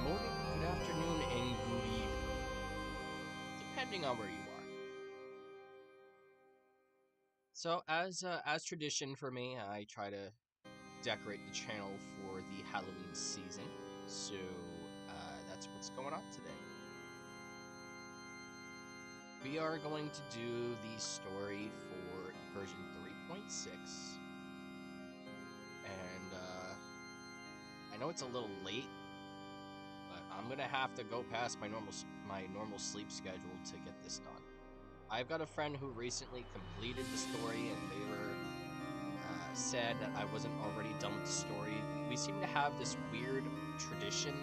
morning, good afternoon, and good evening, depending on where you are. So, as tradition for me, I try to decorate the channel for the Halloween season. So, that's what's going on today. We are going to do the story for version 3.6. And, I know it's a little late, but I'm gonna have to go past my normal sleep schedule to get this done. I've got a friend who recently completed the story, and they were sad that I wasn't already done with the story. We seem to have this weird tradition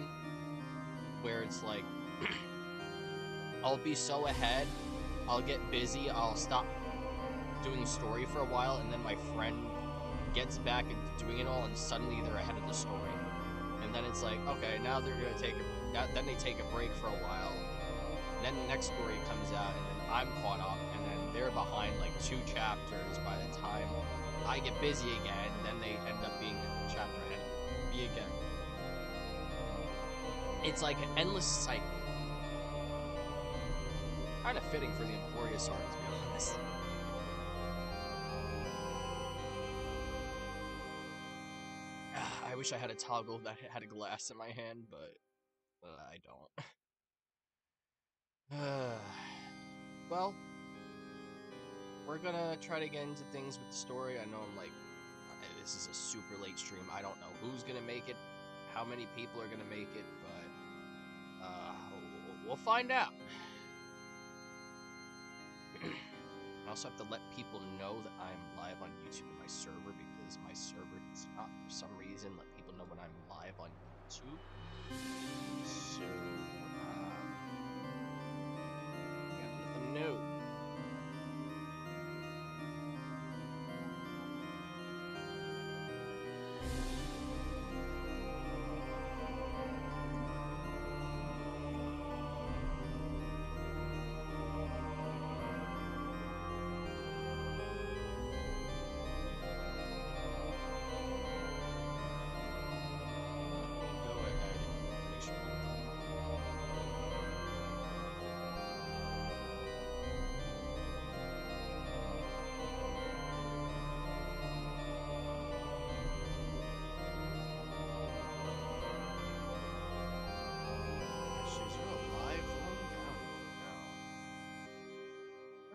where it's like, I'll be so ahead, I'll get busy, I'll stop doing the story for a while, and then my friend gets back into doing it all, and suddenly they're ahead of the story. And then it's like, okay, now they're gonna then they take a break for a while, and then the next story comes out, and then I'm caught up, and then they're behind like 2 chapters by the time I get busy again, and then they end up being a chapter ahead of me again. It's like an endless cycle. Kind of fitting for the Emporius arc, to be honest. I wish I had a toggle that had a glass in my hand, but I don't. Well, we're gonna try to get into things with the story. I know this is a super late stream. I don't know who's gonna make it, how many people are gonna make it, but we'll find out. I also have to let people know that I'm live on YouTube on my server, because my server does not, for some reason, let people know when I'm live on YouTube. So, gotta let them know.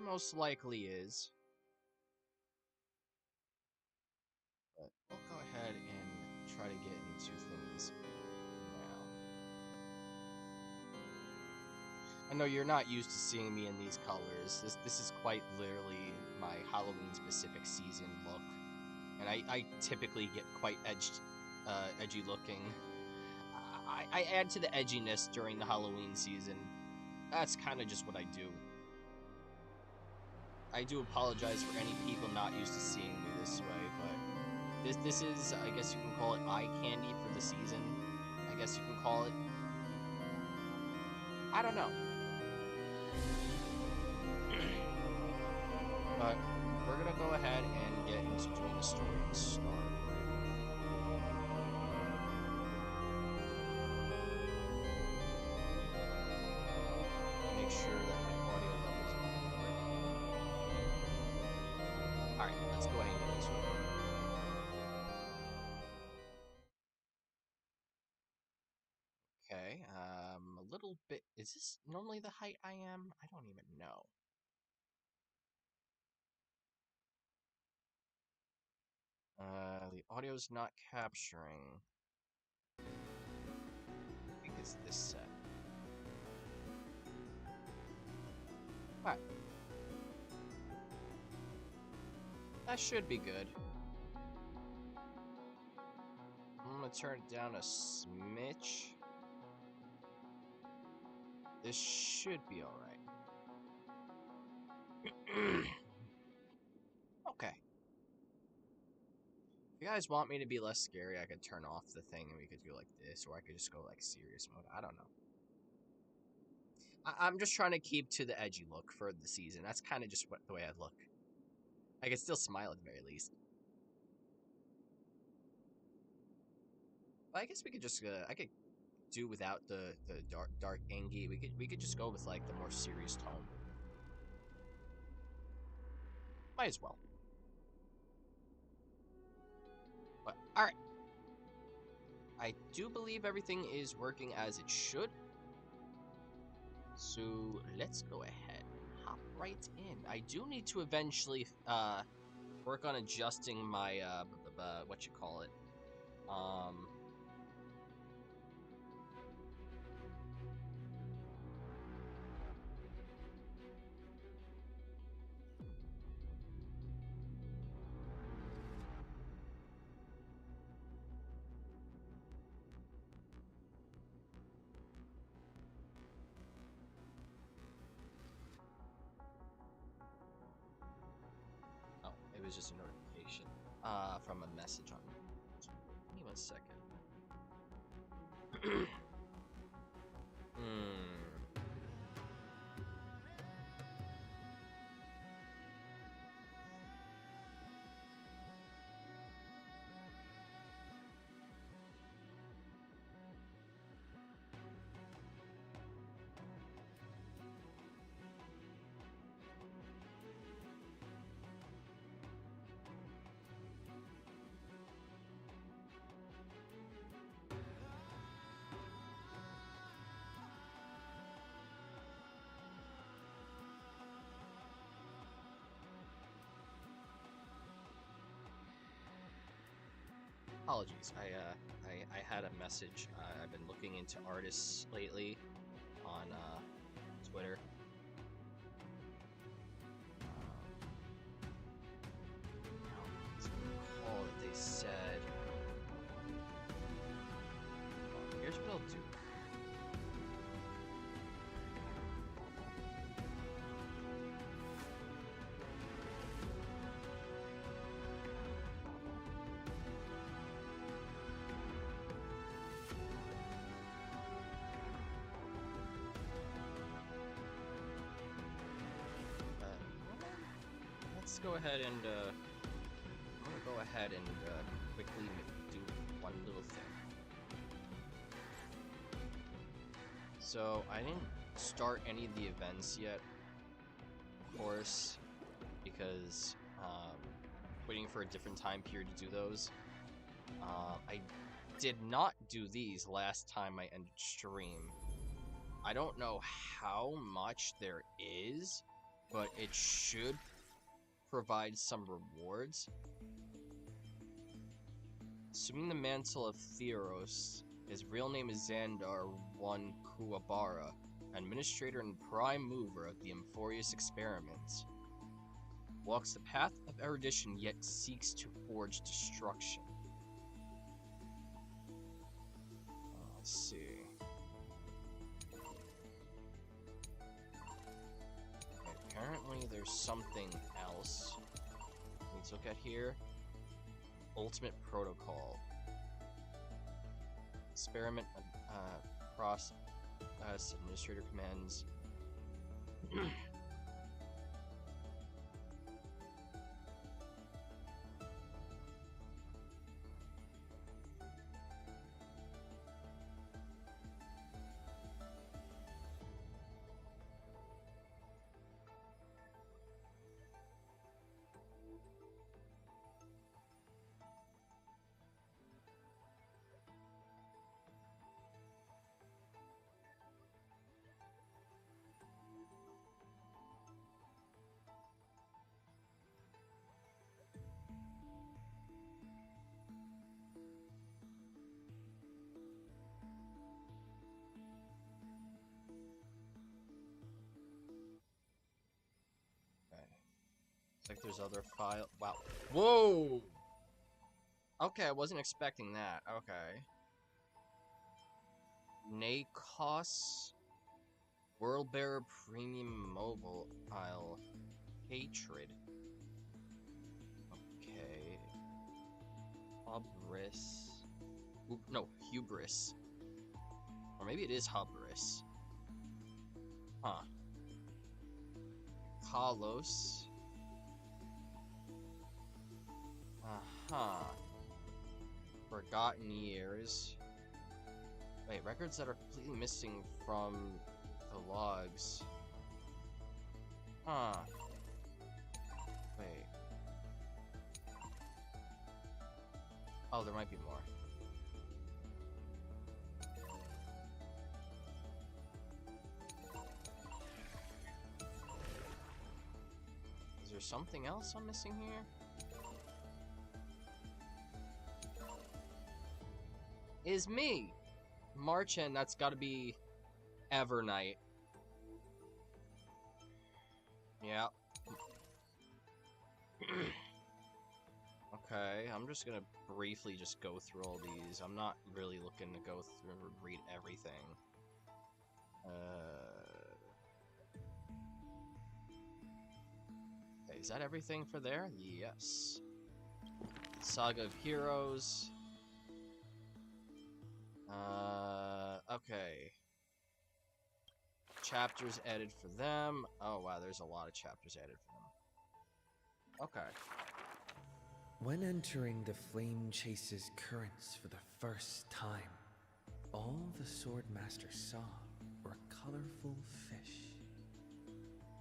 Most likely is, but we'll go ahead and try to get into things now. I know you're not used to seeing me in these colors. This is quite literally my Halloween specific season look, and I typically get quite edgy looking. I add to the edginess during the Halloween season. That's kind of just what I do. I do apologize for any people not used to seeing me this way, but this is, I guess you can call it eye candy for the season. I guess you can call it. I don't know. But we're gonna go ahead and get into doing the story and start. Make sure that my audio levels are good. Alright, let's go ahead and get into it. Okay, a little bit. Is this normally the height I am? I don't even know. The audio's not capturing. I think it's this set. Alright. That should be good. I'm gonna turn it down a smidge. This should be alright. Okay. If you guys want me to be less scary, I could turn off the thing and we could go like this, or I could just go like serious mode. I don't know. I'm just trying to keep to the edgy look for the season. That's kind of just the way I look. I can still smile at the very least. But I guess we could just, I could do without the dark Angie. We could just go with like the more serious tone. Might as well. But all right, I do believe everything is working as it should. So let's go ahead and hop right in. I do need to eventually work on adjusting my what you call it. Oh, it was just a notification from a message on. Give me 1 second. Apologies. I had a message. I've been looking into artists lately on Twitter. All that they said. Here's what I'll do. Let's go ahead and I'm gonna go ahead and quickly do one little thing. So I didn't start any of the events yet, of course, because waiting for a different time period to do those. I did not do these last time I ended stream. I don't know how much there is, but it should provide some rewards. Assuming the mantle of Theros, his real name is Xandar I Kuwabara, administrator and prime mover of the Amphorius experiments. Walks the path of erudition yet seeks to forge destruction. Let's see. Apparently there's something else. Let's look at here. Ultimate Protocol. Experiment process administrator commands. Like there's other file. Wow. Whoa! Okay, I wasn't expecting that. Okay. Nacos World Bearer Premium Mobile Isle Hatred. Okay. Hubris. No, Hubris. Or maybe it is Hubris. Huh. Kalos. Forgotten Years. Wait, records that are completely missing from the logs. Huh. Wait. Oh, there might be more. Is there something else I'm missing here? Is me! Marchand, that's gotta be Evernight. Yeah. Okay, I'm just gonna briefly just go through all these. I'm not really looking to go through and read everything. Okay, is that everything for there? Yes. Saga of Heroes. Okay. Chapters added for them. Oh wow, there's a lot of chapters added for them. Okay. When entering the Flame Chase's currents for the first time, all the Swordmaster saw were colorful fish.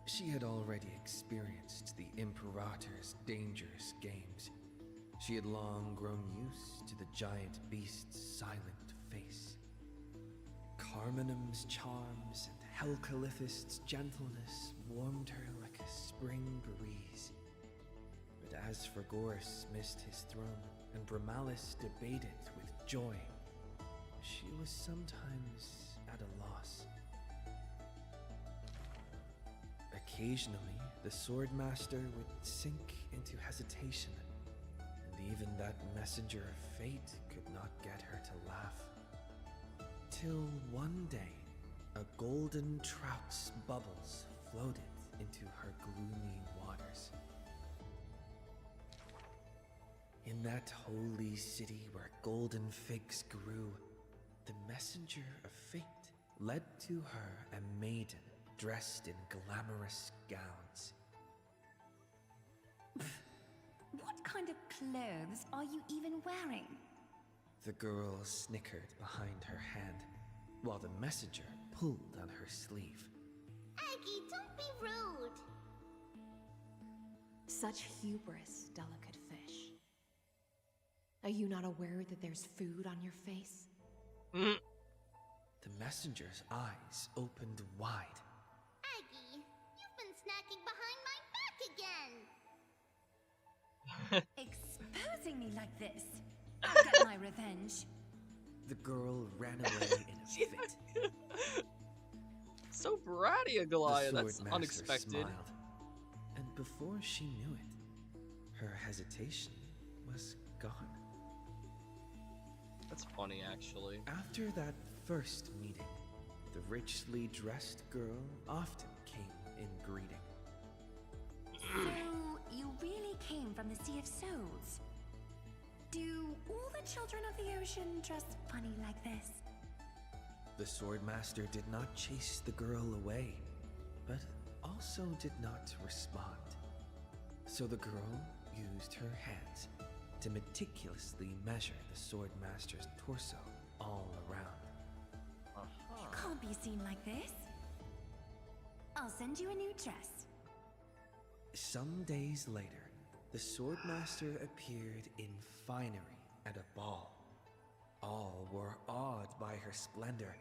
She had already experienced the Imperator's dangerous games. She had long grown used to the giant beast's silent face. Carminum's charms and Helcalithist's gentleness warmed her like a spring breeze. But as Fergoris missed his throne and Bramalis debated with joy, she was sometimes at a loss. Occasionally, the Swordmaster would sink into hesitation, and even that messenger of fate could not get her to laugh. Till one day, a golden trout's bubbles floated into her gloomy waters. In that holy city where golden figs grew, the messenger of fate led to her a maiden dressed in glamorous gowns. What kind of clothes are you even wearing? The girl snickered behind her hand, while the messenger pulled on her sleeve. Aggie, don't be rude! Such hubris, delicate fish. Are you not aware that there's food on your face? The messenger's eyes opened wide. Aggie, you've been snacking behind my back again! Exposing me like this! I'll get my revenge. The girl ran away in a fit. So bratty, Goliath. The That's Swordmaster unexpected. smiled, and before she knew it, her hesitation was gone. That's funny, actually. After that first meeting, the richly dressed girl often came in greeting. So, you really came from the Sea of Souls? Do all the children of the ocean dress funny like this? The Swordmaster did not chase the girl away, but also did not respond. So the girl used her hands to meticulously measure the Swordmaster's torso all around. You can't be seen like this. I'll send you a new dress. Some days later, the Swordmaster appeared in finery at a ball. All were awed by her splendor,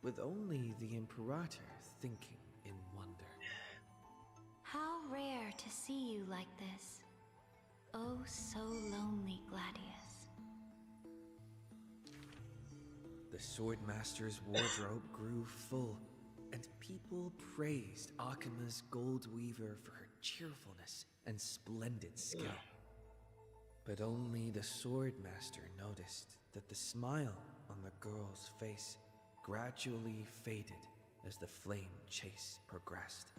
with only the Imperator thinking in wonder. How rare to see you like this. Oh, so lonely, Gladius. The Swordmaster's wardrobe grew full, and people praised Akima's Gold Weaver for her cheerfulness and splendid skill. But only the Swordmaster noticed that the smile on the girl's face gradually faded as the flame chase progressed.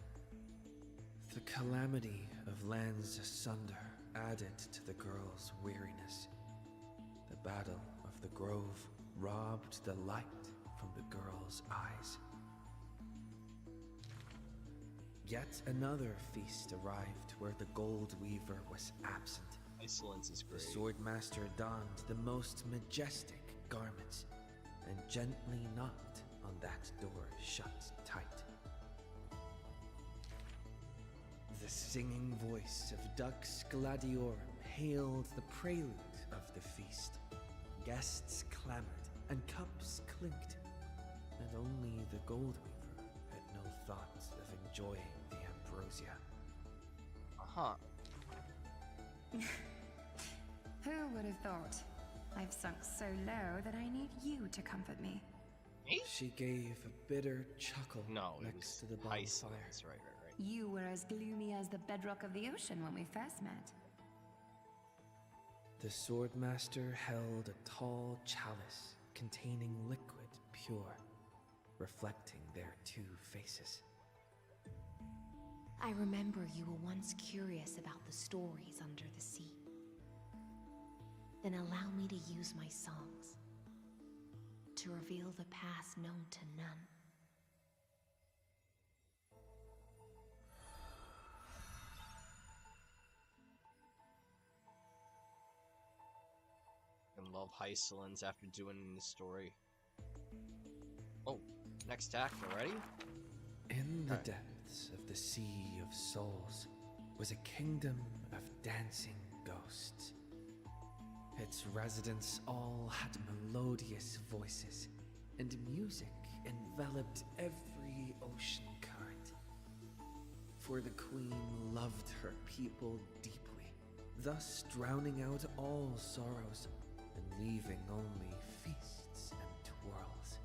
The calamity of lands asunder added to the girl's weariness. The battle of the grove robbed the light from the girl's eyes. Yet another feast arrived where the Gold Weaver was absent. Excellence is The great. Swordmaster donned the most majestic garments, and gently knocked on that door shut tight. The singing voice of Dux Gladiorum hailed the prelude of the feast. Guests clamored and cups clinked, and only the Goldweaver had no thought of enjoying the ambrosia. Uh-huh. Who would have thought? I've sunk so low that I need you to comfort me. Me? She gave a bitter chuckle No, it next was to the bonfire. Iceland's, right. You were as gloomy as the bedrock of the ocean when we first met. The Swordmaster held a tall chalice containing liquid pure, reflecting their two faces. I remember you were once curious about the stories under the sea. Then allow me to use my songs to reveal the past known to none. I love Iceland's after doing this story. Oh, next act already? In the depths of the Sea of Souls was a kingdom of dancing ghosts. Its residents all had melodious voices, and music enveloped every ocean current. For the queen loved her people deeply, thus drowning out all sorrows and leaving only feasts and twirls.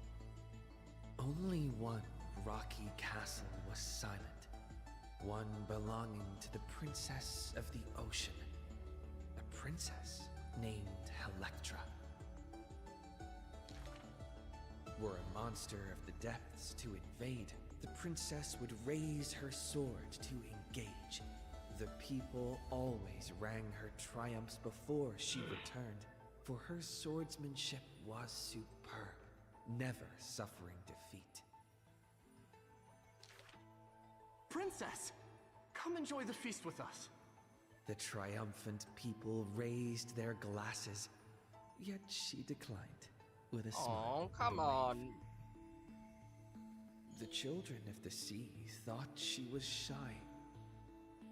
Only one rocky castle was silent, one belonging to the princess of the ocean, a princess named Electra. Were a monster of the depths to invade, the princess would raise her sword to engage. The people always rang her triumphs before she returned, for her swordsmanship was superb, never suffering defeat. Princess, come enjoy the feast with us. The triumphant people raised their glasses, yet she declined with a smile. Oh, come on. The children of the sea thought she was shy,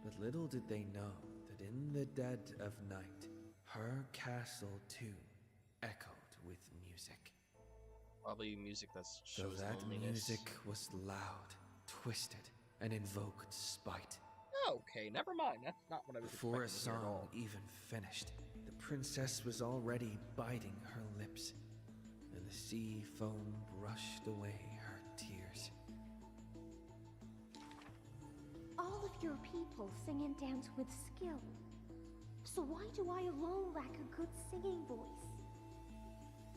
but little did they know that in the dead of night, her castle too echoed with music. Probably music that Though shows that loneliness. music was loud, twisted, and invoked spite. Okay, never mind. That's not what I was Before a expecting to hear at song all. even finished, the princess was already biting her lips, and the sea foam brushed away her tears. All of your people sing and dance with skill. So why do I alone lack a good singing voice?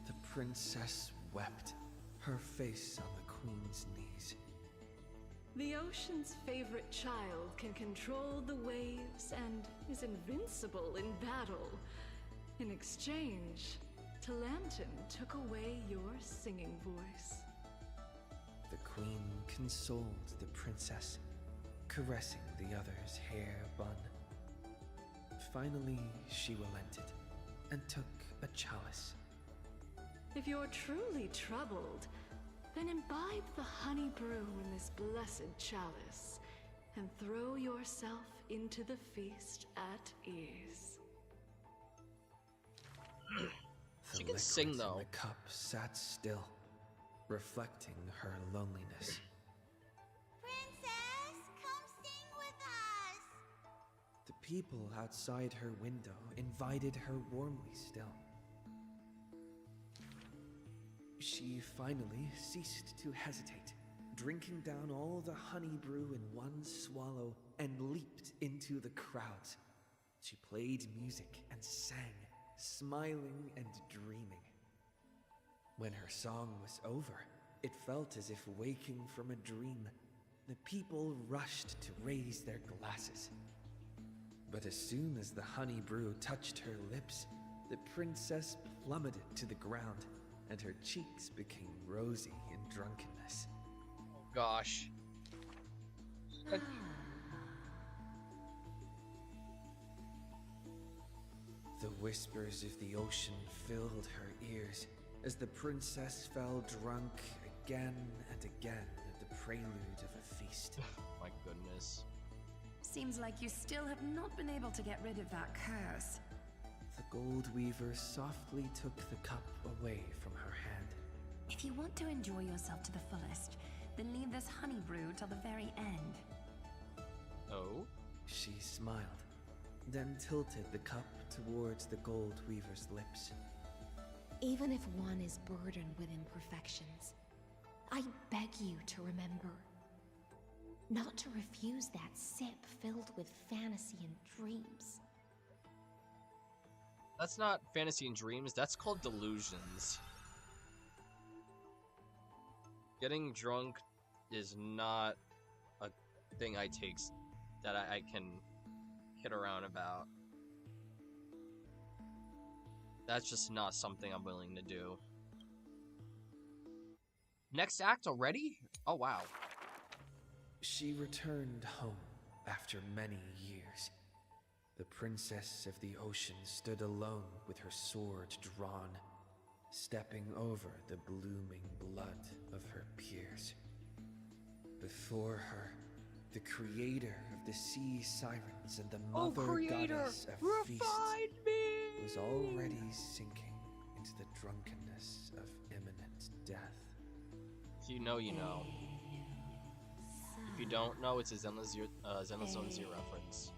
The princess wept, her face on the queen's knees. The ocean's favorite child can control the waves and is invincible in battle. In exchange, Talantin took away your singing voice. The queen consoled the princess, caressing the other's hair bun. Finally, she relented and took a chalice. If you're truly troubled, then imbibe the honey brew in this blessed chalice and throw yourself into the feast at ease. She The can sing, liquid in though. the cup sat still, reflecting her loneliness. Princess, come sing with us! The people outside her window invited her warmly still. She finally ceased to hesitate, drinking down all the honey brew in one swallow, and leaped into the crowds. She played music and sang, smiling and dreaming. When her song was over, it felt as if waking from a dream. The people rushed to raise their glasses. But as soon as the honey brew touched her lips, the princess plummeted to the ground, and her cheeks became rosy in drunkenness. Gosh. The whispers of the ocean filled her ears, as the princess fell drunk again and again at the prelude of a feast. My goodness. Seems like you still have not been able to get rid of that curse. The gold weaver softly took the cup away from her hand. If you want to enjoy yourself to the fullest, then leave this honey brew till the very end. Oh? She smiled, then tilted the cup towards the gold weaver's lips. Even if one is burdened with imperfections, I beg you to remember not to refuse that sip filled with fantasy and dreams. That's not fantasy and dreams, that's called delusions. Getting drunk is not a thing that I can hit around about. That's just not something I'm willing to do. Next act already? Oh wow. She returned home after many years. The princess of the ocean stood alone with her sword drawn, stepping over the blooming blood of her peers. Before her, the creator of the sea sirens and the mother goddess of feast was already sinking into the drunkenness of imminent death. If you know, you know. If you don't know, it's a Zenless Zone Z reference.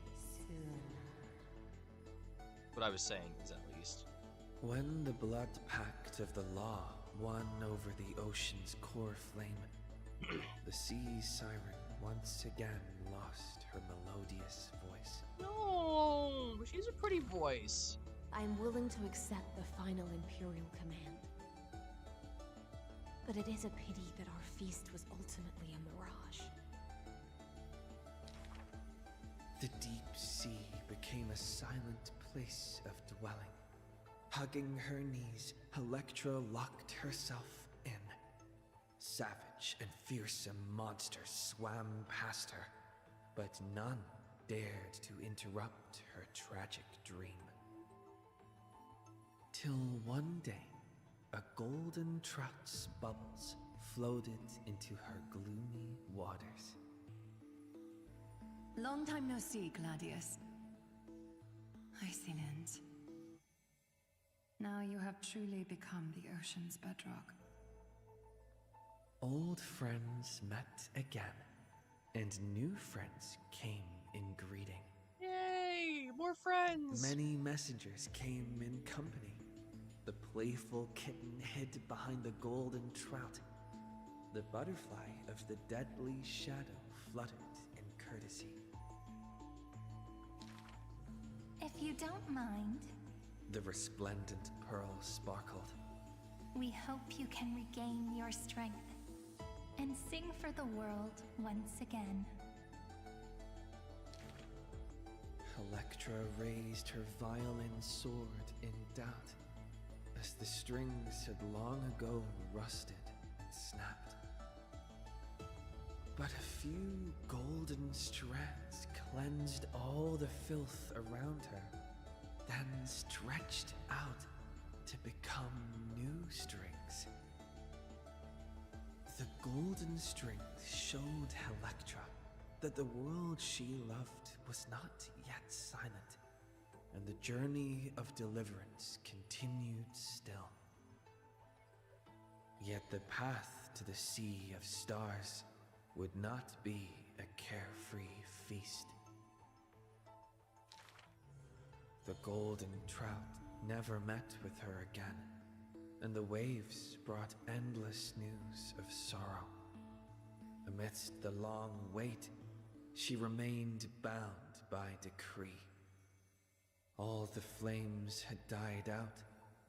What I was saying is, at least. When the blood pact of the law won over the ocean's core flame, the sea siren once again lost her melodious voice. No, she's a pretty voice. I'm willing to accept the final Imperial command. But it is a pity that our feast was ultimately a mirage. The deep sea became a silent place of dwelling. Hugging her knees, Electra locked herself in. Savage and fearsome monsters swam past her, but none dared to interrupt her tragic dream. Till one day, a golden trout's bubbles floated into her gloomy waters. Long time no see, Gladius. Excellent. Now you have truly become the ocean's bedrock. Old friends met again, and new friends came in greeting. Yay, more friends. Many messengers came in company. The playful kitten hid behind the golden trout. The butterfly of the deadly shadow fluttered in courtesy. If you don't mind, The resplendent pearl sparkled. we hope you can regain your strength and sing for the world once again. Electra raised her violin sword in doubt, as the strings had long ago rusted and snapped. But a few golden strands cleansed all the filth around her, then stretched out to become new strings. The golden strings showed Electra that the world she loved was not yet silent, and the journey of deliverance continued still. Yet the path to the Sea of Stars would not be a carefree feast. The golden trout never met with her again, and the waves brought endless news of sorrow. Amidst the long wait, she remained bound by decree. All the flames had died out,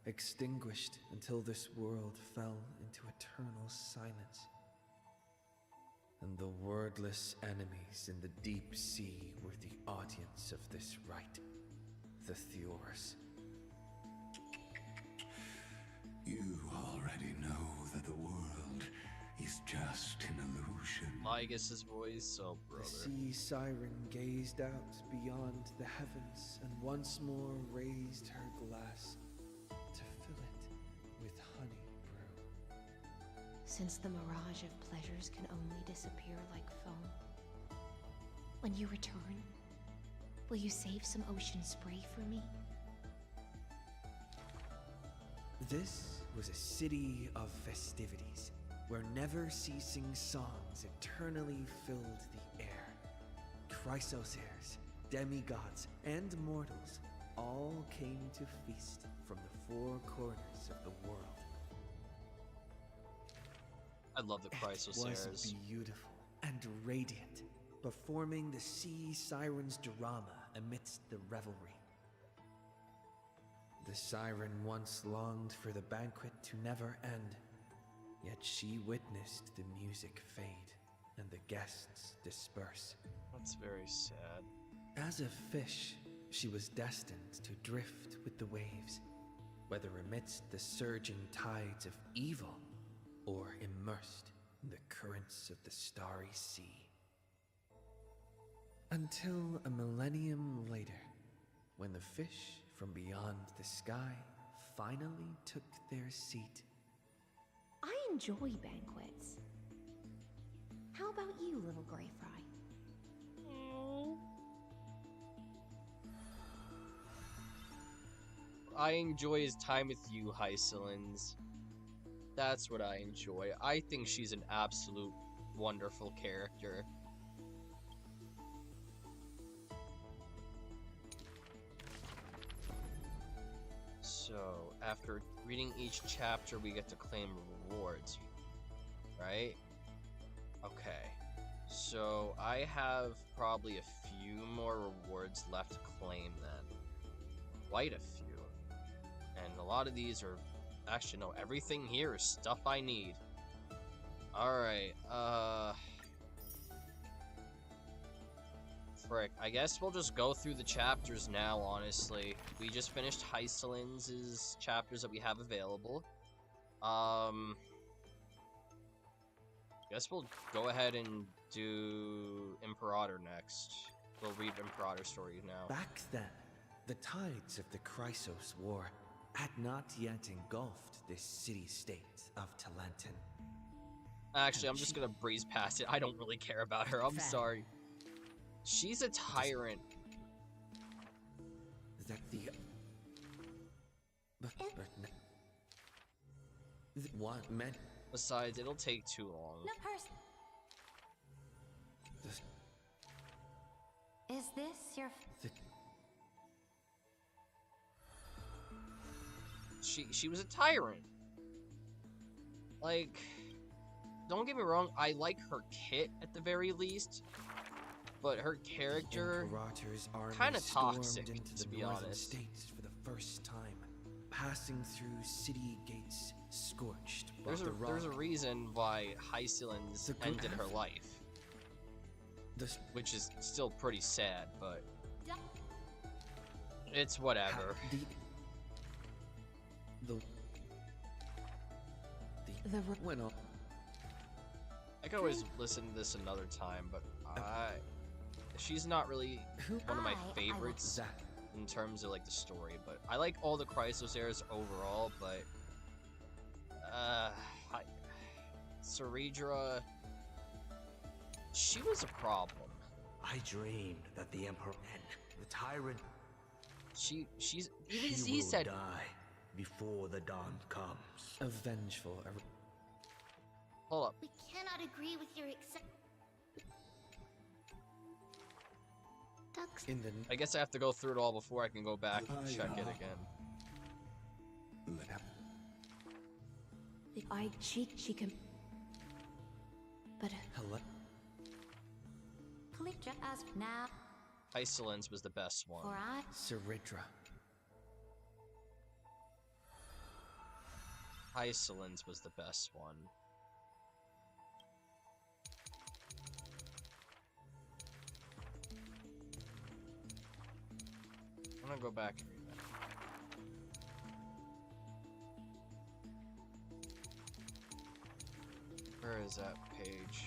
extinguished until this world fell into eternal silence. And the wordless enemies in the deep sea were the audience of this rite, the Thures. You already know that the world is just an illusion. Lygus' voice, oh The brother. sea siren gazed out beyond the heavens and once more raised her glass to fill it with honey. since the mirage of pleasures can only disappear like foam. When you return, will you save some ocean spray for me? This was a city of festivities, where never-ceasing songs eternally filled the air. Chrysosairs, demigods, and mortals all came to feast from the four corners of the world. I love the It Chrysosairs. was beautiful and radiant, performing the sea siren's drama amidst the revelry. The siren once longed for the banquet to never end, yet she witnessed the music fade and the guests disperse. That's very sad. As a fish, she was destined to drift with the waves, whether amidst the surging tides of evil or immersed in the currents of the starry sea. Until a millennium later, when the fish from beyond the sky finally took their seat. I enjoy banquets. How about you, little gray fry? I enjoy his time with you, Hycelins. That's what I enjoy. I think she's an absolute wonderful character. So, after reading each chapter, we get to claim rewards, right? Okay. So, I have probably a few more rewards left to claim then. Quite a few. And a lot of these are... Actually, no, everything here is stuff I need. Alright, frick. I guess we'll just go through the chapters now, honestly. We just finished Hycelins' chapters that we have available. Guess we'll go ahead and do Imperator next. We'll read Imperator stories now. Back then, the tides of the Chrysos War had not yet engulfed this city-state of Talenton. Actually, I'm just gonna breeze past it. I don't really care about her. I'm sorry. She's a tyrant. That the... What meant... Besides, it'll take too long. No person. Is this your... She was a tyrant. Like, don't get me wrong, I like her kit at the very least, but her character kind of toxic, to be honest. States for the first time, passing through city gates scorched by the rock. There's a reason why Hycelins ended her life, which is still pretty sad, but it's whatever. Went on. I could always listen to this another time, but she's not really one of my favorites in terms of like the story. But I like all the Chrysosairs overall, but Ceredra, she was a problem. I dreamed that the Emperor-EN, the tyrant, he will said die before the dawn comes. A vengeful. Hold up. We cannot agree with your Ducks. I guess I have to go through it all before I can go back and check it again. She can... But... Hello? Please as now. Hycelins was the best one. For I... Ceredra. Hycelins was the best one. I'm gonna go back and read that. Where is that page?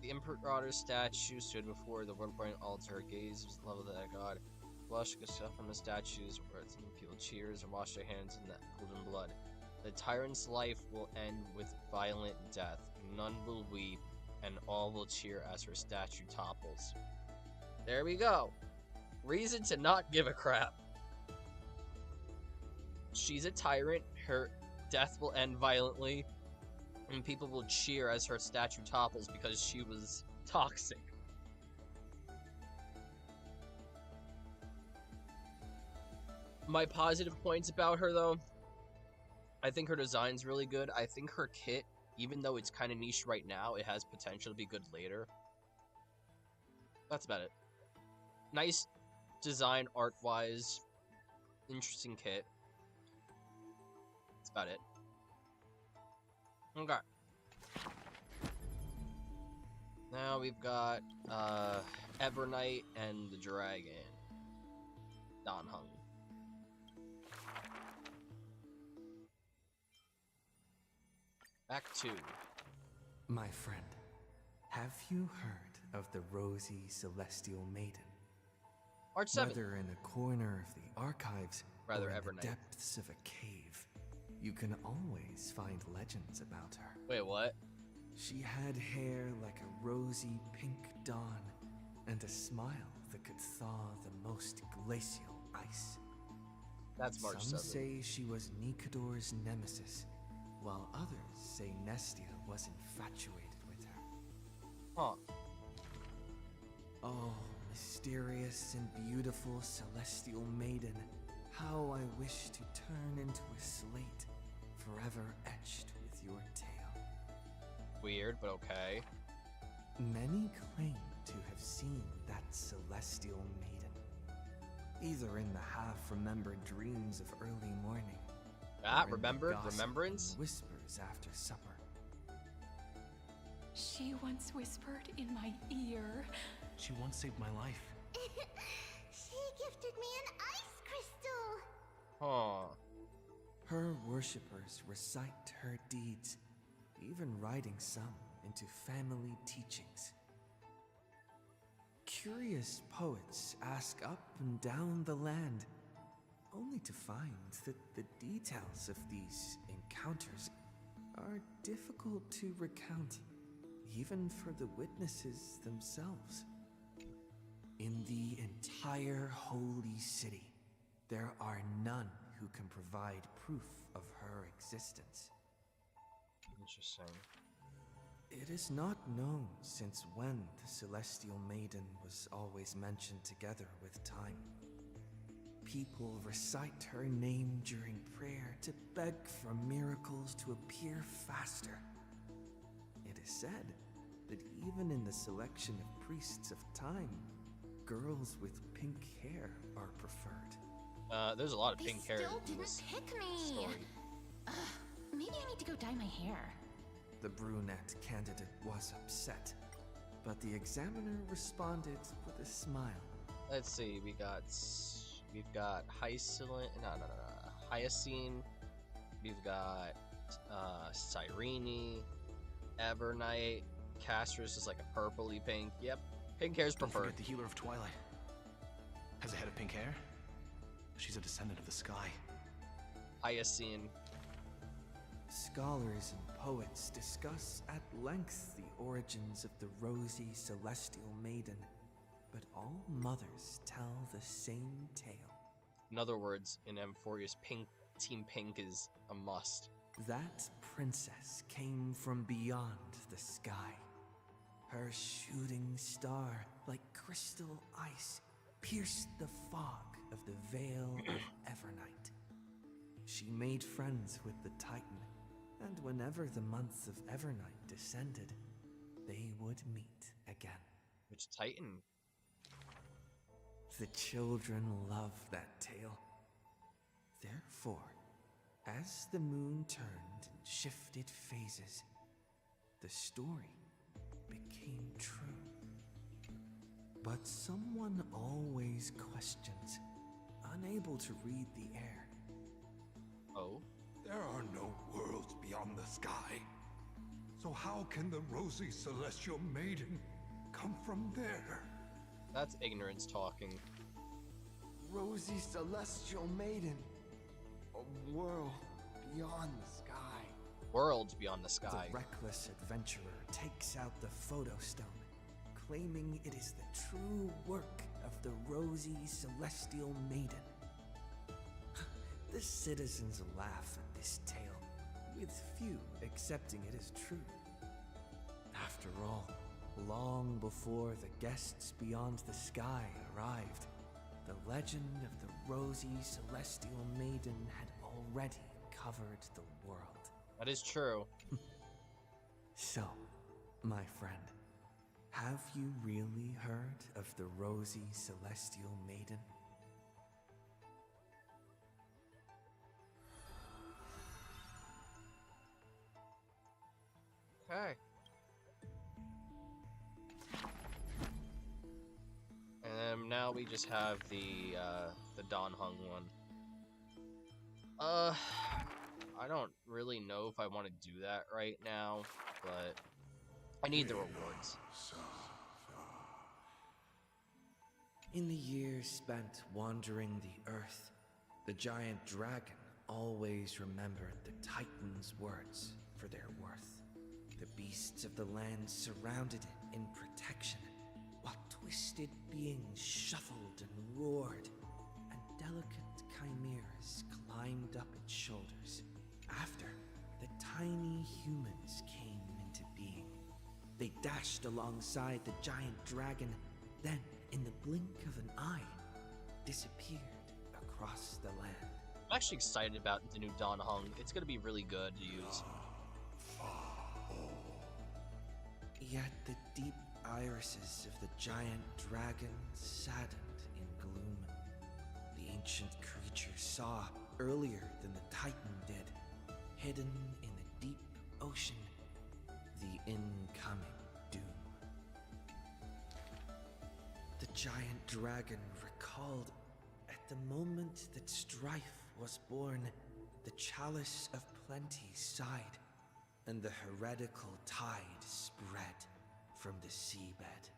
The Imperator statue stood before the world-burning altar. Her gaze was the level of that god. blush stuff from the statues where some people cheers and wash their hands in the golden blood. The tyrant's life will end with violent death. None will weep, and all will cheer as her statue topples. There we go. Reason to not give a crap. She's a tyrant. Her death will end violently, and people will cheer as her statue topples because she was toxic. My positive points about her, though, I think her design's really good. I think her kit, even though it's kind of niche right now, it has potential to be good later. That's about it. Nice design, art-wise. Interesting kit. That's about it. Okay. Now we've got Evernight and the Dragon. Don Hung. Act 2. My friend, have you heard of the rosy celestial maiden? Art 7. Whether in a corner of the archives or in Evernight. the depths of a cave, you can always find legends about her. Wait, what? She had hair like a rosy pink dawn and a smile that could thaw the most glacial ice. That's March 7th. Some say she was Nikador's nemesis, while others say Nestia was infatuated with her. Huh. Oh, mysterious and beautiful celestial maiden, how I wish to turn into a slate, forever etched with your tale. Weird, but okay. Many claim to have seen that celestial maiden, either in the half-remembered dreams of early morning, Ah, or in the remembered? gossip Remembrance? and whispers after supper. She once whispered in my ear. She once saved my life. She gifted me an ice crystal. Huh. Her worshippers recite her deeds, even writing some into family teachings. Curious poets ask up and down the land, only to find that the details of these encounters are difficult to recount, even for the witnesses themselves. In the entire holy city, there are none who can provide proof of her existence. Interesting. It is not known since when the Celestial Maiden was always mentioned together with time. People recite her name during prayer to beg for miracles to appear faster. It is said that even in the selection of priests of time, girls with pink hair are preferred. There's a lot of They pink hair still in didn't this pick me. story. Maybe I need to go dye my hair. The brunette candidate was upset, but the examiner responded with a smile. Let's see, we've got Hyacine, we've got Cyrene, Evernight, Castrus is like a purpley pink. Yep, pink hair's Don't preferred. forget the healer of Twilight. Has a head of pink hair. She's a descendant of the sky. Hyacine. Scholars and poets discuss at length the origins of the rosy celestial maiden, but all mothers tell the same tale. In other words, in Amphorius, Team Pink is a must. That princess came from beyond the sky. Her shooting star, like crystal ice, pierced the fog of the Veil of Evernight. She made friends with the Titan, and whenever the month of Evernight descended, they would meet again. Which Titan? The children love that tale. Therefore, as the moon turned and shifted phases, the story became true. But someone always questions, unable to read the air. Oh? There are no worlds beyond the sky. So how can the rosy celestial maiden come from there? That's ignorance talking. rosy celestial maiden. A world beyond the sky. Worlds beyond the sky. The reckless adventurer takes out the photo stone, claiming it is the true work of the rosy celestial maiden. The citizens laugh at this tale, with few accepting it as true. After all, long before the guests beyond the sky arrived, the legend of the rosy celestial maiden had already covered the world. That is true. So, my friend, have you really heard of the rosy celestial maiden? Okay. And then now we just have the Don Hung one. I don't really know if I want to do that right now, but I need the rewards. In the years spent wandering the earth, the giant dragon always remembered the Titan's words for their worth. The beasts of the land surrounded it in protection, while twisted beings shuffled and roared, and delicate chimeras climbed up its shoulders. After, the tiny humans came into being. They dashed alongside the giant dragon, then, in the blink of an eye, disappeared across the land. I'm actually excited about the new Don Hung. It's going to be really good to use. Yet the deep irises of the giant dragon saddened in gloom. The ancient creature saw, earlier than the Titan did, hidden in the deep ocean, the incoming doom. The giant dragon recalled, at the moment that strife was born, the chalice of plenty sighed, and the heretical tide spread from the seabed.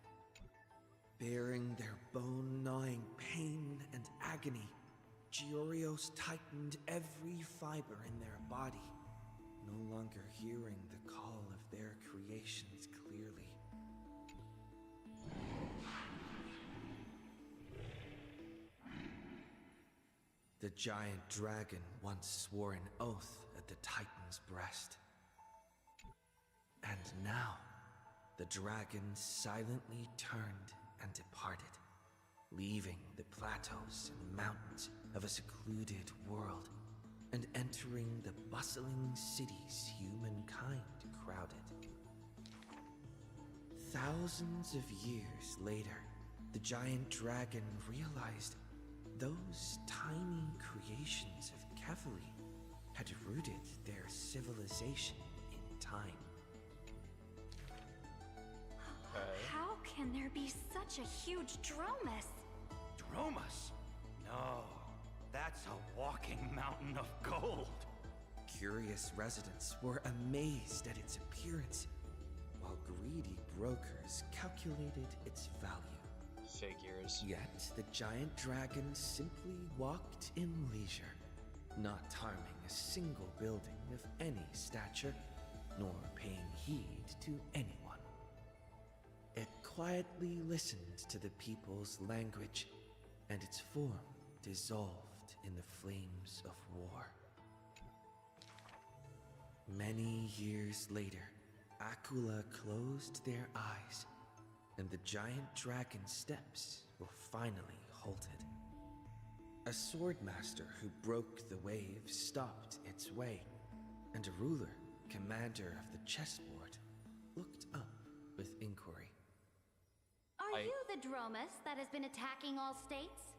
Bearing their bone-gnawing pain and agony, Giorios tightened every fiber in their body, no longer hearing the call of their creations clearly. The giant dragon once swore an oath at the Titan's breast. And now, the dragon silently turned and departed, leaving the plateaus and mountains of a secluded world and entering the bustling cities humankind crowded. Thousands of years later, the giant dragon realized those tiny creations of Kefali had rooted their civilization in time. How can there be such a huge Dromus? Dromus? No, that's a walking mountain of gold. Curious residents were amazed at its appearance, while greedy brokers calculated its value. Figures. Yet the giant dragon simply walked in leisure, not harming a single building of any stature, nor paying heed to anyone. It quietly listened to the people's language, and its form dissolved in the flames of war. Many years later, Akula closed their eyes, and the giant dragon's steps were finally halted. A swordmaster who broke the waves stopped its way, and a ruler, commander of the chessboard, looked up with inquiry. Are you the Dromus that has been attacking all states?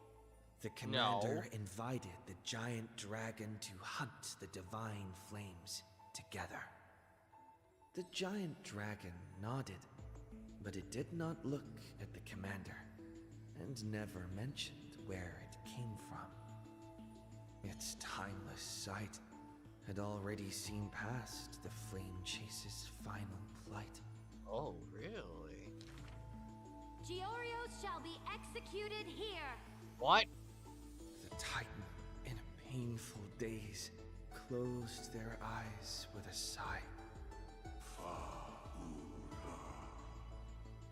The commander invited the giant dragon to hunt the divine flames together. The giant dragon nodded, but it did not look at the commander, and never mentioned where it came from. Its timeless sight had already seen past the flame chase's final plight. Oh, really? Giorios shall be executed here. What? Titan, in a painful daze, closed their eyes with a sigh.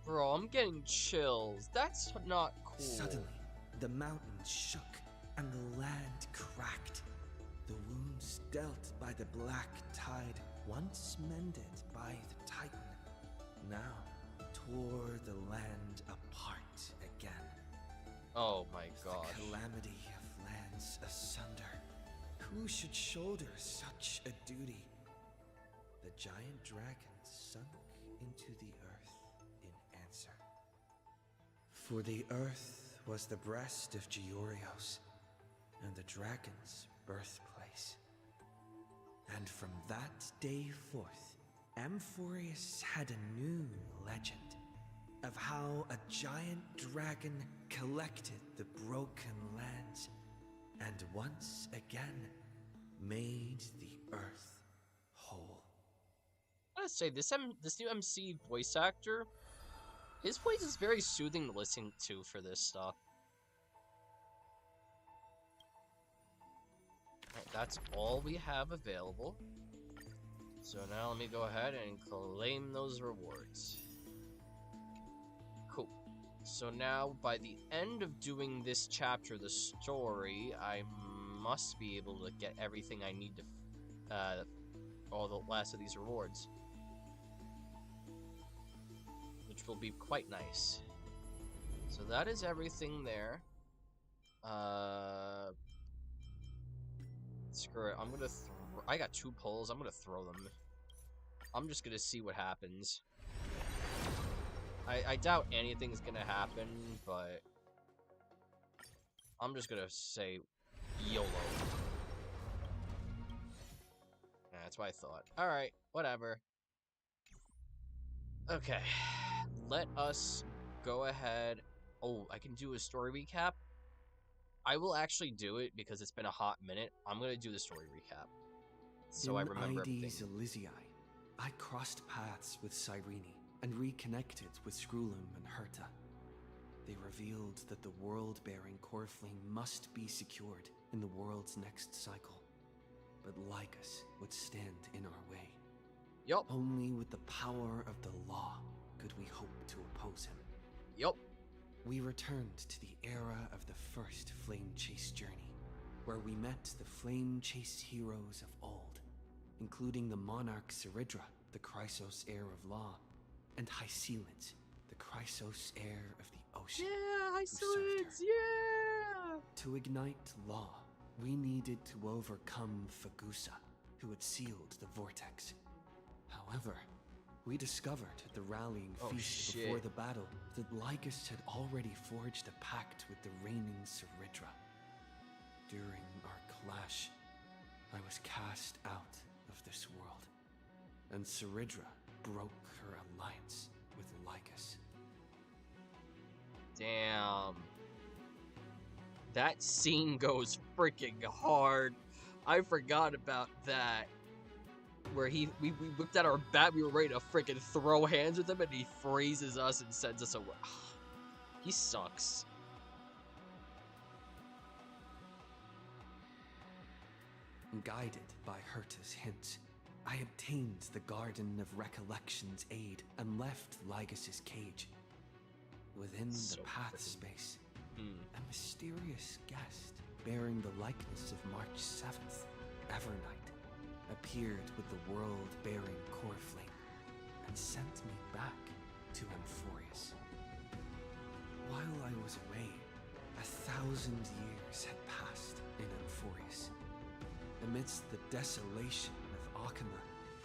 Bro, I'm getting chills. That's not cool. Suddenly, the mountains shook and the land cracked. The wounds dealt by the black tide, once mended by the Titan, now tore the land apart again. Oh my gosh. The calamity of lands asunder. Who should shoulder such a duty? The giant dragon sunk into the earth in answer. For the earth was the breast of Georios, and the dragon's birthplace. And from that day forth, Amphorius had a new legend of how a giant dragon collected the broken lands and once again made the earth whole. I gotta say, this new MC voice actor, his voice is very soothing to listen to for this stuff. Right, that's all we have available. So now let me go ahead and claim those rewards. Cool. So now, by the end of doing this chapter of the story, I must be able to get everything I need to, all the last of these rewards. Which will be quite nice. So that is everything there. Screw it. I'm gonna I got 2 poles. I'm gonna throw them. I'm just gonna see what happens. I doubt anything's gonna happen, but I'm just gonna say YOLO. That's what I thought. Alright, whatever. Okay. Let us go ahead. Oh, I can do a story recap? I will actually do it because it's been a hot minute. I'm gonna do the story recap. So I remember everything. In Elysiae, I crossed paths with Cyrene and reconnected with Scrulum and Herta. They revealed that the world-bearing Coreflame must be secured in the world's next cycle. But Lycus would stand in our way. Yup. Only with the power of the law could we hope to oppose him. Yup. We returned to the era of the first Flame Chase journey, where we met the Flame Chase heroes of old, including the Monarch Ceridra, the Chrysos heir of law, and Hycelid, the Chrysos heir of the ocean. Yeah, Hycelid, yeah! To ignite law, we needed to overcome Fagusa, who had sealed the vortex. However, we discovered at the rallying feast before the battle that Lycus had already forged a pact with the reigning Ceridra. During our clash, I was cast out of this world, and Ceridra broke her alliance with Lycus. Damn. That scene goes freaking hard. I forgot about that. Where we whipped out our bat, we were ready to freaking throw hands with him, and he freezes us and sends us away. He sucks. Guided by Herta's hints, I obtained the Garden of Recollection's aid and left Lycus's cage. Within the path space, a mysterious guest bearing the likeness of March 7th, Evernight, appeared with the world-bearing Coreflame and sent me back to Amphorius. While I was away, 1,000 years had passed in Amphorius. Amidst the desolation of Akama,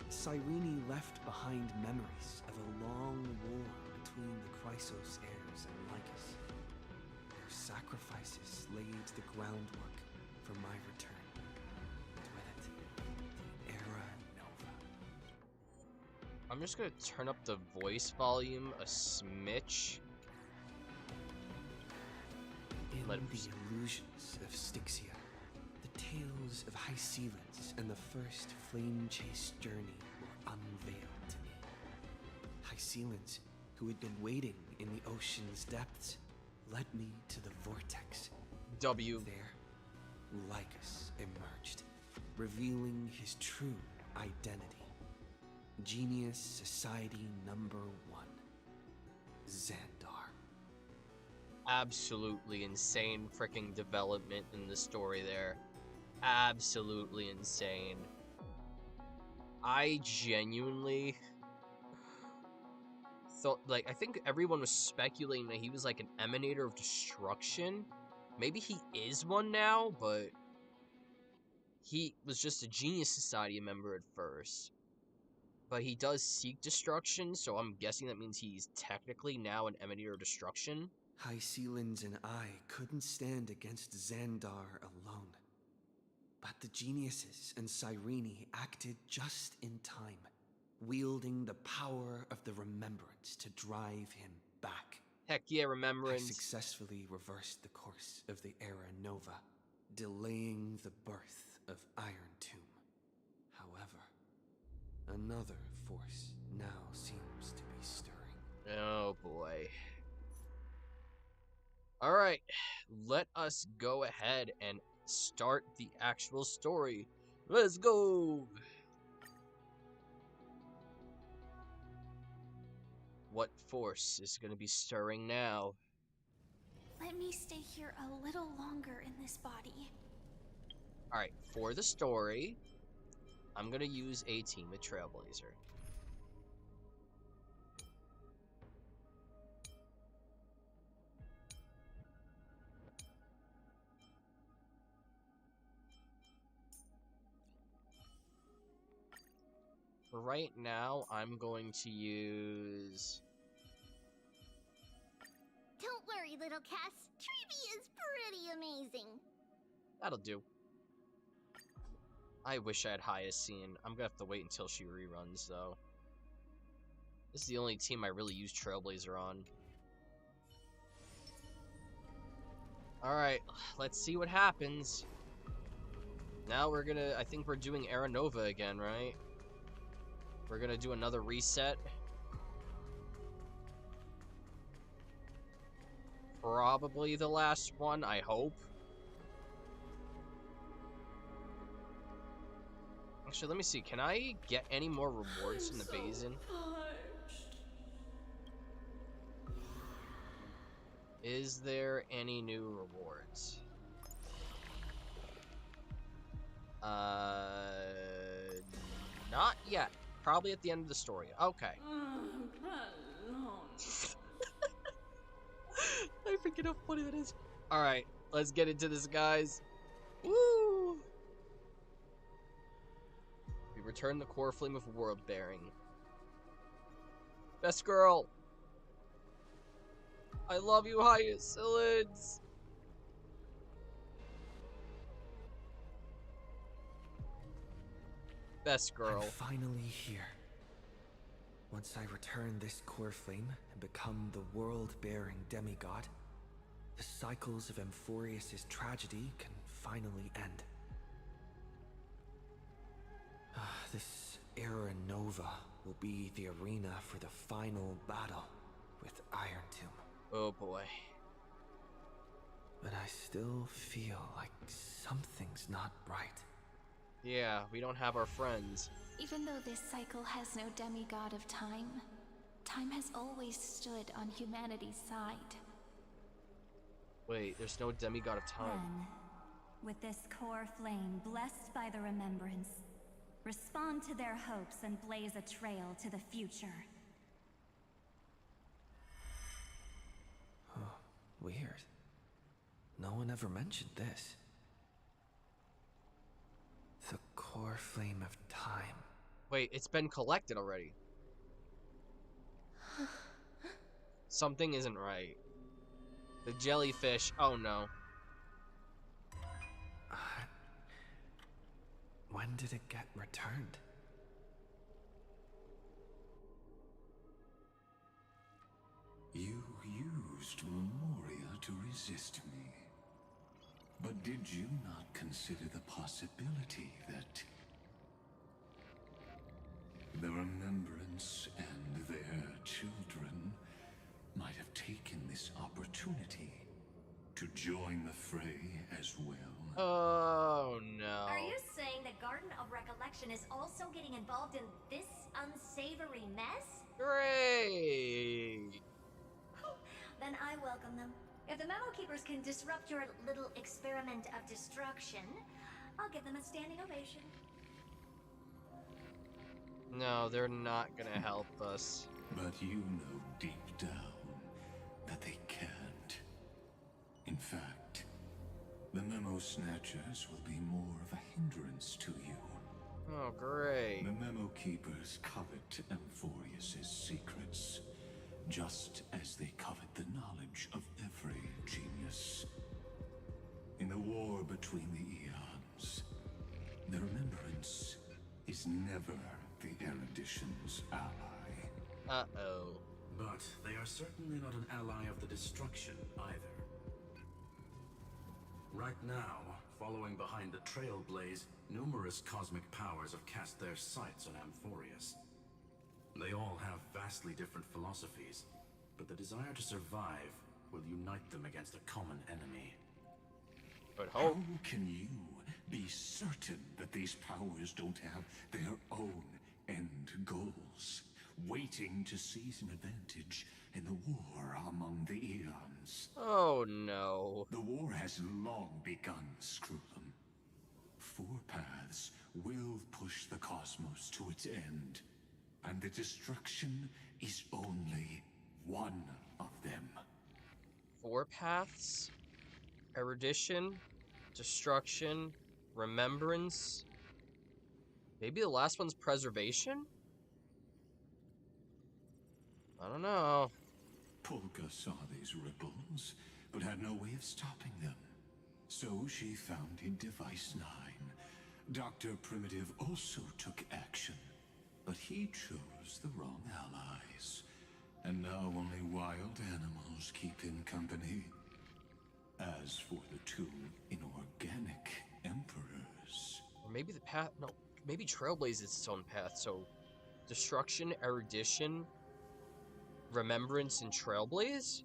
Cyrene left behind memories of a long war between the Chrysos heirs and Lycus. Their sacrifices laid the groundwork for my return. I'm just gonna turn up the voice volume a smidge. In the illusions of Styxia, the tales of Hycelid and the first Flame Chase journey were unveiled to me. Hycelid, who had been waiting in the ocean's depths, led me to the vortex. W. There, Lycus emerged, revealing his true identity. Genius Society number 1, Xandar. Absolutely insane freaking development in the story there. Absolutely insane. I genuinely thought, like, I think everyone was speculating that he was like an emanator of destruction. Maybe he is one now, but he was just a Genius Society member at first. But he does seek destruction, so I'm guessing that means he's technically now an emanator of destruction. High Sealans and I couldn't stand against Xandar alone. But the geniuses and Cyrene acted just in time, wielding the power of the Remembrance to drive him back. Heck yeah, I Remembrance. successfully reversed the course of the Era Nova, delaying the birth of Iron Tomb. However, another force now seems to be stirring. Oh boy. Alright, let us go ahead and start the actual story. Let's go! What force is going to be stirring now? Let me stay here a little longer in this body. Alright, for the story, I'm going to use a team with Trailblazer. For right now, I'm going to use... Don't worry, little Cass. Treevee is pretty amazing. That'll do. I wish I had Hyacine. I'm gonna have to wait until she reruns, though. This is the only team I really use Trailblazer on. Alright, let's see what happens. Now we're gonna... I think we're doing Era Nova again, right? We're gonna do another reset. Probably the last one, I hope. Actually, let me see. Can I get any more rewards in the basin? Is there any new rewards? Not yet. Probably at the end of the story. Okay. I forget how funny that is. Alright, let's get into this, guys. Woo! We return the core flame of world bearing. Best girl! I love you, Hyacilids! Best girl. I'm finally here. Once I return this core flame and become the world-bearing demigod, the cycles of Amphorius' tragedy can finally end. This Era Nova will be the arena for the final battle with Iron Tomb. Oh boy. But I still feel like something's not right. Yeah, we don't have our friends. Even though this cycle has no demigod of time, time has always stood on humanity's side. Wait, there's no demigod of time. Then, with this core flame blessed by the Remembrance, respond to their hopes and blaze a trail to the future. Oh, weird. No one ever mentioned this. The core flame of time. Wait, it's been collected already. Something isn't right. The jellyfish, oh no. When did it get returned? You used Memoria to resist me. But did you not consider the possibility that the Remembrance and their children might have taken this opportunity to join the fray as well. Oh no. Are you saying the Garden of Recollection is also getting involved in this unsavory mess? Great. Then I welcome them. If the Memo Keepers can disrupt your little experiment of destruction, I'll give them a standing ovation. No, they're not gonna help us. But you know deep down that they can't. In fact, the Memo Snatchers will be more of a hindrance to you. Oh, great. The Memo Keepers covet Amphorius's secrets, just as they covet the knowledge of every genius. In the war between the eons, the Remembrance is never the Erudition's ally. Uh-oh. But they are certainly not an ally of the destruction either. Right now, following behind the Trailblaze, numerous cosmic powers have cast their sights on Amphorius. They all have vastly different philosophies, but the desire to survive will unite them against a common enemy. But How hope. can you be certain that these powers don't have their own end goals, waiting to seize an advantage in the war among the eons? Oh no. The war has long begun, Screwlum. Four paths will push the cosmos to its end, and the destruction is only one of them. 4 paths? Erudition? Destruction? Remembrance? Maybe the last one's preservation? I don't know. Polka saw these ripples, but had no way of stopping them. So she founded Device 9. Dr. Primitive also took action, but he chose the wrong allies. And now only wild animals keep him company. As for the two inorganic emperors... Or maybe the path. No. Maybe Trailblaze is its own path, so. Destruction, Erudition, Remembrance, and Trailblaze?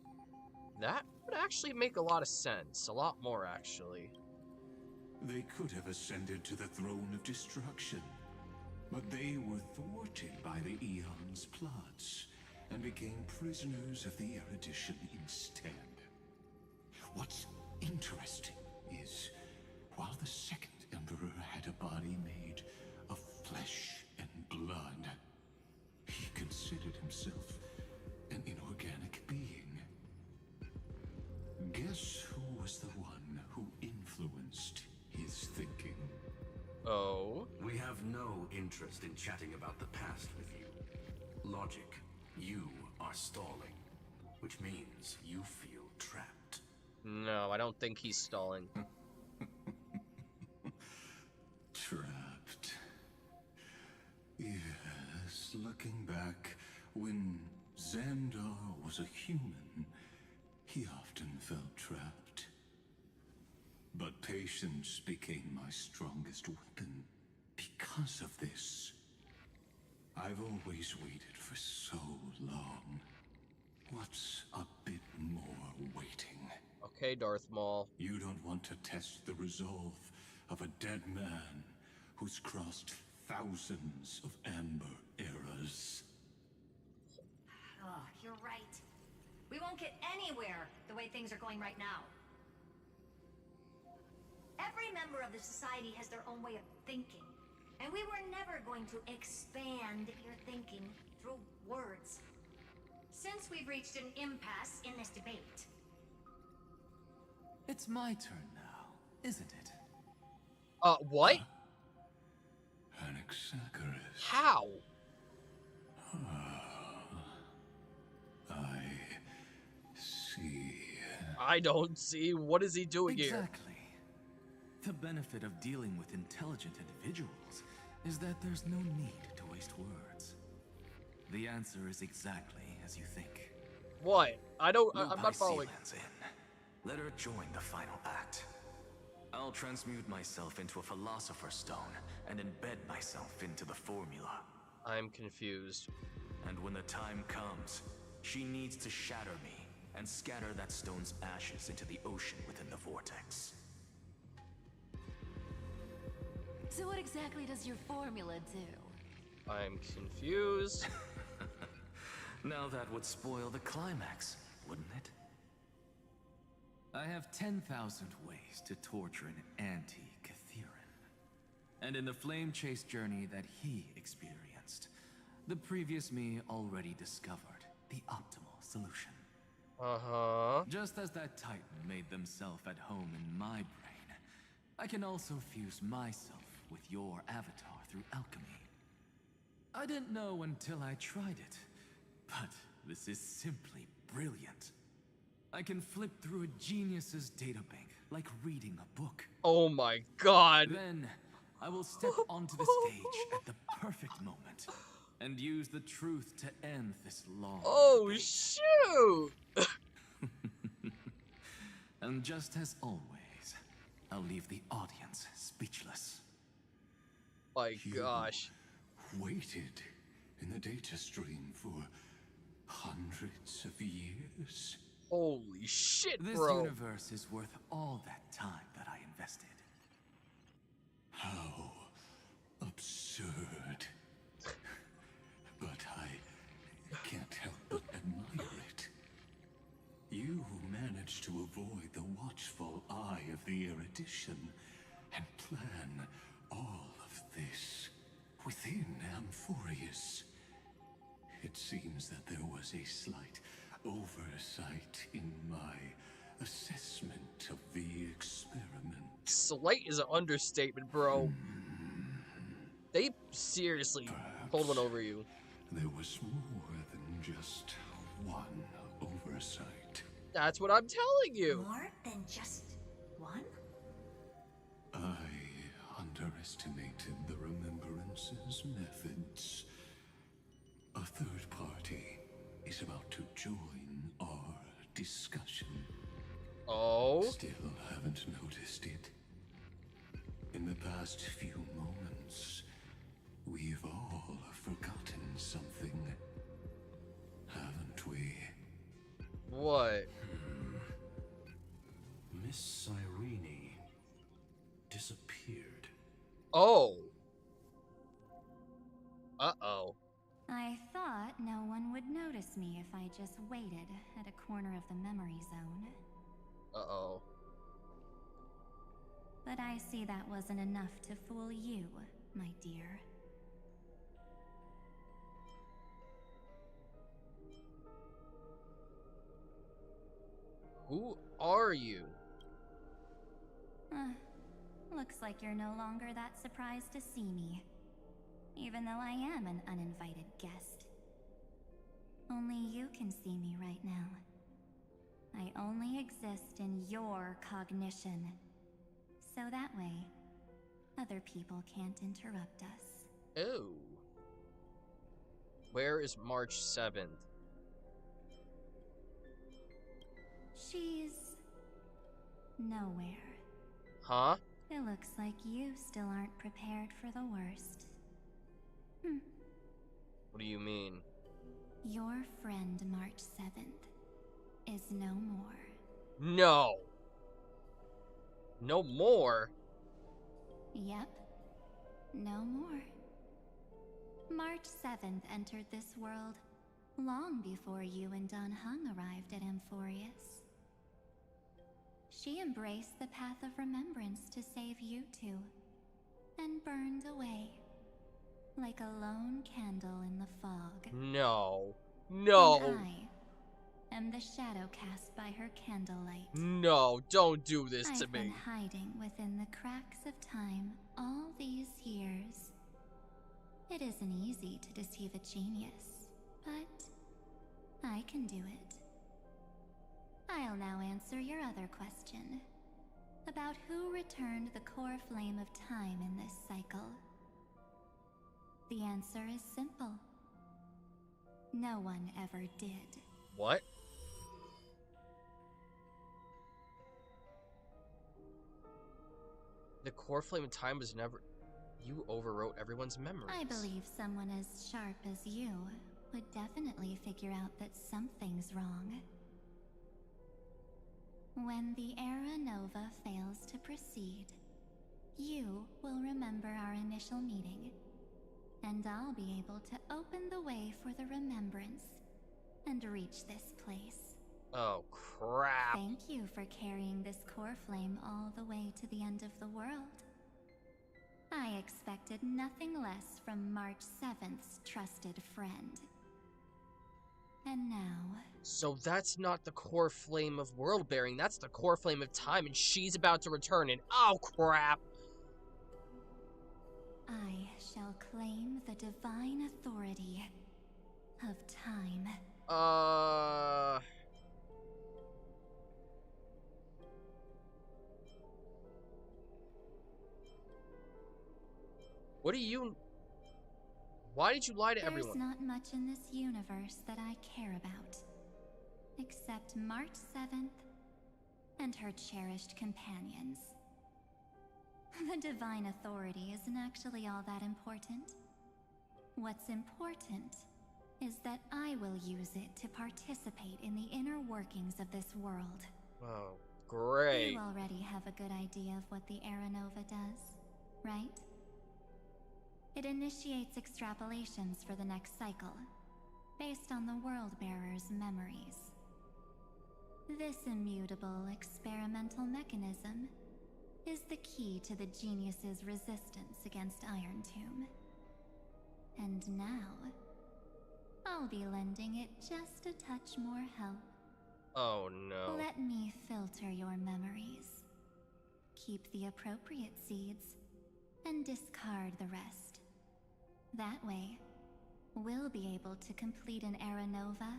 That would actually make a lot of sense. A lot more, actually. They could have ascended to the throne of destruction, but they were thwarted by the Eon's plots and became prisoners of the Erudition instead. What's interesting is, while the second Emperor had a body made of flesh and blood, he considered himself an inorganic being. Guess who was the one who influenced his thinking? Oh? We have no interest in chatting about the past with you. Logic, you are stalling, which means you feel trapped. No, I don't think he's stalling. Trapped. Yes, looking back, when Xandar was a human, he often felt trapped. But patience became my strongest weapon because of this. I've always waited for so long. What's a bit more waiting? Okay, Darth Maul. You don't want to test the resolve of a dead man who's crossed thousands of amber eras. Oh, you're right. We won't get anywhere the way things are going right now. Every member of the society has their own way of thinking, and we were never going to expand your thinking through words. Since we've reached an impasse in this debate. It's my turn now, isn't it? What? Anaxagoras. How? I see. I don't see. What is he doing here? Exactly. The benefit of dealing with intelligent individuals is that there's no need to waste words. The answer is exactly as you think. What? I'm Lupai not following. Sealand's in. Let her join the final act. I'll transmute myself into a Philosopher's Stone and embed myself into the formula. I'm confused. And when the time comes, she needs to shatter me and scatter that stone's ashes into the ocean within the vortex. So what exactly does your formula do? I'm confused. Now that would spoil the climax, wouldn't it? I have 10,000 ways to torture an anti-Cathiran. And in the flame chase journey that he experienced, the previous me already discovered the optimal solution. Uh-huh. Just as that Titan made themselves at home in my brain, I can also fuse myself with your avatar through alchemy. I didn't know until I tried it, but this is simply brilliant. I can flip through a genius's databank like reading a book. Oh my god. Then I will step onto the stage at the perfect moment and use the truth to end this long debate. Shoot! And just as always, I'll leave the audience speechless. My gosh. Waited in the data stream for hundreds of years. Holy shit, This bro. universe is worth all that time that I invested. How absurd. But I can't help but admire it. You managed to avoid the watchful eye of the erudition and plan all of this within Amphorius. It seems that there was a slight oversight in my assessment of the experiment. Slight is an understatement, bro. They seriously pulled one over you. There was more than just one oversight. That's what I'm telling you. More than just one? I underestimated the Remembrance's methods. A third party is about to join our discussion. Oh? Still haven't noticed it. In the past few moments, we've all forgotten something, haven't we? What? Miss Cyrene disappeared. Oh. Uh-oh. I thought no one would notice me if I just waited at a corner of the memory zone. Uh-oh. But I see that wasn't enough to fool you, my dear. Who are you? Looks like you're no longer that surprised to see me. Even though I am an uninvited guest. Only you can see me right now. I only exist in your cognition. So that way, other people can't interrupt us. Oh. Where is March 7th? She's nowhere. Huh? It looks like you still aren't prepared for the worst. What do you mean? Your friend March 7th is no more. No. No more? Yep. No more. March 7th entered this world long before you and Don Hung arrived at Amphorius. She embraced the path of remembrance to save you two, and burned away, like a lone candle in the fog. No. No. And I am the shadow cast by her candlelight. No, don't do this to I've been me. hiding within the cracks of time all these years. It isn't easy to deceive a genius, but I can do it. I'll now answer your other question, about who returned the core flame of time in this cycle. The answer is simple. No one ever did. What? The core flame of time was never... You overwrote everyone's memories. I believe someone as sharp as you would definitely figure out that something's wrong. When the Era Nova fails to proceed, you will remember our initial meeting, and I'll be able to open the way for the remembrance and reach this place. Oh, crap. Thank you for carrying this core flame all the way to the end of the world. I expected nothing less from March 7th's trusted friend. And now... So that's not the core flame of world bearing, that's the core flame of time, and she's about to return, and oh, crap. I shall claim the divine authority of time. What do you... Why did you lie to everyone? There's not much in this universe that I care about, except March 7th and her cherished companions. The divine authority isn't actually all that important. What's important is that I will use it to participate in the inner workings of this world. Oh, great. You already have a good idea of what the Era Nova does, right? It initiates extrapolations for the next cycle, based on the World Bearer's memories. This immutable experimental mechanism is the key to the genius's resistance against Iron Tomb. And now, I'll be lending it just a touch more help. Oh no. Let me filter your memories. Keep the appropriate seeds, and discard the rest. That way, we'll be able to complete an Era Nova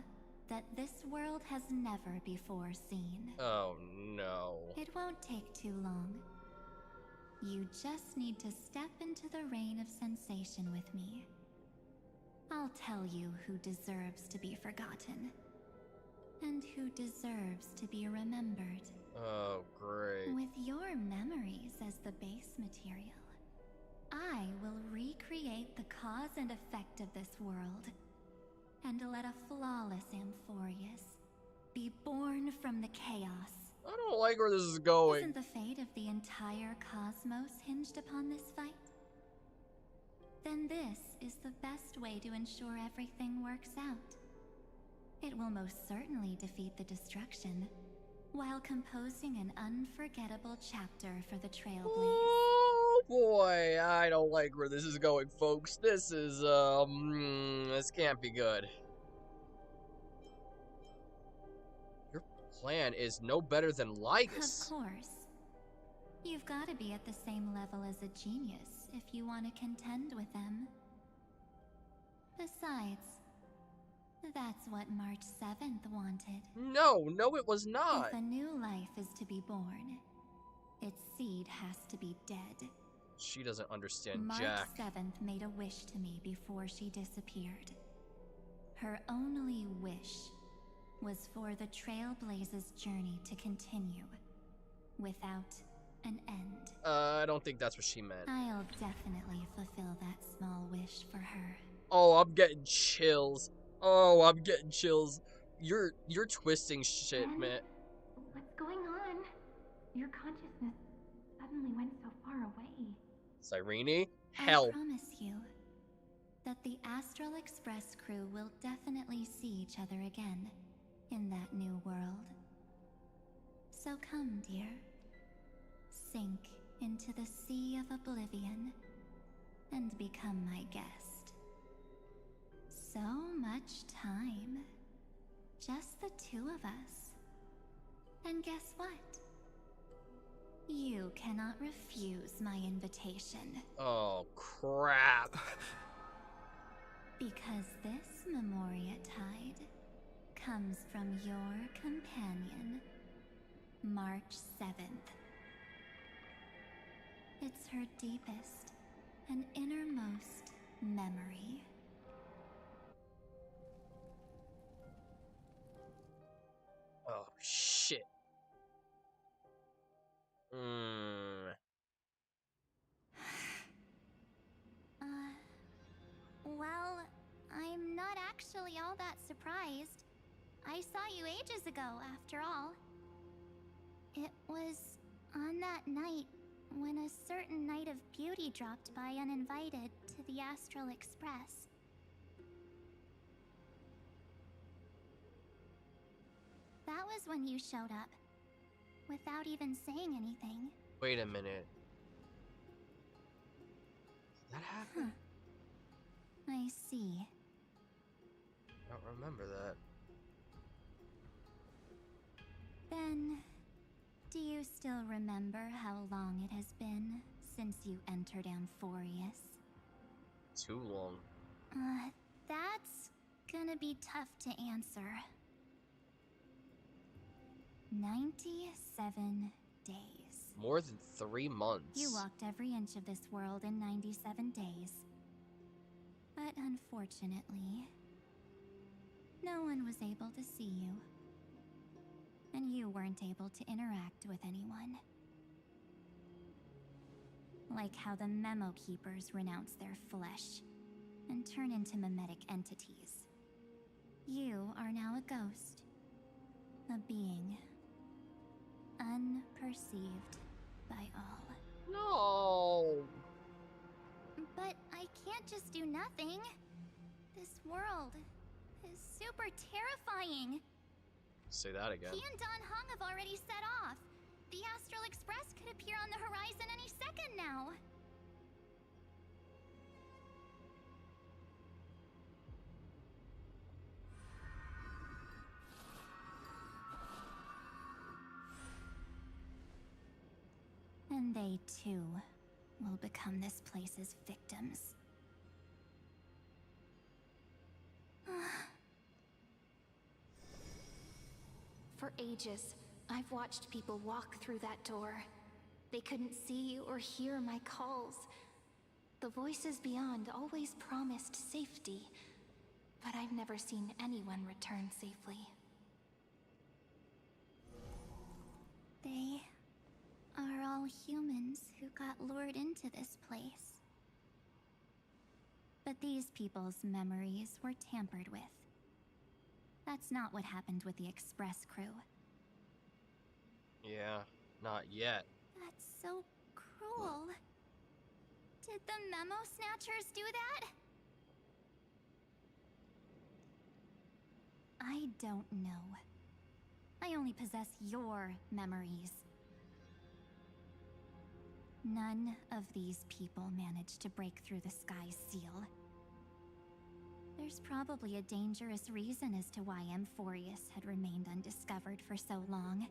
that this world has never before seen. Oh no. It won't take too long. You just need to step into the reign of sensation with me. I'll tell you who deserves to be forgotten, and who deserves to be remembered. Oh, great. With your memories as the base material, I will recreate the cause and effect of this world, and let a flawless Amphorius be born from the chaos. I don't like where this is going. Isn't the fate of the entire cosmos hinged upon this fight? Then this is the best way to ensure everything works out. It will most certainly defeat the destruction, while composing an unforgettable chapter for the Trailblaze. Oh boy, I don't like where this is going, folks. This is, this can't be good. Your plan is no better than Lygus. Of course. You've got to be at the same level as a genius if you want to contend with them. Besides, that's what March 7th wanted. No, it was not. If a new life is to be born, its seed has to be dead. She doesn't understand March Jack. 7th made a wish to me before she disappeared. Her only wish was for the Trailblaze's journey to continue, without an end. I don't think that's what she meant. I'll definitely fulfill that small wish for her. Oh, I'm getting chills. Oh, I'm getting chills. You're twisting shit, man. What's going on? Your consciousness suddenly went so far away. Cyrene, help. I promise you that the Astral Express crew will definitely see each other again in that new world. So come, dear. Sink into the sea of oblivion and become my guest. So much time. Just the two of us. And guess what? You cannot refuse my invitation. Oh, crap. Because this Memoria Tide comes from your companion, March 7th. It's her deepest and innermost memory. Oh, shit. Well, I'm not actually all that surprised. I saw you ages ago, after all. It was on that night when a certain Knight of Beauty dropped by uninvited to the Astral Express. That was when you showed up, without even saying anything. Wait a minute. Did that happen? I see. I don't remember that. Then, do you still remember how long it has been since you entered Amphorius? Too long. That's gonna be tough to answer. 97 days. More than 3 months. You walked every inch of this world in 97 days. But unfortunately, no one was able to see you. And you weren't able to interact with anyone. Like how the Memo Keepers renounce their flesh and turn into mimetic entities. You are now a ghost. A being. Unperceived by all. No! But I can't just do nothing. This world is super terrifying. Say that again. He and Don Hung have already set off. The Astral Express could appear on the horizon any second now. And they too will become this place's victims. For ages, I've watched people walk through that door. They couldn't see or hear my calls. The voices beyond always promised safety, but I've never seen anyone return safely. They are all humans who got lured into this place. But these people's memories were tampered with. That's not what happened with the Express crew. Yeah, not yet. That's so cruel. Did the Memo Snatchers do that? I don't know. I only possess your memories. None of these people managed to break through the sky's seal. There's probably a dangerous reason as to why Amphorius had remained undiscovered for so long.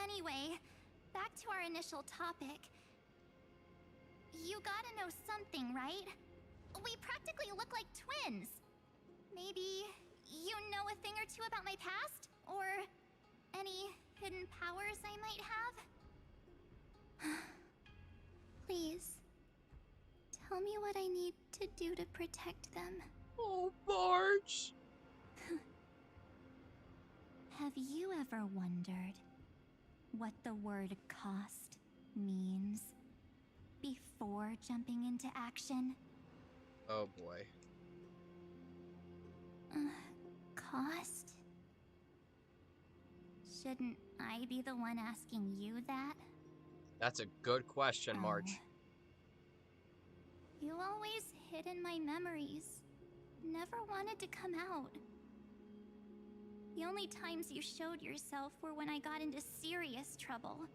Anyway, back to our initial topic. You gotta know something, right? We practically look like twins. Maybe you know a thing or two about my past? Or any hidden powers I might have? Please, tell me what I need to do to protect them. Oh, Marge! Have you ever wondered what the word cost means before jumping into action? Oh boy. Cost? Shouldn't I be the one asking you that? That's a good question, Marge. You always hid in my memories. Never wanted to come out. The only times you showed yourself were when I got into serious trouble.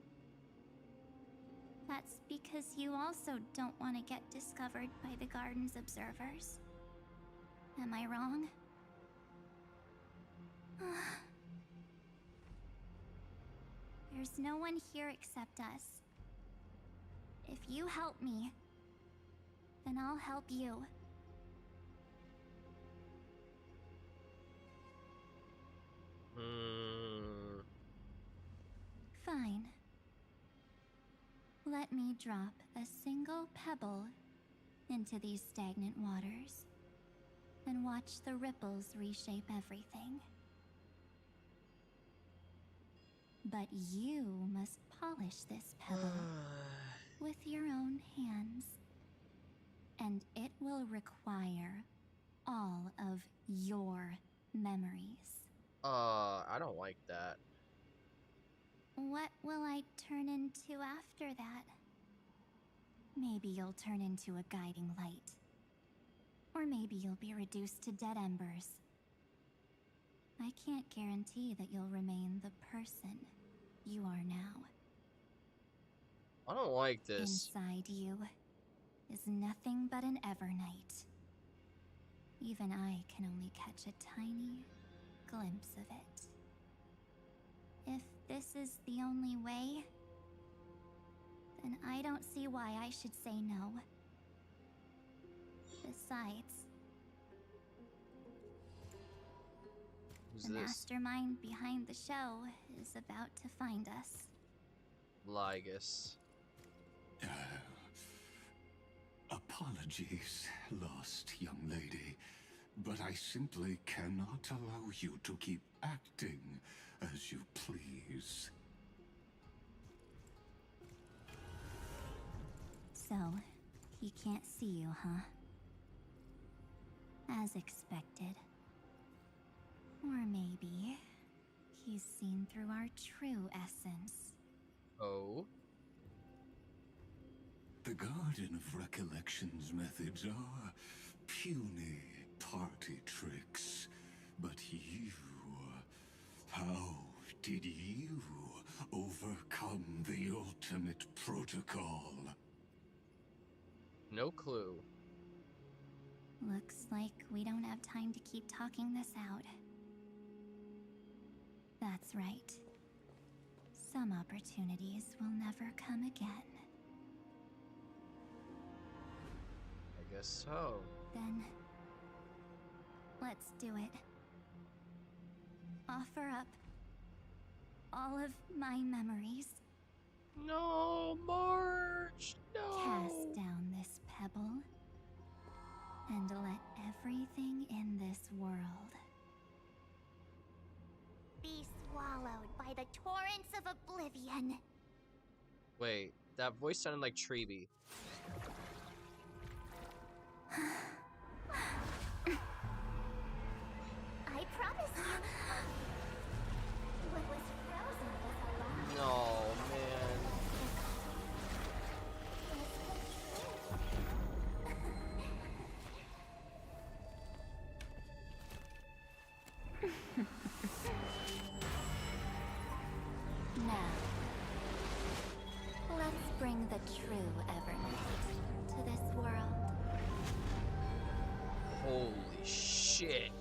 That's because you also don't want to get discovered by the Garden's observers. Am I wrong? There's no one here except us. If you help me, then I'll help you. Fine. Let me drop a single pebble into these stagnant waters and watch the ripples reshape everything. But you must polish this pebble with your own hands. And it will require all of your memories. I don't like that. What will I turn into after that? Maybe you'll turn into a guiding light. Or maybe you'll be reduced to dead embers. I can't guarantee that you'll remain the person you are now. I don't like this. Inside you is nothing but an Evernight. Even I can only catch a tiny glimpse of it. If this is the only way, then I don't see why I should say no. Besides, Who's the this? mastermind behind the show is about to find us. Lygus. Apologies, lost young lady, but I simply cannot allow you to keep acting as you please. So, he can't see you, huh? As expected. Or maybe he's seen through our true essence. Oh? The Garden of Recollection's methods are puny party tricks. But you... how did you overcome the ultimate protocol? No clue. Looks like we don't have time to keep talking this out. That's right. Some opportunities will never come again. I guess so. Then, let's do it. Offer up all of my memories. No, March! No! Cast down this pebble, and let everything in this world be swallowed by the torrents of oblivion. Wait, that voice sounded like Treeby. I promise you, what was frozen was alive. No, man. Now, let's bring the true Evernight to this world. Holy shit.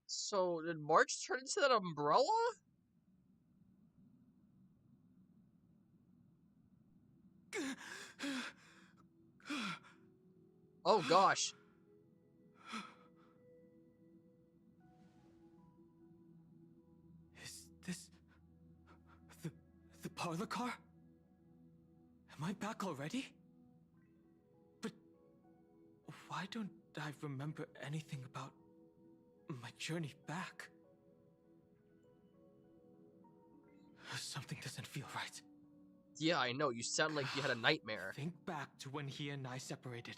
So, did March turn into that umbrella? Oh gosh. Is this the parlor car? Am I back already? But why don't I remember anything about my journey back? Something doesn't feel right. Yeah, I know. You sound like you had a nightmare. Think back to when he and I separated.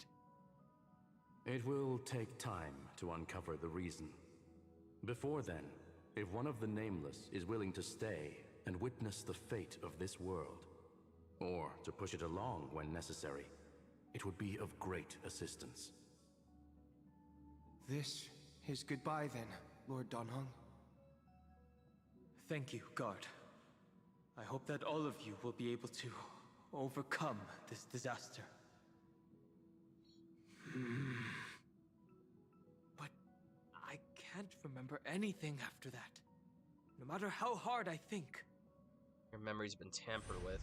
It will take time to uncover the reason. Before then, if one of the Nameless is willing to stay and witness the fate of this world, or to push it along when necessary, it would be of great assistance. This is goodbye then, Lord Donhong. Thank you, guard. I hope that all of you will be able to overcome this disaster. But I can't remember anything after that. No matter how hard I think. Your memory's been tampered with.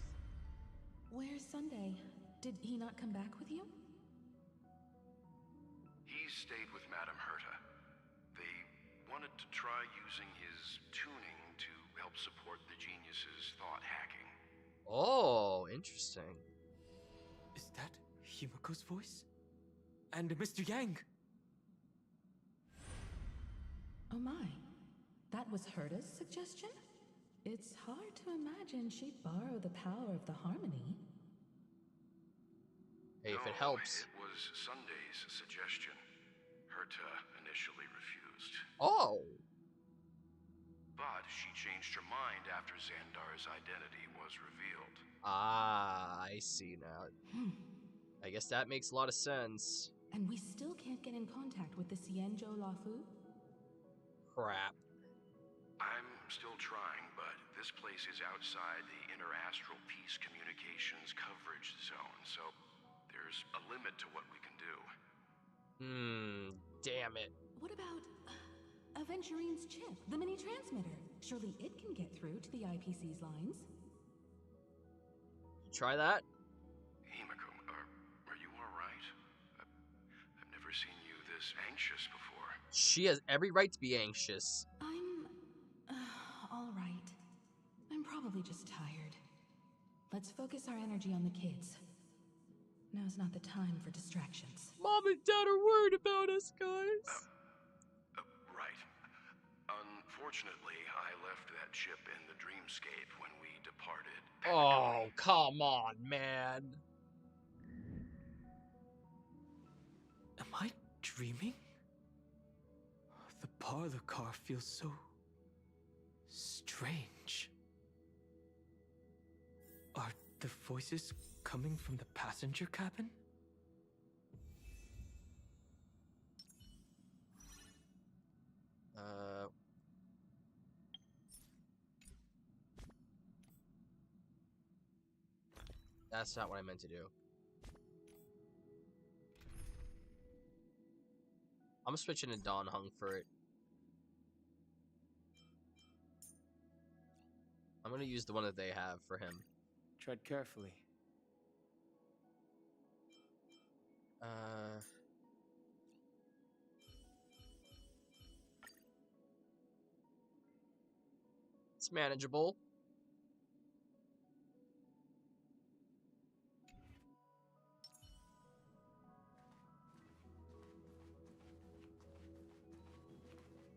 Where's Sunday? Did he not come back with you? He stayed with Madame Herta. They wanted to try using his tuning to help support the genius's thought hacking. Oh, interesting. Is that Himiko's voice? And Mr. Yang? Oh my. That was Herta's suggestion? It's hard to imagine she'd borrow the power of the harmony. Hey, if it No, helps. It was Sunday's suggestion. Herta initially refused. Oh! But she changed her mind after Xandar's identity was revealed. Ah, I see now. I guess that makes a lot of sense. And we still can't get in contact with the Xianzhou Lafu? Crap. I'm still trying, but this place is outside the Interastral Peace Communications coverage zone, so there's a limit to what we can do. Damn it. What about Aventurine's chip, the mini-transmitter? Surely it can get through to the IPC's lines. Try that? Himiko, are you alright? I've never seen you this anxious before. She has every right to be anxious. I'm all right. I'm probably just tired. Let's focus our energy on the kids. Now's not the time for distractions. Mom and Dad are worried about us, guys. Right. Unfortunately, I left that chip in the dreamscape when we departed. Oh, come on, man. Am I dreaming? The parlor car feels so strange. Are the voices coming from the passenger cabin? That's not what I meant to do. I'm switching to Don Hung for it. I'm gonna use the one that they have for him. Tread carefully. It's manageable.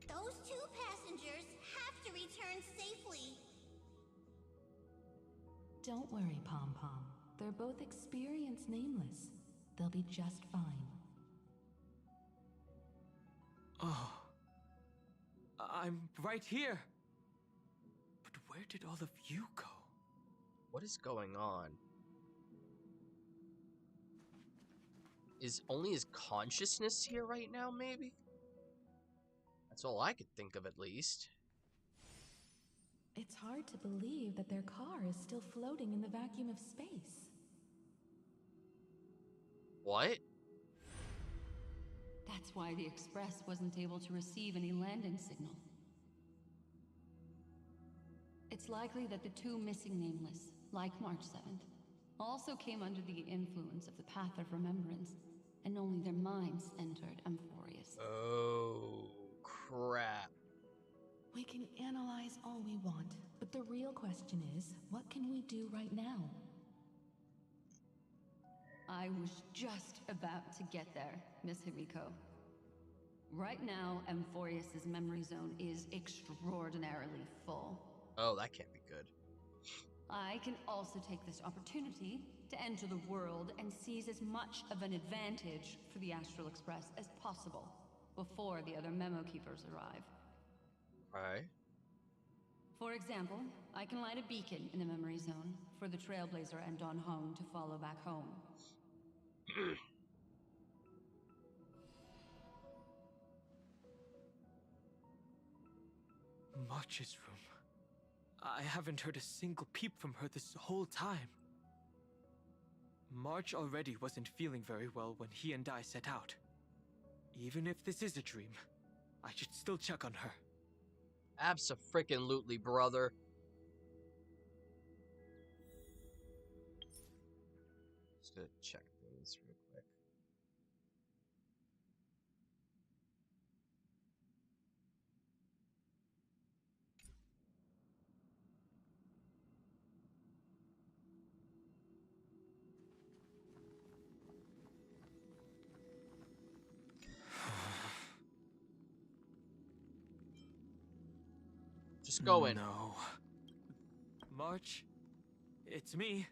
Those two passengers have to return safely. Don't worry, Pom Pom. They're both experienced nameless. They'll be just fine. Oh. I'm right here. But where did all of you go? What is going on? Is only his consciousness here right now, maybe? That's all I could think of, at least. It's hard to believe that their car is still floating in the vacuum of space. What? That's why the Express wasn't able to receive any landing signal. It's likely that the two missing nameless, like March 7th, also came under the influence of the Path of Remembrance, and only their minds entered Amphorius. Oh, crap. We can analyze all we want, but the real question is, what can we do right now? I was just about to get there, Miss Himiko. Right now, Amphorius' memory zone is extraordinarily full. Oh, that can't be good. I can also take this opportunity to enter the world and seize as much of an advantage for the Astral Express as possible before the other memo keepers arrive. Alright. For example, I can light a beacon in the memory zone for the Trailblazer and Don Hong to follow back home. March's room. I haven't heard a single peep from her this whole time. March already wasn't feeling very well when he and I set out. Even if this is a dream, I should still check on her. Abso-freaking-lutely, brother. Just gonna check things real quick. Just go in. No. March. It's me.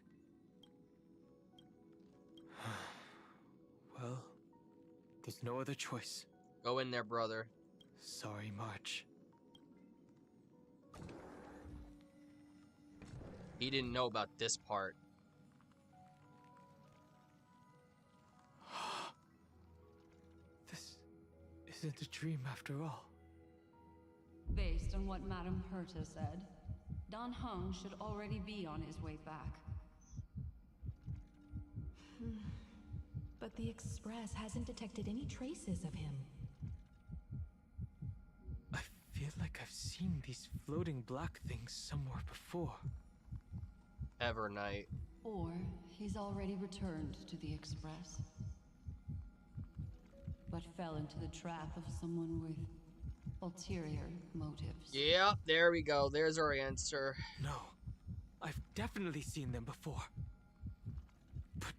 Well, there's no other choice. Go in there, brother. Sorry, March. He didn't know about this part. This isn't a dream after all. Based on what Madame Herta said, Dan Heng should already be on his way back. But the Express hasn't detected any traces of him. I feel like I've seen these floating black things somewhere before. Evernight. Or he's already returned to the Express, but fell into the trap of someone with ulterior motives. Yeah, there we go. There's our answer. No, I've definitely seen them before. But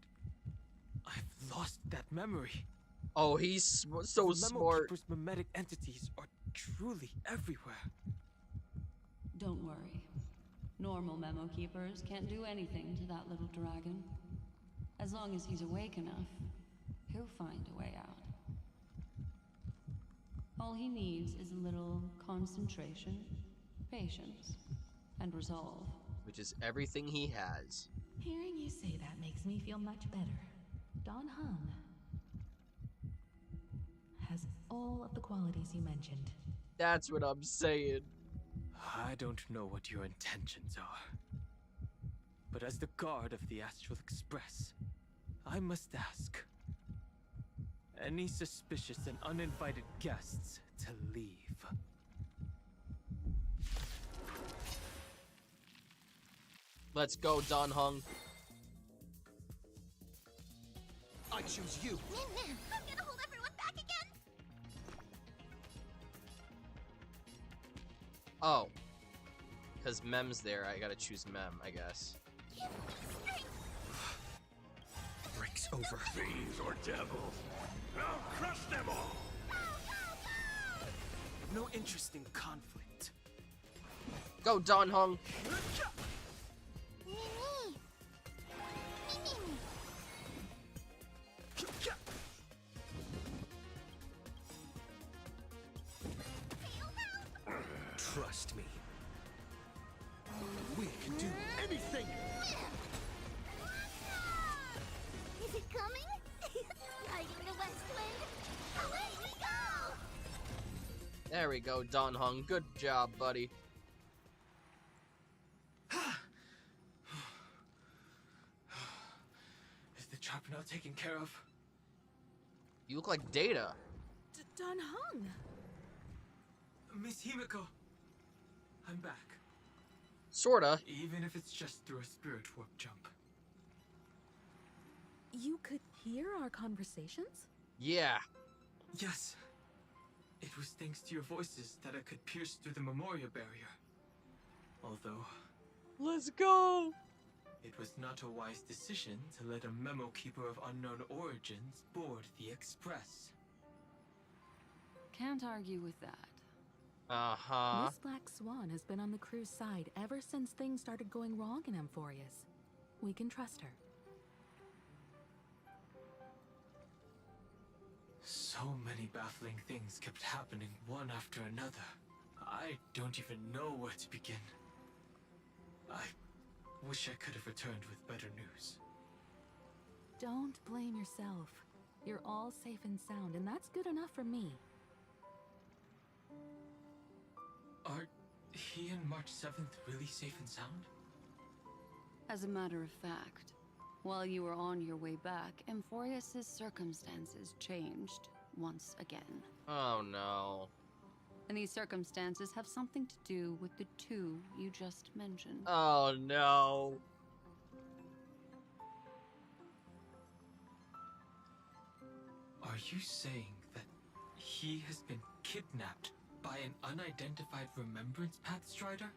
I've lost that memory. Oh, he's so smart. Keeper's mimetic entities are truly everywhere. Don't worry. Normal Memo Keepers can't do anything to that little dragon. As long as he's awake enough, he'll find a way out. All he needs is a little concentration, patience, and resolve. Which is everything he has. Hearing you say that makes me feel much better. Dan Heng has all of the qualities you mentioned. That's what I'm saying. I don't know what your intentions are. But as the guard of the Astral Express, I must ask. Any suspicious and uninvited guests to leave. Let's go, Dan Heng. I choose you. I'm gonna hold everyone back again. Oh. Because Mem's there, I gotta choose Mem, I guess. Breaks over. Fiends or devils, I'll crush them all. No interest in conflict. Go, Dan Heng. Trust me. We can do anything. Is it coming? Riding the west wind. Away we go! There we go, Dan Heng. Good job, buddy. Is the trap now taken care of? You look like Data. Dan Heng! Miss Himiko, I'm back. Sorta. Even if it's just through a spirit warp jump. You could hear our conversations? Yeah. Yes. It was thanks to your voices that I could pierce through the memorial barrier. Although... Let's go! It was not a wise decision to let a memo keeper of unknown origins board the Express. Can't argue with that. Uh-huh. Miss Black Swan has been on the crew's side ever since things started going wrong in Amphorius. We can trust her. So many baffling things kept happening one after another. I don't even know where to begin. I wish I could have returned with better news. Don't blame yourself. You're all safe and sound, and that's good enough for me. Are he and March 7th really safe and sound? As a matter of fact, while you were on your way back, Amphorius' circumstances changed once again. Oh no. And these circumstances have something to do with the two you just mentioned. Oh no. Are you saying that he has been kidnapped by an unidentified Remembrance Path Strider?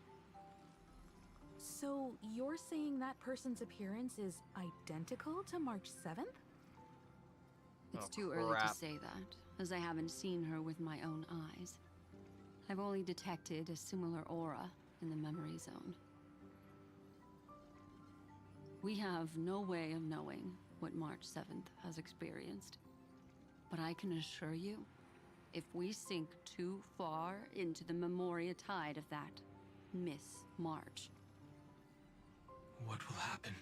So you're saying that person's appearance is identical to March 7th? It's too early to say that, as I haven't seen her with my own eyes. I've only detected a similar aura in the memory zone. We have no way of knowing what March 7th has experienced. But I can assure you, if we sink too far into the Memoria tide of that Miss March, What will happen?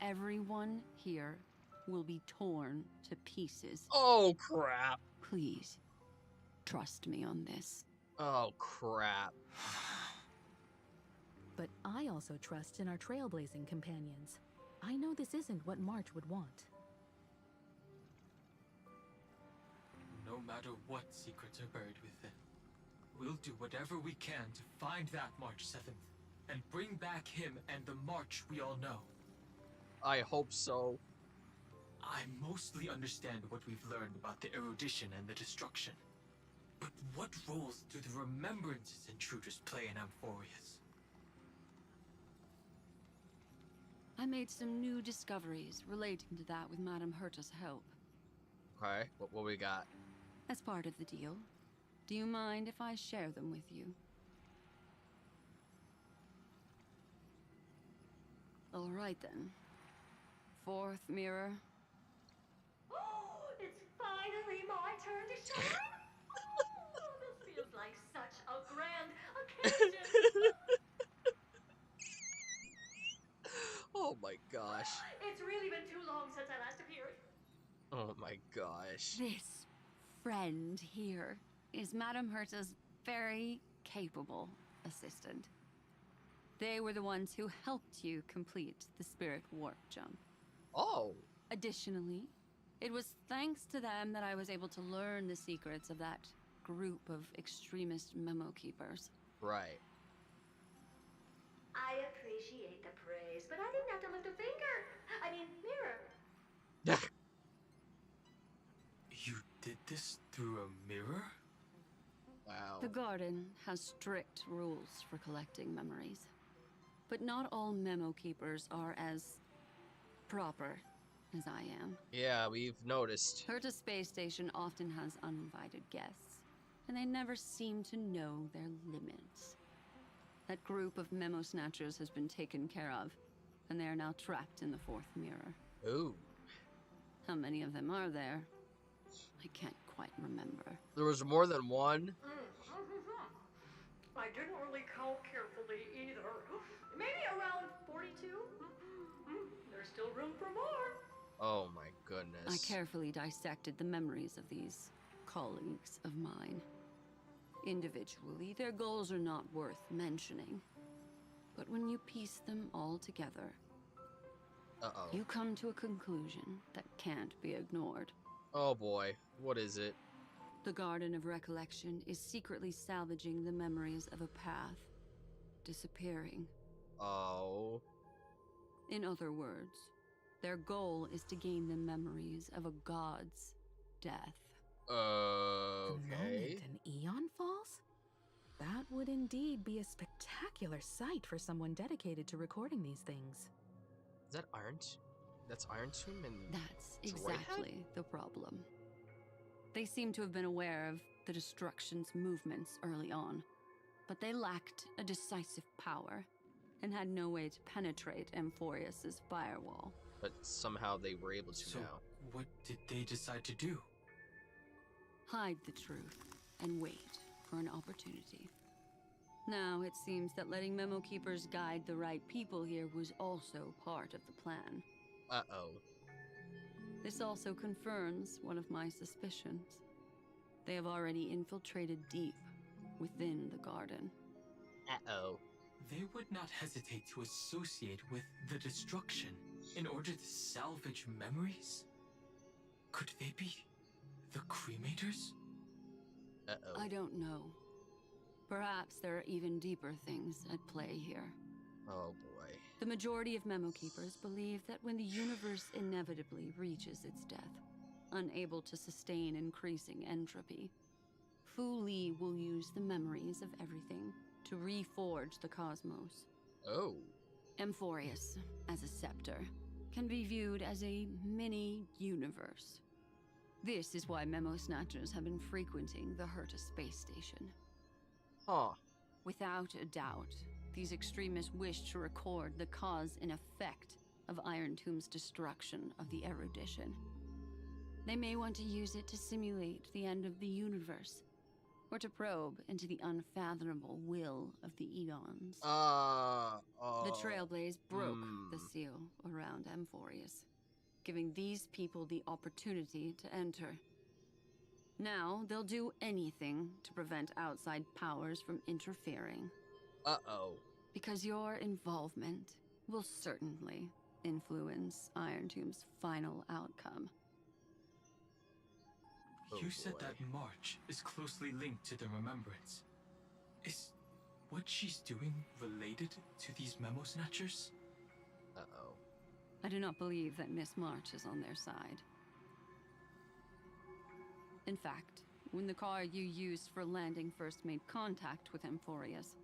everyone here will be torn to pieces. Oh, crap. Please, trust me on this. Oh, crap. But I also trust in our trailblazing companions. I know this isn't what March would want. No matter what secrets are buried within, we'll do whatever we can to find that March 7th and bring back him and the March we all know. I hope so. I mostly understand what we've learned about the erudition and the destruction. But what roles do the remembrances intruders play in Amphorius? I made some new discoveries relating to that with Madame Herta's help. Okay, what we got? As part of the deal, do you mind if I share them with you? All right then. Fourth mirror. Oh, it's finally my turn to shine. Oh, this feels like such a grand occasion. Oh my gosh. It's really been too long since I last appeared. Oh my gosh. This friend here is Madame Herta's very capable assistant. They were the ones who helped you complete the spirit warp jump. Oh. Additionally, it was thanks to them that I was able to learn the secrets of that group of extremist memo keepers. Right. I appreciate the praise, but I didn't have to lift a finger. I mean, mirror. You did this through a mirror? Wow. The garden has strict rules for collecting memories. But not all memo keepers are as proper as I am. Yeah, we've noticed. Herta Space Station often has uninvited guests, and they never seem to know their limits. That group of memo snatchers has been taken care of, and they are now trapped in the fourth mirror. Ooh. How many of them are there? I can't quite remember. There was more than one? I didn't really count carefully either. Maybe around 42? There's still room for more. Oh my goodness. I carefully dissected the memories of these colleagues of mine. Individually, their goals are not worth mentioning. But when you piece them all together, you come to a conclusion that can't be ignored. Oh boy, what is it? The Garden of Recollection is secretly salvaging the memories of a path disappearing. Oh. In other words, their goal is to gain the memories of a god's death. The Okay. moment an eon falls? That would indeed be a spectacular sight for someone dedicated to recording these things. Is that Iron? That's Iron Tomb and That's Droidhead? exactly the problem. They seem to have been aware of the Destruction's movements early on, but they lacked a decisive power and had no way to penetrate Amphorius's firewall. But somehow they were able to So, now. what did they decide to do? Hide the truth and wait for an opportunity. Now it seems that letting memo keepers guide the right people here was also part of the plan. Uh-oh. This also confirms one of my suspicions. They have already infiltrated deep within the garden. Uh-oh. They would not hesitate to associate with the destruction in order to salvage memories? Could they be the cremators? Uh-oh. I don't know. Perhaps there are even deeper things at play here. Oh boy. The majority of memo keepers believe that when the universe inevitably reaches its death, unable to sustain increasing entropy, Fu Li will use the memories of everything to reforge the cosmos. Oh. Amphorius, as a scepter, can be viewed as a mini-universe. This is why memo snatchers have been frequenting the Herta space station. Huh. Without a doubt, these extremists wish to record the cause and effect of Iron Tomb's destruction of the erudition. They may want to use it to simulate the end of the universe, or to probe into the unfathomable will of the eons. The Trailblaze broke the seal around Amphorius, giving these people the opportunity to enter. Now, they'll do anything to prevent outside powers from interfering. Because your involvement will certainly influence Iron Tomb's final outcome. You said that March is closely linked to the Remembrance. Is what she's doing related to these memo snatchers? I do not believe that Miss March is on their side. In fact, when the car you used for landing first made contact with Amphorius,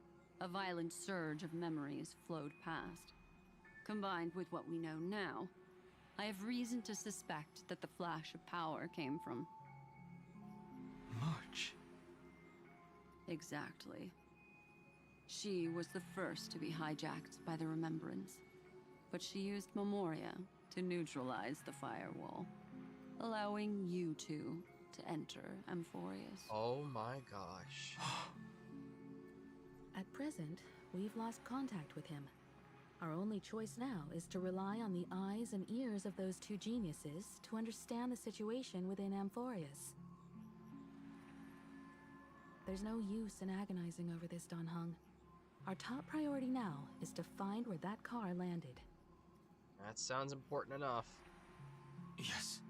a violent surge of memories flowed past. Combined with what we know now, I have reason to suspect that the flash of power came from March. Exactly. She was the first to be hijacked by the Remembrance, but she used Memoria to neutralize the firewall, allowing you two to enter Amphorius. Oh my gosh. At present, we've lost contact with him. Our only choice now is to rely on the eyes and ears of those two geniuses to understand the situation within Amphorius. There's no use in agonizing over this, Dan Heng. Our top priority now is to find where that car landed. That sounds important enough. Yes.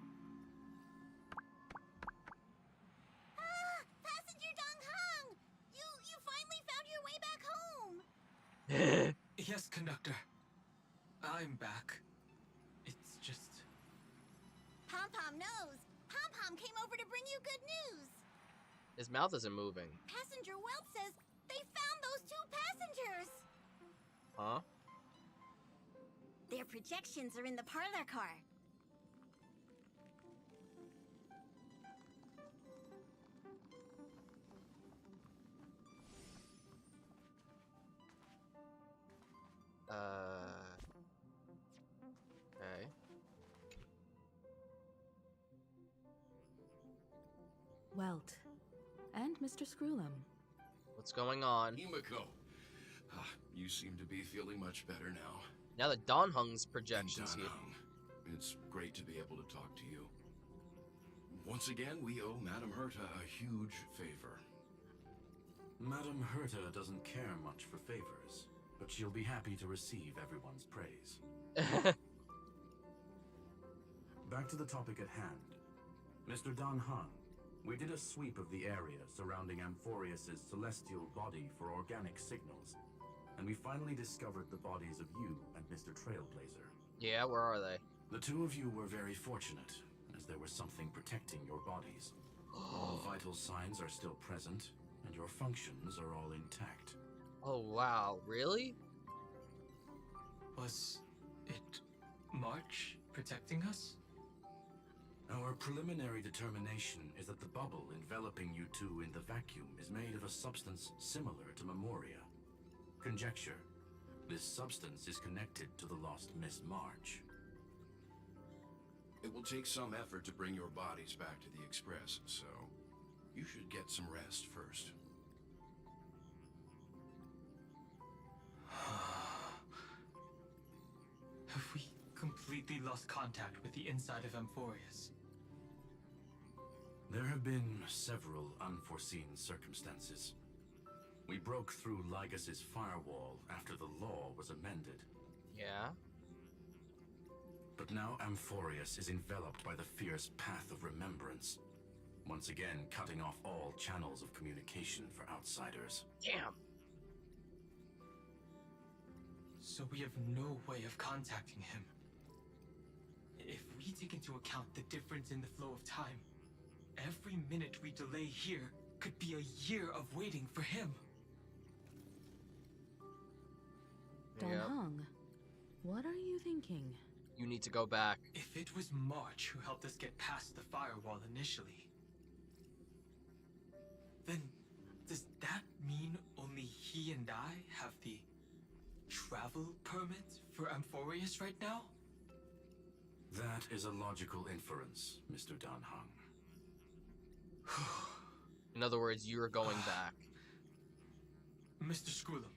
Passenger Dan Heng! You finally found your way back home! Yes, conductor. I'm back. It's just... Pom-Pom knows. Pom-Pom came over to bring you good news. His mouth isn't moving. Passenger Welt says they found those two passengers. Huh? Their projections are in the parlor car. Okay. Welt. And Mr. Screwlum. What's going on? Himiko. You seem to be feeling much better now. Now that Dan Heng's projections here. It's great to be able to talk to you. Once again, we owe Madame Herta a huge favor. Madame Herta doesn't care much for favors, but she'll be happy to receive everyone's praise. Back to the topic at hand. Mr. Dan Heng, we did a sweep of the area surrounding Amphorius' celestial body for organic signals, and we finally discovered the bodies of you and Mr. Trailblazer. Yeah, where are they? The two of you were very fortunate, as there was something protecting your bodies. All vital signs are still present, and your functions are all intact. Oh wow, really? Was it March protecting us? Our preliminary determination is that the bubble enveloping you two in the vacuum is made of a substance similar to Memoria. Conjecture, this substance is connected to the lost Miss March. It will take some effort to bring your bodies back to the Express, so you should get some rest first. Have we completely lost contact with the inside of Amphorius? There have been several unforeseen circumstances. We broke through Lygas's firewall after the law was amended. Yeah? But now Amphorius is enveloped by the fierce path of remembrance, once again cutting off all channels of communication for outsiders. Damn! So we have no way of contacting him. If we take into account the difference in the flow of time, every minute we delay here could be a year of waiting for him. Dan Heng, what are you thinking? You need to go back. If it was March who helped us get past the firewall initially, then does that mean only he and I have the travel permit for Amphorius right now? That is a logical inference, Mr. Dan Heng. In other words, you're going back. Mr. Scroolum,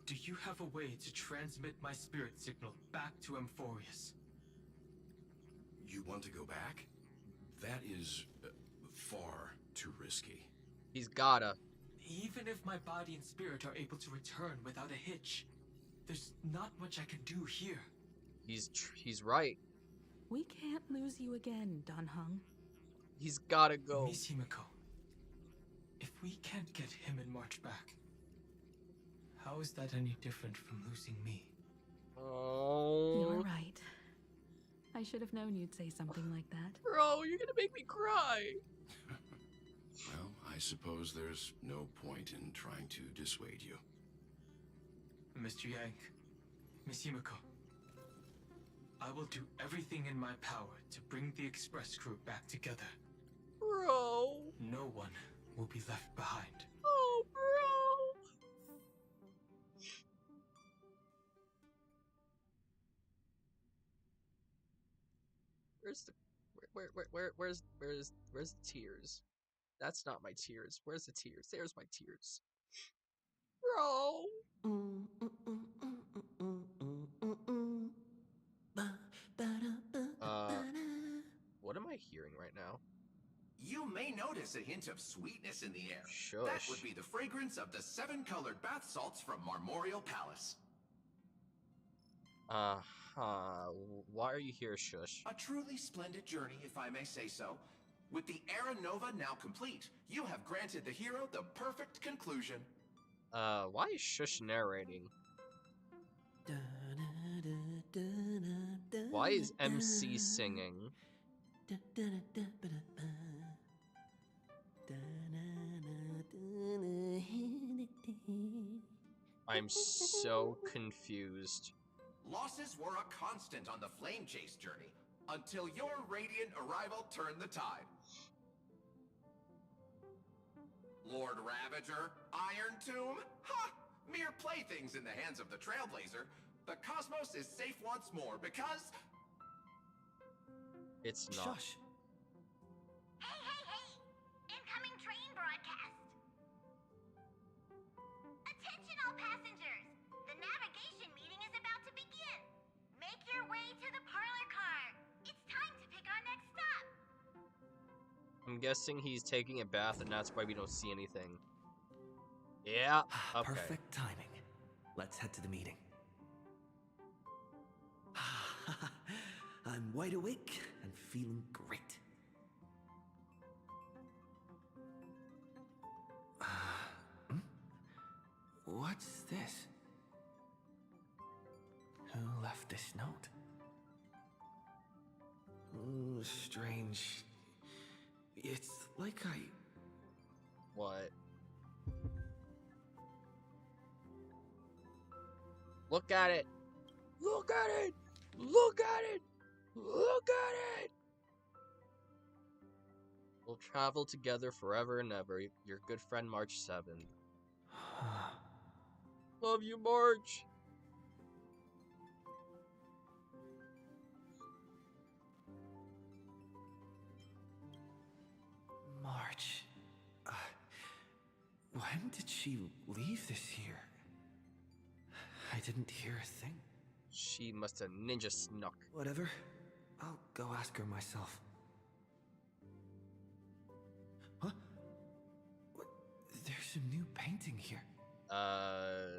do you have a way to transmit my spirit signal back to Amphorius? You want to go back? That is far too risky. He's gotta. Even if my body and spirit are able to return without a hitch, there's not much I can do here. He's right. We can't lose you again, Dan Heng. He's gotta go. Miss Himiko, if we can't get him and March back, how is that any different from losing me? Oh. You're right. I should have known you'd say something like that. Bro, you're gonna make me cry. Well, I suppose there's no point in trying to dissuade you. Mr. Yang, Miss Himiko, I will do everything in my power to bring the Express crew back together. Bro. No one will be left behind. Oh, bro. Where's the where's the tears? That's not my tears. Where's the tears? There's my tears. Bro. What am I hearing right now? You may notice a hint of sweetness in the air. Shush. That would be the fragrance of the 7-colored bath salts from Marmorial Palace. Why are you here, Shush? A truly splendid journey, if I may say so. With the Era Nova now complete, you have granted the hero the perfect conclusion. Why is Shush narrating? Why is MC singing? I'm so confused. Losses were a constant on the Flame Chase journey, until your radiant arrival turned the tide. Lord Ravager, Iron Tomb, ha! Mere playthings in the hands of the Trailblazer. The cosmos is safe once more because... It's not. Shush. Hey! Incoming train broadcast. Attention all passengers. The navigation meeting is about to begin. Make your way to the parlor car. It's time to pick our next stop. I'm guessing he's taking a bath and that's why we don't see anything. Yeah, okay. Perfect timing. Let's head to the meeting. I'm wide awake and feeling great. What's this? Who left this note? Strange. It's like I... What? Look at it! Look at it! Look at it! Look at it! We'll travel together forever and ever. Your good friend, March 7th. Love you, March! March. When did she leave this here? I didn't hear a thing. She must have ninja snuck. Whatever. I'll go ask her myself. Huh? What? There's a new painting here. All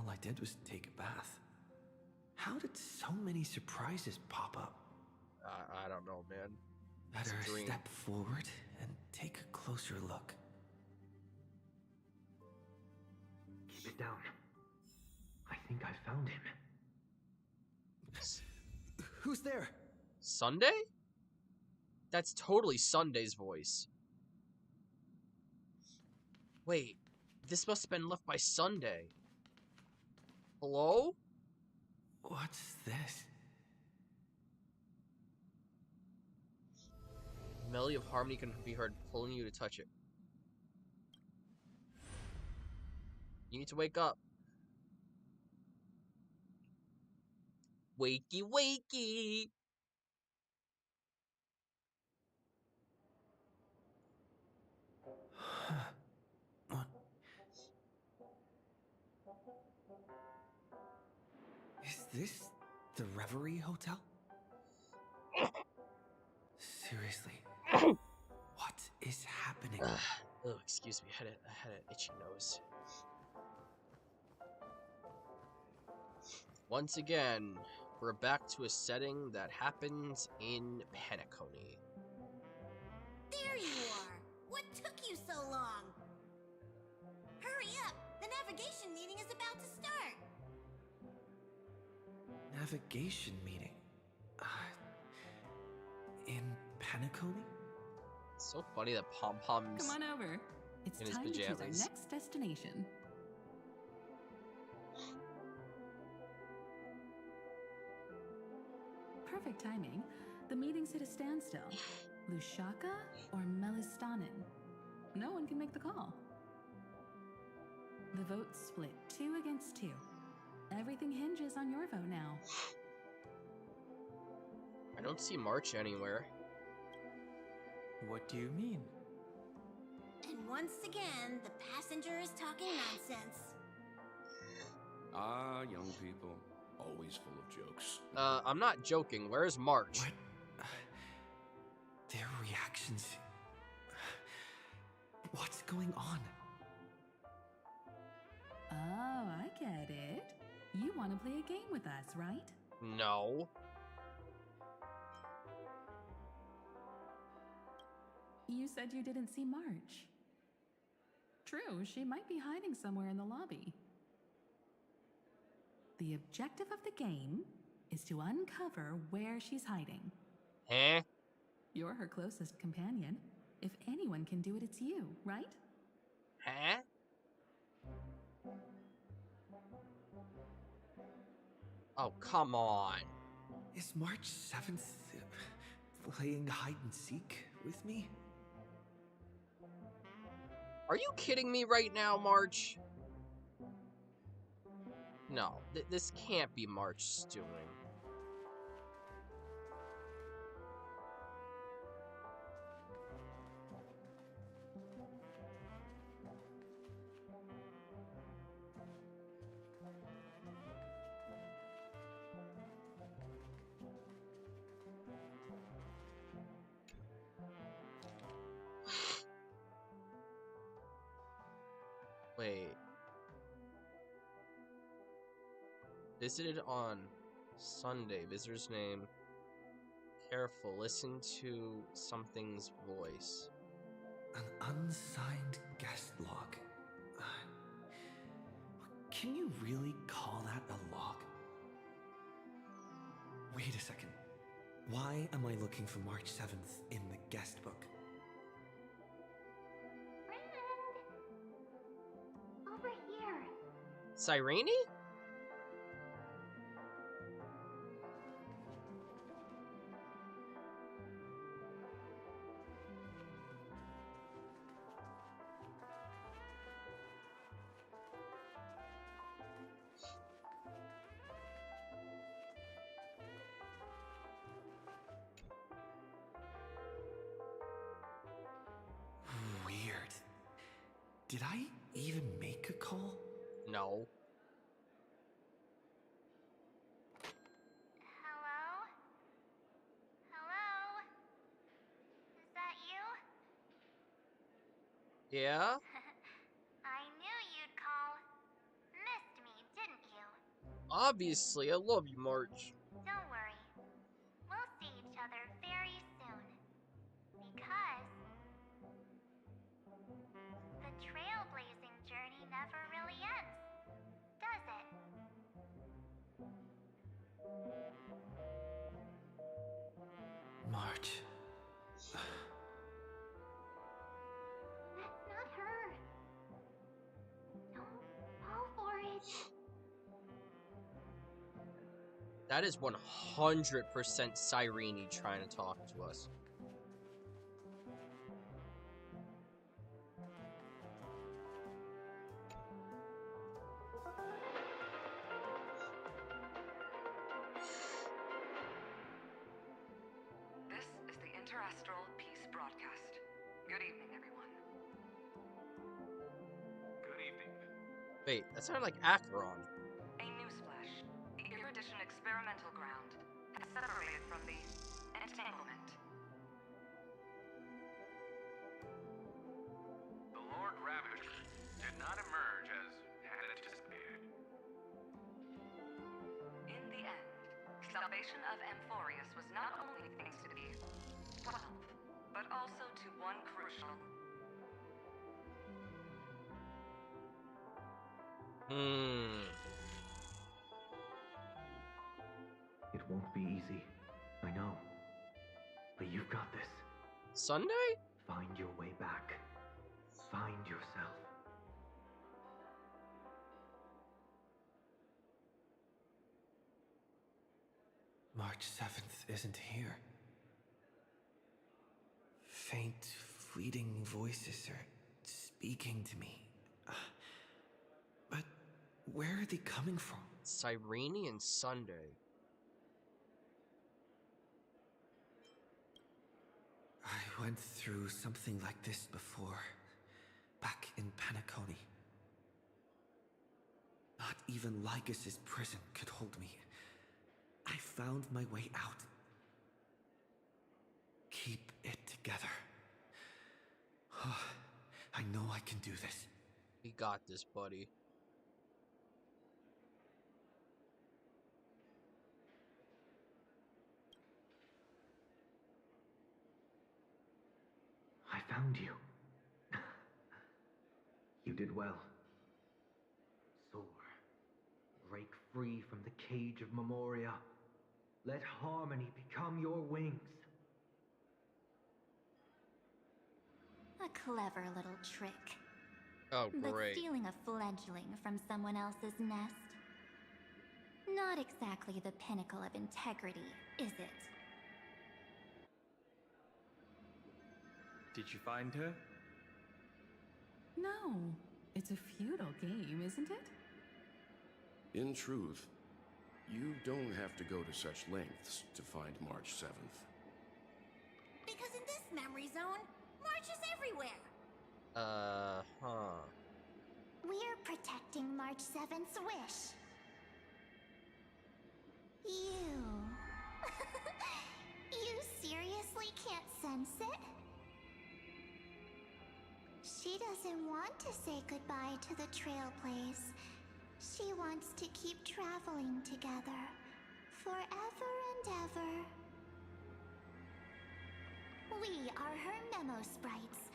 I did was take a bath. How did so many surprises pop up? I don't know, man. Better step forward and take a closer look. Keep it down. I think I found him. Who's there? Sunday? That's totally Sunday's voice. Wait, this must have been left by Sunday. Hello? What's this? Melody of harmony can be heard pulling you to touch it. You need to wake up. Wakey, wakey! What? Is this the Reverie Hotel? Seriously, what is happening? Oh, excuse me, I had an itchy nose. Once again, we're back to a setting that happens in Penacony. There you are! What took you so long? Hurry up! The navigation meeting is about to start! Navigation meeting? In Penacony? It's so funny that Pom-Pom's Come on over. It's in his time to choose our pajamas. next destination. Perfect timing. The meeting's hit a standstill. Lushaka or Melistanen? No one can make the call. The vote's split 2 against 2. Everything hinges on your vote now. I don't see March anywhere. What do you mean? And once again, the passenger is talking nonsense. Ah, young people. Always full of jokes. I'm not joking. Where's March? What? Their reactions... What's going on? Oh, I get it. You want to play a game with us, right? No. You said you didn't see March. True, she might be hiding somewhere in the lobby. The objective of the game is to uncover where she's hiding. Huh? You're her closest companion. If anyone can do it, it's you, right? Huh? Oh, come on. Is March 7th playing hide and seek with me? Are you kidding me right now, March? No, this can't be March's doing. Wait. Visited on Sunday. Visitor's name. Careful. Listen to something's voice. An unsigned guest log. Can you really call that a log? Wait a second. Why am I looking for March 7th in the guest book? Over here. Cyrene? Weird. Did I even make a call? No. Hello? Hello? Is that you? Yeah? I knew you'd call. Missed me, didn't you? Obviously, I love you, March. Don't worry. We'll see each other very soon. Because the trailblazing journey never really ends, does it? March. That's not her. Don't fall for it. That is 100% Cyrene trying to talk to us. Interastral Peace Broadcast. Good evening, everyone. Good evening. Wait, that sounded like Acheron. A newsflash. The Erudition experimental ground has separated from the entanglement. The Lord Ravager did not emerge as had anticipated. In the end, salvation of Amphorius was not only thanks to the 12, but also to one crucial. It won't be easy. I know. But you've got this. Sunday? Find your way back. Find yourself. March 7th isn't here. Faint, fleeting voices are speaking to me. But where are they coming from? Cyrene and Sunday. I went through something like this before, back in Penacony. Not even Lycus's prison could hold me. I found my way out. Keep it together. I know I can do this. We got this, buddy. I found you. You did well. Soar. Break free from the cage of Memoria. Let harmony become your wings. A clever little trick. Oh, But great. stealing a fledgling from someone else's nest? Not exactly the pinnacle of integrity, is it? Did you find her? No, it's a feudal game, isn't it? In truth, you don't have to go to such lengths to find March 7th. Because in this memory zone, March is everywhere. We're protecting March 7th's wish. You... you seriously can't sense it? She doesn't want to say goodbye to the Trailblaze. She wants to keep traveling together. Forever and ever. We are her memo sprites.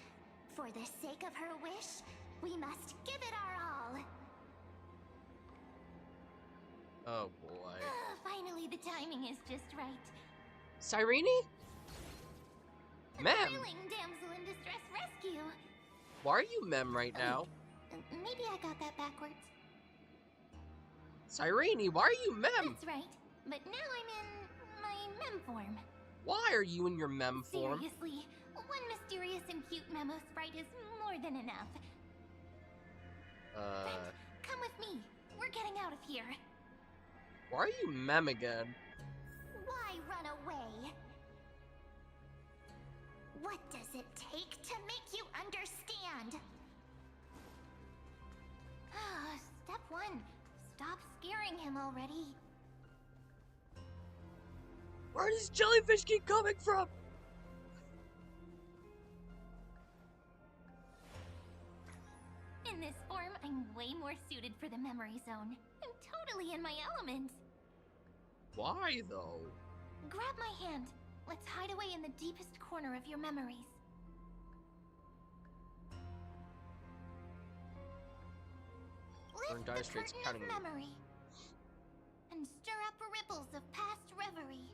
For the sake of her wish, we must give it our all. Oh boy. Finally, the timing is just right. Cyrene? Mem! Thrilling damsel in distress rescue. Why are you Mem right now? Maybe I got that backwards. Cyrene, why are you Mem? That's right. But now I'm in my mem form. Why are you in your Mem form? Seriously, one mysterious and cute memo sprite is more than enough. Friend, come with me. We're getting out of here. Why are you Mem again? Why run away? What does it take to make you understand? Step 1. Stop scaring him already. Where does jellyfish keep coming from? In this form, I'm way more suited for the memory zone. I'm totally in my element. Why, though? Grab my hand. Let's hide away in the deepest corner of your memories. We're in Lift Dire the Straits curtain Academy. of memory. And stir up ripples of past reverie.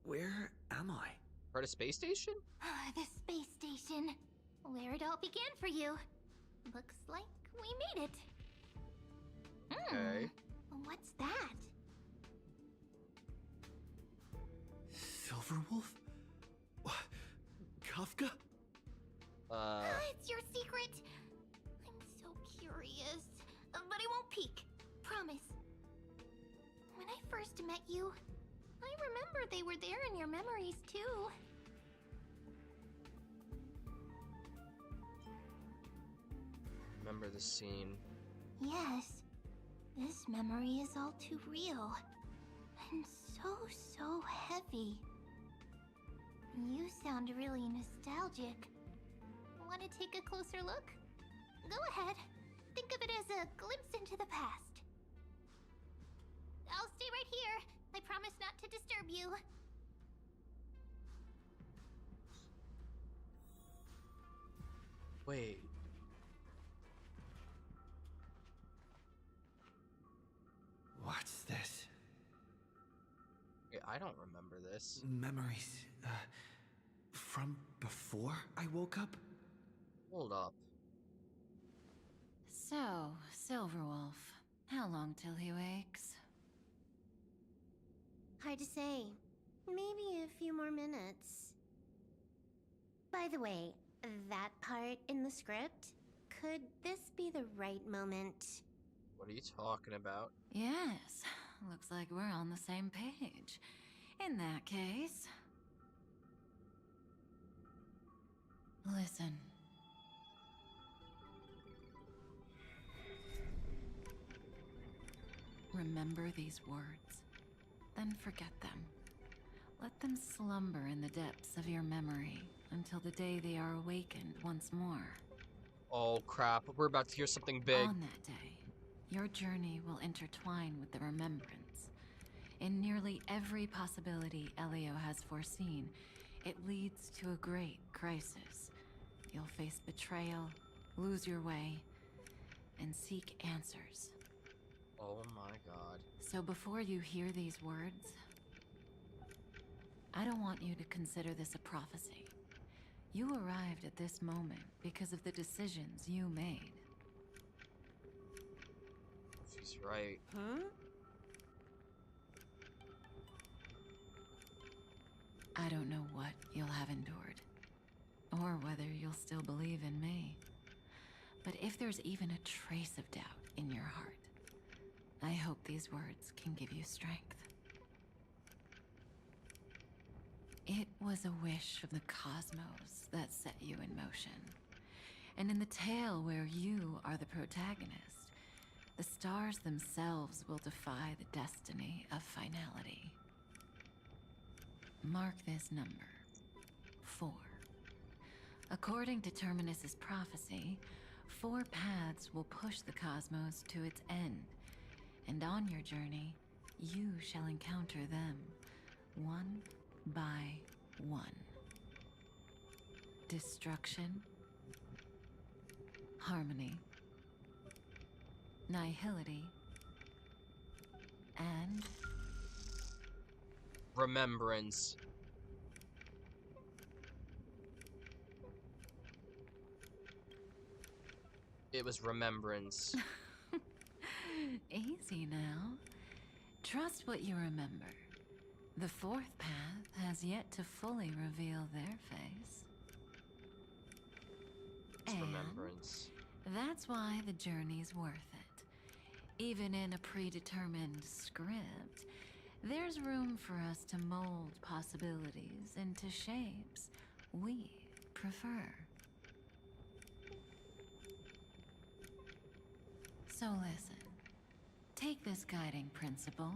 Where am I? Part of space station? The space station. Where it all began for you. Looks like we made it. Okay. What's that? Silverwolf? Kafka? It's your secret. first met you. I remember they were there in your memories, too. Remember the scene. Yes. This memory is all too real. And so heavy. You sound really nostalgic. Want to take a closer look? Go ahead. Think of it as a glimpse into the past. I'll stay right here. I promise not to disturb you. Wait. What's this? I don't remember this. Memories, from before I woke up? Hold up. So, Silverwolf, how long till he wakes? Hard to say. Maybe a few more minutes. By the way, that part in the script, could this be the right moment? What are you talking about? Yes, looks like we're on the same page. In that case... Listen. Remember these words, then forget them. Let them slumber in the depths of your memory until the day they are awakened once more. Oh crap, we're about to hear something big. On that day, your journey will intertwine with the remembrance. In nearly every possibility Elio has foreseen, it leads to a great crisis. You'll face betrayal, lose your way, and seek answers. Oh my god. So before you hear these words, I don't want you to consider this a prophecy. You arrived at this moment because of the decisions you made. She's right. Huh? I don't know what you'll have endured, or whether you'll still believe in me. But if there's even a trace of doubt in your heart, I hope these words can give you strength. It was a wish of the cosmos that set you in motion. And in the tale where you are the protagonist, the stars themselves will defy the destiny of finality. Mark this number, 4. According to Terminus's prophecy, 4 paths will push the cosmos to its end, and on your journey, you shall encounter them, one by one. Destruction, harmony, nihility, and remembrance. It was remembrance. Easy now. Trust what you remember. The 4th path has yet to fully reveal their face. It's And remembrance. that's why the journey's worth it. Even in a predetermined script, there's room for us to mold possibilities into shapes we prefer. So listen. Take this guiding principle,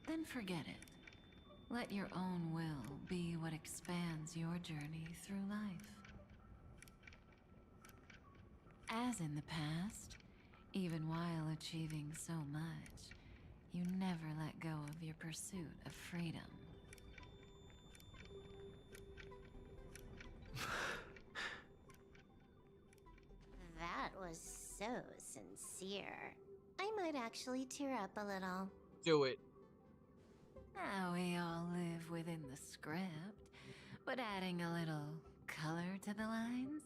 then forget it. Let your own will be what expands your journey through life. As in the past, even while achieving so much, you never let go of your pursuit of freedom. That was so sincere. I might actually tear up a little. Do it. We all live within the script, but adding a little color to the lines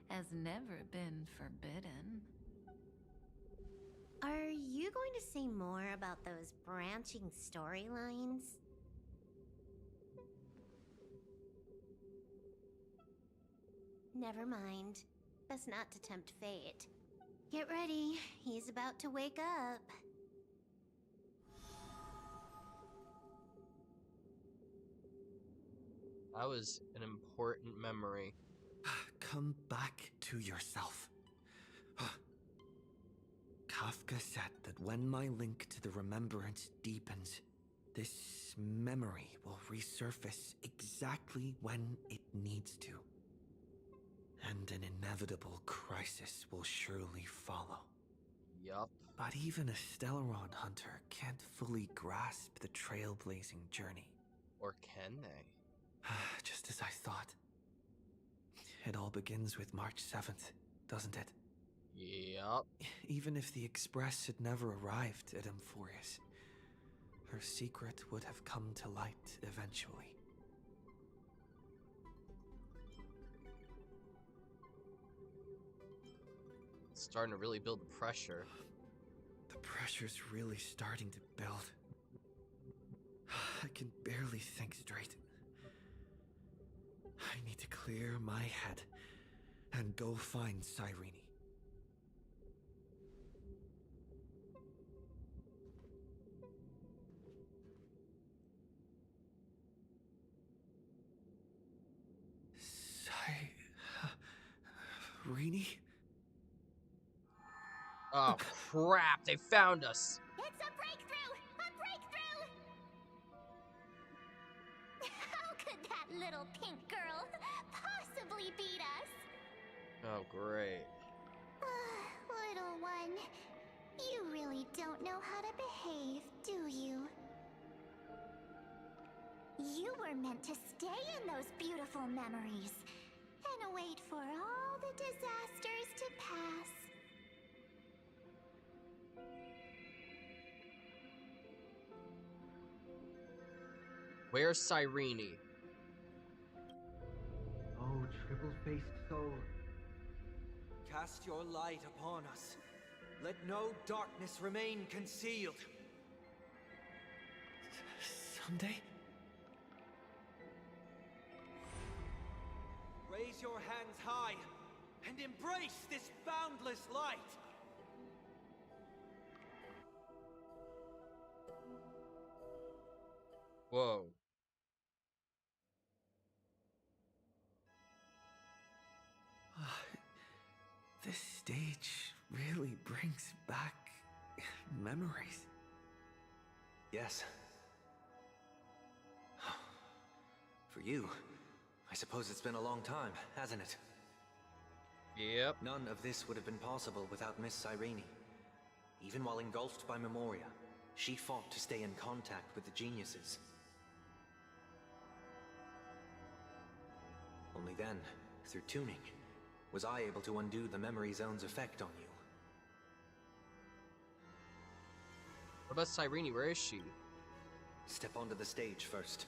has never been forbidden. Are you going to say more about those branching storylines? Never mind. Best not to tempt fate. Get ready, he's about to wake up. That was an important memory. Come back to yourself. Kafka said that when my link to the remembrance deepens, this memory will resurface exactly when it needs to. And an inevitable crisis will surely follow. Yup. But even a Stellaron hunter can't fully grasp the trailblazing journey. Or can they? Just as I thought. It all begins with March 7th, doesn't it? Yup. Even if the Express had never arrived at Amphorius, her secret would have come to light eventually. It's starting to really build the pressure. The pressure's really starting to build. I can barely think straight. I need to clear my head and go find Cyrene. Cyrene? Oh crap, they found us! It's a breakthrough! A breakthrough! How could that little pink girl possibly beat us? Oh great. Little one, you really don't know how to behave, do you? You were meant to stay in those beautiful memories and wait for all the disasters to pass. Where's Cyrene? Oh, triple-faced soul. Cast your light upon us. Let no darkness remain concealed. Someday? Raise your hands high and embrace this boundless light. Whoa. This stage really brings back memories. Yes. For you, I suppose it's been a long time, hasn't it? Yep. None of this would have been possible without Miss Cyrene. Even while engulfed by Memoria, she fought to stay in contact with the geniuses. Only then, through tuning, was I able to undo the memory zone's effect on you. What about Cyrene? Where is she? Step onto the stage first.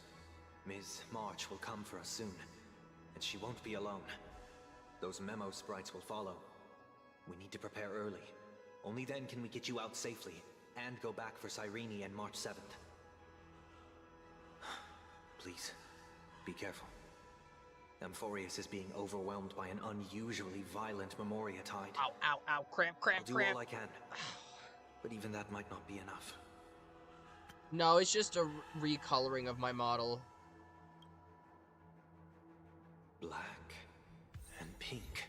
Ms. March will come for us soon, and she won't be alone. Those memo sprites will follow. We need to prepare early. Only then can we get you out safely, and go back for Cyrene and March 7th. Please, be careful. Amphorius is being overwhelmed by an unusually violent Memoria tide. Ow, ow, ow, cramp, cramp, I'll cramp. do all I can, but even that might not be enough. No, it's just a recoloring of my model. Black and pink.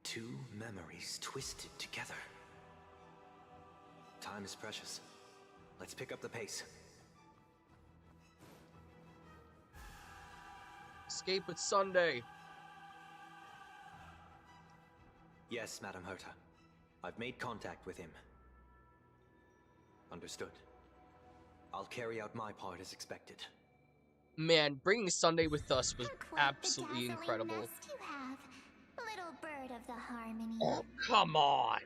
Two memories twisted together. Time is precious. Let's pick up the pace. Escape with Sunday. Yes, Madam Herta. I've made contact with him. Understood. I'll carry out my part as expected. Man, bringing Sunday with us was Quite absolutely the incredible. nest you have, little bird of the harmony. Oh, come on!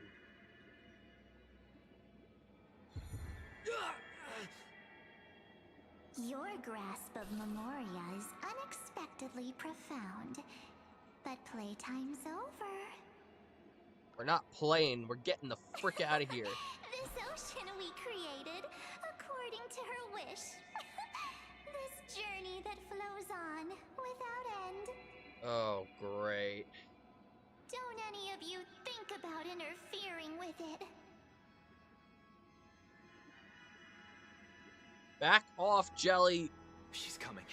Your grasp of Memoria is unexpectedly profound, but playtime's over. We're not playing, we're getting the frick out of here. This ocean we created, according to her wish. This journey that flows on, without end. Oh, great. Don't any of you think about interfering with it. Back off, Jelly. She's coming.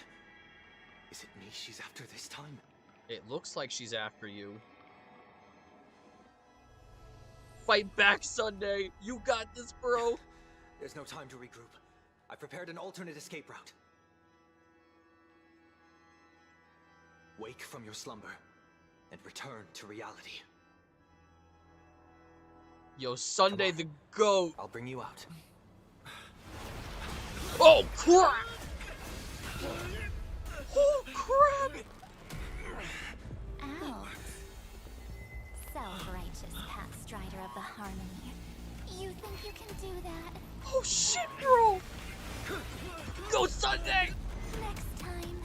Is it me she's after this time? It looks like she's after you. Fight back, Sunday! You got this, bro! There's no time to regroup. I prepared an alternate escape route. Wake from your slumber and return to reality. Yo, Sunday the GOAT! I'll bring you out. Oh, crap! Oh, crap! Out. Self-righteous pathstrider of the harmony. You think you can do that? Oh shit, bro! Go, Sunday! Next time,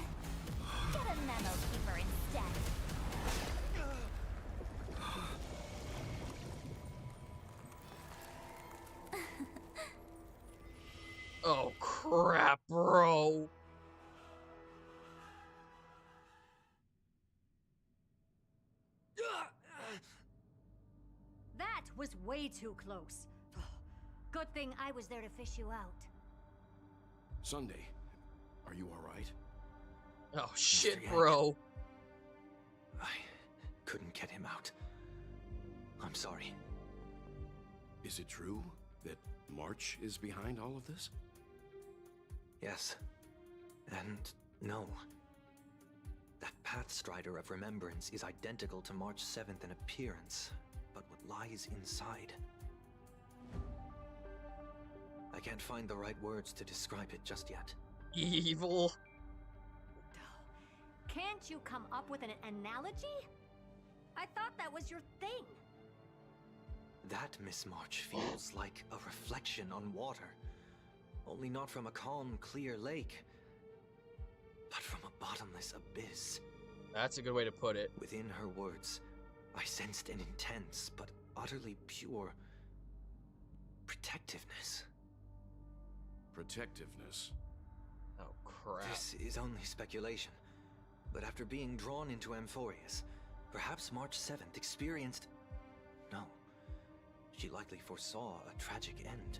get a memo keeper instead. Oh crap, bro! That was way too close. Good thing I was there to fish you out. Sunday, are you alright? Oh shit, bro. I couldn't get him out. I'm sorry. Is it true that March is behind all of this? Yes. And no. That Pathstrider of Remembrance is identical to March 7th in appearance, but what lies inside? I can't find the right words to describe it just yet. Evil. Can't you come up with an analogy? I thought that was your thing. That Miss March feels like a reflection on water. Only not from a calm, clear lake, but from a bottomless abyss. That's a good way to put it. Within her words, I sensed an intense but utterly pure protectiveness. Protectiveness? Oh, crap. This is only speculation, but after being drawn into Amphorius, perhaps March 7th experienced... No. She likely foresaw a tragic end.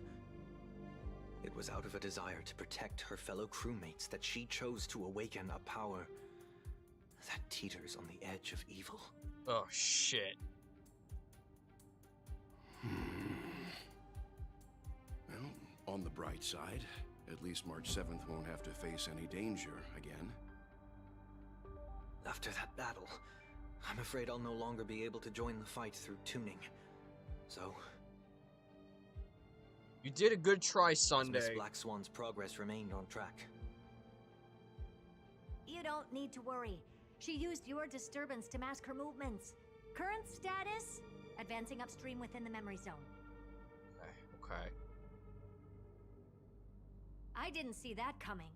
It was out of a desire to protect her fellow crewmates that she chose to awaken a power that teeters on the edge of evil. Oh, shit. Well, on the bright side, at least March 7th won't have to face any danger again. After that battle, I'm afraid I'll no longer be able to join the fight through tuning. So... You did a good try, Sunday. Miss Black Swan's progress remained on track. You don't need to worry. She used your disturbance to mask her movements. Current status? Advancing upstream within the memory zone. Okay. I didn't see that coming.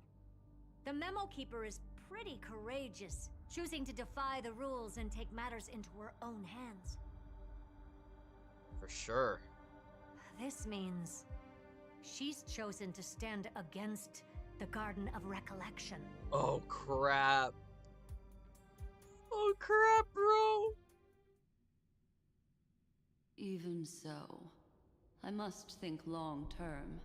The Memo Keeper is pretty courageous, choosing to defy the rules and take matters into her own hands. For sure. This means she's chosen to stand against the Garden of Recollection. Oh, crap. Oh, crap, bro. Even so, I must think long term.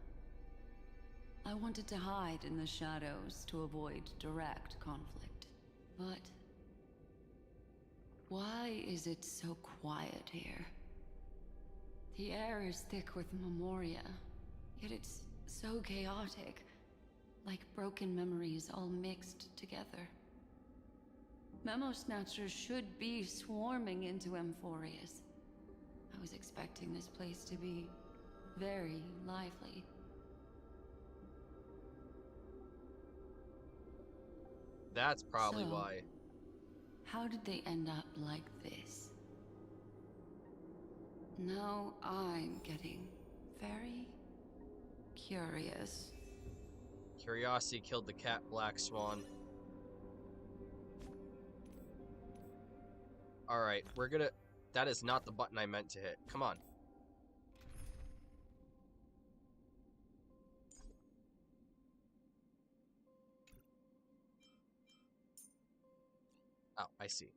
I wanted to hide in the shadows to avoid direct conflict. But why is it so quiet here? The air is thick with memoria, yet it's so chaotic, like broken memories all mixed together. Memo Snatchers should be swarming into Amphorius. I was expecting this place to be very lively. That's probably So, why. How did they end up like this? Now I'm getting very curious. Curiosity killed the cat, Black Swan. Alright, we're gonna... That is not the button I meant to hit. Come on. Oh, I see.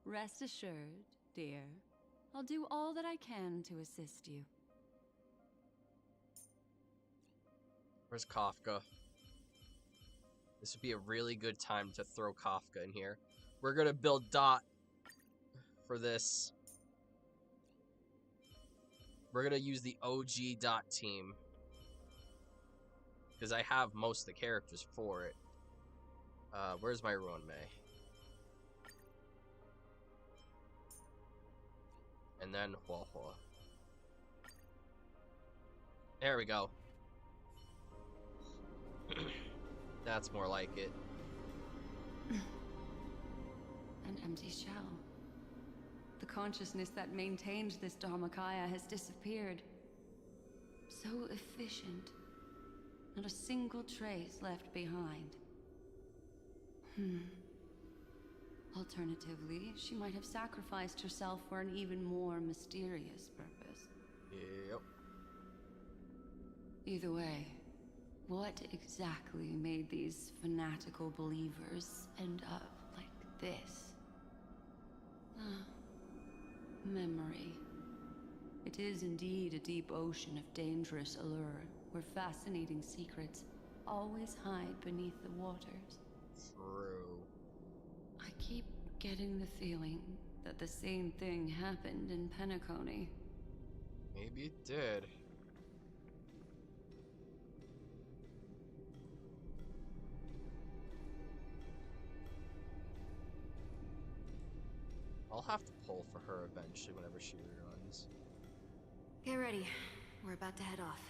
Rest assured, dear. I'll do all that I can to assist you. Where's Kafka? This would be a really good time to throw Kafka in here. We're gonna build Dot for this. We're gonna use the OG Dot team. Because I have most of the characters for it. Where's my Ruin May? And then Hua Hua. There we go. That's more like it. An empty shell. The consciousness that maintained this Dharmakaya has disappeared. So efficient. Not a single trace left behind. Alternatively, she might have sacrificed herself for an even more mysterious purpose. Yep. Either way, what exactly made these fanatical believers end up like this? Memory. It is indeed a deep ocean of dangerous allure, where fascinating secrets always hide beneath the waters. True. I keep getting the feeling that the same thing happened in Penacony. Maybe it did. I'll have to pull for her eventually whenever she reruns. Get ready. We're about to head off.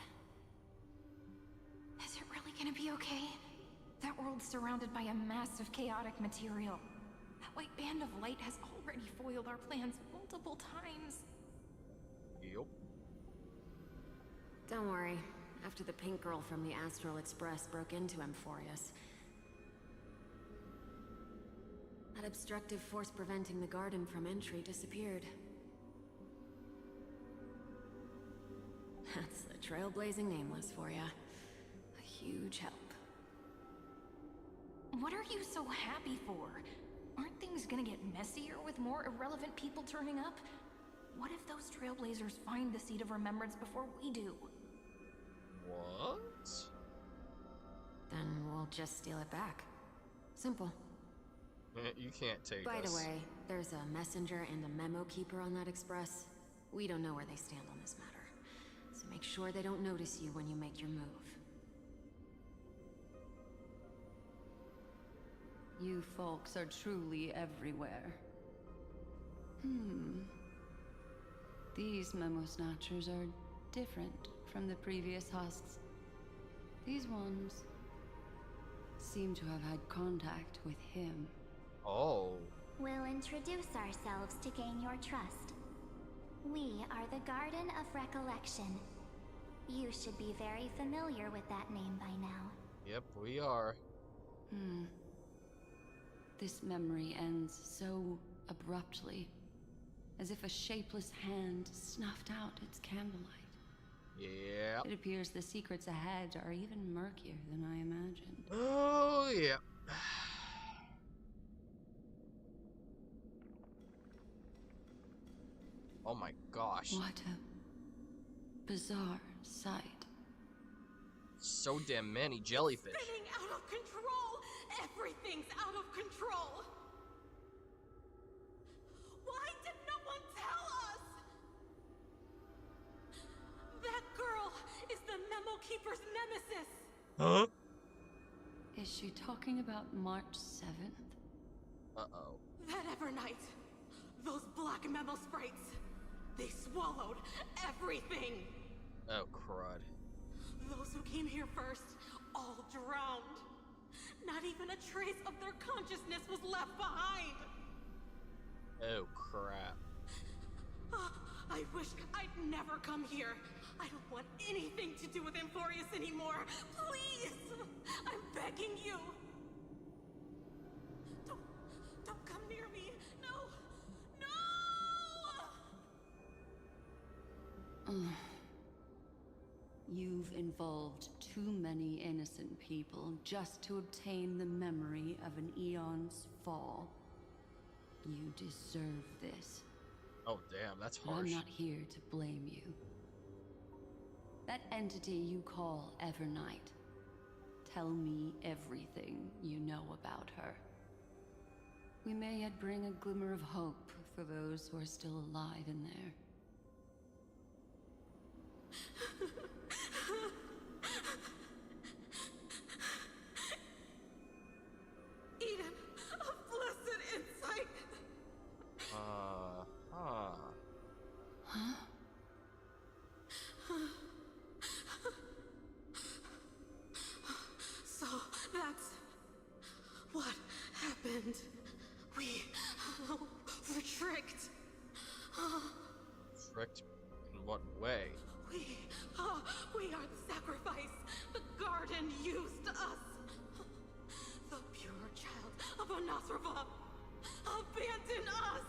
Is it really gonna be okay? That world's surrounded by a mass of chaotic material. That white band of light has already foiled our plans multiple times. Yup. Don't worry. After the pink girl from the Astral Express broke into Amphorius, that obstructive force preventing the garden from entry disappeared. That's the Trailblazing Nameless for ya. A huge help. What are you so happy for? Aren't things gonna get messier with more irrelevant people turning up? What if those Trailblazers find the Seed of Remembrance before we do? What? Then we'll just steal it back. Simple. You can't take By us. the way, there's a messenger and a memo keeper on that express. We don't know where they stand on this matter, so make sure they don't notice you when you make your move. You folks are truly everywhere. These memo snatchers are different from the previous husks. These ones seem to have had contact with him. Oh. We'll introduce ourselves to gain your trust. We are the Garden of Recollection. You should be very familiar with that name by now. Yep, we are. This memory ends so abruptly, as if a shapeless hand snuffed out its candlelight. Yeah. It appears the secrets ahead are even murkier than I imagined. Oh, yeah. Oh my gosh. What a bizarre sight. So damn many jellyfish. Spinning out of control! Everything's out of control! Why did no one tell us? That girl is the Memo Keeper's nemesis! Huh? Is she talking about March 7th? Uh-oh. That Evernight! Those black Memo sprites! They swallowed everything! Oh, crud. Those who came here first, all drowned. Not even a trace of their consciousness was left behind! Oh, crap. I wish I'd never come here. I don't want anything to do with Amphorius anymore. Please! I'm begging you! Don't come near me! No! No! You've involved too many innocent people just to obtain the memory of an eon's fall. You deserve this. Oh, damn, that's But harsh. I'm not here to blame you. That entity you call Evernight Tell me everything you know about her. We may yet bring a glimmer of hope for those who are still alive in there. Eden, a blessed insight! Huh? So, that's what happened. We were tricked. Tricked in what way? We are the sacrifice. The garden used us. The pure child of Anasrava abandoned us.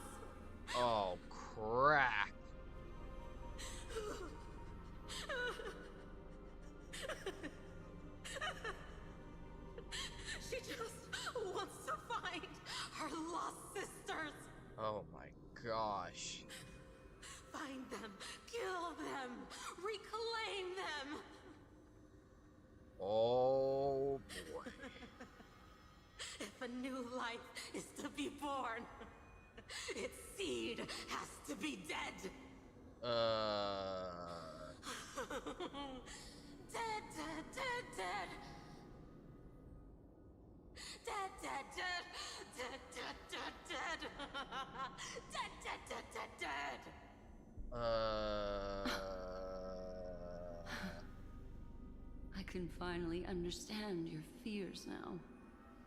Oh, crack. She just wants to find her lost sisters. Oh my gosh. Find them, kill them, reclaim them. Oh boy. If a new life is to be born, its seed has to be dead. Dead, dead, dead, dead. Dead, dead, dead. Dead, dead, dead, dead. Dead, dead, dead, dead, dead. I can finally understand your fears now.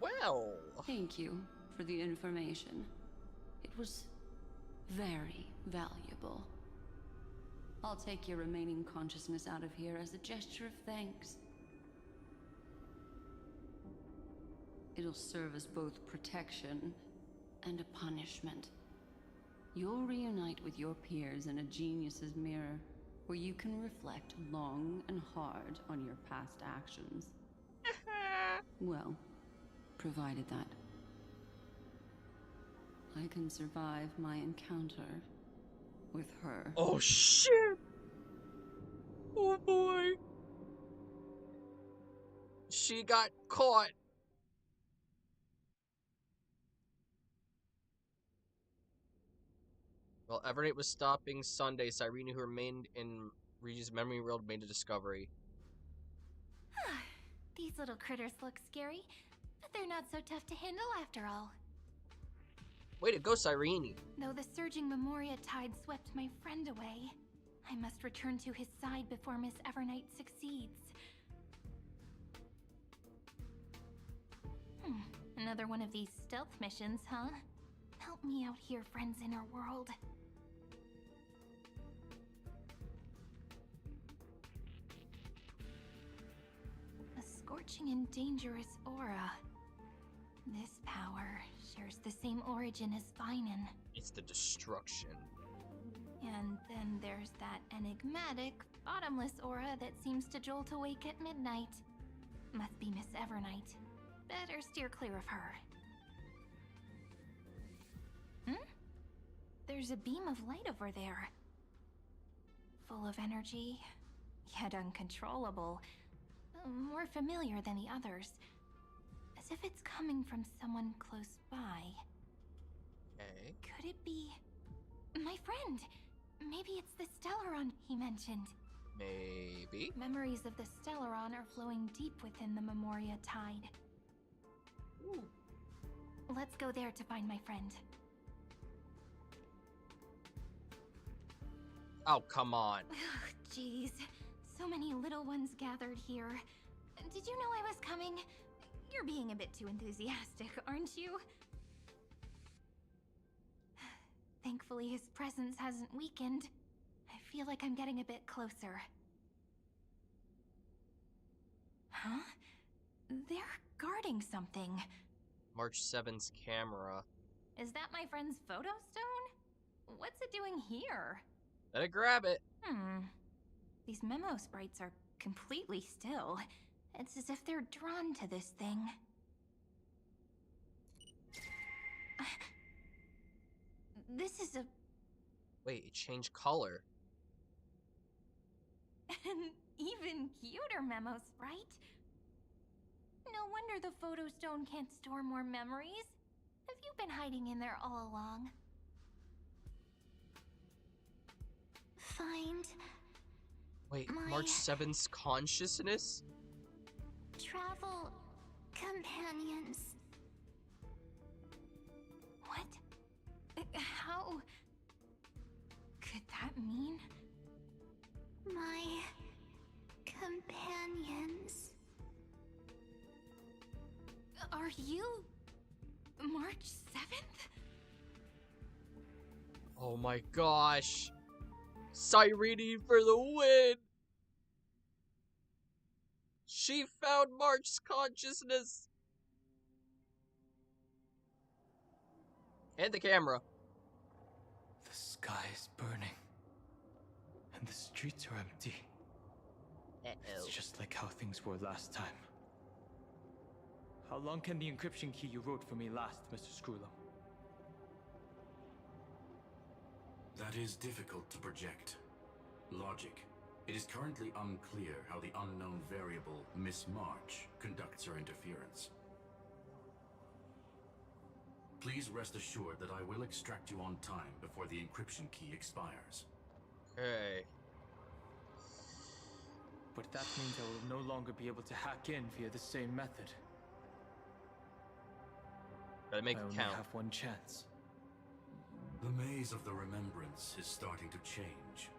Well, thank you for the information. It was very valuable. I'll take your remaining consciousness out of here as a gesture of thanks. It'll serve as both protection and a punishment. You'll reunite with your peers in a genius's mirror, where you can reflect long and hard on your past actions. Well, provided that I can survive my encounter with her. Oh shit! Oh boy! She got caught! While Evernight was stopping Sunday, Cyrene, who remained in Reggie's memory world, made a discovery. These little critters look scary, but they're not so tough to handle after all. Way to go, Cyrene! Though the surging Memoria tide swept my friend away, I must return to his side before Miss Evernight succeeds. Another one of these stealth missions, huh? Help me out here, friend's inner world. A scorching and dangerous aura. This power shares the same origin as Vinen. It's the destruction. And then there's that enigmatic, bottomless aura that seems to jolt awake at midnight. Must be Miss Evernight. Better steer clear of her. There's a beam of light over there. Full of energy, yet uncontrollable. More familiar than the others. As if it's coming from someone close by. Okay. Could it be... my friend? Maybe it's the Stellaron he mentioned. Maybe. Memories of the Stellaron are flowing deep within the Memoria tide. Ooh. Let's go there to find my friend. Oh, come on. Jeez. So many little ones gathered here. Did you know I was coming? You're being a bit too enthusiastic, aren't you? Thankfully, his presence hasn't weakened. I feel like I'm getting a bit closer. Huh? They're guarding something. March 7th's camera. Is that my friend's photo stone? What's it doing here? Better grab it. These memo sprites are completely still. It's as if they're drawn to this thing. This is a... Wait, it changed color. an even cuter memo sprite. No wonder the photo stone can't store more memories. Have you been hiding in there all along? Find Wait, my March 7th's consciousness? travel companions. What? How could that mean? My companions. Are you March 7th? Oh my gosh. Cyrene for the win! She found March's consciousness! And the camera. The sky is burning. And the streets are empty. It's just like how things were last time. How long can the encryption key you wrote for me last, Mr. Screwlum? That is difficult to project. Logic. It is currently unclear how the unknown variable, Miss March, conducts her interference. Please rest assured that I will extract you on time before the encryption key expires. Okay. But that means I will no longer be able to hack in via the same method. Gotta make I it only count. have one chance. The maze of the remembrance is starting to change.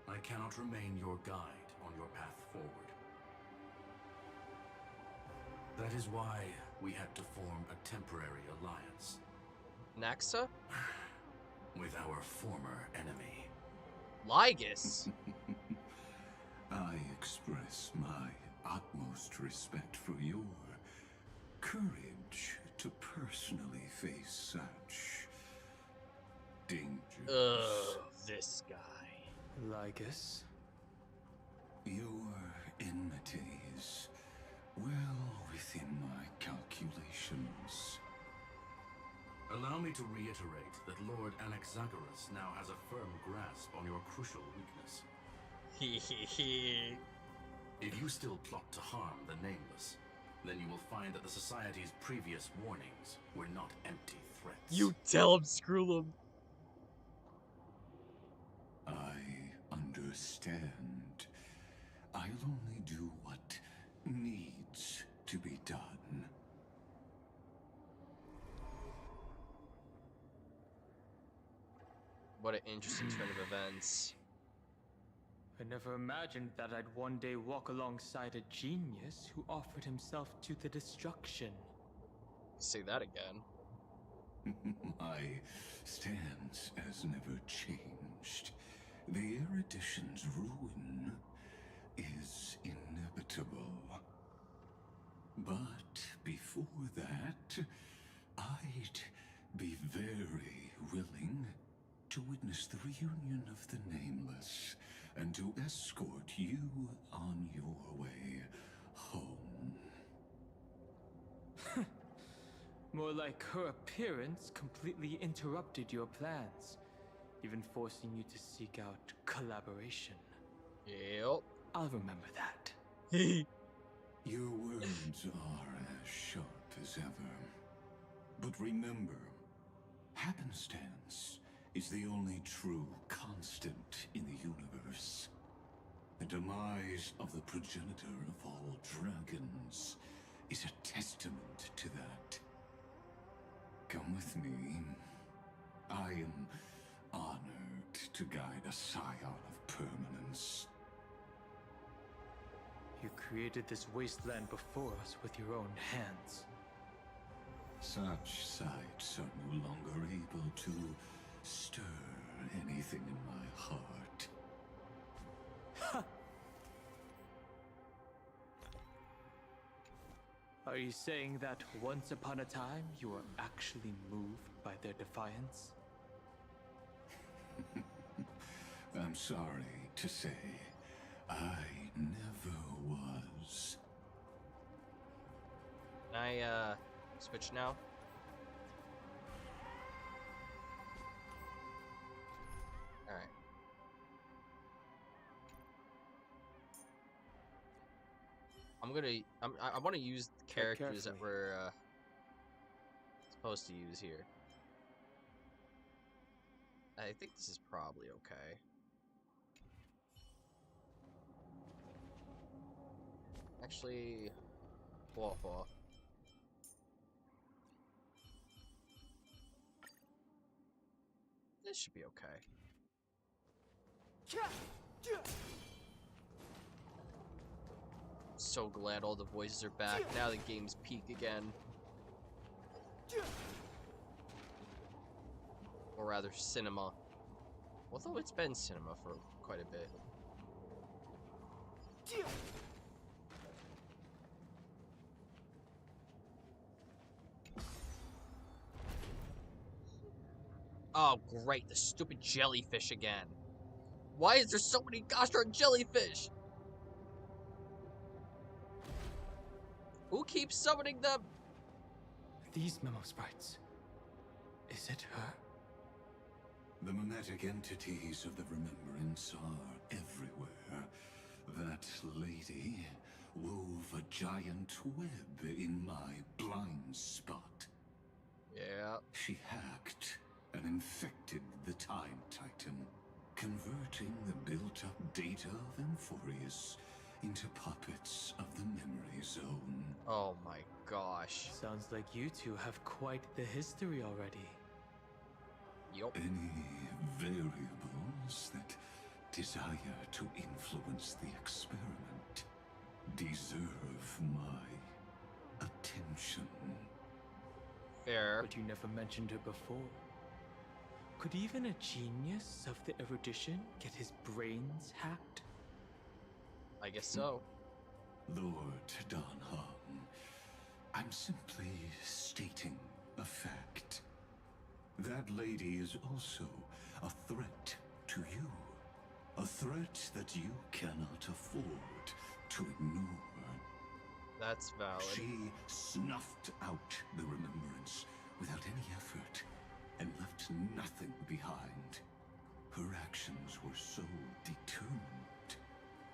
I cannot remain your guide on your path forward. That is why we had to form a temporary alliance. Naxa? With our former enemy. Lygus? I express my utmost respect for your courage to personally face such dangers. Ugh, this guy. Lygus? Your enmity is well within my calculations. Allow me to reiterate that Lord Anaxagoras now has a firm grasp on your crucial weakness. If you still plot to harm the Nameless, then you will find that the Society's previous warnings were not empty threats. You tell him, Screwlum. I understand. I'll only do what needs to be done. What an interesting turn of events. I never imagined that I'd one day walk alongside a genius who offered himself to the destruction. Say that again. My stance has never changed. The erudition's ruin is inevitable. But before that, I'd be very willing to witness the reunion of the Nameless and to escort you on your way home. More like her appearance completely interrupted your plans, even forcing you to seek out collaboration. Yep. I'll remember that. Your words are as sharp as ever. But remember, happenstance is the only true constant in the universe. The demise of the progenitor of all dragons is a testament to that. Come with me. I am honored to guide a scion of permanence. You created this wasteland before us with your own hands. Such sights are no longer able to stir anything in my heart. Ha! Are you saying that once upon a time you were actually moved by their defiance? I'm sorry to say, I never was. Can I, switch now? Alright. I'm I want to use the characters that we're supposed to use here. I think this is probably okay. Actually, whoa. This should be okay. So glad all the voices are back. Now the game's peak again. Or rather, cinema. Although it's been cinema for quite a bit. Oh, great. The stupid jellyfish again. Why is there so many gosh darn jellyfish? Who keeps summoning them? These memo sprites. Is it her? The mimetic entities of the Remembrance are everywhere. That lady wove a giant web in my blind spot. Yeah. She hacked and infected the Time Titan, converting the built-up data of Amphorius into puppets of the Memory Zone. Oh my gosh. Sounds like you two have quite the history already. Yup. Any variables that desire to influence the experiment deserve my attention. Fair. But you never mentioned her before. Could even a genius of the erudition get his brains hacked? I guess so. Lord Donham, I'm simply stating a fact. That lady is also a threat to you. A threat that you cannot afford to ignore. That's valid. She snuffed out the Remembrance without any effort and left nothing behind. Her actions were so determined,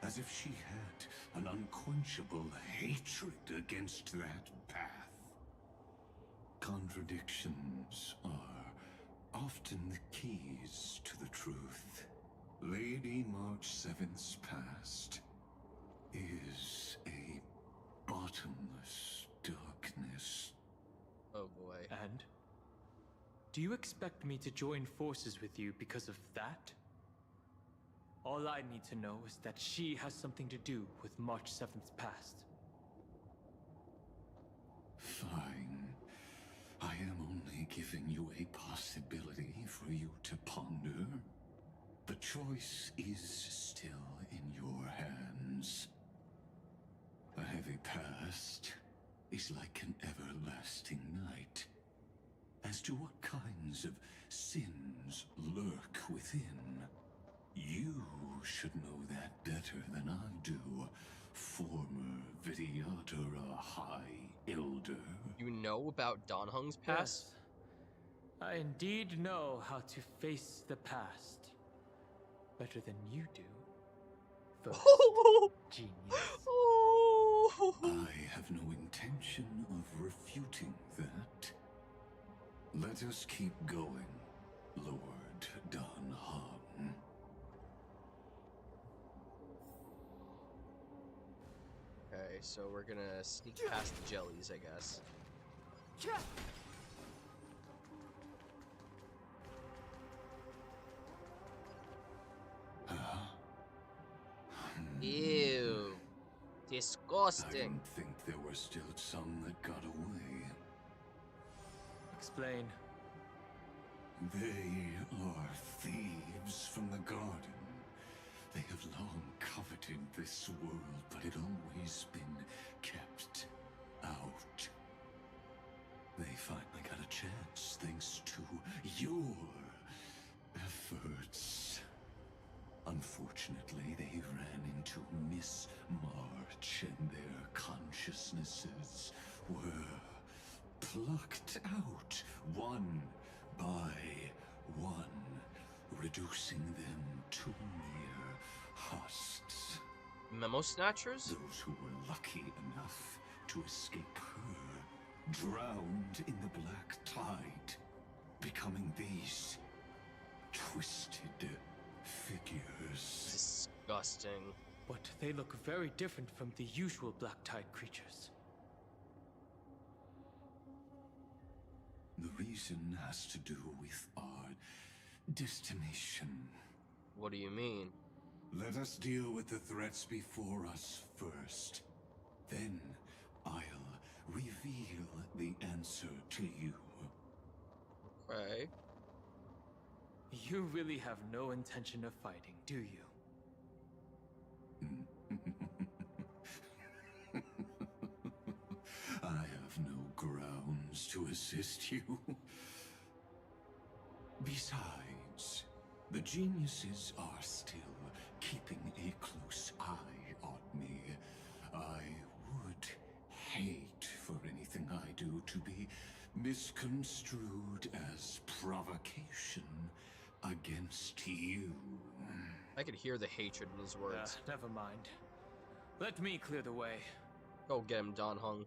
as if she had an unquenchable hatred against that path. Contradictions are often the keys to the truth. Lady March 7th's past is a bottomless darkness. Oh boy. And? Do you expect me to join forces with you because of that? All I need to know is that she has something to do with March 7th's past. Fine. I am only giving you a possibility for you to ponder. The choice is still in your hands. A heavy past is like an everlasting night. As to what kinds of sins lurk within, you should know that better than I do, former Vtuber-EN High Elder. You know about Donhung's past? Yes. I indeed know how to face the past. Better than you do. First, genius. I have no intention of refuting that. Let us keep going, Lord Donham. Okay, so we're gonna sneak past the jellies, I guess. Ew. Disgusting. I didn't think there were still some that got away. Explain. They are thieves from the garden. They have long coveted this world, but it always been kept out. They finally got a chance thanks to your efforts. Unfortunately, they ran into Miss March and their consciousnesses were plucked out one by one, reducing them to mere husks. Memo snatchers? Those who were lucky enough to escape her drowned in the black tide, becoming these twisted figures. Disgusting. But they look very different from the usual black tide creatures. The reason has to do with our destination. What do you mean? Let us deal with the threats before us first. Then I'll reveal the answer to you. Okay. You really have no intention of fighting, do you? I have no grounds to assist you. Besides, the geniuses are still keeping a close eye on me. I would hate for anything I do to be misconstrued as provocation against you. I could hear the hatred in his words. Never mind. Let me clear the way. Go get him, Don Hung.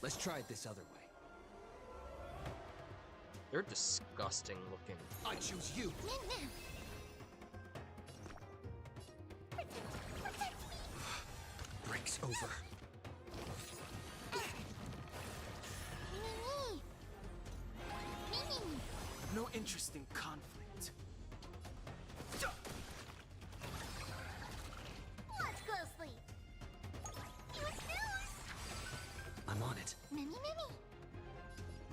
Let's try it this other way. They're disgusting looking. I choose you. Breaks over. No interest in conflict. Watch closely. You snooze. I'm on it. Mimi.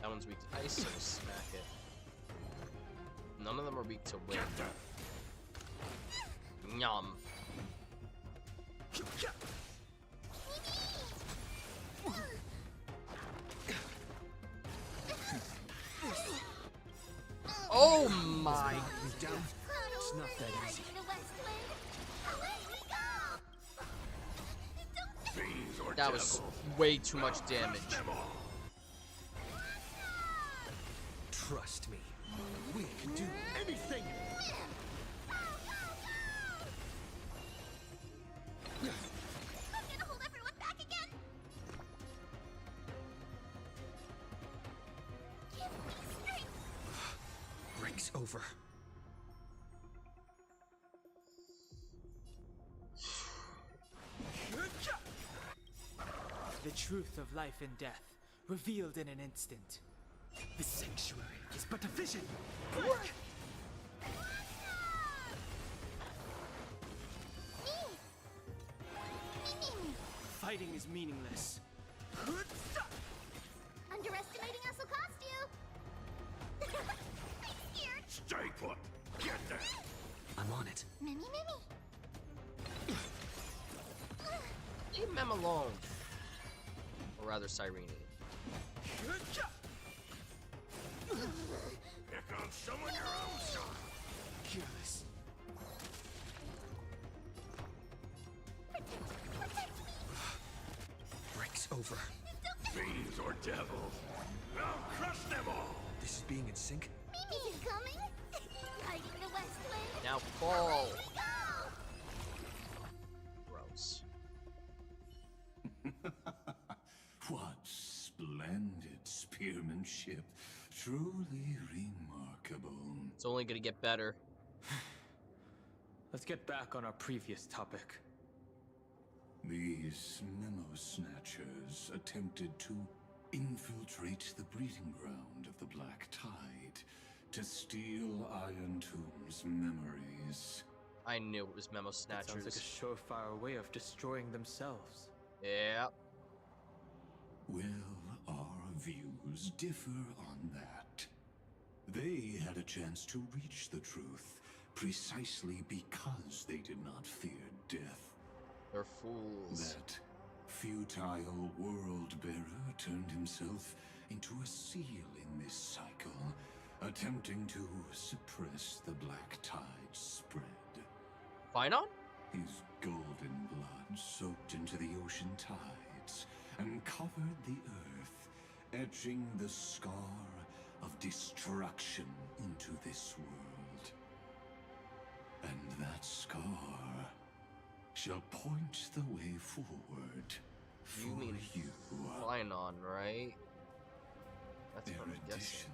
That one's weak to ice, so smack it. None of them are weak to wind. Yum. Oh my! It's not that easy. That was way too much damage. Trust me. We can do anything. I'm gonna hold everyone back again. Give me strength. Breaks over. The truth of life and death, revealed in an instant. The sanctuary is but a vision. Break! Fighting is meaningless. Underestimating us will cost you. I'm scared. Stay put. Get there. I'm on it. Mimi. Leave Mem alone. Or rather, Cyrene. Pick on someone your own side. Careless. Breaks over. Fiends or devils. I'll crush them all. This is being in sync. Mimi's coming. Hiding the west wind. Now fall. Away we go. Gross. What splendid spearmanship. Truly remarkable. It's only gonna get better. Let's get back on our previous topic. These memo snatchers attempted to infiltrate the breeding ground of the Black Tide to steal Iron Tomb's memories. I knew it was Memo That Snatchers. sounds like a surefire way of destroying themselves. Yeah. Well, our views differ on that. They had a chance to reach the truth precisely because they did not fear death. They're fools. That futile world-bearer turned himself into a seal in this cycle, attempting to suppress the Black Tide spread. Finon? His golden blood soaked into the ocean tides and covered the earth, etching the scar of destruction into this world. And that scar shall point the way forward for You mean you. Flynon, right? That's what I'm guessing.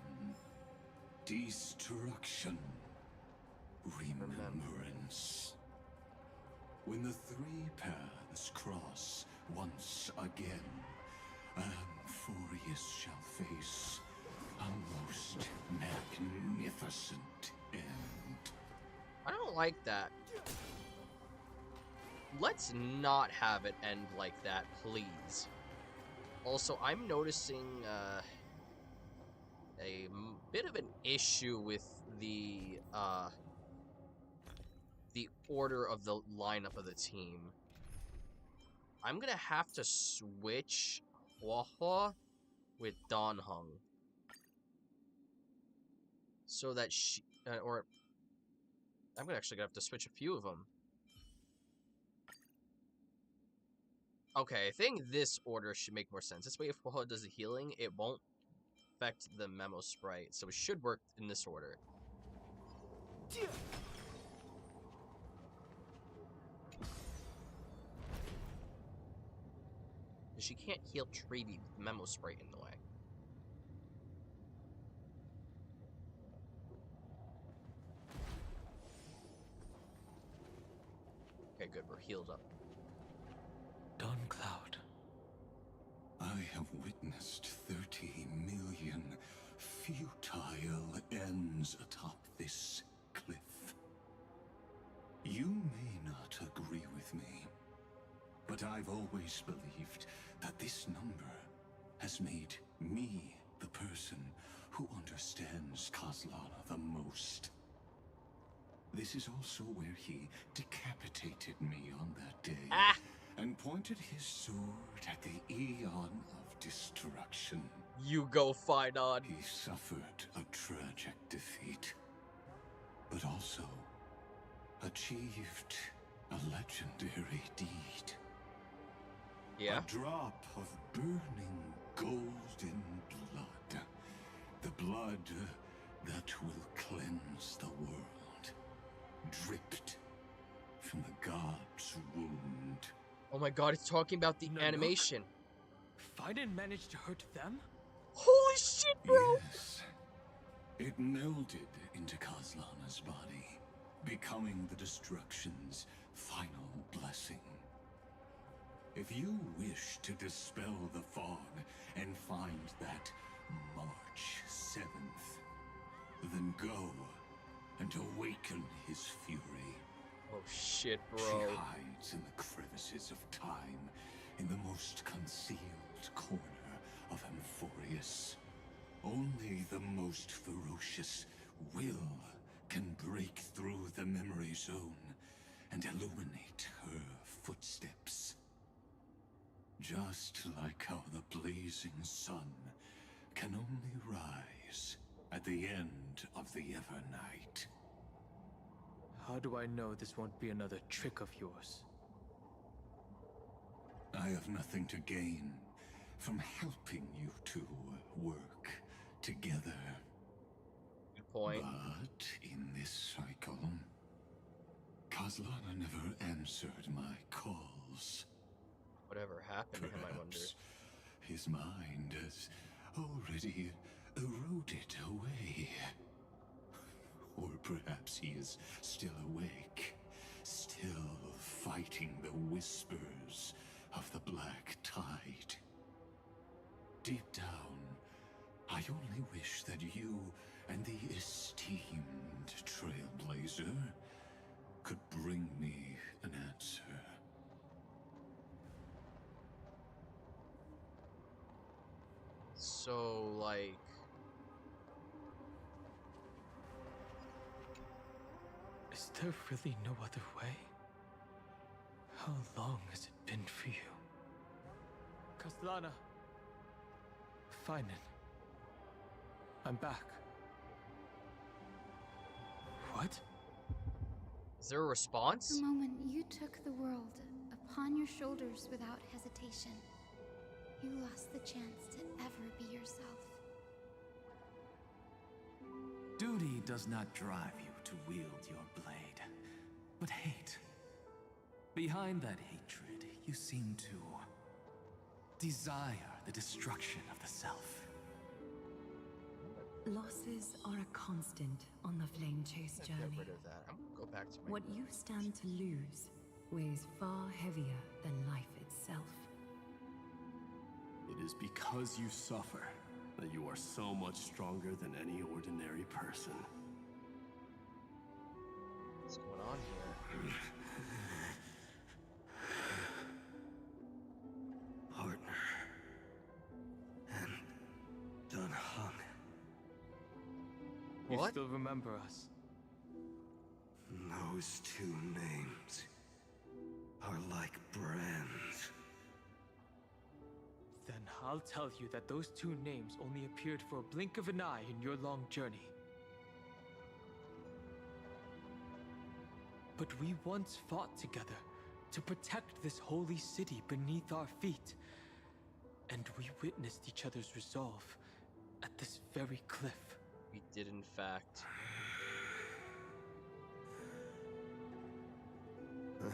Destruction, remembrance. When the three paths cross once again, Amphorius shall face a most magnificent end. I don't like that. Let's not have it end like that, please. Also, I'm noticing a bit of an issue with the order of the lineup of the team. I'm gonna have to switch Hua with Dan Hung so that she or I'm actually gonna have to switch a few of them. Okay, I think this order should make more sense. This way, if Hua does the healing, it won't affect the Memo Sprite, so it should work in this order. She can't heal Treevee with the Memo Sprite in the way. Okay, good, we're healed up. Dawn Cloud. I have witnessed 30 million futile ends atop this cliff. You may not agree with me, but I've always believed that this number has made me the person who understands Kozlana the most. This is also where he decapitated me on that day and pointed his sword at the Eon of Destruction. You go fight on. He suffered a tragic defeat, but also achieved a legendary deed. Yeah? A drop of burning golden blood. The blood that will cleanse the world. Dripped from the god's wound. Oh my god, it's talking about the animation. Fiden managed to hurt them? Holy shit, bro! Yes. It melded into Kozlana's body, becoming the Destruction's final blessing. If you wish to dispel the fog and find that March 7th, then go and awaken his fury. Oh shit, bro. She hides in the crevices of time, in the most concealed corner of Amphorius. Only the most ferocious will can break through the memory zone and illuminate her footsteps. Just like how the blazing sun can only rise at the end of the Evernight. How do I know this won't be another trick of yours? I have nothing to gain from helping you two work together. Good point. But in this cycle, Kozlana never answered my calls. Whatever happened to him, I wonder. His mind has already eroded away. Or perhaps he is still awake, still fighting the whispers of the Black Tide. Deep down, I only wish that you and the esteemed Trailblazer could bring me an answer. So, like... Is there really no other way? How long has it been for you? Kozlana. Finen. I'm back. What? Is there a response? The moment you took the world upon your shoulders without hesitation, you lost the chance to ever be yourself. Duty does not drive you to wield your blade, but hate. Behind that hatred, you seem to desire the destruction of the self. Losses are a constant on the Flame Chase Get journey. rid of that. I'm gonna go back to my What you stand to lose weighs far heavier than life itself. It is because you suffer that you are so much stronger than any ordinary person. What's going on here? Partner. And Dunhung. You What? still remember us? Those two names are like brands. Then I'll tell you that those two names only appeared for a blink of an eye in your long journey. But we once fought together to protect this holy city beneath our feet. And we witnessed each other's resolve at this very cliff. We did, in fact.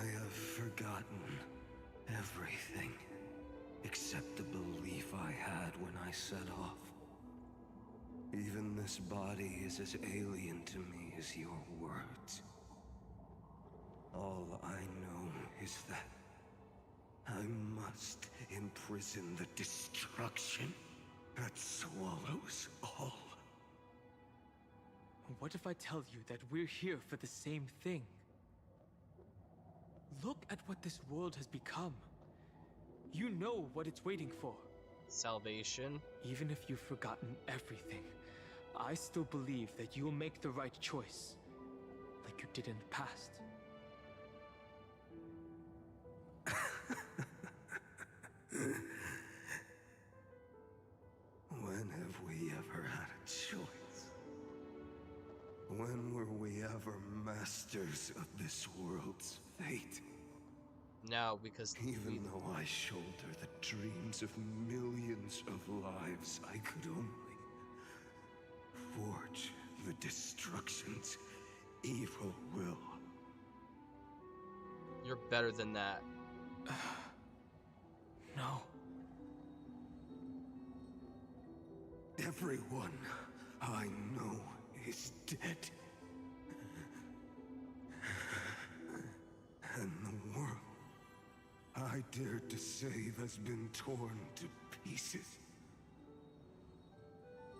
I have forgotten everything except the belief I had when I set off. Even this body is as alien to me as your words. All I know is that I must imprison the destruction that swallows all. What if I tell you that we're here for the same thing? Look at what this world has become. You know what it's waiting for. Salvation. Even if you've forgotten everything, I still believe that you'll make the right choice, like you did in the past. When have we ever had a choice? When were we ever masters of this world's fate? Now, because even though I shoulder the dreams of millions of lives, I could only forge the destruction's evil will. You're better than that. No. Everyone I know is dead. And the world I dared to save has been torn to pieces.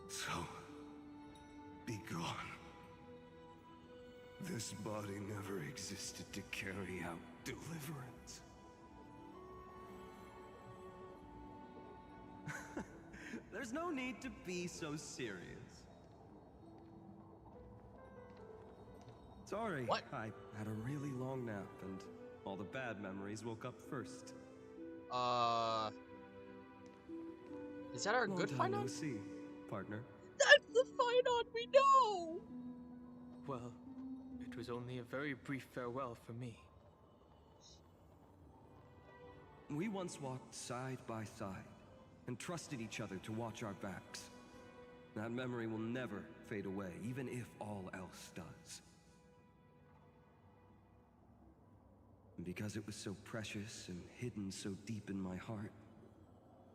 So, be gone. This body never existed to carry out deliverance. There's no need to be so serious. Sorry, what? I had a really long nap and all the bad memories woke up first. Is that our Long good time find no on? see, partner. That's the find on we know! Well, it was only a very brief farewell for me. We once walked side by side and trusted each other to watch our backs. That memory will never fade away, even if all else does. And because it was so precious and hidden so deep in my heart,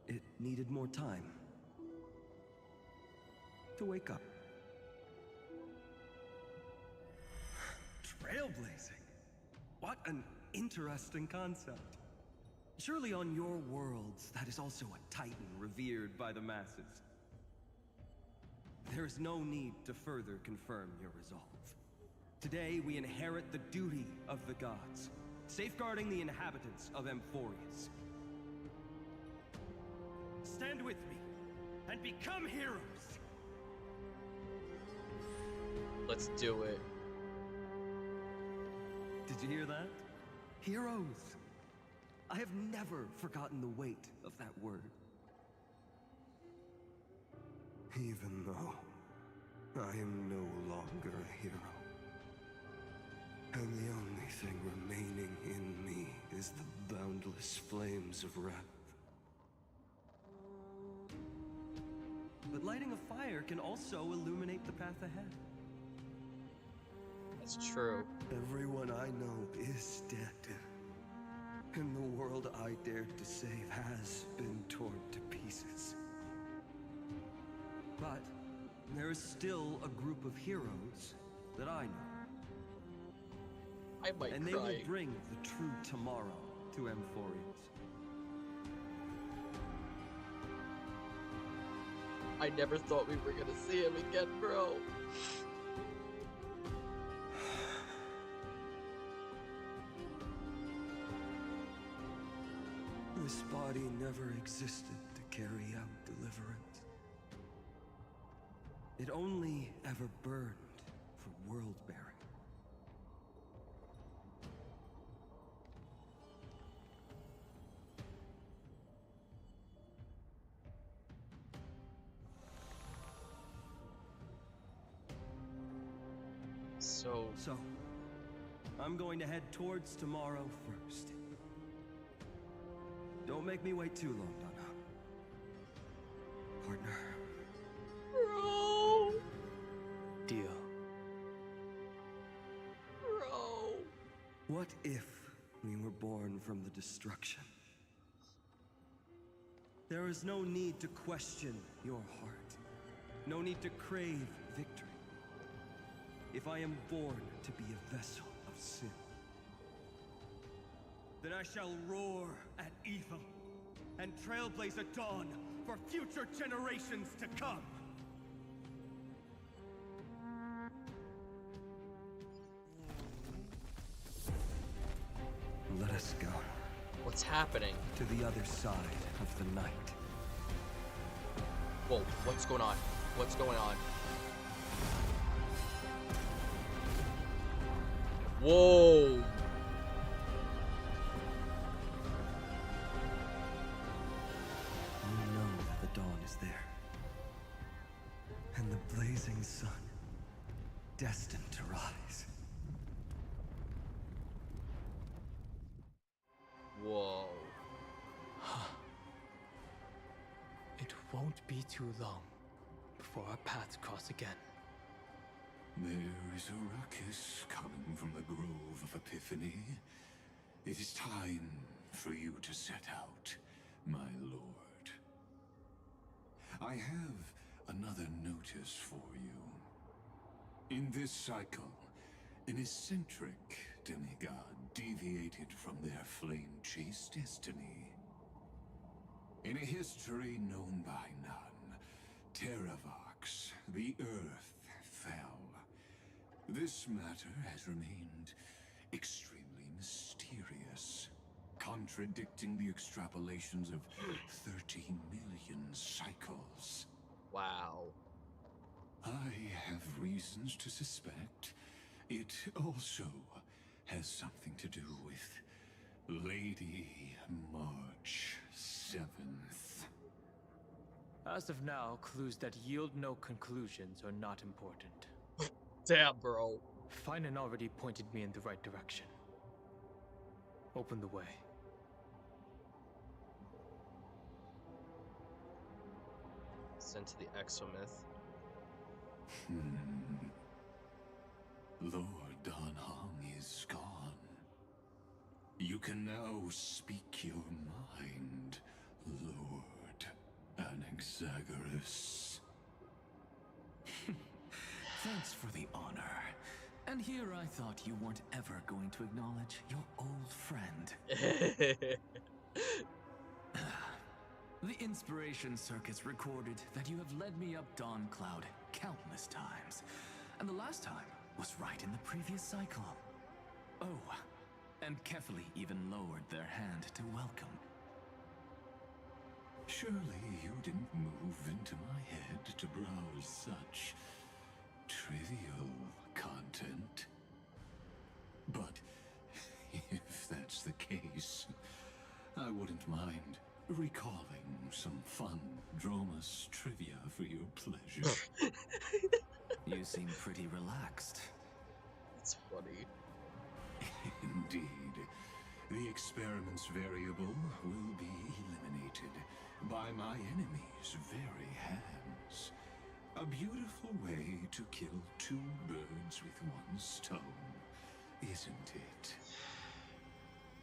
it needed more time to wake up. Trailblazing? What an interesting concept. Surely on your worlds, that is also a titan revered by the masses. There is no need to further confirm your resolve. Today, we inherit the duty of the gods, safeguarding the inhabitants of Amphorius. Stand with me, and become heroes! Let's do it. Did you hear that? Heroes! I have never forgotten the weight of that word. Even though I am no longer a hero. And the only thing remaining in me is the boundless flames of wrath. But lighting a fire can also illuminate the path ahead. That's true. Everyone I know is dead. And the world I dared to save has been torn to pieces. But there is still a group of heroes that I know. I might and cry. they will bring the true tomorrow to Amphorians. I never thought we were gonna see him again, bro. This body never existed to carry out deliverance. It only ever burned for world-bearing. So, I'm going to head towards tomorrow first. Don't make me wait too long, Donna. Partner. Bro. Deal. Bro. What if we were born from the destruction? There is no need to question your heart. No need to crave victory. If I am born to be a vessel of sin, then I shall roar at evil and trailblaze a dawn for future generations to come. Let us go. What's happening? To the other side of the night. Whoa, what's going on? What's going on? Whoa! You know that the dawn is there. And the blazing sun, destined to rise. Whoa. It won't be too long before our paths cross again. There is a ruckus coming from the Grove of Epiphany. It is time for you to set out, my lord. I have another notice for you. In this cycle, an eccentric demigod deviated from their flame-chased destiny. In a history known by none, Terravox, the Earth, fell. This matter has remained extremely mysterious, contradicting the extrapolations of 30 million cycles. Wow. I have reasons to suspect it also has something to do with Lady March 7th. As of now, clues that yield no conclusions are not important. Damn, bro. Finan already pointed me in the right direction. Open the way. Sent to the Exomyth. Lord Dan Hong is gone. You can now speak your mind, Lord Anaxagoras. Thanks for the honor. And here I thought you weren't ever going to acknowledge your old friend. The Inspiration Circus recorded that you have led me up Dawn Cloud countless times. And the last time was right in the previous cycle. Oh, and Kefali even lowered their hand to welcome. Surely you didn't move into my head to browse such trivial content. But if that's the case, I wouldn't mind recalling some fun Dromus trivia for your pleasure. You seem pretty relaxed. It's funny. Indeed. The experiment's variable will be eliminated by my enemy's very hands. A beautiful way to kill two birds with one stone, isn't it?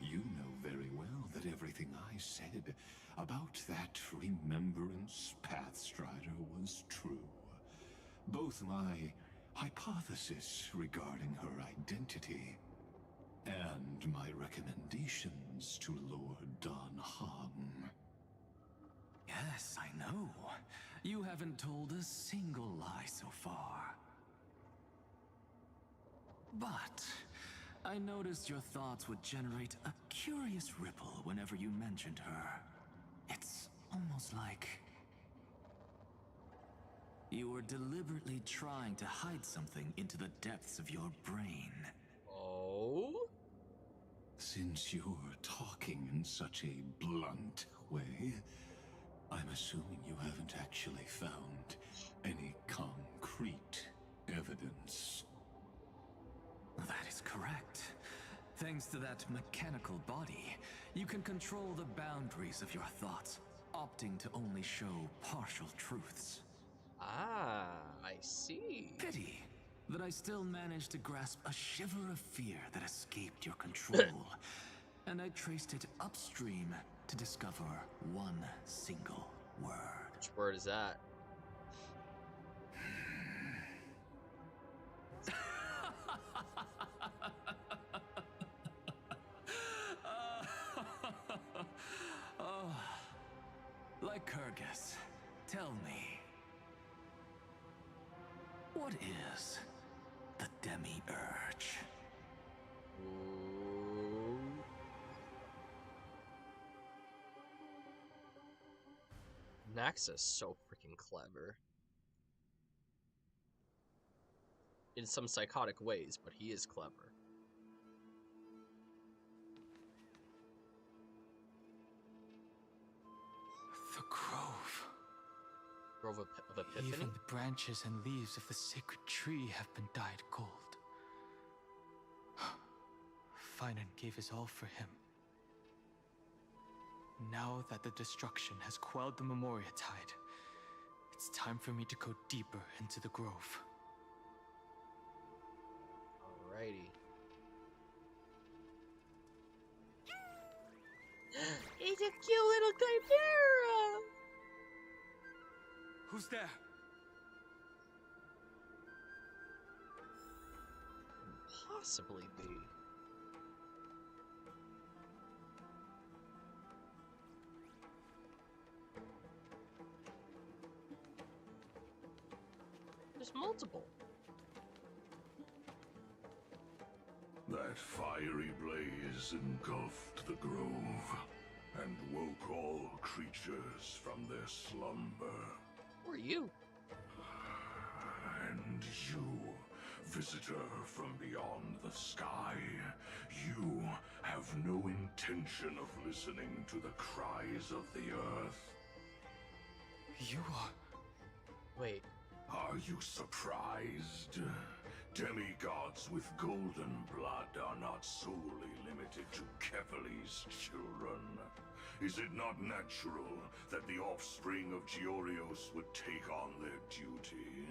You know very well that everything I said about that Remembrance Pathstrider was true. Both my hypothesis regarding her identity and my recommendations to Lord Don Hong. Yes, I know. You haven't told a single lie so far. But I noticed your thoughts would generate a curious ripple whenever you mentioned her. It's almost like you were deliberately trying to hide something into the depths of your brain. Oh? Since you're talking in such a blunt way, I'm assuming you haven't actually found any concrete evidence. That is correct. Thanks to that mechanical body, you can control the boundaries of your thoughts, opting to only show partial truths. Ah, I see. Pity that I still managed to grasp a shiver of fear that escaped your control, and I traced it upstream to discover one single word. Which word is that? Oh, Lycurgus, tell me, what is the Demi-Urge? Naxa's so freaking clever. In some psychotic ways, but he is clever. The grove. Grove of Epiphany? Even the branches and leaves of the sacred tree have been dyed gold. Finan gave his all for him. Now that the destruction has quelled the Memoria Tide, it's time for me to go deeper into the grove. Alrighty. It's a cute little chimera! Who's there? Possibly be. There's multiple. That fiery blaze engulfed the grove and woke all creatures from their slumber. Who are you? And you, visitor from beyond the sky, you have no intention of listening to the cries of the earth. You are... Wait. Are you surprised? Demigods with golden blood are not solely limited to Kefali's children. Is it not natural that the offspring of Georios would take on their duty?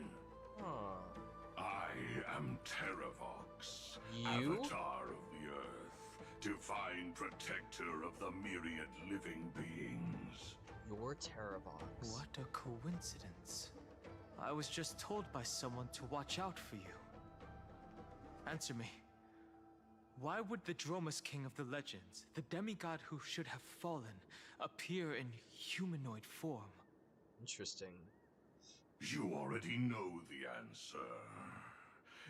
Huh. I am Terravox, You? Avatar of the Earth, divine protector of the myriad living beings. You're Terravox. What a coincidence. I was just told by someone to watch out for you. Answer me. Why would the Dromus King of the legends, the demigod who should have fallen, appear in humanoid form? Interesting. You already know the answer.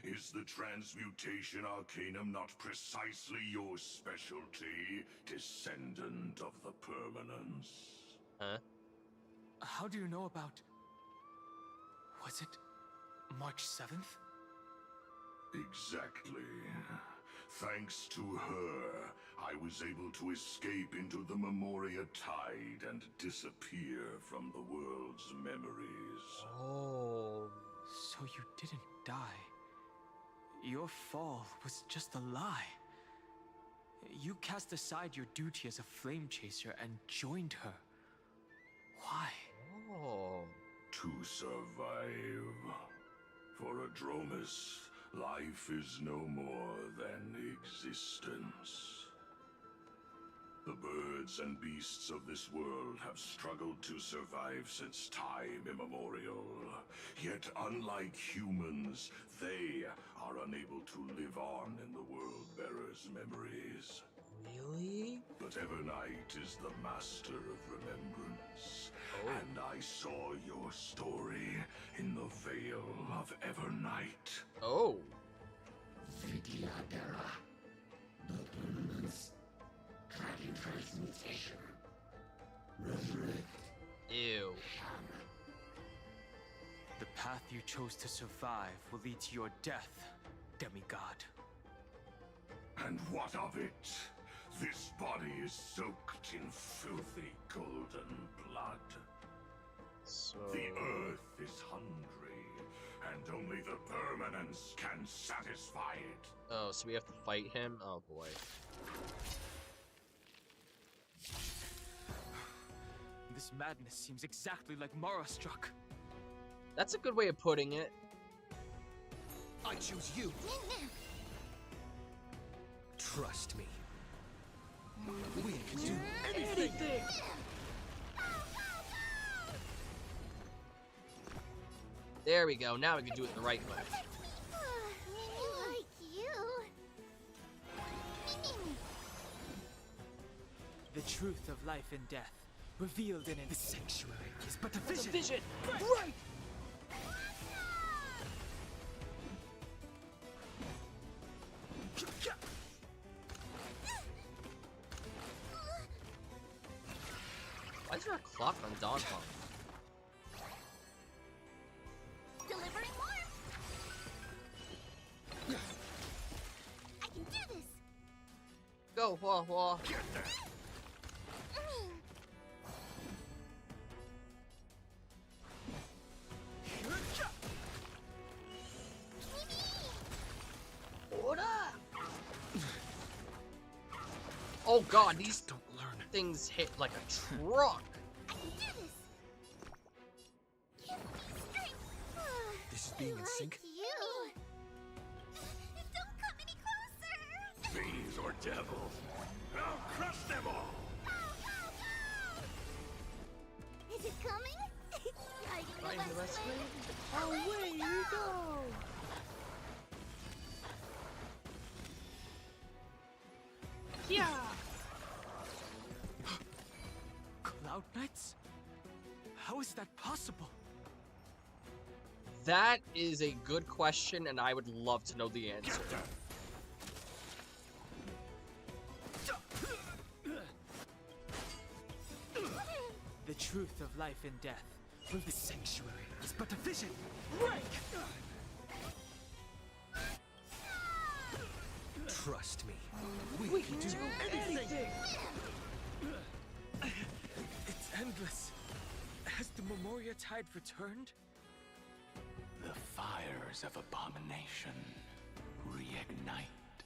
Is the transmutation arcanum not precisely your specialty, descendant of the permanence? Huh? How do you know about... Was it March 7th? Exactly. Thanks to her, I was able to escape into the Memoria Tide and disappear from the world's memories. Oh. So you didn't die. Your fall was just a lie. You cast aside your duty as a flame chaser and joined her. Why? Oh. To survive. For Adromus, life is no more than existence. The birds and beasts of this world have struggled to survive since time immemorial. Yet unlike humans, they are unable to live on in the World-Bearer's memories. Really? But Evernight is the master of remembrance. Oh. And I saw your story in the Veil of Evernight. Oh. Vtuber-EN. The permanence. Dragon transmutation. Resurrect. Ew. The path you chose to survive will lead to your death, demigod. And what of it? This body is soaked in filthy golden blood. So... The earth is hungry, and only the permanence can satisfy it. Oh, so we have to fight him? Oh boy. This madness seems exactly like Mara struck. That's a good way of putting it. I choose you. Trust me. We can do anything. There we go. Now we can do it the right way. Like you. The truth of life and death, revealed in the sanctuary, is but a vision. Vision. Right. Why is there a clock on Dawn Hong? Delivering warmth. I can do this. Go, Hua Hua. Oh god, these don't learn. Things hit like a truck. I can do this. Give me strength. This is being in sync. You. Don't come any closer. Fiends or devils, I'll crush them all. Is it coming? Riding the west wind. Away we go. Yeah. Cloud Knights? How is that possible? That is a good question, and I would love to know the answer. The truth of life and death, with the sanctuary, is but a vision. Break! Trust me. We can do anything. It's endless. Has the Memoria Tide returned? The fires of abomination reignite.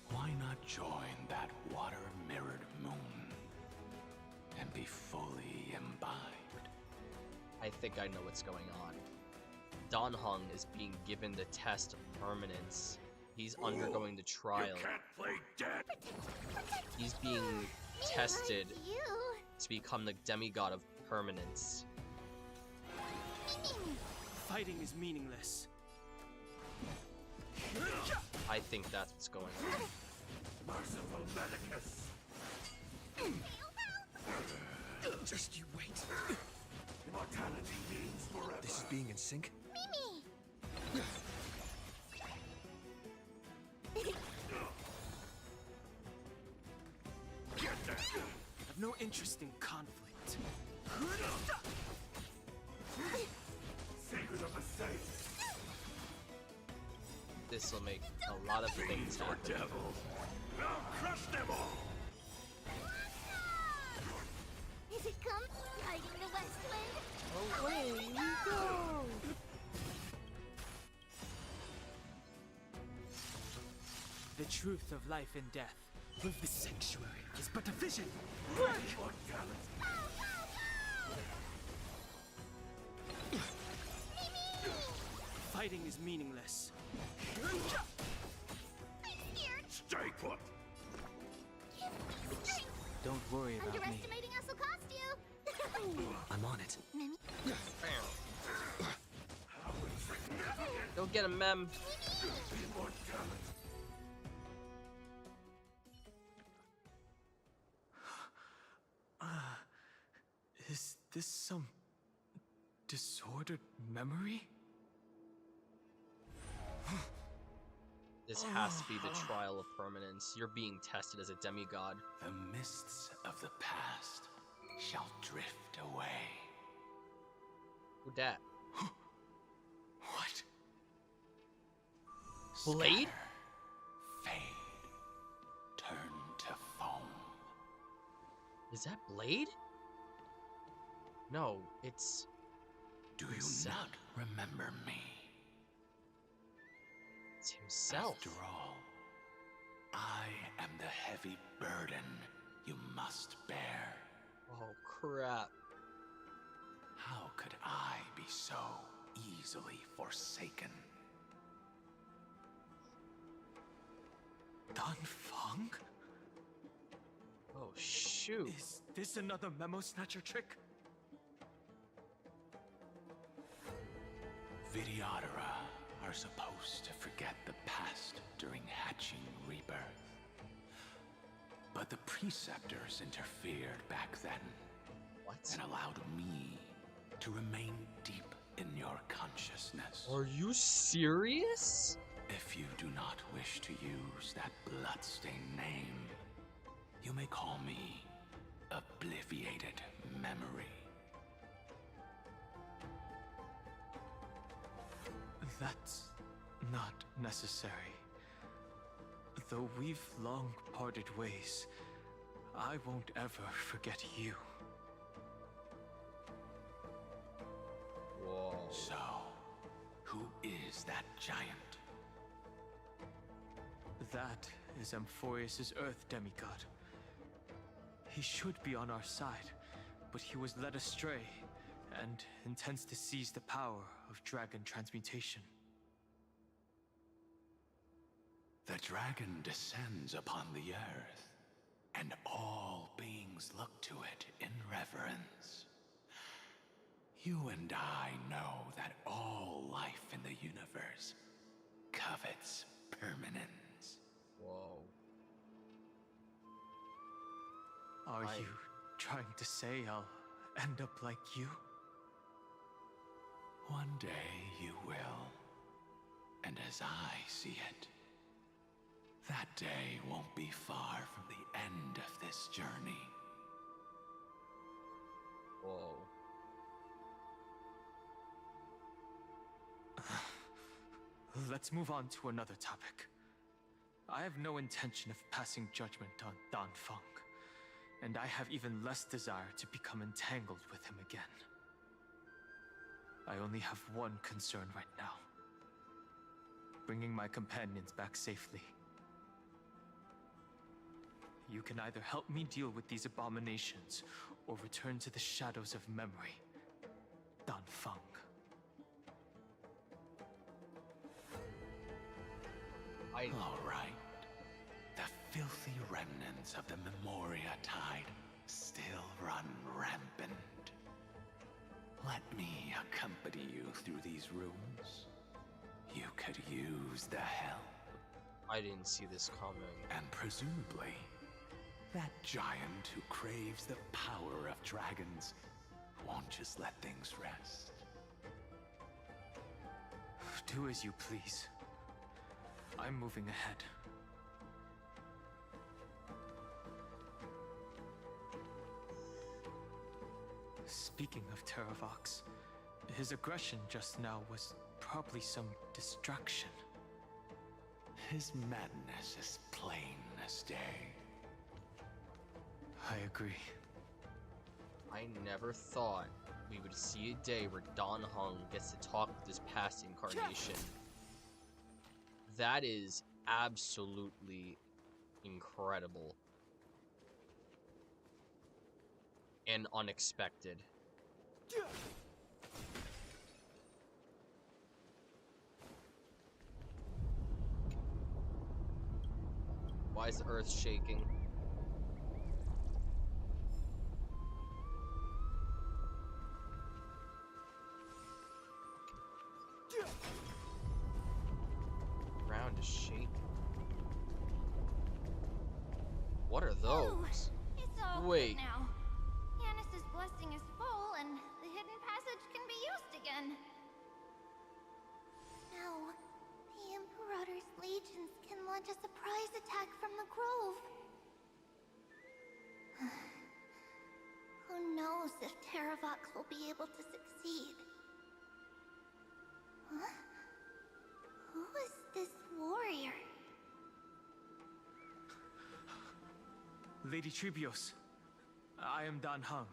Why not join that water-mirrored moon and be fully imbibed? I think I know what's going on. Dan Heng is being given the test of permanence. He's undergoing the trial. You can't play dead. He's being tested You. to become the demigod of permanence. Fighting is meaningless. I think that's what's going on. Merciful Medicus. Just you wait. Immortality means forever. This is being in sync. I've no interest in conflict. Sacred of the saints. This will make a lot of things Or happen. devils, I'll crush them all. Is it come? Riding the west wind. Away we go. The truth of life and death, with the sanctuary, is but a vision. Break! hiding is meaningless. Stay put. Don't worry about me. Underestimating us will cost you. I'm on it. Go get him, Mem. Is this some disordered memory? This has to be the trial of permanence. You're being tested as a demigod. The mists of the past shall drift away. Who dat? What? Blade? Scatter, fade, turn to foam. Is that Blade? No, it's... Do you not remember me? It's himself. After all, I am the heavy burden you must bear. Oh, crap. How could I be so easily forsaken? Dan Feng? Oh, shoot. Is this another memo snatcher trick? Vidyadhara are supposed to forget the past during hatching rebirth. But the preceptors interfered back then. What? And allowed me to remain deep in your consciousness. Are you serious? If you do not wish to use that bloodstained name, you may call me Obliviated Memory. That's not necessary. Though we've long parted ways, I won't ever forget you. Whoa. So, who is that giant? That is Amphorius' Earth demigod. He should be on our side, but he was led astray and intends to seize the power of dragon transmutation. The dragon descends upon the earth, and all beings look to it in reverence. You and I know that all life in the universe covets permanence. Whoa. Are you trying to say I'll end up like you? One day you will. And as I see it, that day won't be far from the end of this journey. Whoa. Let's move on to another topic. I have no intention of passing judgment on Dan Feng, and I have even less desire to become entangled with him again. I only have one concern right now: bringing my companions back safely. You can either help me deal with these abominations, or return to the shadows of memory. Dan Feng. All right. The filthy remnants of the Memoria Tide still run rampant. Let me accompany you through these rooms. You could use the help. I didn't see this coming. And presumably, that giant who craves the power of dragons won't just let things rest. Do as you please. I'm moving ahead. Speaking of Terravox, his aggression just now was probably some distraction. His madness is plain as day. I agree. I never thought we would see a day where Dan Heng gets to talk with his past incarnation. That is absolutely incredible. And unexpected. Why is the earth shaking? Ground is shaking. What are those? It's all Wait. good now. Yanis's blessing is full, and the hidden passage can be used again. Now, the Imperator's legions can launch a surprise attack from the grove. Who knows if Terravox will be able to succeed? Huh? Who is this warrior? Lady Trebios, I am Dan Hung,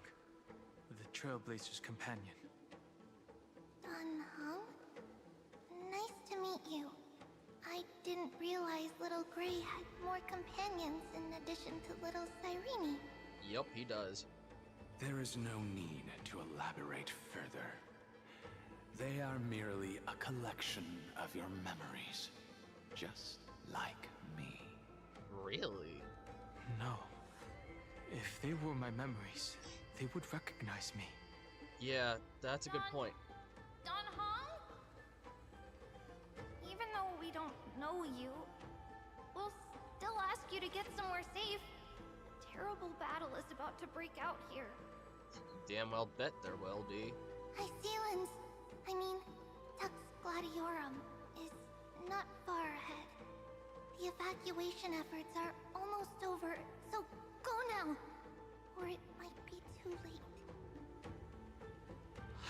the Trailblazer's companion. Dan Hung? Nice to meet you. I didn't realize Little Gray had more companions in addition to Little Cyrene. Yep, he does. There is no need to elaborate further. They are merely a collection of your memories, just like me. Really? No. If they were my memories, they would recognize me. Yeah, that's a good point. Dan Hong? Even though we don't know you, we'll still ask you to get somewhere safe. A terrible battle is about to break out here. Damn well bet there will be. Icelands, I mean, Tux Gladiorum is not far ahead. The evacuation efforts are almost over, so go now, or it might be too late.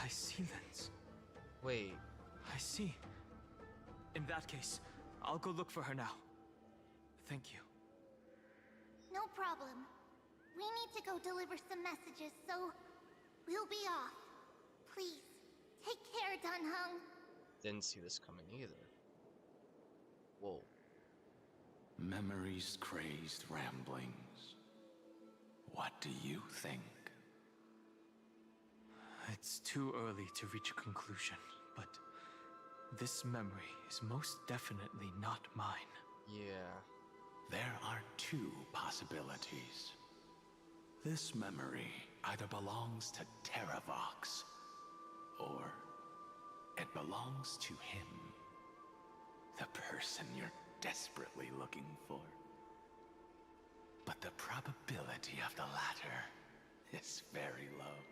Icelands. Wait. I see. In that case, I'll go look for her now. Thank you. No problem. We need to go deliver some messages, so we'll be off. Please, take care, Dan Hung. Didn't see this coming either. Whoa. Memories crazed ramblings. What do you think? It's too early to reach a conclusion, but this memory is most definitely not mine. Yeah. There are two possibilities. This memory either belongs to Terravox, or it belongs to him. The person you're desperately looking for. But the probability of the latter is very low.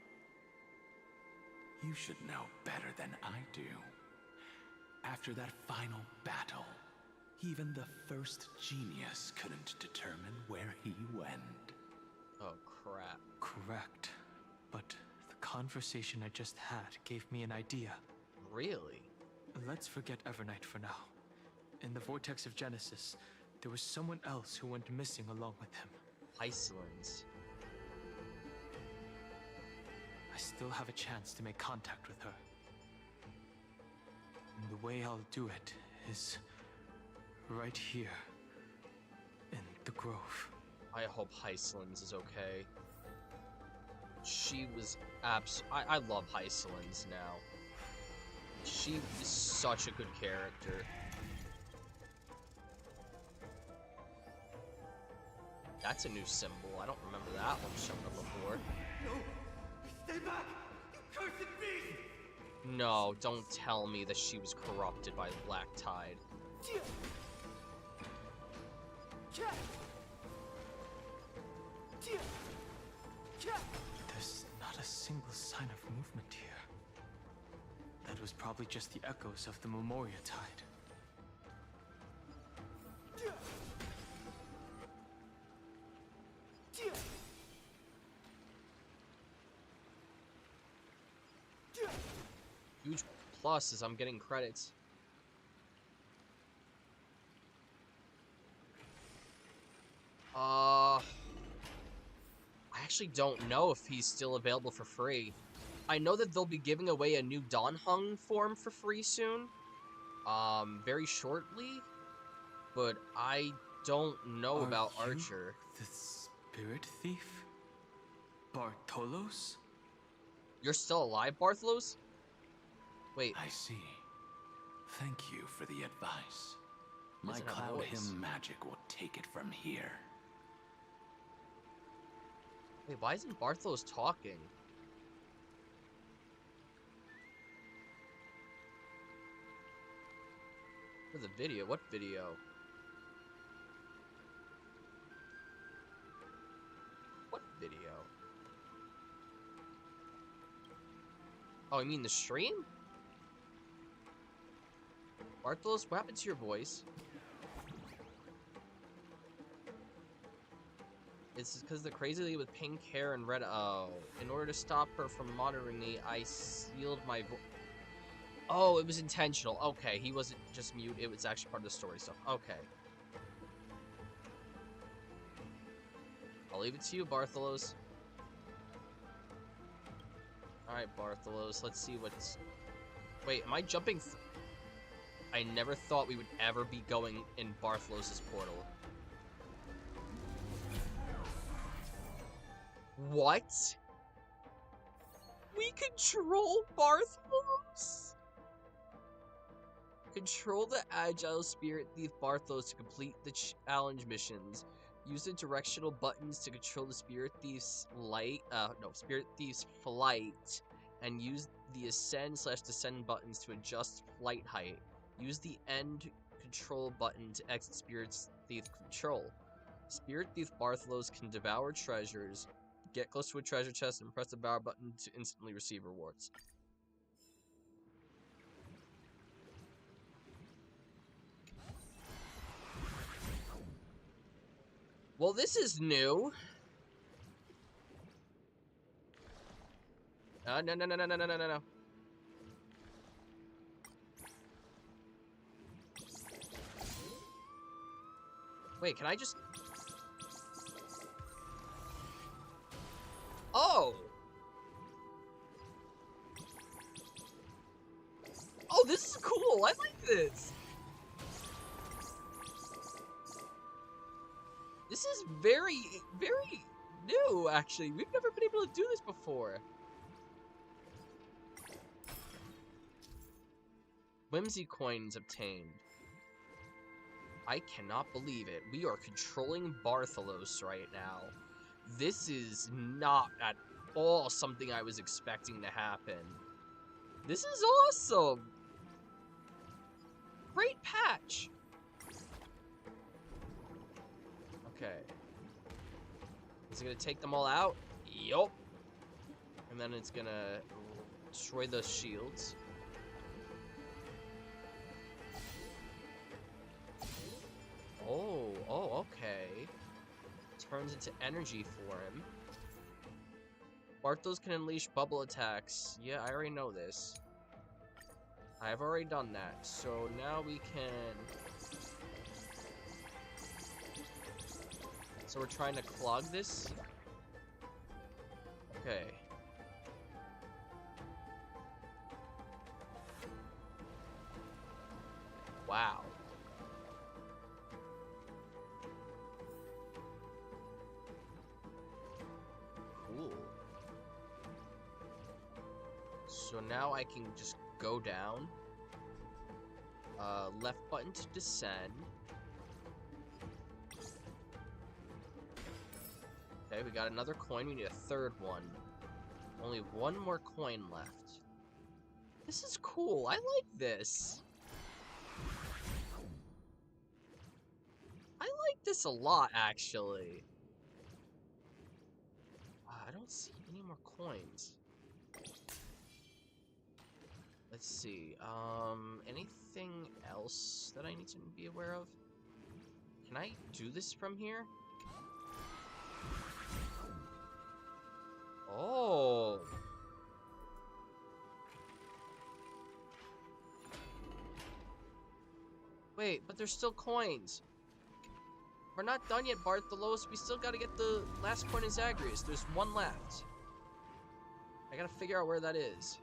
You should know better than I do. After that final battle, even the first genius couldn't determine where he went. Oh, crap. Correct. But the conversation I just had gave me an idea. Really? Let's forget Evernight for now. In the Vortex of Genesis, there was someone else who went missing along with him. Icelands. I still have a chance to make contact with her. And the way I'll do it is right here in the grove. I hope Icelands is okay. She was I love Icelands now. She is such a good character. That's a new symbol. I don't remember that one showing up before. No! Stay back! You cursed beast! No, don't tell me that she was corrupted by the Black Tide. There's not a single sign of movement here. That was probably just the echoes of the Memoria Tide. Huge plus is I'm getting credits. I actually don't know if he's still available for free. I know that they'll be giving away a new Dan Hung form for free soon. Very shortly. But I don't know about Archer. The spirit thief? Bartolos? You're still alive, Bartholos? Wait. I see. Thank you for the advice. My Doesn't have cloud voice. hymn magic will take it from here. Wait, why isn't Barthol's talking? For the video? What video? What video? Oh, you mean the stream? Bartholus, what happened to your voice? It's because the crazy lady with pink hair and red. Oh, in order to stop her from monitoring me, I sealed my voice. Oh, it was intentional. Okay, he wasn't just mute. It was actually part of the story stuff. Okay. I'll leave it to you, Bartholus. Alright, Bartholus. Let's see what's... Wait, am I jumping... I never thought we would ever be going in Bartholus' portal. What? We control Bartholus? Control the agile spirit thief Bartholus to complete the challenge missions. Use the directional buttons to control the spirit thief's spirit thief's flight, and use the ascend/descend buttons to adjust flight height. Use the end control button to exit spirit thief control. Spirit thief Bartholus can devour treasures, get close to a treasure chest, and press the devour button to instantly receive rewards. Well, this is new. No. Wait, can I just... Oh! Oh, this is cool! I like this! This is very, very new, actually. We've never been able to do this before. Whimsy coins obtained. I cannot believe it. We are controlling Bartholus right now. This is not at all something I was expecting to happen. This is awesome! Great patch! Okay. Is it gonna take them all out? Yup. And then it's gonna destroy the shields. Oh, okay. Turns into energy for him. Bartholus can unleash bubble attacks. Yeah, I already know this. I've already done that. So now we can... So we're trying to clog this? Okay. Wow. Cool. So now I can just go down. Left button to descend. Okay, we got another coin. We need a third one. Only one more coin left. This is cool. I like this. I like this a lot, actually. I don't see any more coins. Let's see. Anything else that I need to be aware of? Can I do this from here? Oh. Wait, but there's still coins. We're not done yet, Bartholus. We still gotta get the last coin in Zagreus. There's one left. I gotta figure out where that is.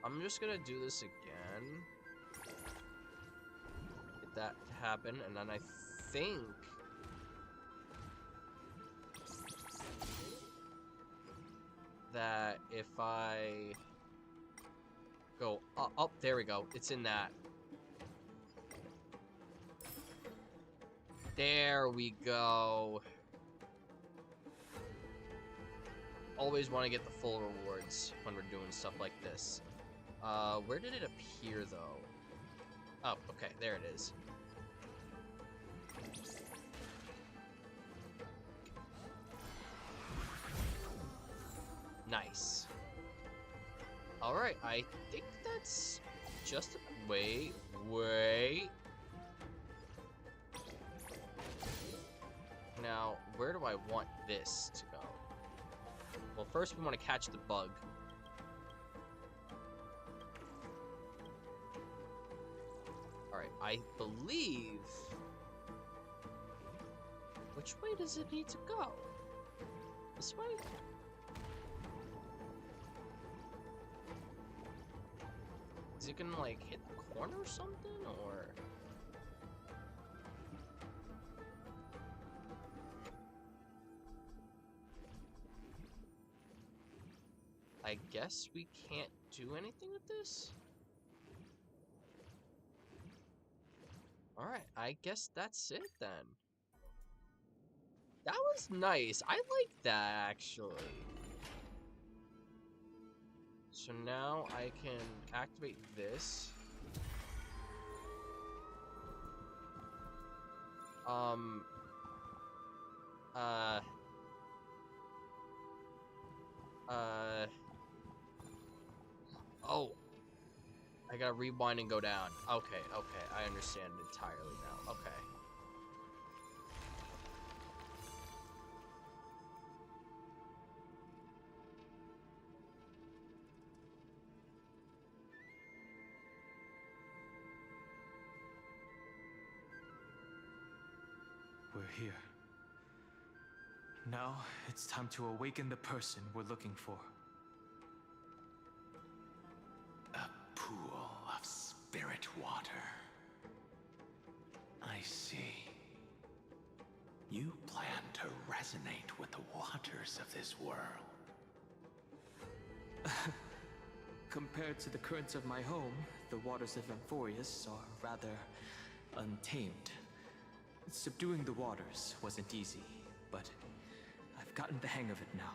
I'm just gonna do this again. Get that to happen, and then I think... that if I go up, oh, there we go. It's in that. There we go. Always want to get the full rewards when we're doing stuff like this. Where did it appear, though? Oh, okay, there it is. Nice. Alright, I think that's just... Wait. Now, where do I want this to go? Well, first we want to catch the bug. Alright, I believe... Which way does it need to go? This way? Is it gonna, like, hit the corner or something, or...? I guess we can't do anything with this? Alright, I guess that's it then. That was nice. I like that, actually. So now I can activate this. Oh. I gotta rewind and go down. Okay, I understand entirely now. Okay. We're here. Now, it's time to awaken the person we're looking for. A pool of spirit water. I see. You plan to resonate with the waters of this world. Compared to the currents of my home, the waters of Amphorius are rather untamed. Subduing the waters wasn't easy, but I've gotten the hang of it now.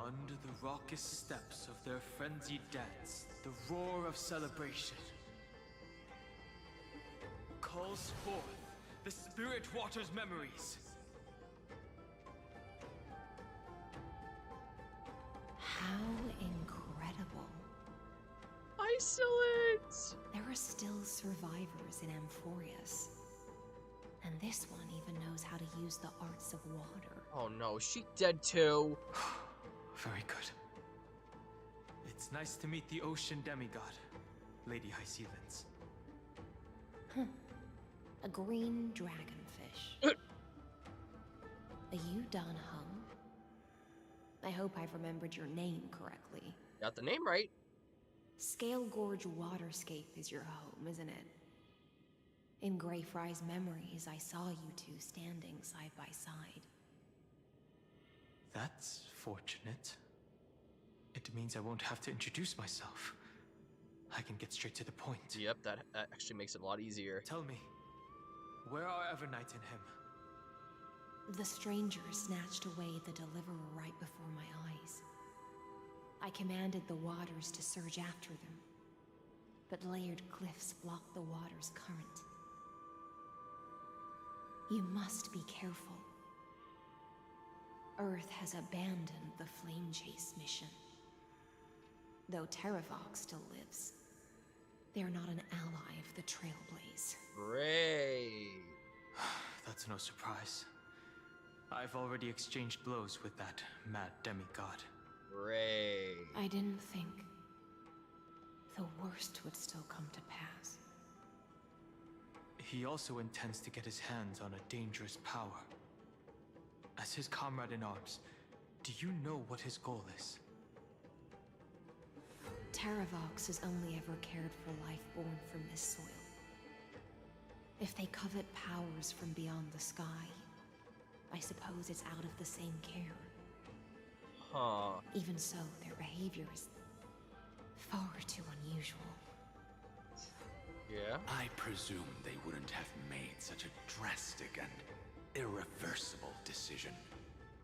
Under the raucous steps of their frenzied dance, the roar of celebration calls forth the spirit water's memories. How incredible. Excellent! There are still survivors in Amphorius. And this one even knows how to use the arts of water. Oh no, she dead too. Very good. It's nice to meet the ocean demigod, Lady Hysealence. A green dragonfish. Are you done hung? I hope I've remembered your name correctly. Got the name right. Scale Gorge Waterscape is your home, isn't it? In Greyfry's memories, I saw you two standing side by side. That's fortunate. It means I won't have to introduce myself. I can get straight to the point. Yep, that actually makes it a lot easier. Tell me, where are Evernight and him? The stranger snatched away the deliverer right before my eyes. I commanded the waters to surge after them, but layered cliffs blocked the water's current. You must be careful. Earth has abandoned the Flame Chase mission. Though Terravox still lives, they are not an ally of the Trailblaze. Great. That's no surprise. I've already exchanged blows with that mad demigod. Great. I didn't think the worst would still come to pass. He also intends to get his hands on a dangerous power. As his comrade in arms, do you know what his goal is? Terravox has only ever cared for life born from this soil. If they covet powers from beyond the sky, I suppose it's out of the same care. Huh. Even so, their behavior is far too unusual. Yeah? I presume they wouldn't have made such a drastic and irreversible decision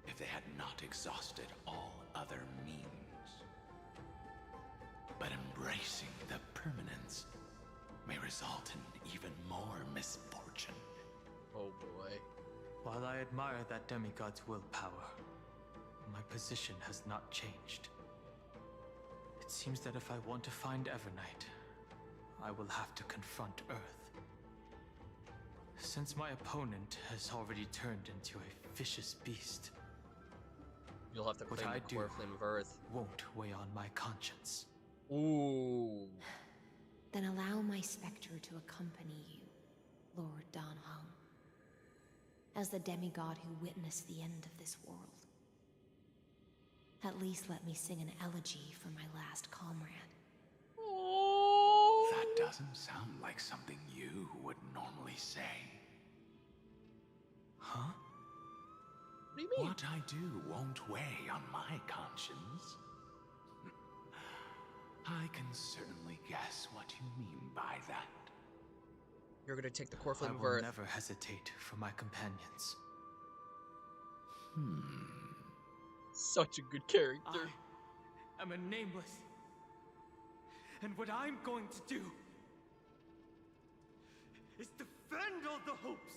if they had not exhausted all other means. But embracing the permanence may result in even more misfortune. Oh boy. While I admire that demigod's willpower, my position has not changed. It seems that if I want to find Evernight, I will have to confront Earth. Since my opponent has already turned into a vicious beast, You'll have to what claim I the do core flame of Earth. won't weigh on my conscience. Ooh. Then allow my specter to accompany you, Lord Danhong, as the demigod who witnessed the end of this world. At least let me sing an elegy for my last comrade. That doesn't sound like something you would normally say. Huh? What do you mean? What I do won't weigh on my conscience. I can certainly guess what you mean by that. You're gonna take the core flame I of will Earth. never hesitate for my companions. Such a good character. I'm a nameless. And what I'm going to do is defend all the hopes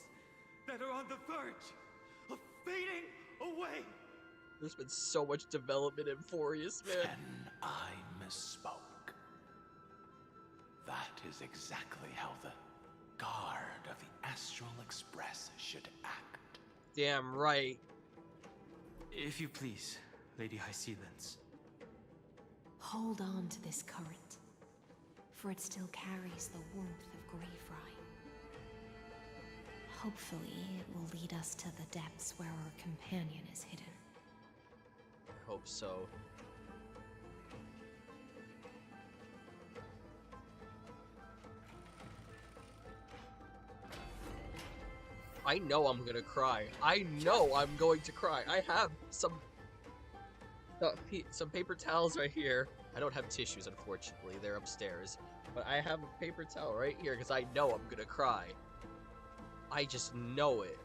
that are on the verge of fading away. There's been so much development in Furious, man. Then I misspoke. That is exactly how the guard of the Astral Express should act. Damn right. If you please, Lady High Sealands. Hold on to this current, for it still carries the warmth of Graveri. Hopefully, it will lead us to the depths where our companion is hidden. I hope so. I know I'm gonna cry. I know I'm going to cry. I have some paper towels right here. I don't have tissues, unfortunately. They're upstairs. But I have a paper towel right here because I know I'm gonna cry. I just know it.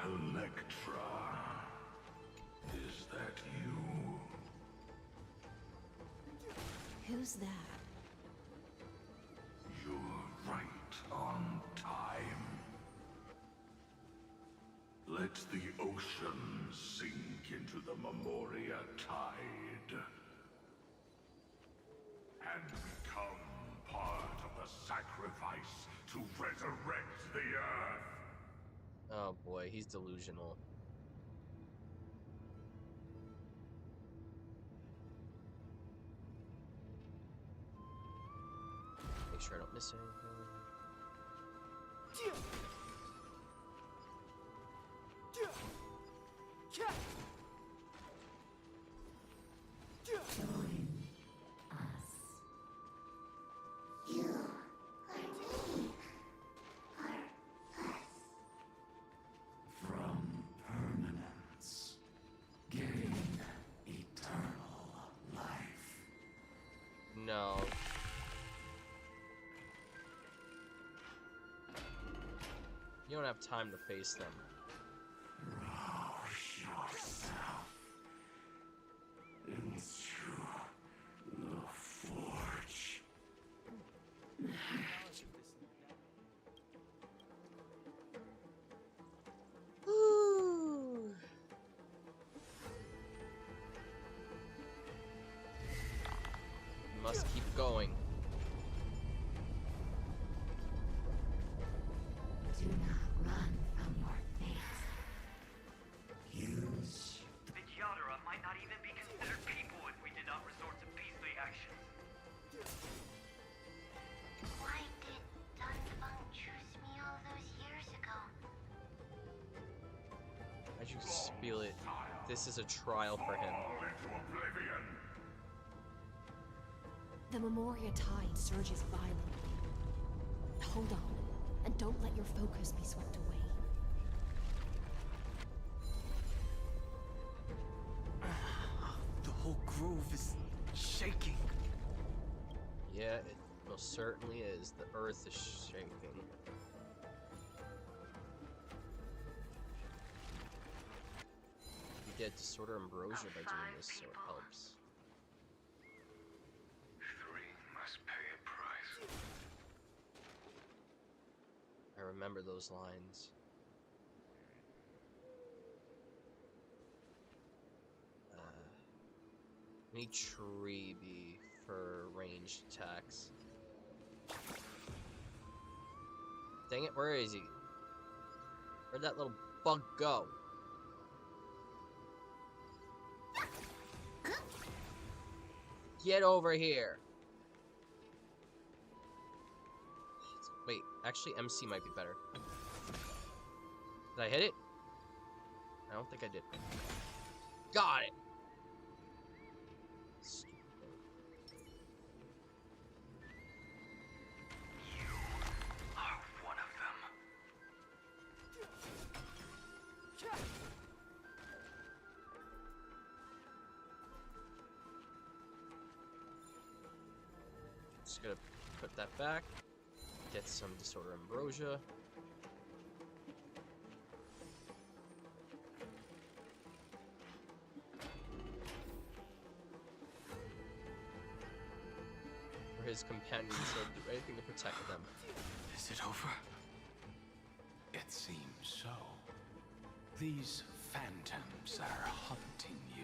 Electra, is that you? Who's that? You're right on time. Let the ocean sink into the Memoria tide and become part of the sacrifice to resurrect the Earth. Oh boy, he's delusional. Make sure I don't miss anything. From permanence, gain eternal life. No. You don't have time to face them. Rouse yourself into the forge. Must keep going. Do not run from your fate. Use The Vtuber might not even be considered people if we did not resort to beastly actions. Why did Dunfeng choose me all those years ago? As you feel it, this is a trial for him. Fall into oblivion. The Memoria tide surges violently. Hold on, and don't let your focus be swept away. The whole grove is shaking. Yeah, it most certainly is. The earth is shaking. You get disorder ambrosia by doing this, so it helps. 3 must pay a price. I remember those lines. Need tree be for ranged attacks. Dang it, where is he? Where'd that little bug go? Get over here! Wait, actually MC might be better. Did I hit it? I don't think I did. Got it! Just gonna put that back, get some disorder ambrosia. For his companions, he'll do anything to protect them. Is it over? It seems so. These phantoms that are haunting you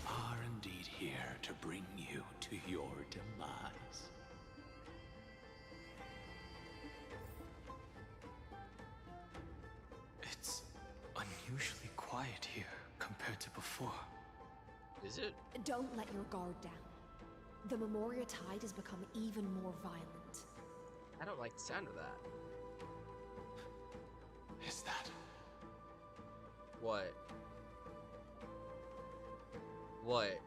are indeed here to bring you to your demise. It's unusually quiet here compared to before. Is it? Don't let your guard down. The Memoria tide has become even more violent. I don't like the sound of that. Is that? What? What?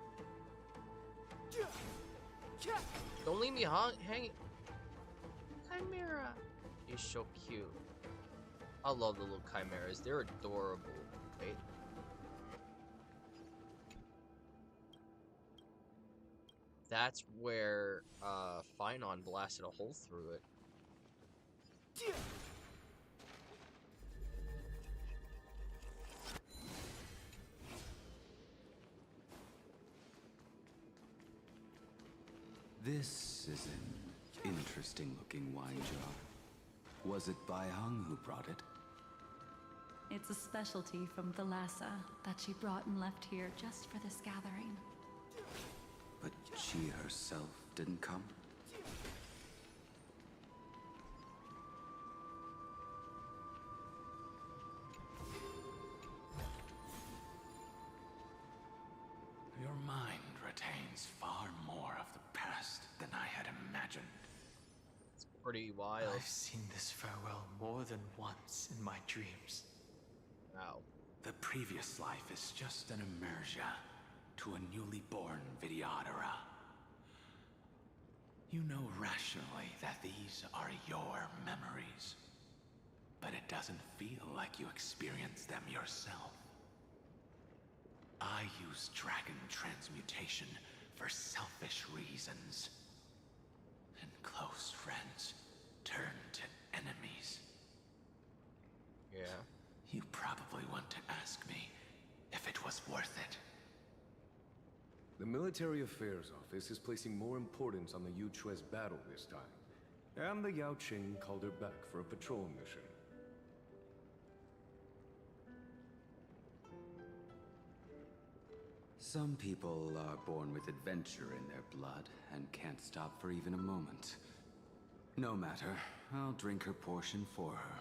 Don't leave me hanging. Chimera. You're so cute. I love the little chimeras. They're adorable. Wait. That's where Finon blasted a hole through it. This is an interesting-looking wine jar. Was it Bai Hung who brought it? It's a specialty from Thalassa that she brought and left here just for this gathering. But she herself didn't come? Your mind retains far more of the past than I had imagined. It's pretty wild. I've seen this farewell more than once in my dreams. Wow. The previous life is just an immersia to a newly born Vtuber-EN. You know rationally that these are your memories, but it doesn't feel like you experienced them yourself. I use dragon transmutation for selfish reasons, and close friends turn to enemies. Yeah. You probably want to ask me if it was worth it. The Military Affairs Office is placing more importance on the Yuchue's battle this time. And the Yaoqing called her back for a patrol mission. Some people are born with adventure in their blood and can't stop for even a moment. No matter, I'll drink her portion for her.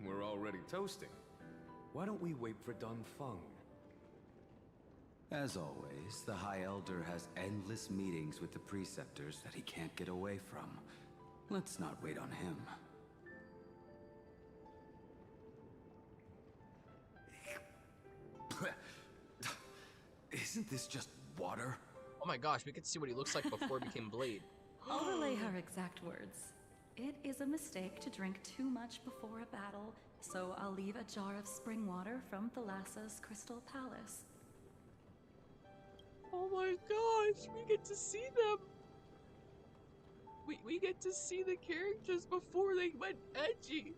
We're already toasting. Why don't we wait for Don Feng? As always, the High Elder has endless meetings with the Preceptors that he can't get away from. Let's not wait on him. Isn't this just water? Oh my gosh, we could see what he looks like before he became Blade. I'll relay her exact words. It is a mistake to drink too much before a battle, so I'll leave a jar of spring water from Thalassa's Crystal Palace. Oh my gosh, we get to see them. We get to see the characters before they went edgy.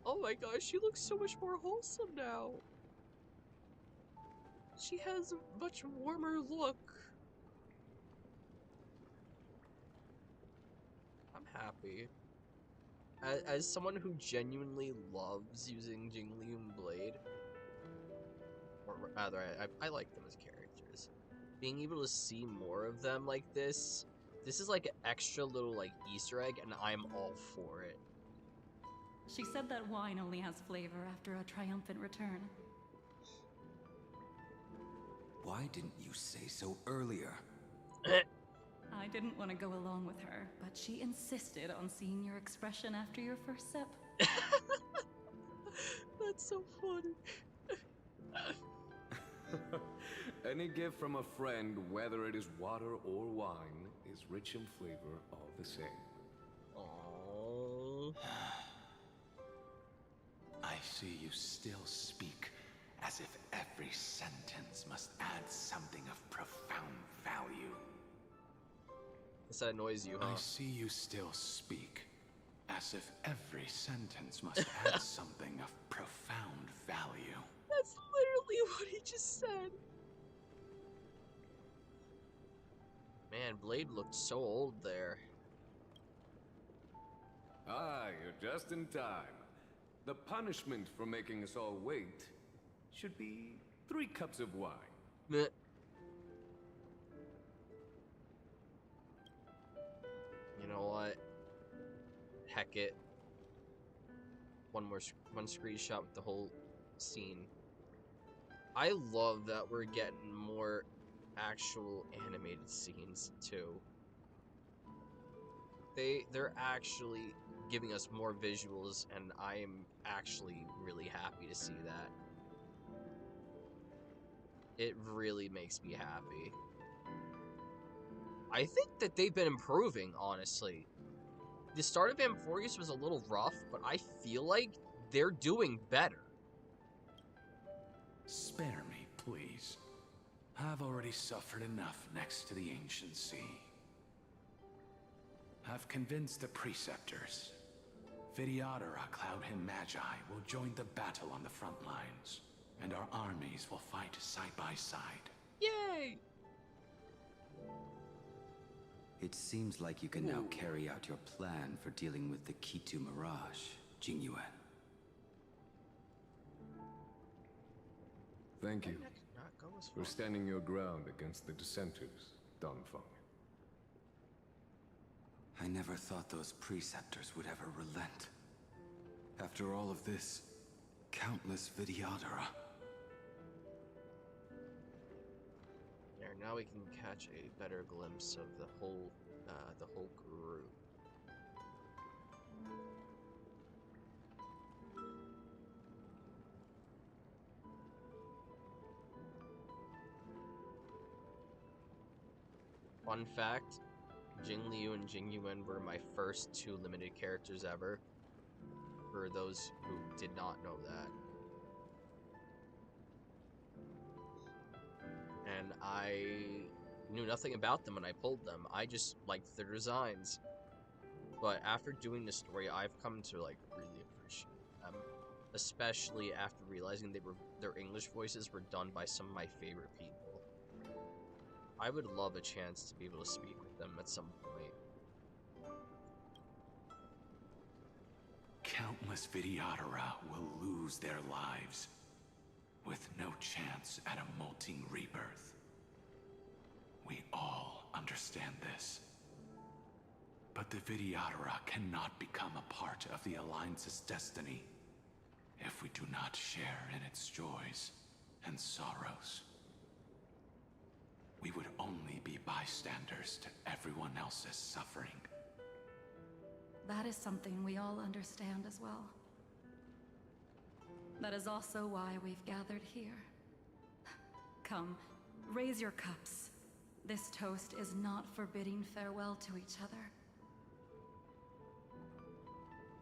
Oh my gosh, she looks so much more wholesome now. She has a much warmer look. I'm happy. As someone who genuinely loves using Jingli and Blade, or rather, I like them as characters. Being able to see more of them like this is like an extra little like Easter egg, and I'm all for it. She said that wine only has flavor after a triumphant return. Why didn't you say so earlier? I didn't want to go along with her, but she insisted on seeing your expression after your first sip. That's so funny. Any gift from a friend, whether it is water or wine, is rich in flavor all the same. Aww. I see you still speak as if every sentence must add something of profound value. That annoys you, huh? I see you still speak as if every sentence must add something of profound value. That's literally what he just said. Man, Blade looked so old there. Ah, you're just in time. The punishment for making us all wait should be 3 cups of wine. Meh. You know what? Heck it. One screenshot with the whole scene. I love that we're getting more actual animated scenes too. They're actually giving us more visuals, and I am actually really happy to see that. It really makes me happy. I think that they've been improving, honestly. The start of Amphorius was a little rough, but I feel like they're doing better. Spare me, please. I've already suffered enough next to the ancient sea. I've convinced the preceptors. Vtuber-EN Cloud and Magi will join the battle on the front lines, and our armies will fight side by side. Yay! It seems like you can now carry out your plan for dealing with the Kitu Mirage, Jingyuan. Thank you for standing your ground against the dissenters, Dongfeng. I never thought those preceptors would ever relent. After all of this, countless Vtuber-EN. There, now we can catch a better glimpse of the whole group. Fun fact, Jingliu and Jingyuan were my first 2 limited characters ever, for those who did not know that. And I knew nothing about them when I pulled them. I just liked their designs. But after doing the story, I've come to like really appreciate them, especially after realizing their English voices were done by some of my favorite people. I would love a chance to be able to speak with them at some point. Countless Vtuber-EN will lose their lives, with no chance at a molting rebirth. We all understand this. But the Vtuber-EN cannot become a part of the Alliance's destiny if we do not share in its joys and sorrows. We would only be bystanders to everyone else's suffering. That is something we all understand as well. That is also why we've gathered here. Come, Raise your cups. This toast is not for bidding farewell to each other,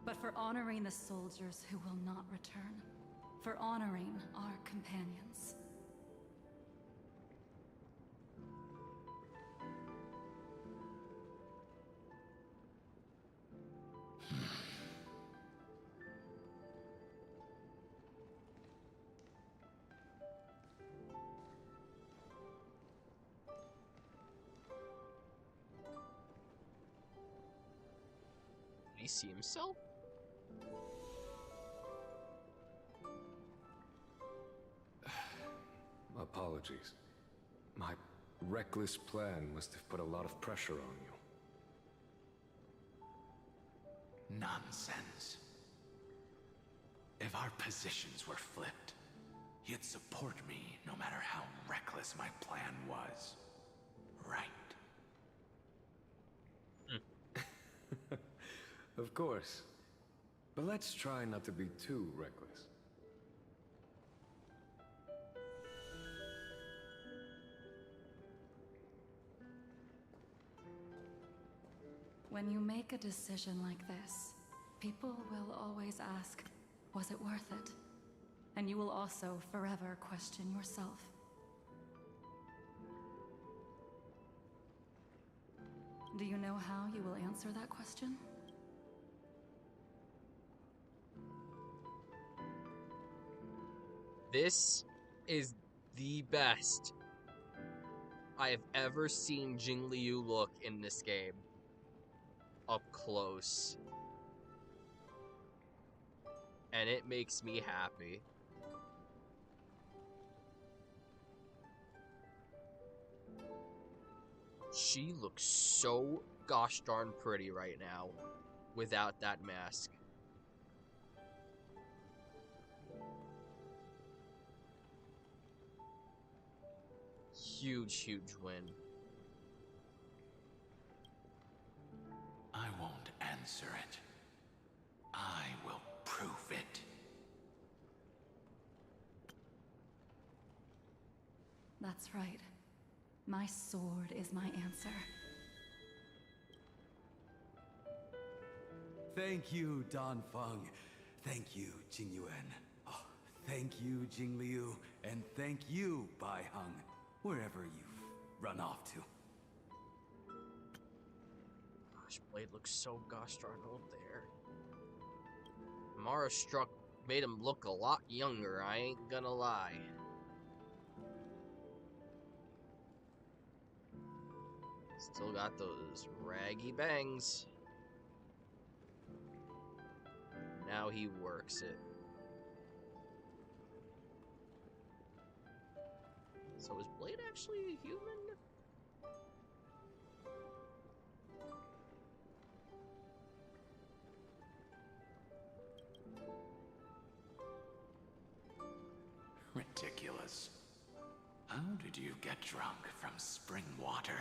but for honoring the soldiers who will not return, for honoring our companions. Did he see himself? Apologies. My reckless plan must have put a lot of pressure on you. Nonsense. If our positions were flipped, you'd support me no matter how reckless my plan was. Right? Of course. But let's try not to be too reckless. When you make a decision like this, people will always ask, was it worth it? And you will also forever question yourself. Do you know how you will answer that question? This is the best I have ever seen Jing Liu look in this game. Up close. And it makes me happy. She looks so gosh darn pretty right now without that mask. Huge, huge win. I won't answer it. I will prove it. That's right. My sword is my answer. Thank you, Dan Feng. Thank you, Jing Yuan. Oh, thank you, Jing Liu. And thank you, Bai Heng, wherever you've run off to. Gosh, Blade looks so gosh darn old there. Mara struck made him look a lot younger, I ain't gonna lie. Still got those raggy bangs. Now he works it. So is Blade actually a human? Ridiculous. How did you get drunk from spring water?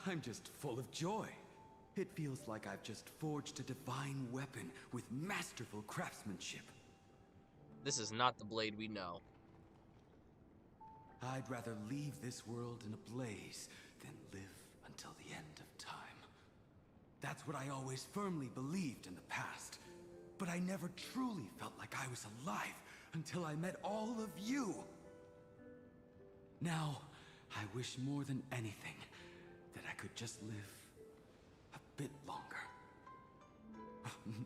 I'm just full of joy. It feels like I've just forged a divine weapon with masterful craftsmanship. This is not the Blade we know. I'd rather leave this world in a blaze than live until the end of time. That's what I always firmly believed in the past. But I never truly felt like I was alive until I met all of you. Now, I wish more than anything that I could just live a bit longer.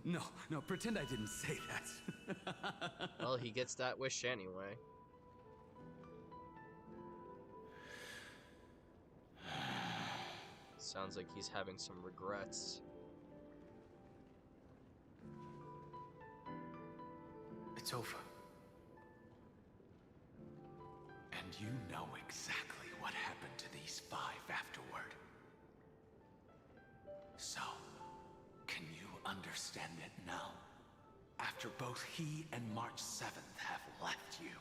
No, pretend I didn't say that. Well, he gets that wish anyway. Sounds like he's having some regrets. It's over. And you know exactly what happened to these 5 afterward. So, can you understand it now? After both he and March 7th have left you.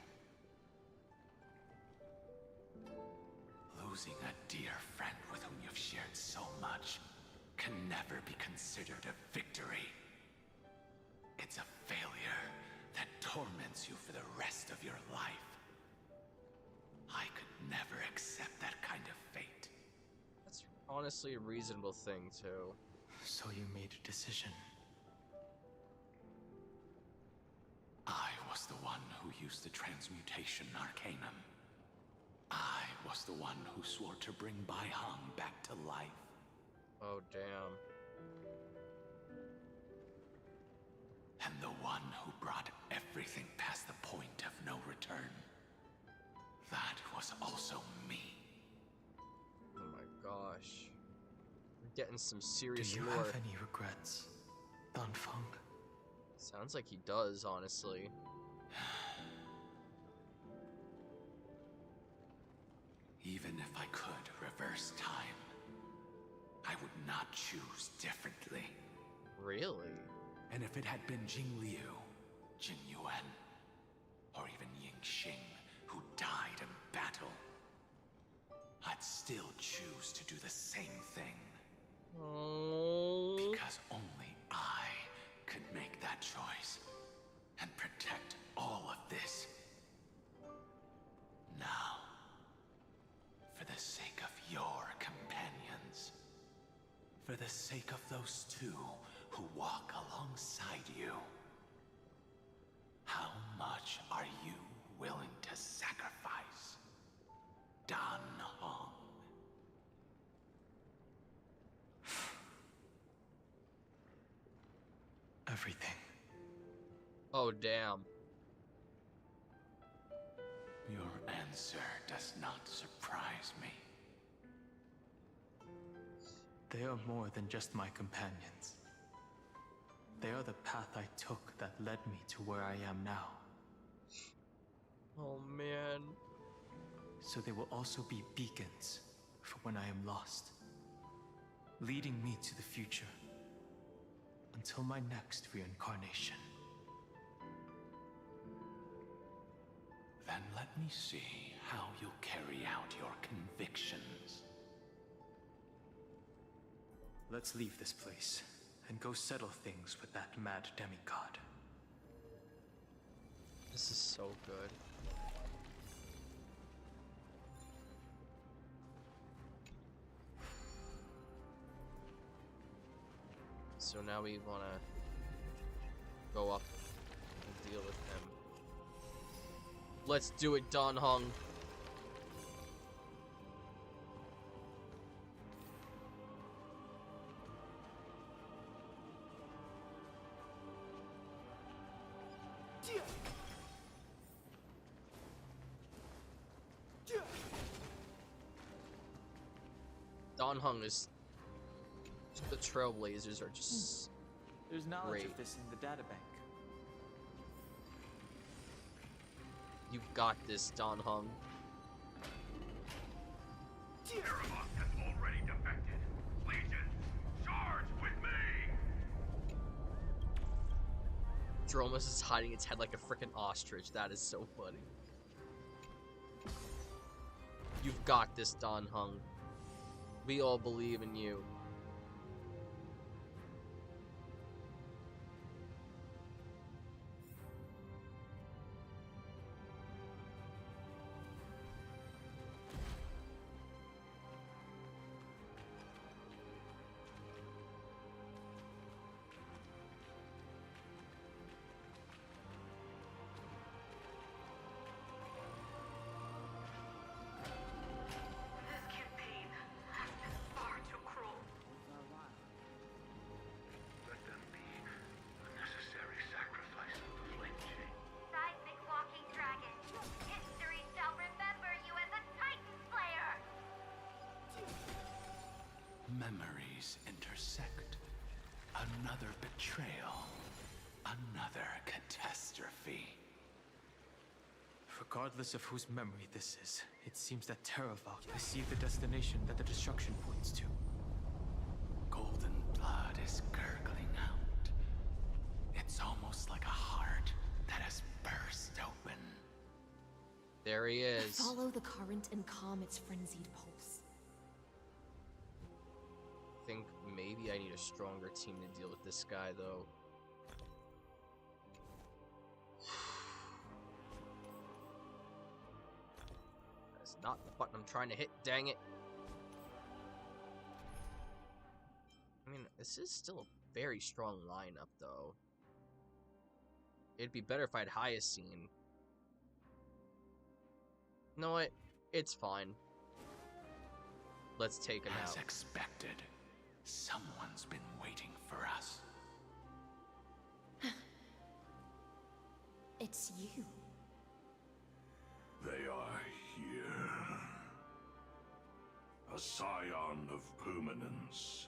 Losing a dear friend with whom you've shared so much can never be considered a victory. It's a failure that torments you for the rest of your life. I could never accept that kind of fate. That's honestly a reasonable thing, too. So you made a decision. I was the one who used the transmutation arcanum. I was the one who swore to bring Baihang back to life. Oh, damn. And the one who brought everything past the point of no return. That was also me. Oh my gosh. We're getting some serious Do you lore. have any regrets, Danfeng? Sounds like he does, honestly. Even if I could reverse time, I would not choose differently. Really? And if it had been Jingliu, Jin Yuan, or even Ying Xing, who died in battle, I'd still choose to do the same thing. Oh. Because only I could make that choice and protect all of this. Now, for the sake of your companions, for the sake of those two who walk alongside you, how much are you willing to sacrifice, Dan Hong? Everything. Oh, damn. Your answer does not surprise me. They are more than just my companions. They are the path I took that led me to where I am now. Oh, man. So they will also be beacons for when I am lost, leading me to the future until my next reincarnation. Then let me see how you'll carry out your convictions. Let's leave this place and go settle things with that mad demigod. This is so good. So now we want to go up and deal with him. Let's do it, Dan Hong. Dan Hong is... The Trailblazers are just... There's knowledge great. of this in the databank. You got this, Dan Hong. Erebos has already defected. Legion, charge with me! Dromus is hiding its head like a freaking ostrich. That is so funny. You've got this, Dan Hong. We all believe in you. This campaign has been far too cruel. Let them be a necessary sacrifice of the flame chain. Seismic walking dragon. History shall remember you as a Titan Slayer. Memories intersect. Another betrayal. Another catastrophe. Regardless of whose memory this is, it seems that Terravok perceived the destination that the destruction points to. Golden blood is gurgling out. It's almost like a heart that has burst open. There he is. Follow the current and calm its frenzied pulse. I think maybe I need a stronger team to deal with this guy, though. As Not the button I'm trying to hit, dang it. I mean, this is still a very strong lineup, though. It'd be better if I'd highest seen. You know what? It's fine. Let's take him out. As expected, someone's been waiting for us. It's you. They are here. A scion of permanence.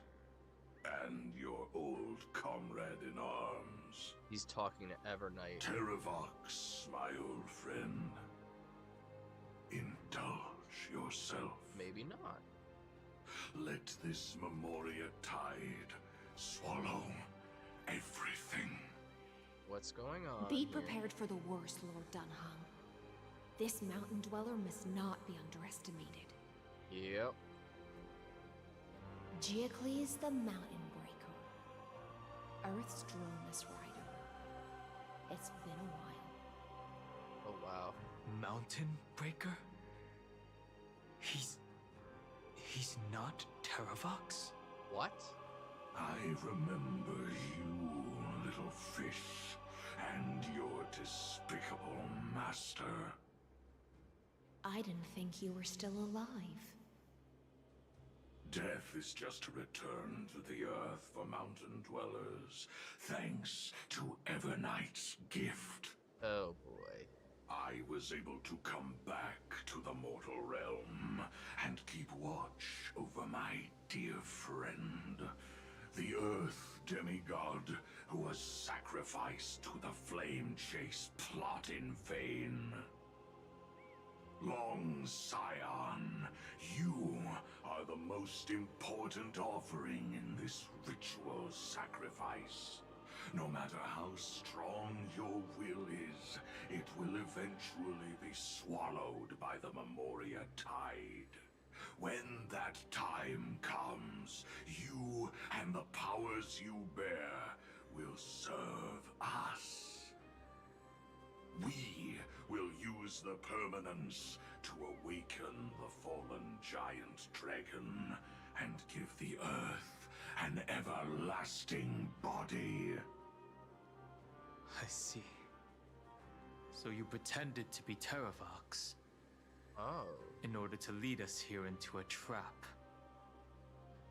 And your old comrade in arms. He's talking to Evernight. Terravox, my old friend. Indulge yourself. Maybe not. Let this Memoria tide swallow everything. What's going on? Be prepared for the worst, Lord Dunham. This mountain dweller must not be underestimated. Yep. Geocles the Mountain Breaker. Earth's Dromus Rider. It's been a while. Oh wow. Mountain Breaker? He's not Terravox? What? I remember you, little fish, and your despicable master. I didn't think you were still alive. Death is just a return to the earth for mountain dwellers, thanks to Evernight's gift. Oh boy. I was able to come back to the mortal realm and keep watch over my dear friend, the Earth demigod who was sacrificed to the flame chase plot in vain. Long Scion, you are the most important offering in this ritual sacrifice. No matter how strong your will is, it will eventually be swallowed by the Memoria tide. When that time comes, you and the powers you bear will serve us. We will use the permanence to awaken the fallen giant dragon and give the earth an everlasting body. I see. So you pretended to be Terravox. Oh. In order to lead us here into a trap.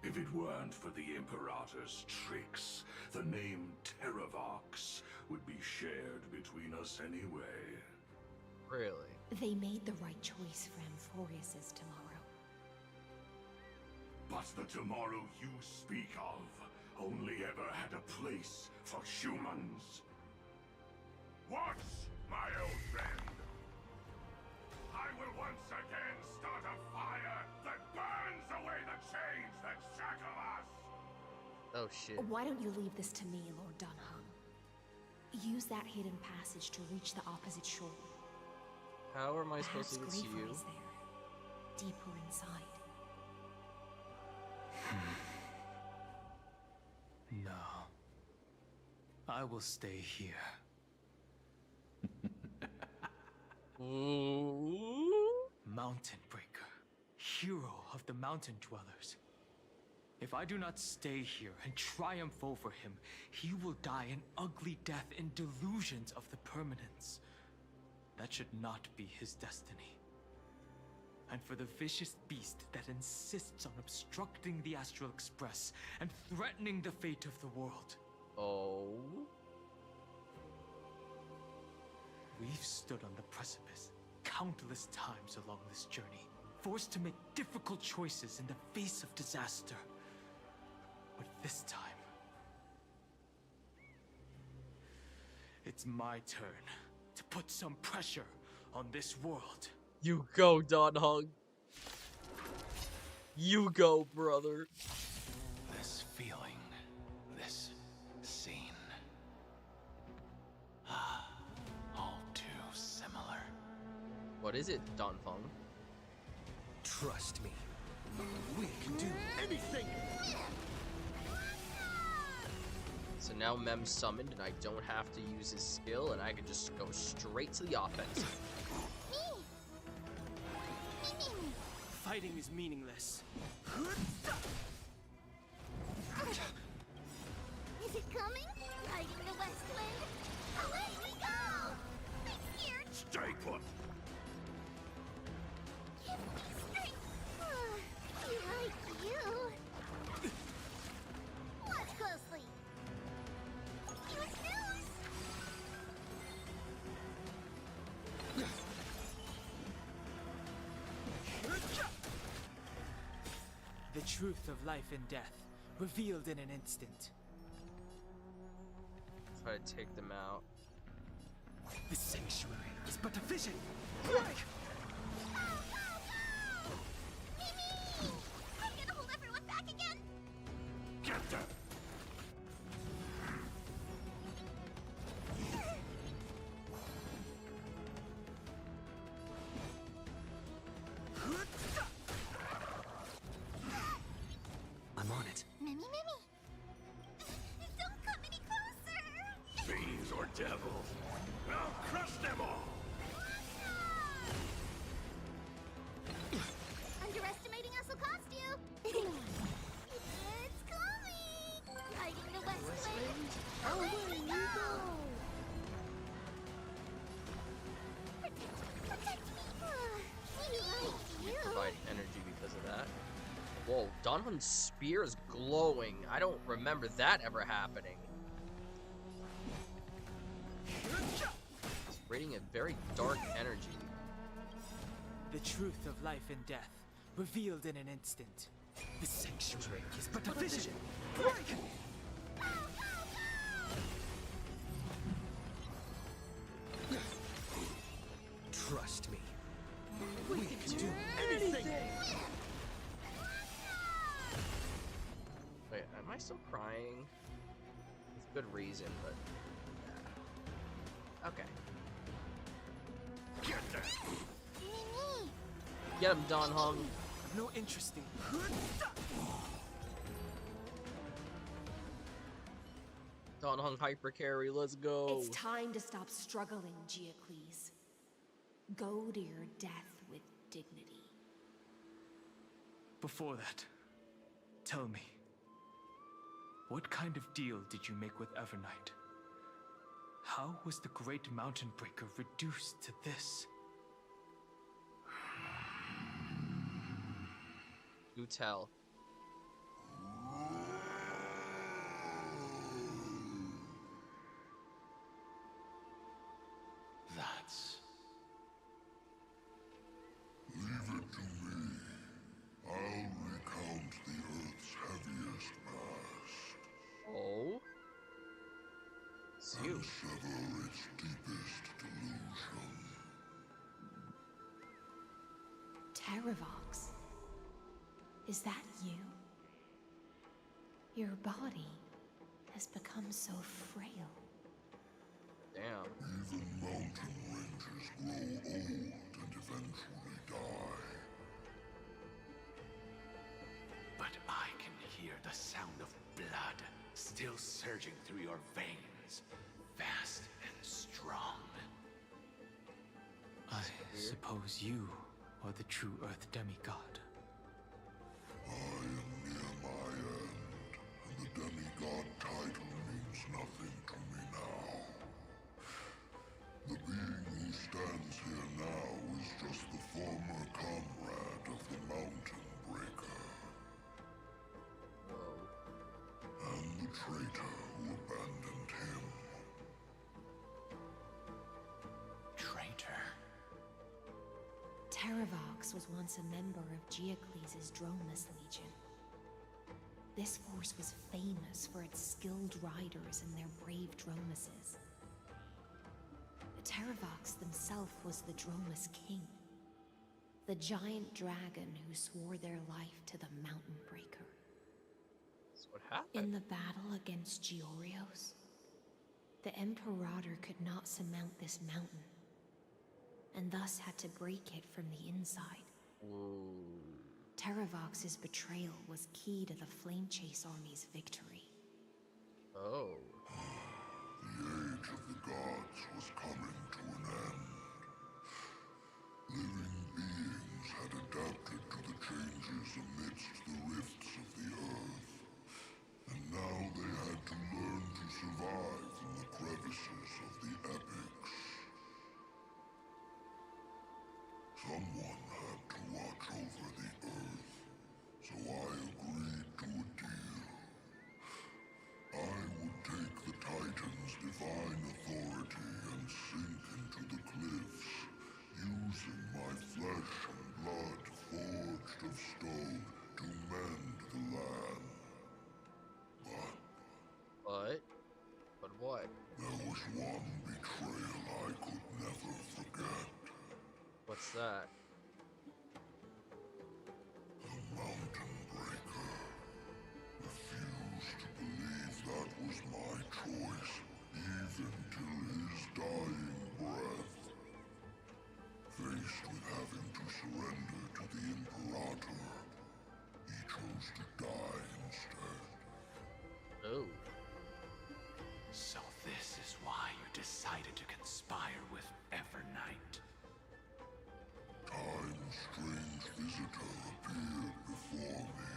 If it weren't for the Imperator's tricks, the name Terravox would be shared between us anyway. Really? They made the right choice for Amphorius's tomorrow. But the tomorrow you speak of only ever had a place for humans. Watch, my old friend. I will once again start a fire that burns away the chains that shackle us. Oh shit. Why don't you leave this to me, Lord Dunham? Use that hidden passage to reach the opposite shore. How am I supposed to get to you? Perhaps Graver is there, deeper inside. No. I will stay here. Mountain Breaker, hero of the mountain dwellers. If I do not stay here and triumph over him, he will die an ugly death in delusions of the permanence. That should not be his destiny. And for the vicious beast that insists on obstructing the Astral Express and threatening the fate of the world. Oh. We've stood on the precipice countless times along this journey, forced to make difficult choices in the face of disaster. But this time, it's my turn to put some pressure on this world. You go, Dunham. You go, brother. This feeling, this scene. All too similar. What is it, Dunfeng? Trust me. We can do anything! So now Mem's summoned and I don't have to use his skill and I can just go straight to the offensive. Fighting is meaningless. Is it coming? Riding the west wind? Away we go! I'm scared! Stay put! Give me strength! You like you! Watch closely! Use news! The truth of life and death, revealed in an instant. Try to take them out. The sanctuary is but a vision! Mimi! I'm gonna hold everyone back again! Get them! I'm on it. Mimi! Don't come any closer! Fiends or devils? I'll crush them all! Underestimating us will cost you! It's coming! Riding the west wind! Away we go! Protect me! We like you! Provide energy because of that. Whoa, Donhun's spear is glowing. I don't remember that ever happening. It's radiating a very dark energy. The truth of life and death, revealed in an instant. The sanctuary is but a vision! Trust me. We can do anything! Wait, am I still crying? With good reason, but... yeah. Okay. Get them! Mimi! Get him, Donhun! I've no interest in... Donhun hyper carry, let's go! It's time to stop struggling, Geocles. Go to your death with dignity. Before that, tell me, what kind of deal did you make with Evernight? How was the Great Mountain Breaker reduced to this? Do tell. That's... Leave it to me. I'll recount the Earth's heaviest past. Oh? It's you. And sever its deepest delusion. Terravox. Is that you? Your body has become so frail. Damn. Even mountain ranges grow old and eventually die. But I can hear the sound of blood still surging through your veins, fast and strong. I suppose you are the true Earth demigod. I am near my end, and the demigod title means nothing to me now. The being who stands here now is just the former comrade of the Mountain Breaker. And the traitor who abandoned him. Traitor? Terravox was once a member of Geocles' Dromus Legion. This force was famous for its skilled riders and their brave Dromuses. Terravox himself was the Dromus King, the giant dragon who swore their life to the Mountain Breaker. That's what happened. In the battle against Georios, the Imperator could not surmount this mountain, and thus had to break it from the inside. Ooh. Terravox's betrayal was key to the Flame Chase Army's victory. Oh. The age of the gods was coming to an end. Living beings had a adapted to the changes amidst the rifts of the Earth. And now they had to learn to survive in the crevices of the epics. Someone had to watch over the Earth, so I agreed to a deal. I would take the Titan's divine authority and sink into the cliffs, using my flesh and blood forged of stone to mend the land. But what? There was one betrayal I could never forget. What's that? The Mountain Breaker refused to believe that was my choice, even till his dying breath. Faced with having to surrender to the Imperator, he chose to die instead. Oh. So this is why you decided to conspire with Evernight. Time's strange visitor appeared before me.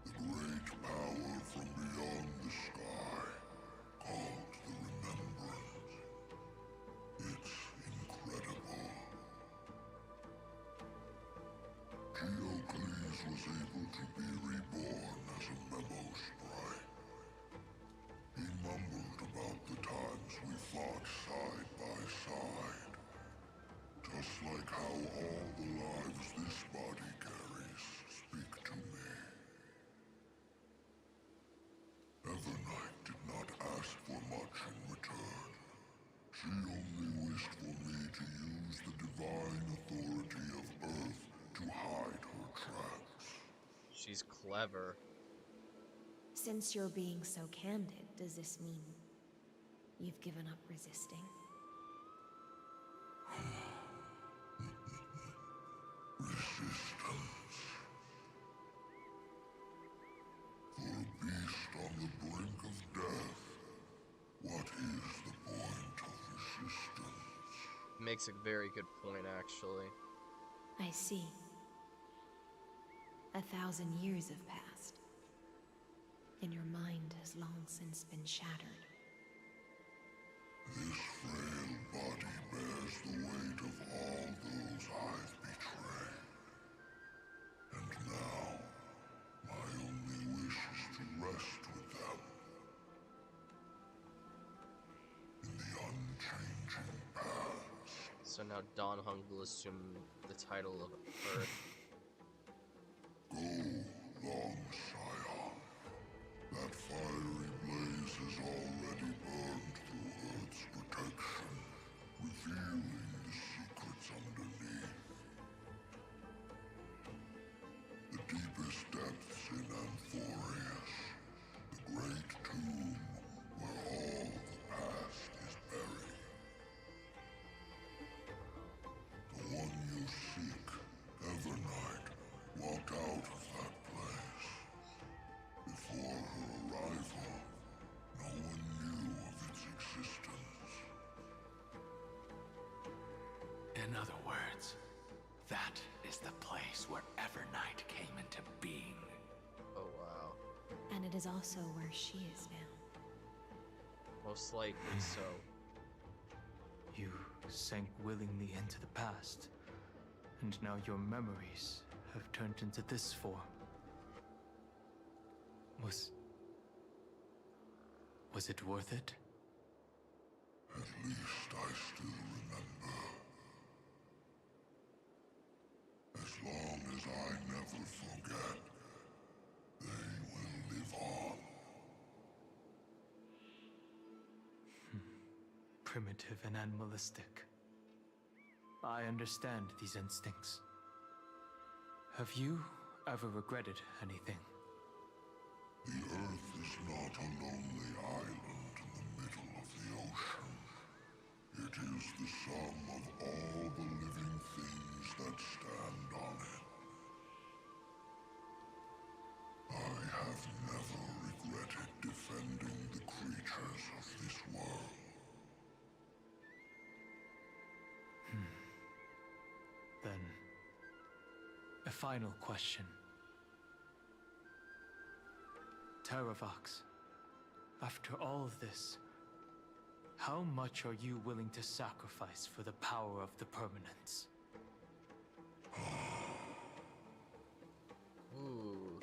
The great power from beyond the sky, called the Remembrance. It's incredible. Geocles was able to be reborn as a memo sprite. He mumbled about the times we fought side by side. Just like how all the lives this body carries speak to me. Evernight did not ask for much in return. She only wished for me to use the divine authority of Earth to hide her tracks. She's clever. Since you're being so candid, does this mean you've given up resisting? Resistance. For a beast on the brink of death, what is the point of resistance? Makes a very good point, actually. I see. 1,000 years have passed, and your mind has long since been shattered. This frail body bears the weight of all those I've betrayed. And now, my only wish is to rest with them. In the unchanging past. So now Don Hung will assume the title of Earth. Go, long Scion. That fiery blaze has already burned through Earth's protection, revealing the secrets underneath. The deepest depths in Amphorius, the great tomb where all the past is buried. The one you seek, Evernight, walked out of that place. Before her arrival, no one knew of its existence. In other words, that is the place where Evernight came into being. Oh, wow. And it is also where she is now. Most likely so. You sank willingly into the past, and now your memories have turned into this form. Was it worth it? At least I still remember. As long as I never forget, they will live on. Primitive and animalistic. I understand these instincts. Have you ever regretted anything? The Earth is not a lonely island in the middle of the ocean. It is the sum of all the living things that stand on it. I have never regretted defending the creatures of this world. Then, final question. Terravox, after all of this, how much are you willing to sacrifice for the power of the permanence? Ooh.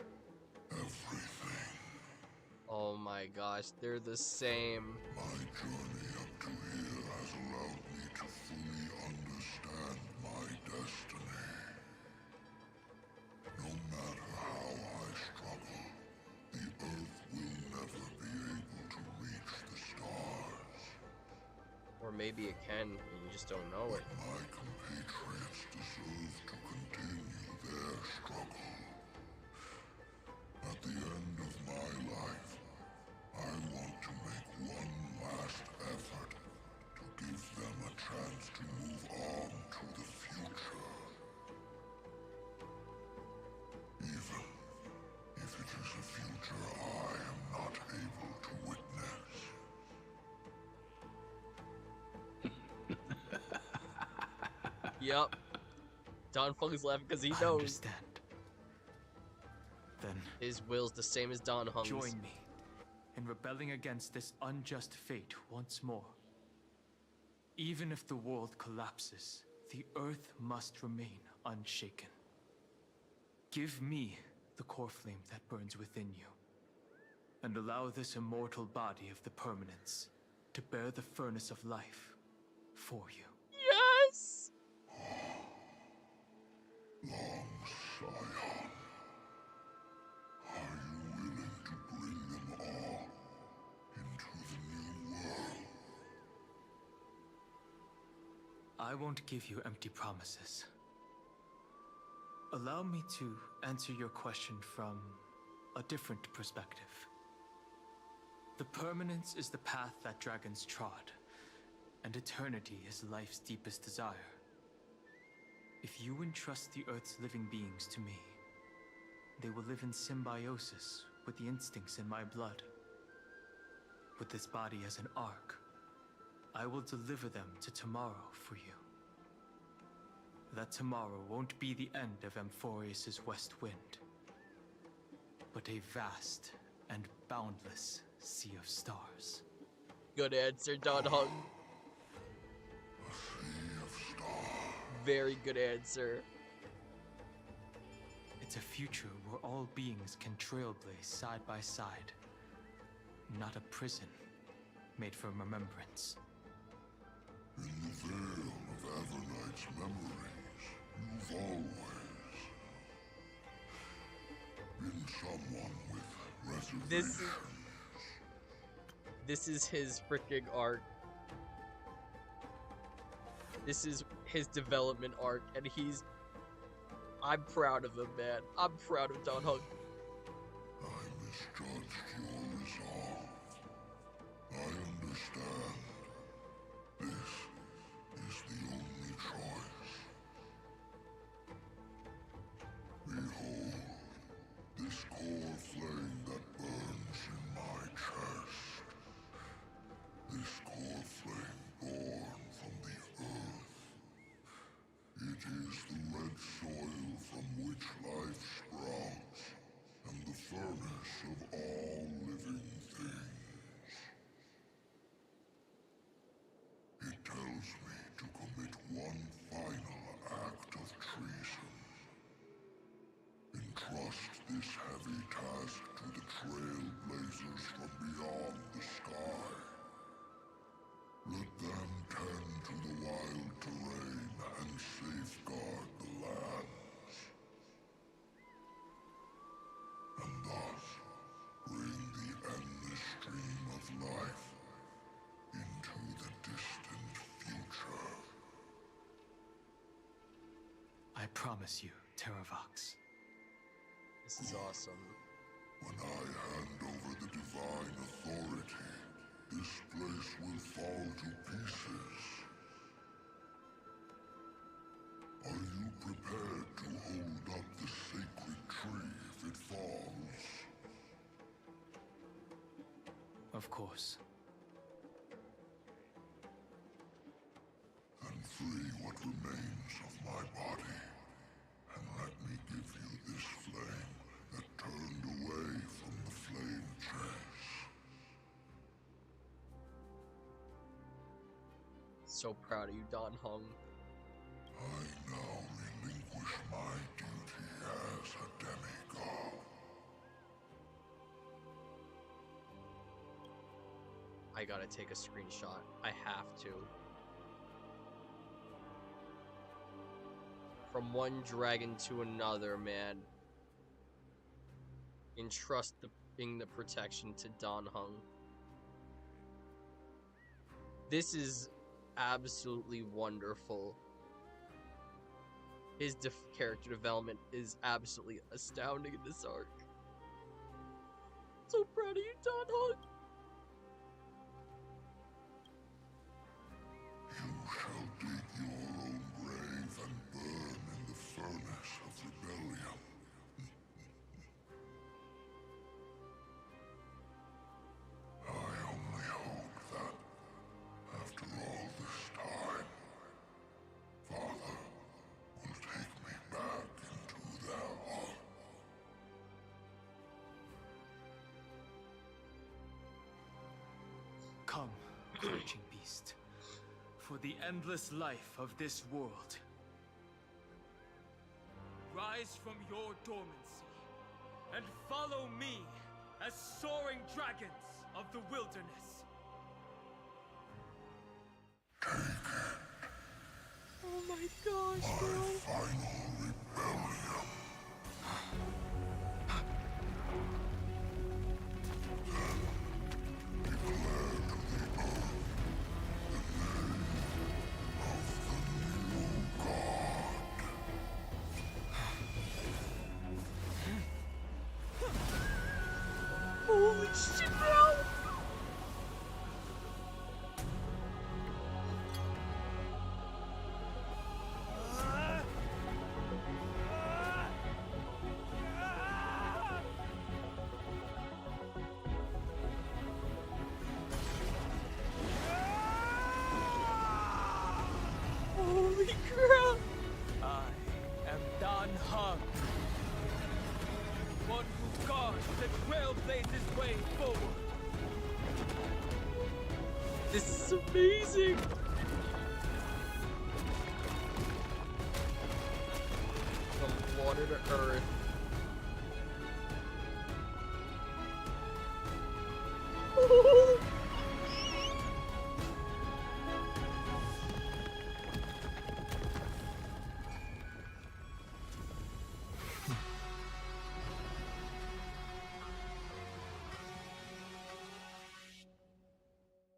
Everything. Oh my gosh, they're the same. My journey up to here has allowed me to fully understand my destiny. No matter how I struggle, the Earth will never be able to reach the stars. Or maybe it can, and you just don't know it. My compatriots deserve to continue their struggle. At the end of my life, I want to make one last effort to give them a chance to move on to the future. Even if it is a future I am not able to witness. Yup. Don Fung's laughing because he knows. I understand. Then his will's the same as Don Hung's. Join me in rebelling against this unjust fate once more. Even if the world collapses, the Earth must remain unshaken. Give me the core flame that burns within you, and allow this immortal body of the permanence to bear the furnace of life for you. Yes! Long Scion, are you willing to bring them all into the new world? I won't give you empty promises. Allow me to answer your question from a different perspective. The permanence is the path that dragons trod, and eternity is life's deepest desire. If you entrust the Earth's living beings to me, they will live in symbiosis with the instincts in my blood. With this body as an ark, I will deliver them to tomorrow for you. That tomorrow won't be the end of Amphorius' west wind, but a vast and boundless sea of stars. Good answer, Don Hung. Very good answer. It's a future where all beings can trailblaze side by side. Not a prison made for remembrance. In the veil of Evernight's memories, you've always been someone with reservations. This is his freaking arc. This is his development arc, and I'm proud of him, man. I'm proud of Don Hung. I misjudged your resolve. I understand. This is the only choice. Behold, this core flame that burns in my chest. This core flame born from the earth. It is the red soil from which life sprouts, and the furnace of all living things. It tells me to commit one final act of treason. Entrust this heavy task to the Trailblazers from beyond the sky. Let them tend to the wild terrain and safeguard the lands. And thus, bring the endless stream of life into the distant future. I promise you, Terravox. This is awesome. When I hand over the divine authority, this place will fall to pieces. Are you prepared to hold up the sacred tree if it falls? Of course. Then free what remains of my body, and let me give so proud of you, Don Hung. I now relinquish my duty as a demigod. I gotta take a screenshot. I have to. From one dragon to another, man. Entrusting the protection to Don Hung. This is absolutely wonderful. His character development is absolutely astounding in this arc. So proud of you, Don Hung. You shall dig your own grave and burn in the furnace of rebellion. I only hope that, after all this time, Father will take me back into their heart. Come, crouching beast, for the endless life of this world. Rise from your dormancy, and follow me as soaring dragons of the wilderness. Oh my gosh, bro. My final rebellion. Holy shit, bro! Holy crap! I am Don Hung, one who guards the Trailblaze's way forward. This is amazing! From water to earth.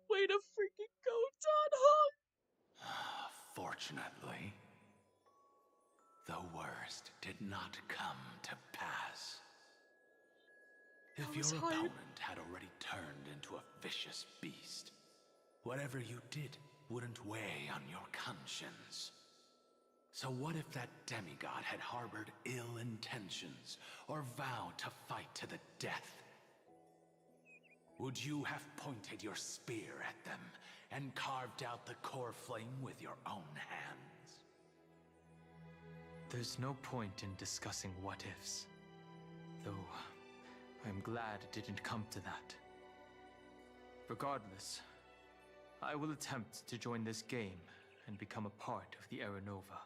Way to freaking go, Don Hung! Fortunately, the worst did not come to pass. If your opponent had already turned into a vicious beast, whatever you did wouldn't weigh on your conscience. So what if that demigod had harbored ill intentions or vowed to fight to the death? Would you have pointed your spear at them and carved out the core flame with your own hands? There's no point in discussing what-ifs, though I'm glad it didn't come to that. Regardless, I will attempt to join this game and become a part of the Era Nova.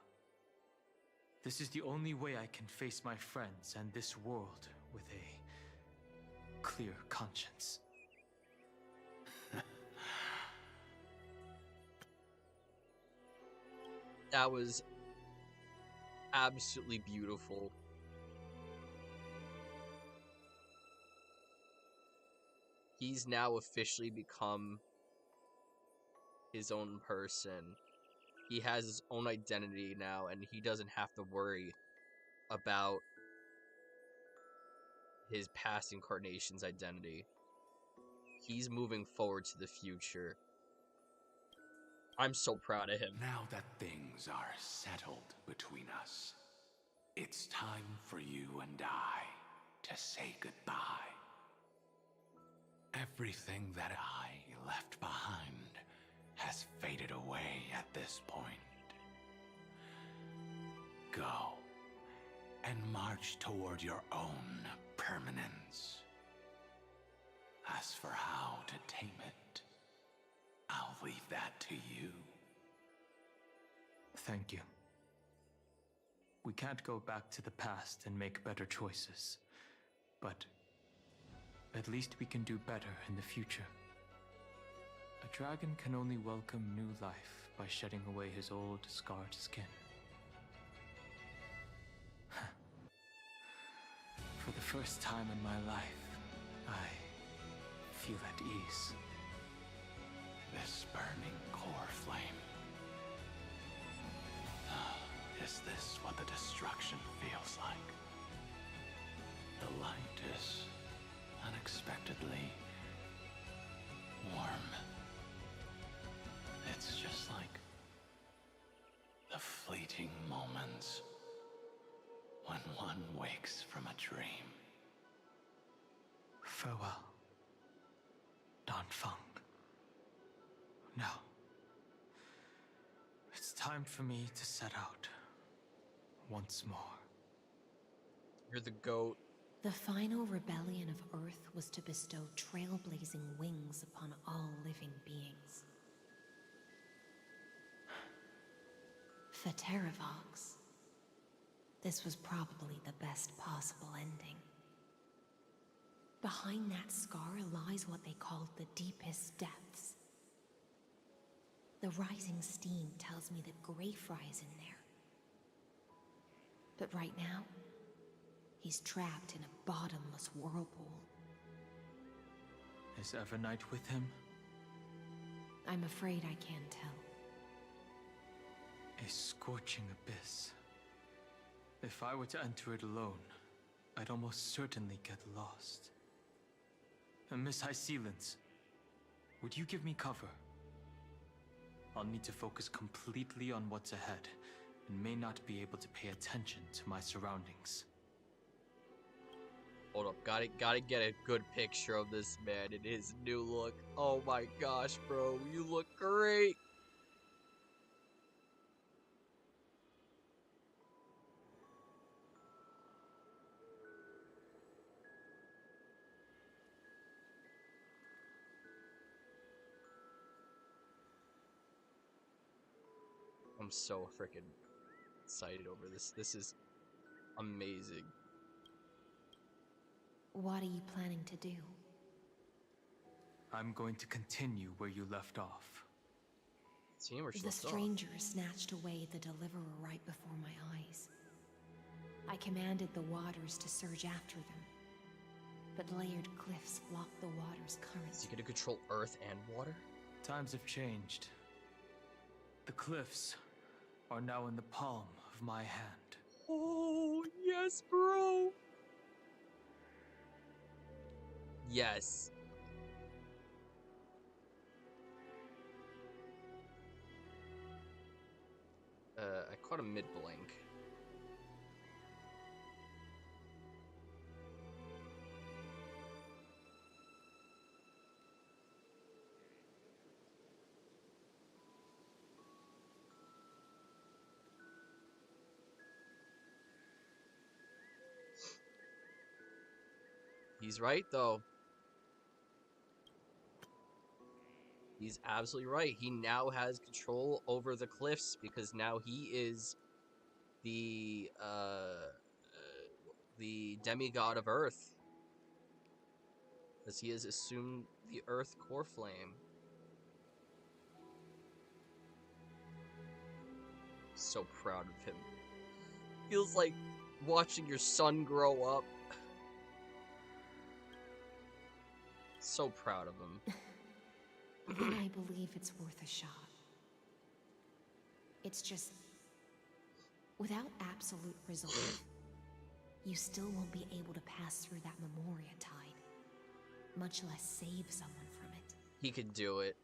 This is the only way I can face my friends and this world with a clear conscience. That was absolutely beautiful. He's now officially become his own person. He has his own identity now, and he doesn't have to worry about his past incarnation's identity. He's moving forward to the future. I'm so proud of him. Now that things are settled between us, it's time for you and I to say goodbye. Everything that I left behind has faded away at this point. Go and march toward your own permanence. As for how to tame it, I'll leave that to you. Thank you. We can't go back to the past and make better choices, but at least we can do better in the future. A dragon can only welcome new life by shedding away his old, scarred skin. For the first time in my life, I feel at ease. This burning core flame. Is this what the destruction feels like? The light is unexpectedly warm. It's just like the fleeting moments when one wakes from a dream. Farewell, Danfeng. Now, it's time for me to set out once more. You're the goat. The final rebellion of Earth was to bestow trailblazing wings upon all living beings. Vtuber-EN. This was probably the best possible ending. Behind that scar lies what they called the deepest depths. The rising steam tells me that Greyfry is in there. But right now, he's trapped in a bottomless whirlpool. Is Evernight with him? I'm afraid I can't tell. A scorching abyss. If I were to enter it alone, I'd almost certainly get lost. And Miss Hysealence, would you give me cover? I'll need to focus completely on what's ahead, and may not be able to pay attention to my surroundings. Hold up, gotta get a good picture of this man in his new look. Oh my gosh, bro, you look great. I'm so freaking excited over this. This is amazing. What are you planning to do? I'm going to continue where you left off. See where she The left off. stranger snatched away the deliverer right before my eyes. I commanded the waters to surge after them, but layered cliffs blocked the water's current. Is he gonna control earth and water? Times have changed. The cliffs are now in the palm of my hand. Oh, yes, bro. Yes. I caught a mid-blink. He's right, though. He's absolutely right. He now has control over the cliffs because now he is the demigod of Earth. Because he has assumed the Earth core flame. So proud of him. Feels like watching your son grow up. So proud of him. Then I believe it's worth a shot. It's just, without absolute resolve, you still won't be able to pass through that Memoria tide, much less save someone from it. He could do it.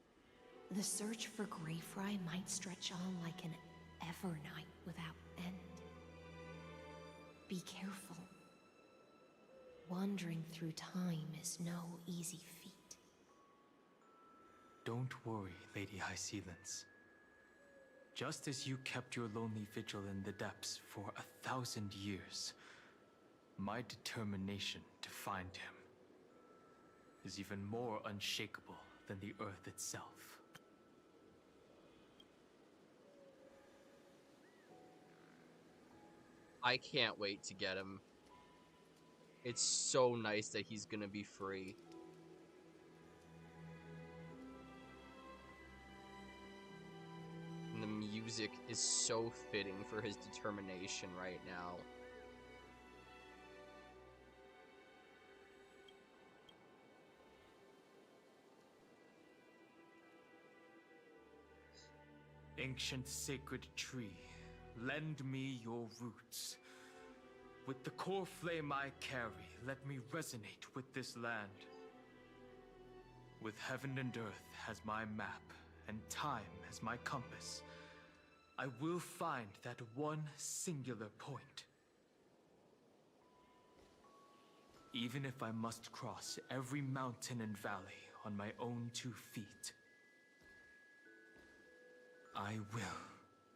The search for Greyfry might stretch on like an Evernight without end. Be careful. Wandering through time is no easy feat. Don't worry, Lady Hysealence. Just as you kept your lonely vigil in the depths for 1,000 years, my determination to find him is even more unshakable than the earth itself. I can't wait to get him. It's so nice that he's gonna be free. And the music is so fitting for his determination right now. Ancient sacred tree, lend me your roots. With the core flame I carry, let me resonate with this land. With heaven and earth as my map, and time as my compass, I will find that one singular point. Even if I must cross every mountain and valley on my own 2 feet, I will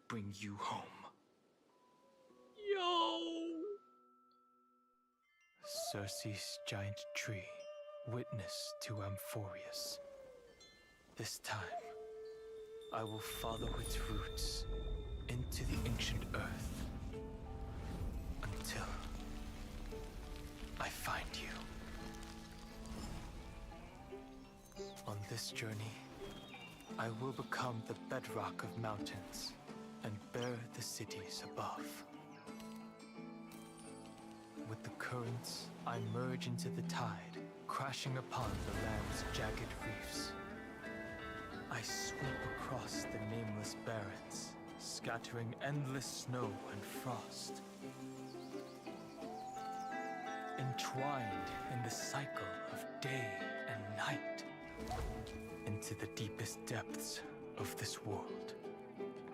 bring you home. Yo! Circe's giant tree, witness to Amphorius. This time, I will follow its roots into the ancient earth until I find you. On this journey, I will become the bedrock of mountains and bear the cities above. With the currents, I merge into the tide, crashing upon the land's jagged reefs. I sweep across the nameless barrens, scattering endless snow and frost. Entwined in the cycle of day and night, into the deepest depths of this world,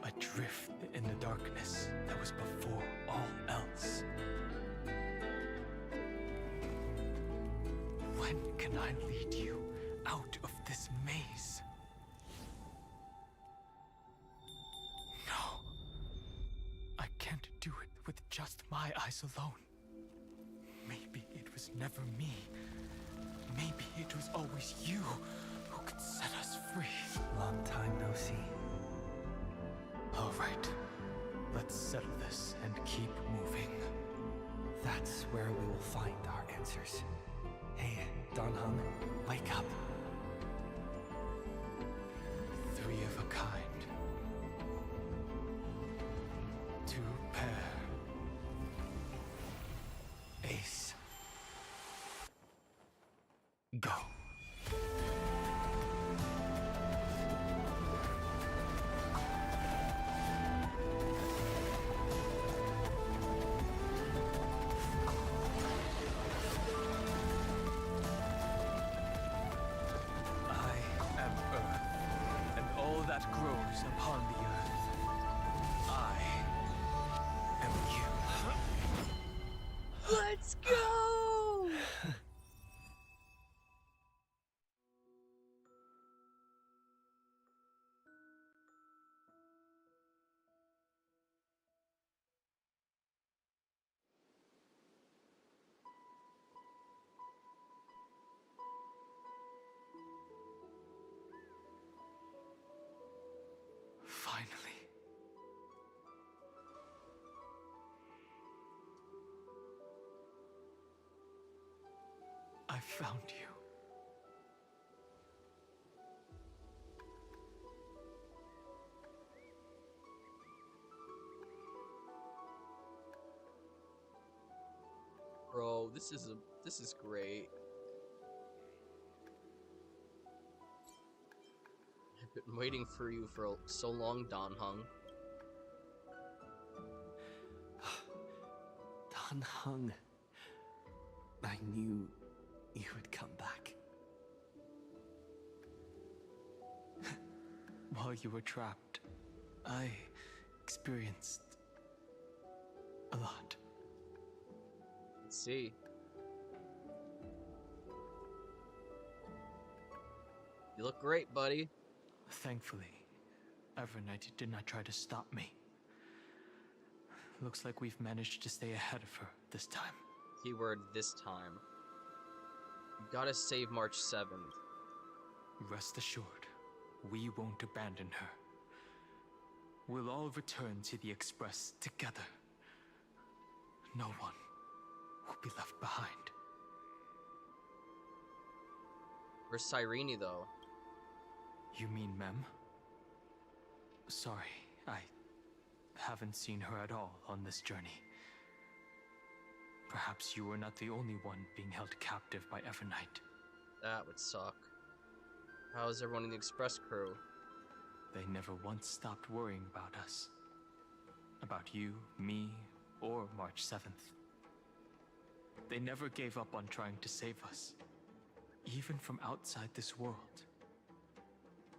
adrift in the darkness that was before all else. When can I lead you out of this maze? No. I can't do it with just my eyes alone. Maybe it was never me. Maybe it was always you who could set us free. Long time no see. All right. Let's settle this and keep moving. That's where we will find our answers. Hey, Don Hung, wake up. 3 of a kind. 2 pair. Ace. Go. That grows upon the earth. I am you. Let's go! Finally. I found you. Bro, this is great. I've been waiting for you for so long, Don Hung. Don Hung. I knew you would come back. While you were trapped, I experienced a lot. Let's see. You look great, buddy. Thankfully, Evernight did not try to stop me. Looks like we've managed to stay ahead of her this time. Keyword this time. You gotta save March 7th. Rest assured, we won't abandon her. We'll all return to the Express together. no one will be left behind. Where's Cyrene, though? You mean Mem? Sorry, I haven't seen her at all on this journey. Perhaps you were not the only one being held captive by Evernight. That would suck. How's everyone in the express crew? They never once stopped worrying about us. About you, me, or March 7th. They never gave up on trying to save us. Even from outside this world.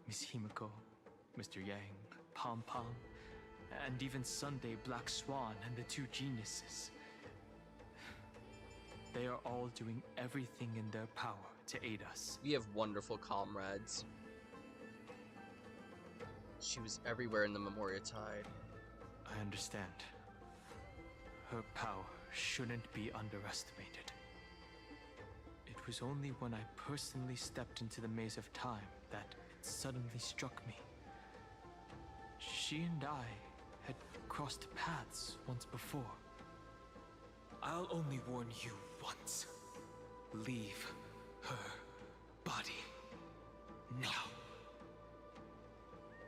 Miss Himiko, Mr. Yang, Pom Pom, and even Sunday Black Swan and the two geniuses. They are all doing everything in their power to aid us. We have wonderful comrades. She was everywhere in the Memoria Tide. I understand. Her power shouldn't be underestimated. It was only when I personally stepped into the maze of time that it suddenly struck me. She and I had crossed paths once before. I'll only warn you once. Leave her body now.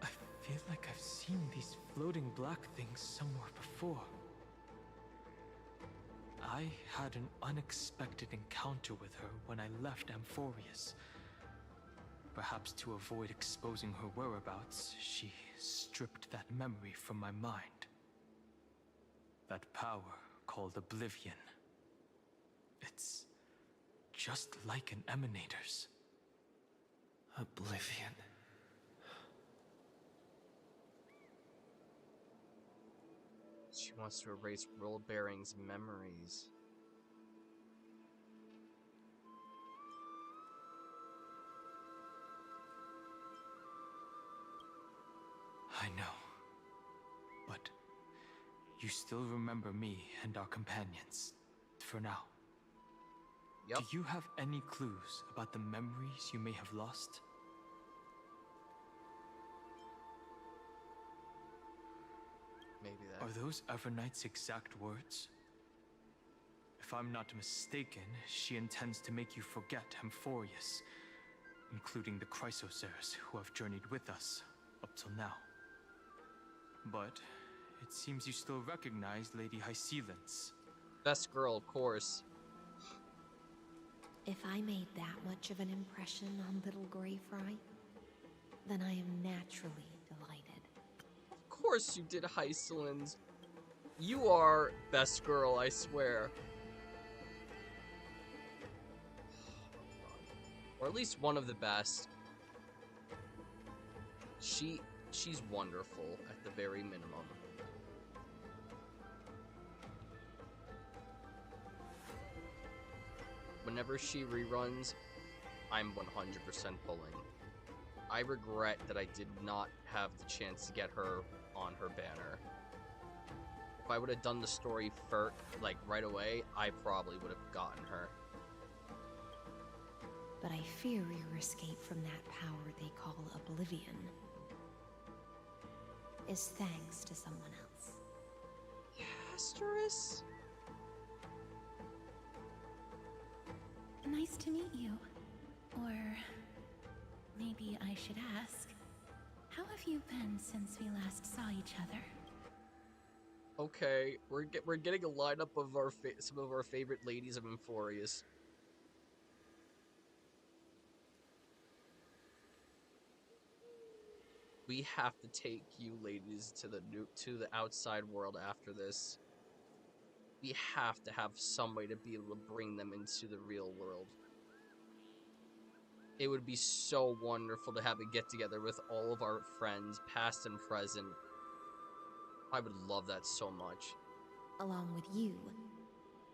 I feel like I've seen these floating black things somewhere before. I had an unexpected encounter with her when I left Amphorius. Perhaps to avoid exposing her whereabouts, she stripped that memory from my mind. That power called Oblivion. It's just like an Emanator's. Oblivion. She wants to erase World Bearing's memories. I know. But you still remember me and our companions, for now. Yep. Do you have any clues about the memories you may have lost? Maybe that. Are those Evernight's exact words? If I'm not mistaken, she intends to make you forget Amphorius, including the Chrysosaurs who have journeyed with us up till now. But it seems you still recognize Lady Hycelens. Best girl, of course. If I made that much of an impression on little Grey Fry, then I am naturally delighted. Of course you did, Hycelens. You are best girl, I swear. Or at least one of the best. She's wonderful at the very minimum. Whenever she reruns, I'm 100% pulling. I regret that I did not have the chance to get her on her banner. If I would have done the story right away, I probably would have gotten her. But I fear your escape from that power they call Oblivion is thanks to someone else. Asterisk? Nice to meet you. Or maybe I should ask, how have you been since we last saw each other? Okay, we're getting a lineup of some of our favorite ladies of Amphorius. We have to take you ladies to the outside world after this. We have to have some way to be able to bring them into the real world. It would be so wonderful to have a get-together with all of our friends, past and present. I would love that so much. Along with you,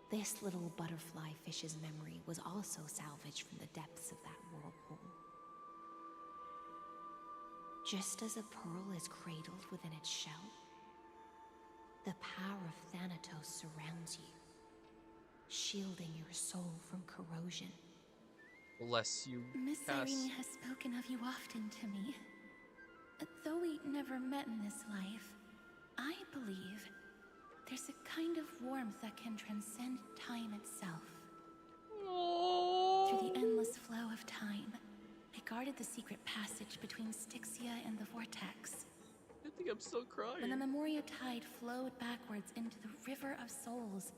this little butterfly fish's memory was also salvaged from the depths of that whirlpool. Just as a pearl is cradled within its shell, the power of Thanatos surrounds you, shielding your soul from corrosion. Bless you, Miss Cass. Irene has spoken of you often to me. Though we never met in this life, I believe there's a kind of warmth that can transcend time itself. Oh. Through the endless flow of time, I guarded the secret passage between Styxia and the Vortex. I think I'm still crying. When the Memoria tide flowed backwards into the River of Souls,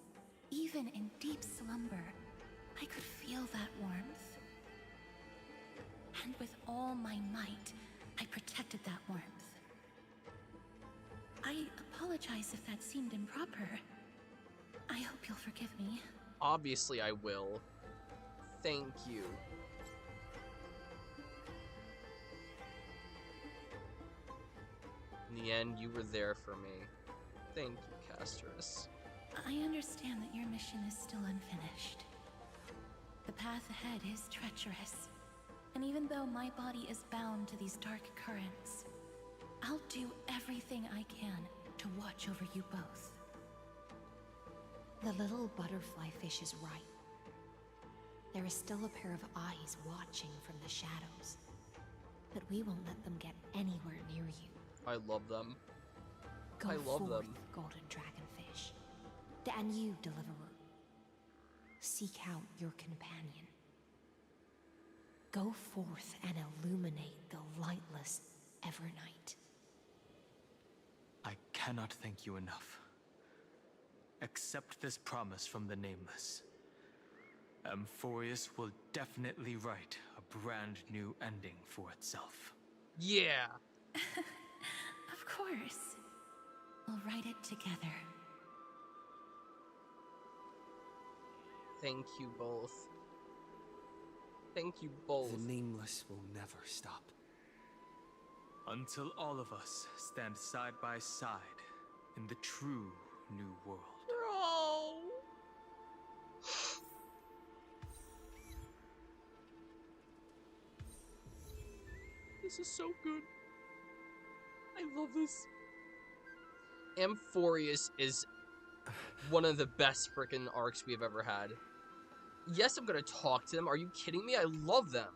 even in deep slumber, I could feel that warmth. And with all my might, I protected that warmth. I apologize if that seemed improper. I hope you'll forgive me. Obviously I will. Thank you. In the end, you were there for me. Thank you, Castris. I understand that your mission is still unfinished. The path ahead is treacherous. And even though my body is bound to these dark currents, I'll do everything I can to watch over you both. The little butterfly fish is right. There is still a pair of eyes watching from the shadows. But we won't let them get anywhere near you. I love them. Go I love forth, them. golden dragonfish. And you, deliverer. Seek out your companion. Go forth and illuminate the lightless Evernight. I cannot thank you enough. Accept this promise from the Nameless. Amphorius will definitely write a brand new ending for itself. Yeah! Of course. We'll write it together. Thank you both. Thank you both. The Nameless will never stop. Until all of us stand side by side in the true new world. Bro! This is so good. I love this. Amphorius is one of the best freaking arcs we have ever had. Yes, I'm gonna talk to them. Are you kidding me? I love them.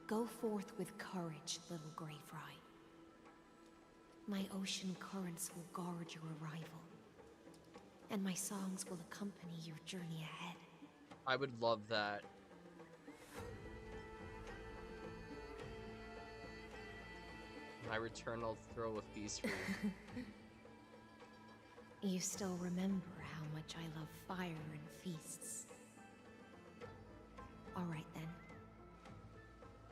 Go forth with courage, little Grey Fry. My ocean currents will guard your arrival, and my songs will accompany your journey ahead. I would love that. When I return, I'll throw a feast for you. You still remember how much I love fire and feasts. All right then.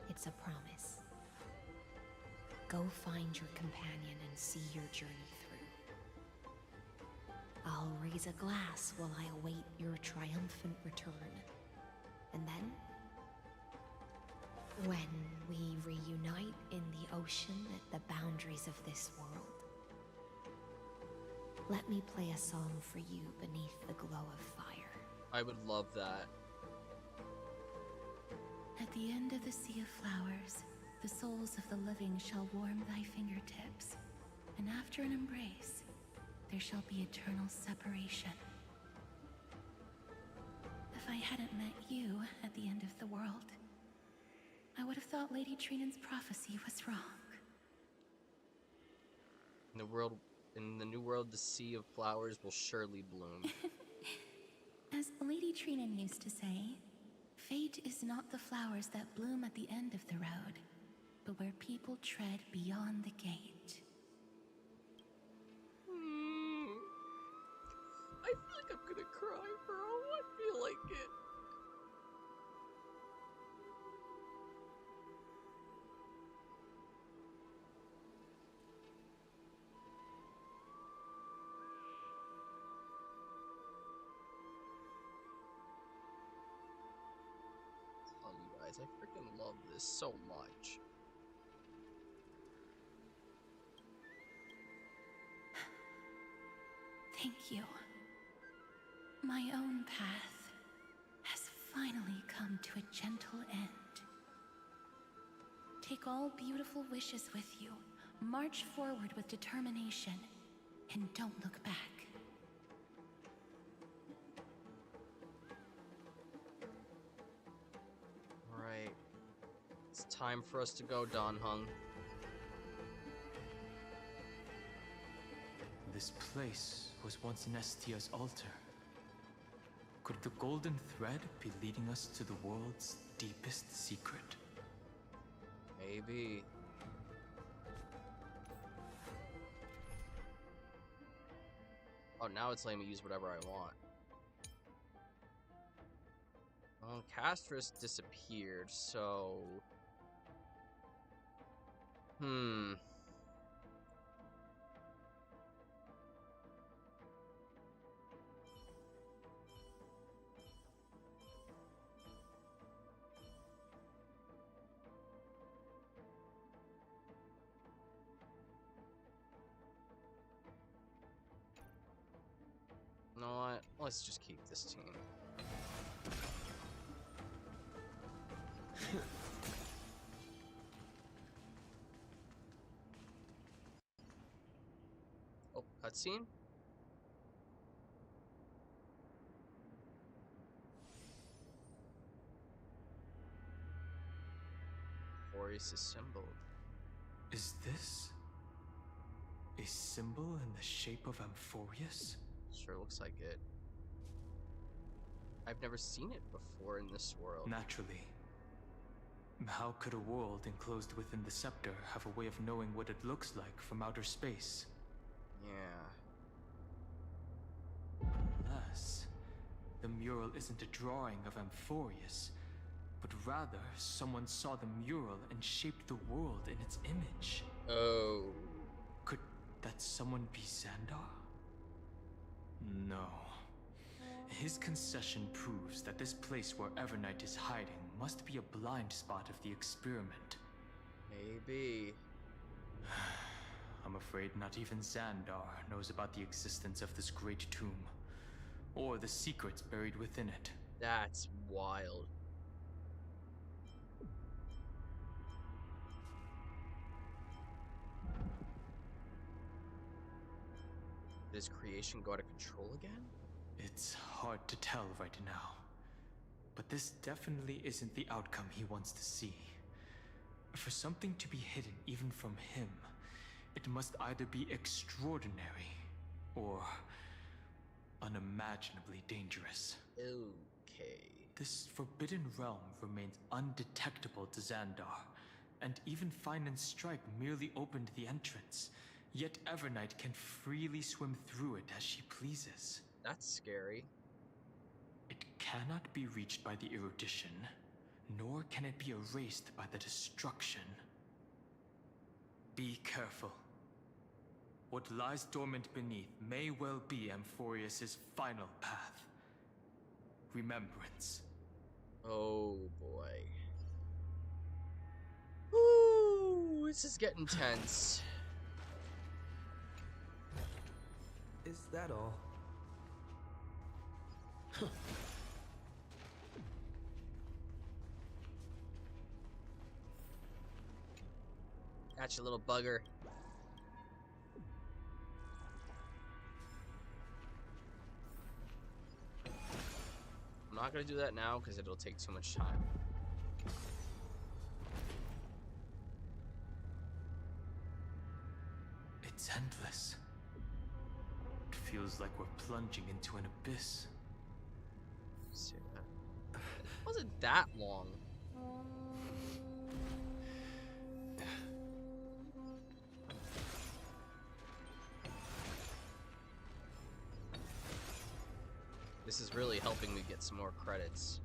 It's a promise. Go find your companion and see your journey through. I'll raise a glass while I await your triumphant return. And then, when we reunite in the ocean at the boundaries of this world, let me play a song for you beneath the glow of fire. I would love that. At the end of the sea of flowers, the souls of the living shall warm thy fingertips, and after an embrace, there shall be eternal separation. If I hadn't met you at the end of the world, I would have thought Lady Trinan's prophecy was wrong. In the new world, the sea of flowers will surely bloom. As Lady Trinan used to say, fate is not the flowers that bloom at the end of the road, but where people tread beyond the gate. I feel like I'm gonna cry, bro. I feel like it. Tell you guys, I freaking love this so much. Thank you. My own path has finally come to a gentle end. Take all beautiful wishes with you, march forward with determination, and don't look back. Alright. It's time for us to go, Don Hung. This place was once Nestia's altar. Could the golden thread be leading us to the world's deepest secret? Maybe. Oh, now it's letting me use whatever I want. Well, Castris disappeared, so... You know what? Let's just keep this team. Oh, cutscene? Glorious symbol. Is this a symbol in the shape of Amphorius? Sure looks like it. I've never seen it before in this world. Naturally. How could a world enclosed within the scepter have a way of knowing what it looks like from outer space? Yeah. Unless the mural isn't a drawing of Amphorius, but rather someone saw the mural and shaped the world in its image. Oh. Could that someone be Xandar? No. His concession proves that this place where Evernight is hiding must be a blind spot of the experiment. Maybe. I'm afraid not even Xandar knows about the existence of this great tomb, or the secrets buried within it. That's wild. Did his creation go out of control again? It's hard to tell right now, but this definitely isn't the outcome he wants to see. For something to be hidden even from him, it must either be extraordinary or unimaginably dangerous. Okay. This forbidden realm remains undetectable to Xandar, and even Fine and Stripe merely opened the entrance, yet Evernight can freely swim through it as she pleases. That's scary. It cannot be reached by the erudition, nor can it be erased by the destruction. Be careful. What lies dormant beneath may well be Amphorius' final path. Remembrance. Oh boy. Ooh, this is getting tense. Is that all? Catch you, little bugger. I'm not gonna do that now because it'll take too much time. It's endless. It feels like we're plunging into an abyss. See that? It wasn't that long. This is really helping me get some more credits.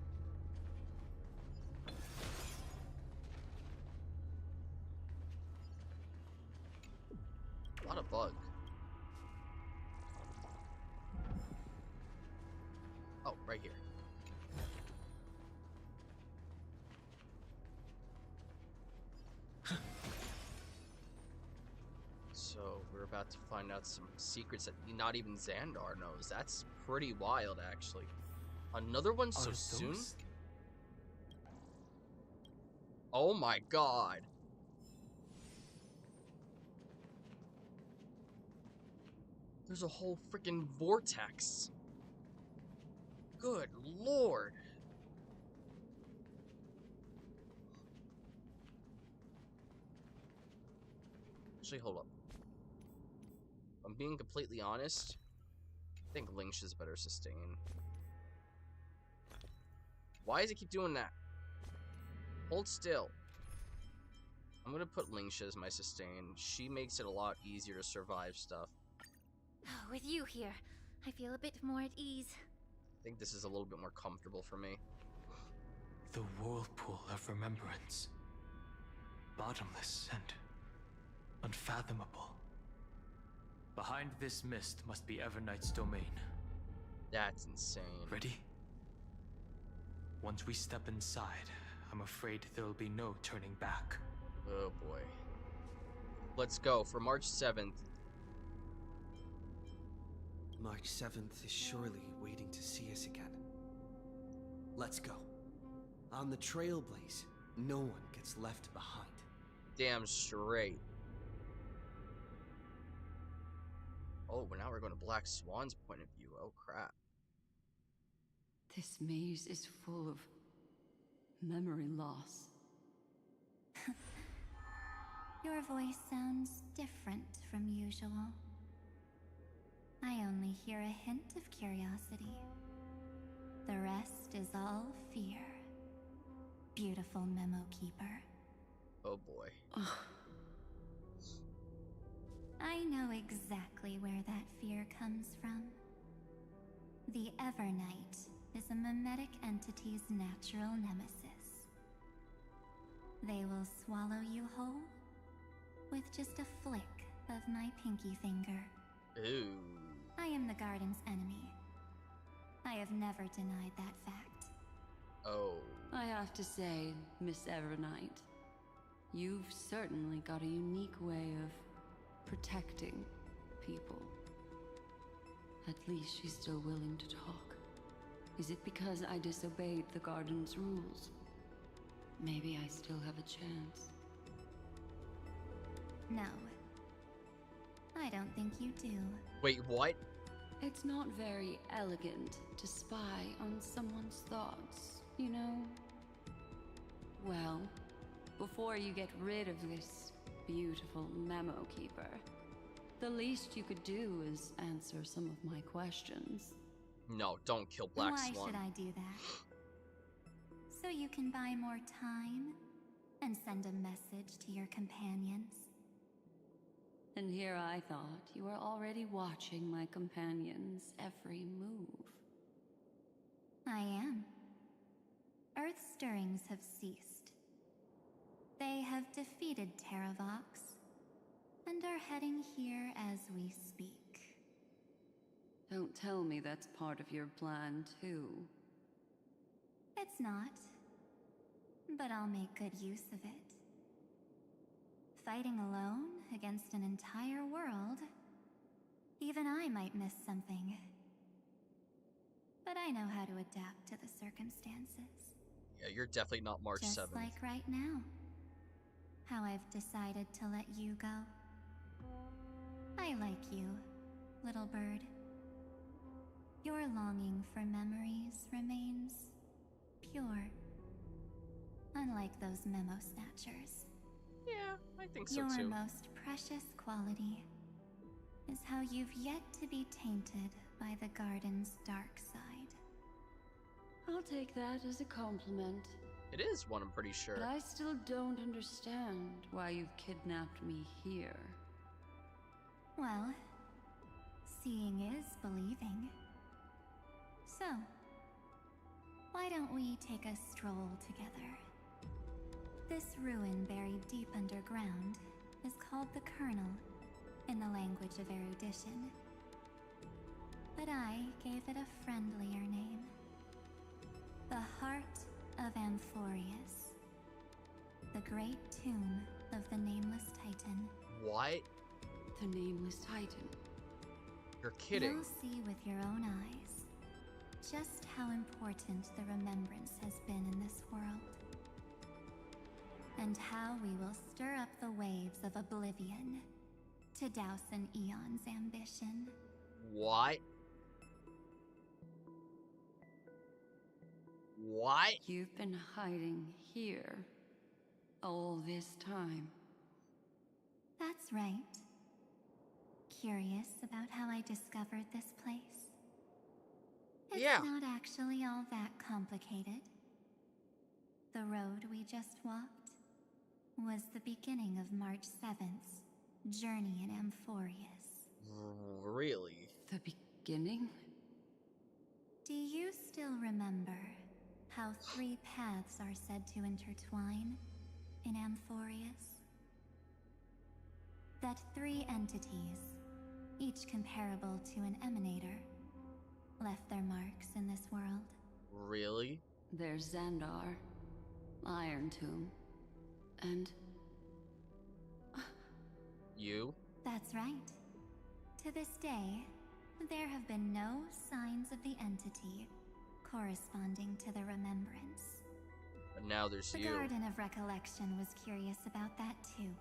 A lot of bug. Oh, right here. So we're about to find out some secrets that not even Xandar knows. That's pretty wild, actually. Another one so soon? Oh my god. There's a whole freaking vortex. Good lord. Actually, hold up. If I'm being completely honest, I think Lynx is better sustain. Why does it keep doing that? Hold still. I'm gonna put Lingsha as my sustain. She makes it a lot easier to survive stuff. Oh, with you here, I feel a bit more at ease. I think this is a little bit more comfortable for me. The whirlpool of remembrance. Bottomless and unfathomable. Behind this mist must be Evernight's domain. That's insane. Ready? Once we step inside, I'm afraid there'll be no turning back. Oh boy. Let's go for March 7th. March 7th is surely waiting to see us again. Let's go. On the Trailblaze, no one gets left behind. Damn straight. Oh, well, now we're going to Black Swan's point of view. Oh, crap. This maze is full of memory loss. Your voice sounds different from usual. I only hear a hint of curiosity. The rest is all fear. Beautiful memo keeper. Oh boy. I know exactly where that fear comes from. The Evernight is a mimetic entity's natural nemesis. They will swallow you whole with just a flick of my pinky finger. Ooh. I am the garden's enemy. I have never denied that fact. Oh. I have to say, Miss Evernight, you've certainly got a unique way of protecting people. At least she's still willing to talk. Is it because I disobeyed the garden's rules? Maybe I still have a chance. No. I don't think you do. Wait, what? It's not very elegant to spy on someone's thoughts, you know? Well, before you get rid of this beautiful memo keeper, the least you could do is answer some of my questions. No, don't kill Black Why Swan. should I do that? So you can buy more time and send a message to your companions? And here I thought you were already watching my companion's every move. I am. Earth stirrings have ceased. They have defeated Terravox and are heading here as we speak. Don't tell me that's part of your plan, too. It's not. But I'll make good use of it. Fighting alone against an entire world, even I might miss something. But I know how to adapt to the circumstances. Yeah, you're definitely not March 7th. Just like right now. How I've decided to let you go. I like you, little bird. Your longing for memories remains pure. Unlike those memo snatchers. Yeah, I think so Your too. most precious quality is how you've yet to be tainted by the garden's dark side. I'll take that as a compliment. It is one, I'm pretty sure. But I still don't understand why you've kidnapped me here. Well, seeing is believing. So, why don't we take a stroll together? This ruin buried deep underground is called the Kernel in the language of erudition. But I gave it a friendlier name. The Heart of Amphorius. The great tomb of the Nameless Titan. What? The Nameless Titan? You're kidding. You'll see with your own eyes just how important the remembrance has been in this world. And how we will stir up the waves of oblivion to douse an eon's ambition. What? What? You've been hiding here all this time. That's right. Curious about how I discovered this place? It's not actually all that complicated. The road we just walked was the beginning of March 7th's journey in Amphorius. Really? The beginning? Do you still remember how 3 paths are said to intertwine in Amphorius? That 3 entities, each comparable to an emanator, left their marks in this world. Really? There's Xandar, Iron Tomb, and... You? That's right. To this day, there have been no signs of the entity corresponding to the remembrance. But now there's The you. Garden of Recollection was curious about that too.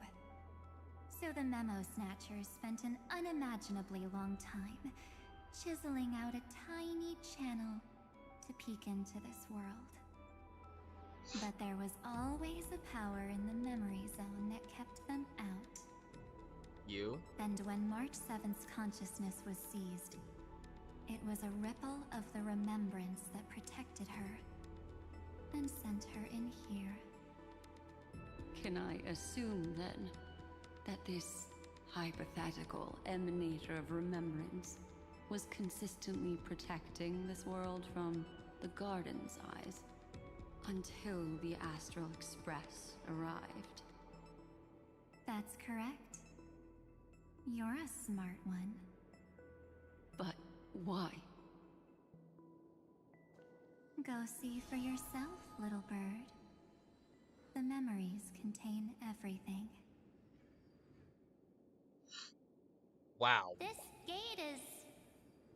So the Memo Snatchers spent an unimaginably long time chiseling out a tiny channel to peek into this world. But there was always a power in the memory zone that kept them out. You? And when March 7th's consciousness was seized, it was a ripple of the remembrance that protected her and sent her in here. Can I assume, then, that this hypothetical emanator of remembrance was consistently protecting this world from the Garden's eyes until the Astral Express arrived? That's correct. You're a smart one. But why? Go see for yourself, little bird. The memories contain everything. Wow. This gate is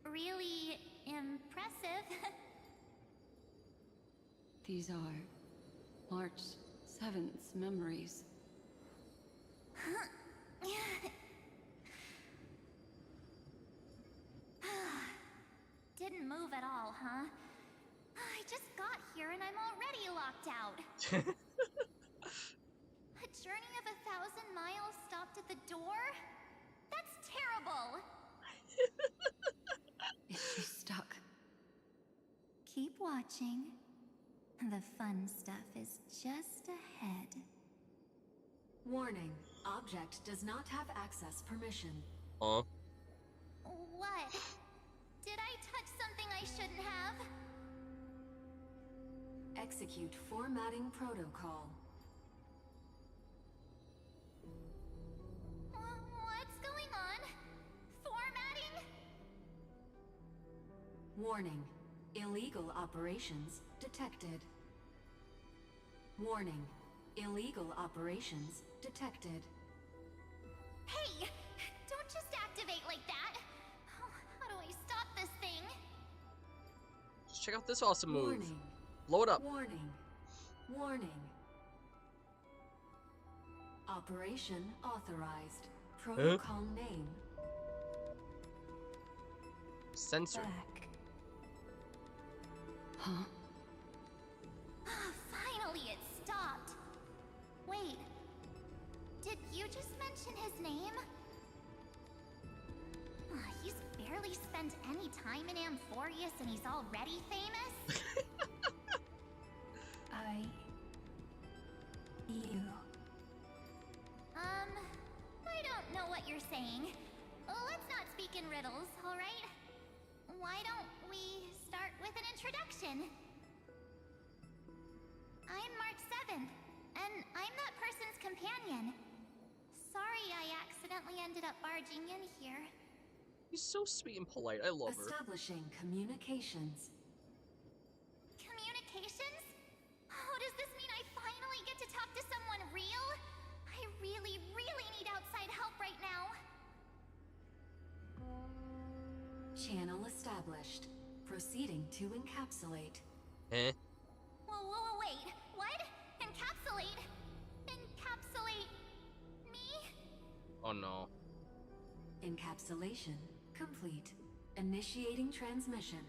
really impressive. These are March 7th's memories. Didn't move at all, huh? I just got here and I'm already locked out. A journey of 1,000 miles stopped at the door? That's terrible! Is she stuck? Keep watching. The fun stuff is just ahead. Warning. Object does not have access permission. Huh? What? Did I touch something I shouldn't have? Execute formatting protocol. What's going on? Formatting? Warning. Illegal operations detected. Warning. Illegal operations detected. Hey! Don't just activate like that! How do I stop this thing? Just check out this awesome move. Warning. Blow it up. Warning. Warning. Operation authorized. Protocol name. Censored. Back. Huh? Finally, it stopped. Wait. Did you just mention his name? He's barely spent any time in Amphorius and he's already famous? I don't know what you're saying. Let's not speak in riddles, alright? Why don't we start with an introduction? I'm March 7th, and I'm that person's companion. Sorry I accidentally ended up barging in here. He's so sweet and polite. I love her. Establishing communications. Communications? Oh, does this mean I finally get to talk to someone real? I really, really need outside help right now. Channel established. Proceeding to encapsulate. Eh? Whoa, wait. What? Encapsulate? Encapsulate me? Oh no. Encapsulation complete. Initiating transmission.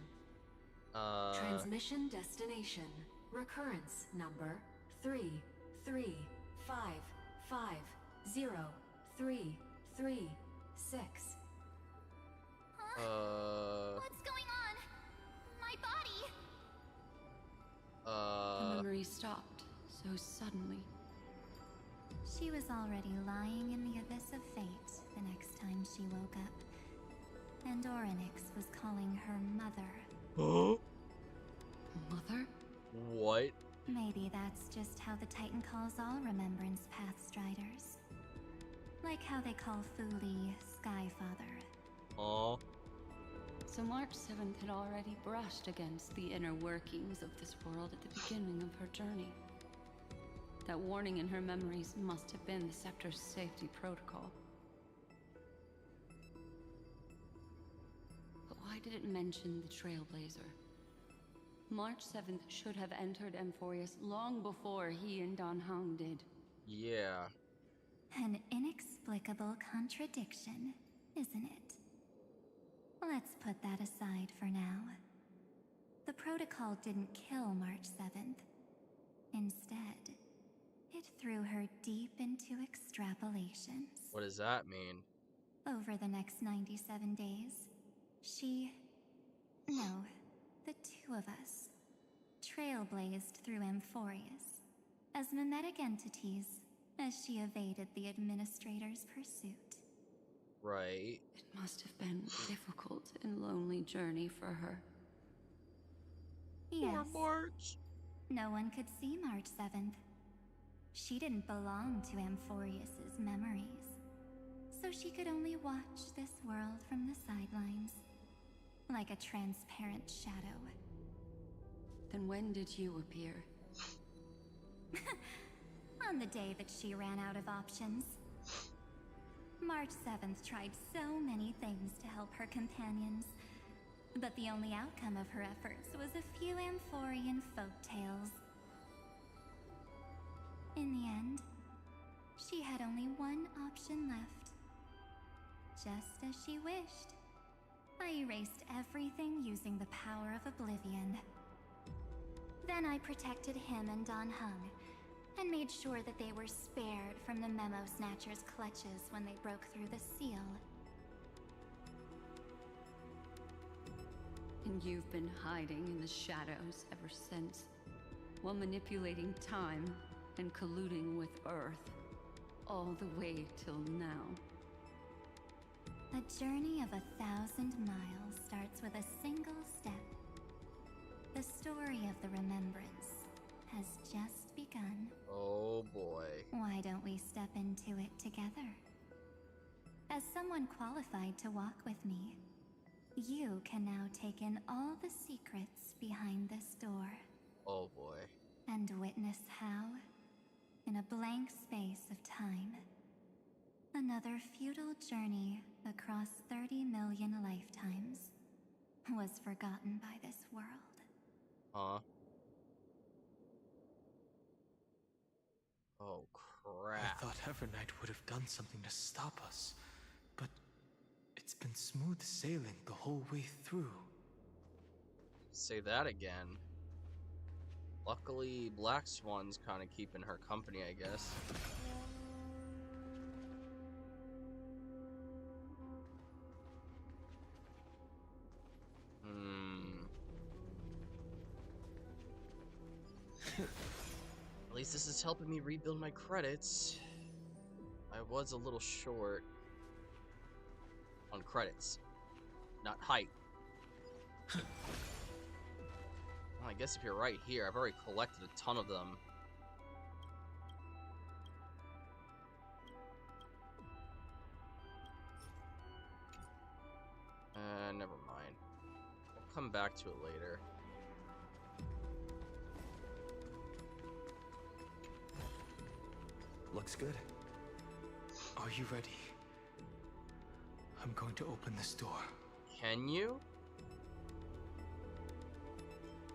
Transmission destination. Recurrence number 335503336. What's going on? My body? The memory stopped, so suddenly? She was already lying in the abyss of fate the next time she woke up. And Orynyx was calling her mother. Mother? What? Maybe that's just how the Titan calls all Remembrance Pathstriders. Like how they call Fuli Skyfather. Aw. So March 7th had already brushed against the inner workings of this world at the beginning of her journey. That warning in her memories must have been the Scepter's safety protocol. But why did it mention the Trailblazer? March 7th should have entered Amphorius long before he and Don Hung did. Yeah. An inexplicable contradiction, isn't it? Let's put that aside for now. The protocol didn't kill March 7th. Instead, it threw her deep into extrapolations. What does that mean? Over the next 97 days, no, the two of us, trailblazed through Amphorius as mimetic entities as she evaded the Administrator's pursuit. Right. It must have been a difficult and lonely journey for her. Yes. Poor March. No one could see March 7th. She didn't belong to Amphorius's memories, so she could only watch this world from the sidelines, like a transparent shadow. Then when did you appear? On the day that she ran out of options. March 7th tried so many things to help her companions, but the only outcome of her efforts was a few Amphorian folktales. In the end, she had only one option left. Just as she wished, I erased everything using the power of oblivion. Then I protected him and Don Hung, and made sure that they were spared from the Memo Snatcher's clutches when they broke through the seal. And you've been hiding in the shadows ever since, while manipulating time and colluding with Earth, all the way till now. A journey of 1,000 miles starts with a single step. The story of the Remembrance has just begun. Oh boy. Why don't we step into it together? As someone qualified to walk with me, you can now take in all the secrets behind this door. Oh boy. And witness how, in a blank space of time, another futile journey across 30 million lifetimes was forgotten by this world. Huh? Oh crap. I thought Evernight would have done something to stop us, but it's been smooth sailing the whole way through. Say that again. Luckily, Black Swan's kind of keeping her company, I guess. At least this is helping me rebuild my credits. I was a little short on credits, not height. Well, I guess if you're right here, I've already collected a ton of them. Never mind. I'll come back to it later. Looks good. Are you ready? I'm going to open this door. Can you?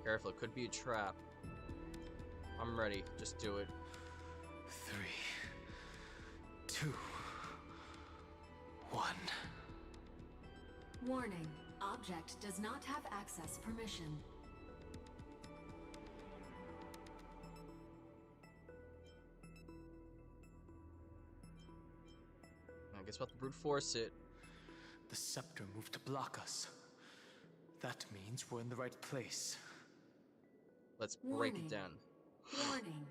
Careful, it could be a trap. I'm ready. Just do it. 3, 2, 1. Warning. Object does not have access permission. I guess we'll have to brute force it. The scepter moved to block us. That means we're in the right place. Let's break it down. Warning.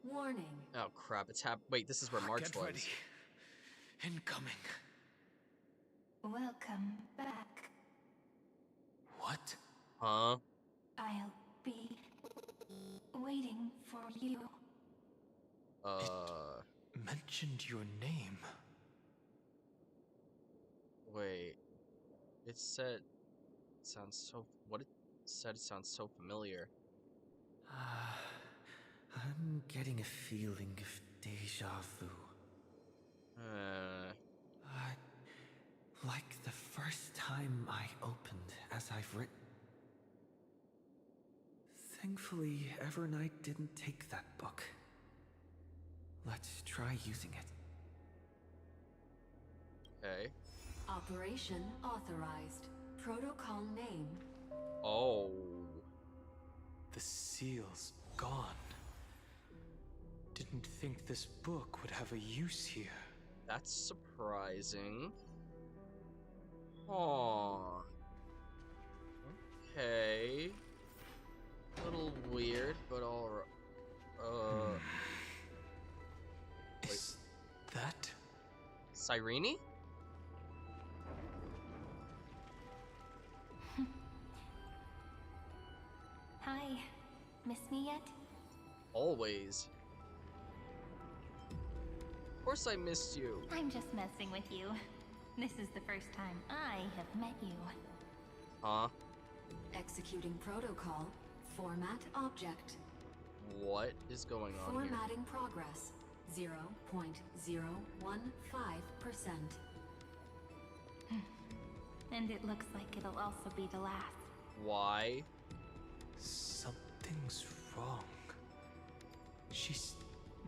Warning. Oh crap, it's wait, this is where March Get was. ready. Incoming. Welcome back. What? Huh? I'll be waiting for you. Mentioned your name. Wait. It said... sounds so... What it said sounds so familiar. I'm getting a feeling of deja vu. Like the first time I opened as I've written. Thankfully, Evernight didn't take that book. Let's try using it. Okay. Operation authorized. Protocol name. Oh. The seal's gone. Didn't think this book would have a use here. That's surprising. Aww. Okay. A little weird, but alright. Is that Cyrene? Hi. Miss me yet? Always. Of course I missed you. I'm just messing with you. This is the first time I have met you. Huh? Executing protocol. Format object. What is going on here? Formatting progress. 0.015%. And it looks like it'll also be the last. Why? Something's wrong. She's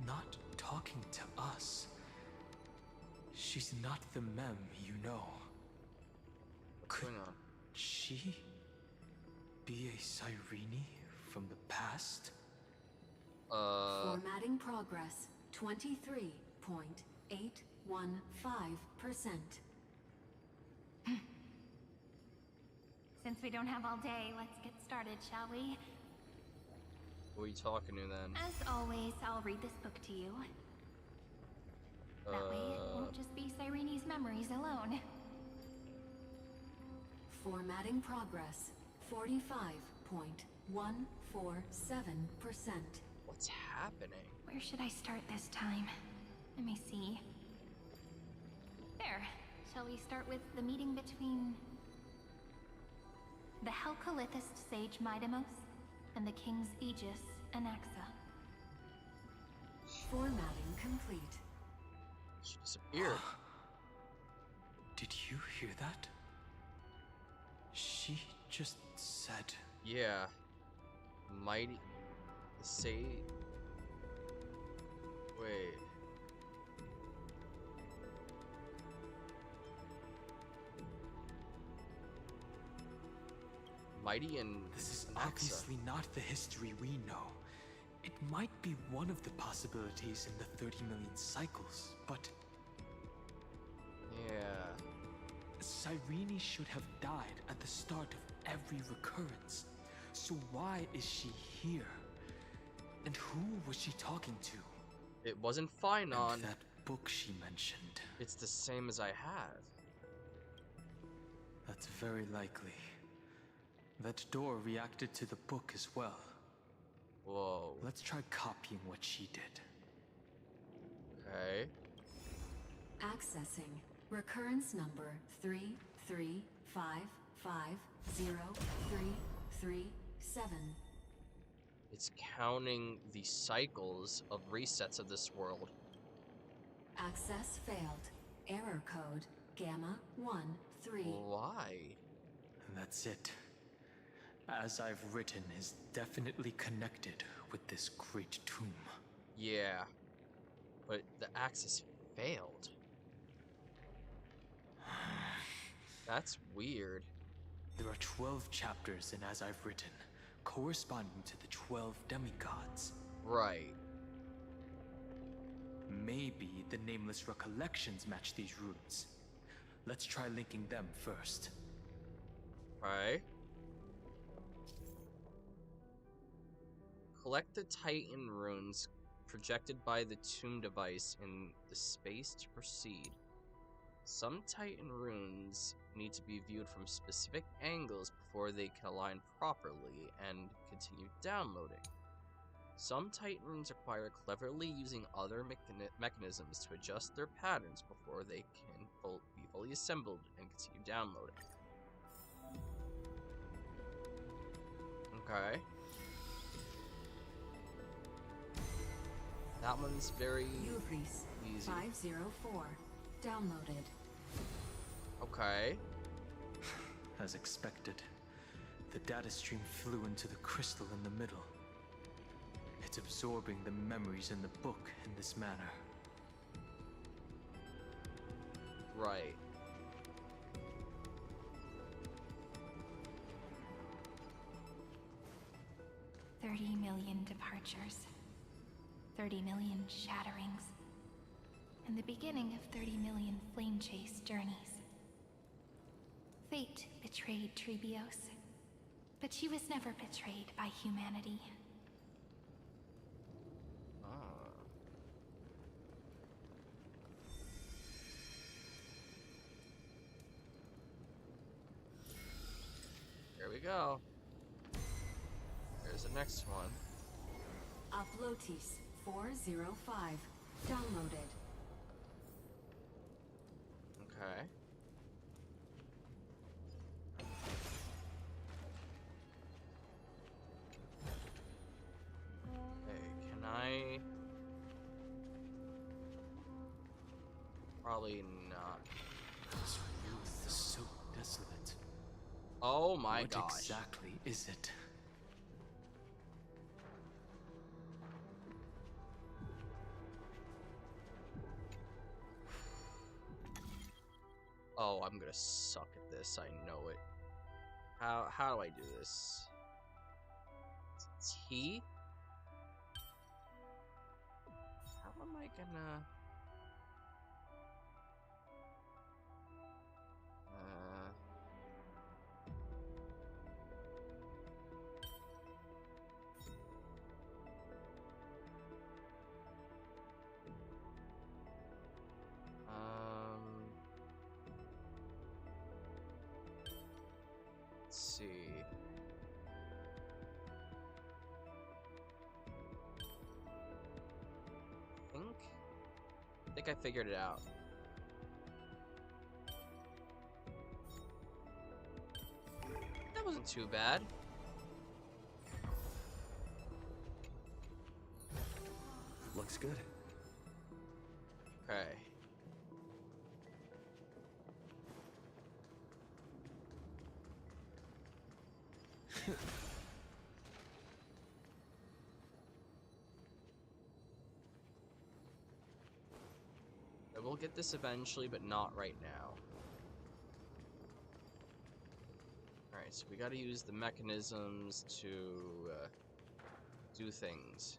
not talking to us. She's not the mem you know. What's going on? She be a Cyrene from the past? Formatting progress. 23.815%. Since we don't have all day, let's get started, shall we? Who are you talking to then? As always, I'll read this book to you. That way it won't just be Cyrene's memories alone. Formatting progress. 45.147%. What's happening? Where should I start this time? Let me see. There. Shall we start with the meeting between the Helcolithist sage Midamos and the King's Aegis Anaxa? Formatting complete. She disappeared. Did you hear that? She just said... Yeah. Mighty... Say... Wait... Mighty and This is Anaxa. obviously not the history we know. It might be one of the possibilities in the 30 million cycles, but... Yeah... Cyrene should have died at the start of every recurrence. So why is she here? And who was she talking to? It wasn't fine on... And that book she mentioned. It's the same as I have. That's very likely. That door reacted to the book as well. Whoa. Let's try copying what she did. Okay. Accessing. Recurrence number 335503337. It's counting the cycles of resets of this world. Access failed. Error code Gamma 13. Why? And that's it. As I've written is definitely connected with this great tomb. Yeah. But the access failed. That's weird. There are 12 chapters in As I've Written, corresponding to the 12 demigods. Right. Maybe the Nameless Recollections match these runes. Let's try linking them first. Right. Collect the Titan runes projected by the tomb device in the space to proceed. Some Titan runes need to be viewed from specific angles before they can align properly and continue downloading. Some Titan runes require cleverly using other mechanisms to adjust their patterns before they can be fully assembled and continue downloading. Okay. That one's very easy. 504. Downloaded. Okay. As expected, the data stream flew into the crystal in the middle. It's absorbing the memories in the book in this manner. Right. $30 million departures. 30 million shatterings. And the beginning of 30 million flame chase journeys. Fate betrayed Trebios, but she was never betrayed by humanity. Here we go. There's the next one. Uplotis 405. Downloaded. Okay. Okay, can I... Probably not. This youth is so desolate. Oh my gosh. What exactly is it? Oh, I'm gonna suck at this, I know it. How do I do this? T? How am I gonna... Let's see. I think I figured it out. That wasn't too bad. Looks good. Okay. I will get this eventually, but not right now. Alright, so we gotta use the mechanisms to do things.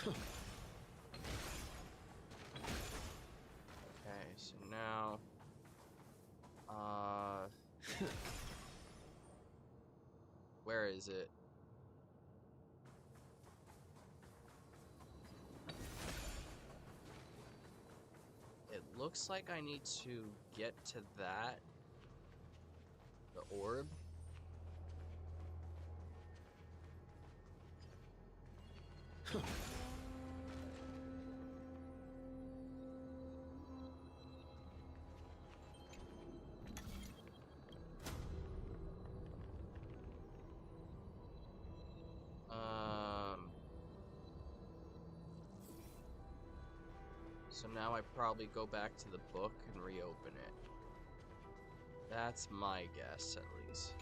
Okay, so now... where is it? It looks like I need to get to that. The orb. So now I probably go back to the book and reopen it. That's my guess, at least.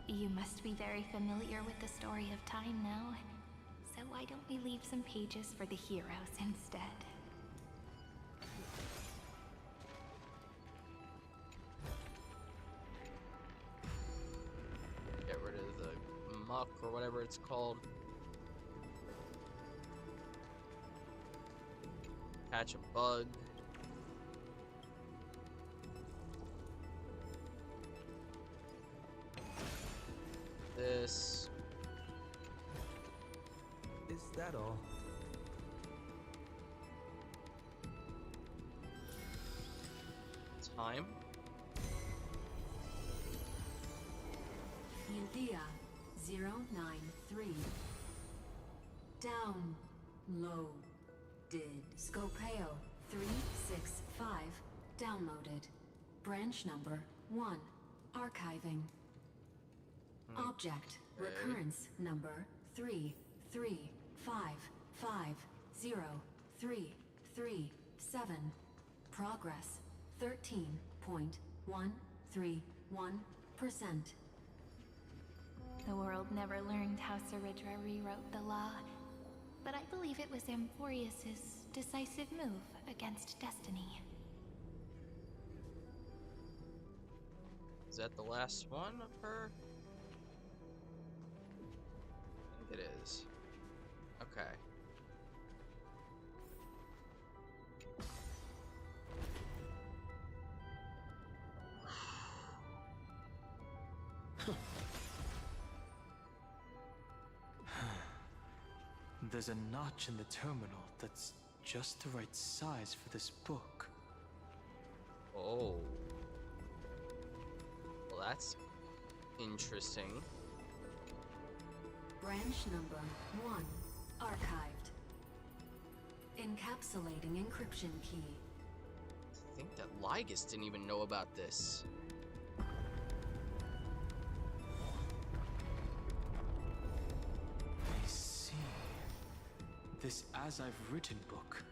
You must be very familiar with the story of time now. So why don't we leave some pages for the heroes instead? Get rid of the muck or whatever it's called. Catch a bug. that all? Time? Eudia 093. Downloaded. Scopeo 365. Downloaded. Branch number 1. Archiving. Object recurrence number 335503337. Progress 13.131%. The world never learned how Saridra rewrote the law, but I believe it was Amphorius's decisive move against destiny. Is that the last one of her? I think it is. Okay. There's a notch in the terminal that's just the right size for this book. Oh. Well, that's interesting. Branch number 1. Archived. Encapsulating encryption key. I think that Lygus didn't even know about this. I see. This As I've Written book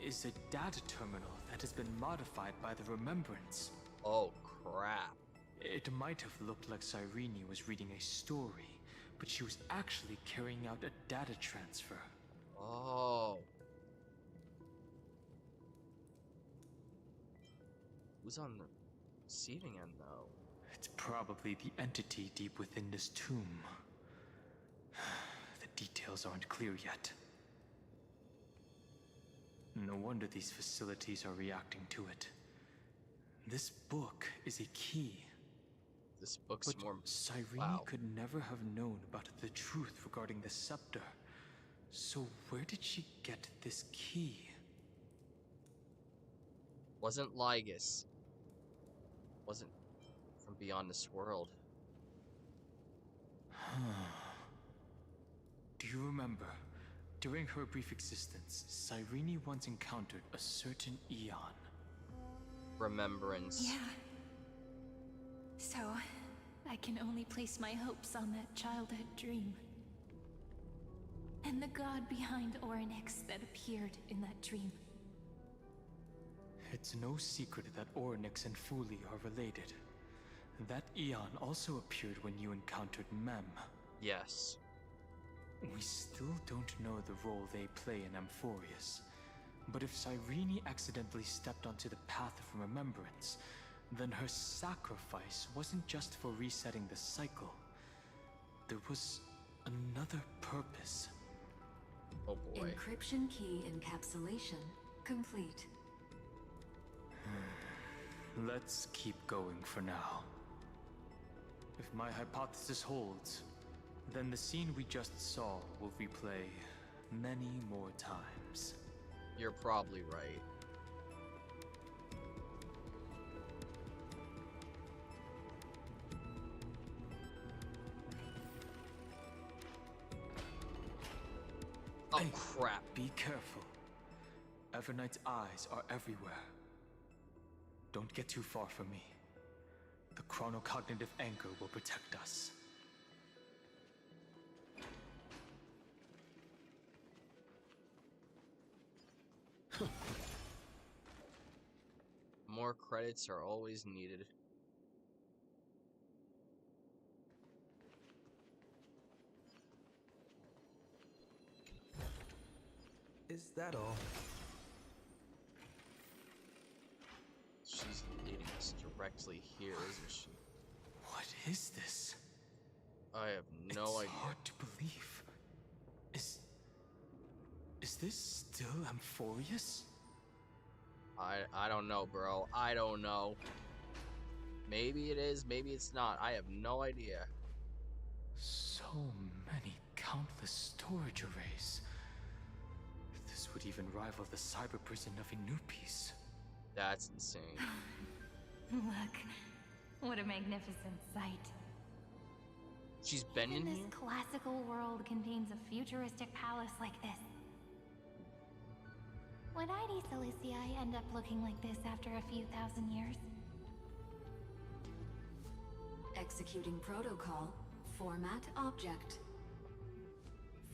is a data terminal that has been modified by the Remembrance. Oh, crap. It might have looked like Cyrene was reading a story, but she was actually carrying out a data transfer. Oh. Who's on the receiving end, though? It's probably the entity deep within this tomb. The details aren't clear yet. No wonder these facilities are reacting to it. This book is a key. This book's but more... Cyrene could never have known about the truth regarding the scepter. So where did she get this key? Wasn't Lygus. Wasn't from beyond this world. Do you remember? During her brief existence, Cyrene once encountered a certain Eon. Remembrance. Yeah. So, I can only place my hopes on that childhood dream. And the god behind Orynyx that appeared in that dream. It's no secret that Orynyx and Fuli are related. That Eon also appeared when you encountered Mem. Yes. We still don't know the role they play in Amphorius. But if Cyrene accidentally stepped onto the path of remembrance, then her sacrifice wasn't just for resetting the cycle. There was another purpose. Oh boy. Encryption key encapsulation complete. Let's keep going for now. If my hypothesis holds, then the scene we just saw will replay many more times. You're probably right. Oh, crap. Be careful. Evernight's eyes are everywhere. Don't get too far from me. The chronocognitive anchor will protect us. More credits are always needed. Is that all? She's leading us directly here, isn't she? What is this? I have no idea. It's hard to believe. Is this still Amphorius? I don't know, bro. I don't know. Maybe it is, maybe it's not. I have no idea. So many countless storage arrays. This would even rival the cyber prison of Inupis. That's insane. Look, what a magnificent sight. She's been in Even here? this classical world contains a futuristic palace like this. Would ID Cilicii end up looking like this after a few thousand years? Executing protocol. Format object.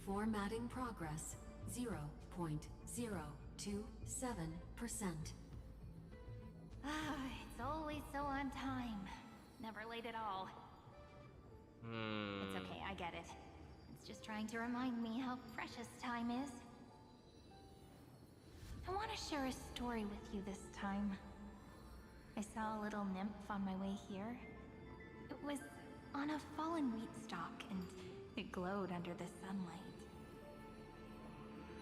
Formatting progress 0.027%. Ah, it's always so on time. Never late at all. It's okay, I get it. It's just trying to remind me how precious time is. I want to share a story with you this time. I saw a little nymph on my way here. It was on a fallen wheat stalk, and it glowed under the sunlight.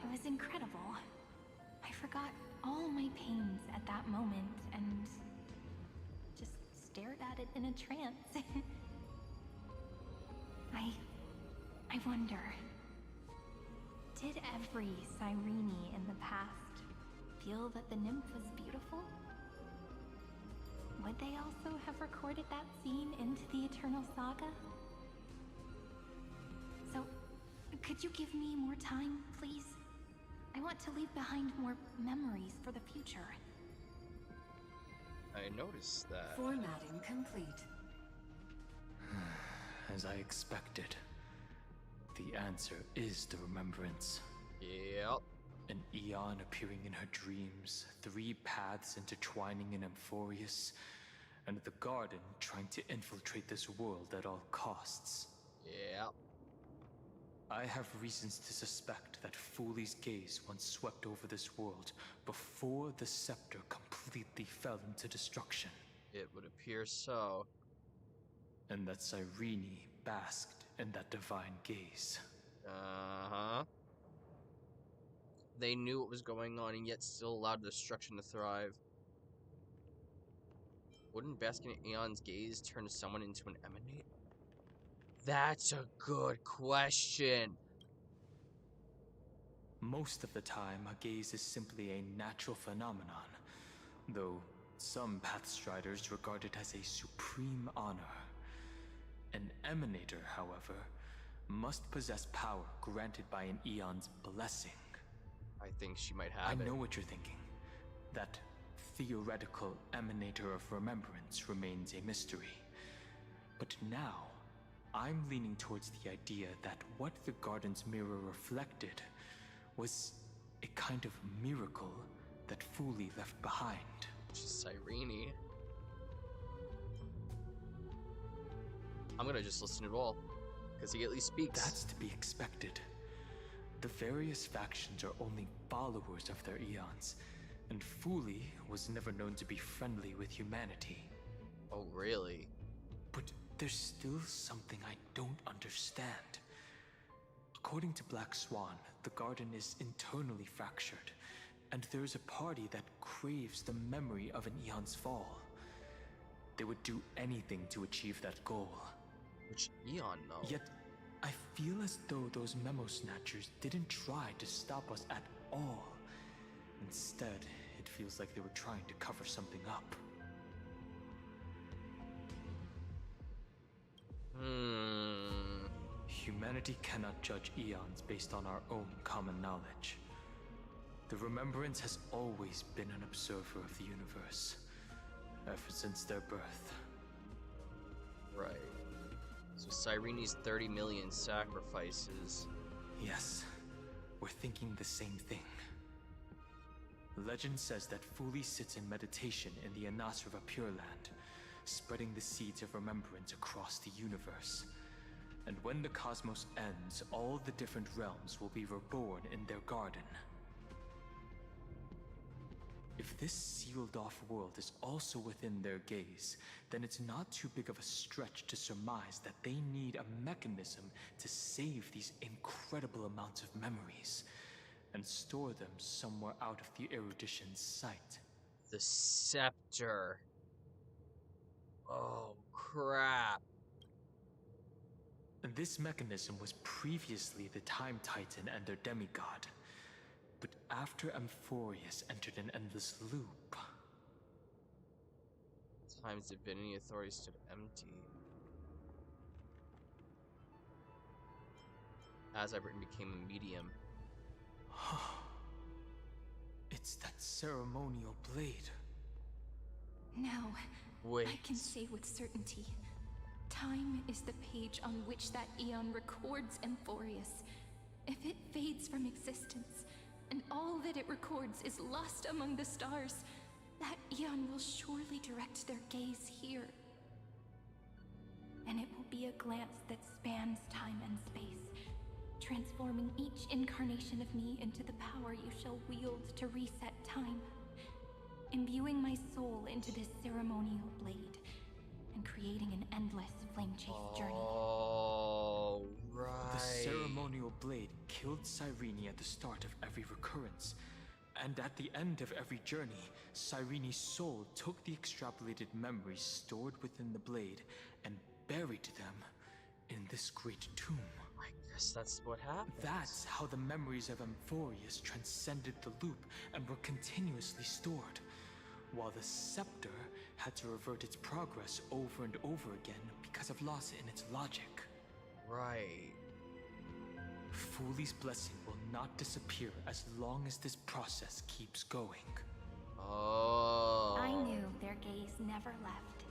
It was incredible. I forgot all my pains at that moment and just stared at it in a trance. I wonder, did every Cyrene in the past feel that the nymph was beautiful? Would they also have recorded that scene into the Eternal Saga? So, could you give me more time, please? I want to leave behind more memories for the future. I noticed that. Formatting complete. As I expected. The answer is the remembrance. Yep. An Eon appearing in her dreams, 3 paths intertwining in Amphorius, and the Garden trying to infiltrate this world at all costs. Yep. I have reasons to suspect that Fooley's gaze once swept over this world before the scepter completely fell into destruction. It would appear so. And that Cyrene basked in that divine gaze. Uh-huh. They knew what was going on and yet still allowed destruction to thrive. Wouldn't basking in Aeon's gaze turn someone into an emanate? That's a good question. Most of the time, a gaze is simply a natural phenomenon, though some Pathstriders regard it as a supreme honor. An emanator, however, must possess power granted by an Eon's blessing. I think she might have it. I know what you're thinking. That theoretical emanator of remembrance remains a mystery. But now, I'm leaning towards the idea that what the Garden's mirror reflected was a kind of miracle that Fooley left behind. Which is Cyrene. I'm gonna just listen to it all, because he at least speaks. That's to be expected. The various factions are only followers of their Eons, and Fooley was never known to be friendly with humanity. Oh, really? But there's still something I don't understand. According to Black Swan, the Garden is internally fractured, and there's a party that craves the memory of an Eon's fall. They would do anything to achieve that goal. Which Eon, though? Yet, I feel as though those memo snatchers didn't try to stop us at all. Instead, it feels like they were trying to cover something up. Humanity cannot judge eons based on our own common knowledge. The Remembrance has always been an observer of the universe, ever since their birth. Right. So Cyrene's 30 million sacrifices. Yes, we're thinking the same thing. Legend says that Fooley sits in meditation in the Anasrva Pure Land, spreading the seeds of remembrance across the universe. And when the cosmos ends, all the different realms will be reborn in their garden. If this sealed-off world is also within their gaze, then it's not too big of a stretch to surmise that they need a mechanism to save these incredible amounts of memories and store them somewhere out of the erudition's sight. The scepter. Oh, crap. This mechanism was previously the Time Titan and their demigod. But after Amphorius entered an endless loop... Time's divinity authority stood empty. As Everett became a medium. It's that ceremonial blade. Now, wait. I can say with certainty. Time is the page on which that eon records Amphorius. If it fades from existence, and all that it records is lost among the stars, that eon will surely direct their gaze here. And it will be a glance that spans time and space, transforming each incarnation of me into the power you shall wield to reset time, imbuing my soul into this ceremonial blade, and creating an endless flame chase journey. Oh, right. The ceremonial blade killed Cyrene at the start of every recurrence, and at the end of every journey, Cyrene's soul took the extrapolated memories stored within the blade and buried them in this great tomb. I guess that's what happened. That's how the memories of Amphorius transcended the loop and were continuously stored, while the scepter had to revert its progress over and over again because of loss in its logic. Right. Foolie's blessing will not disappear as long as this process keeps going. Oh. I knew their gaze never left.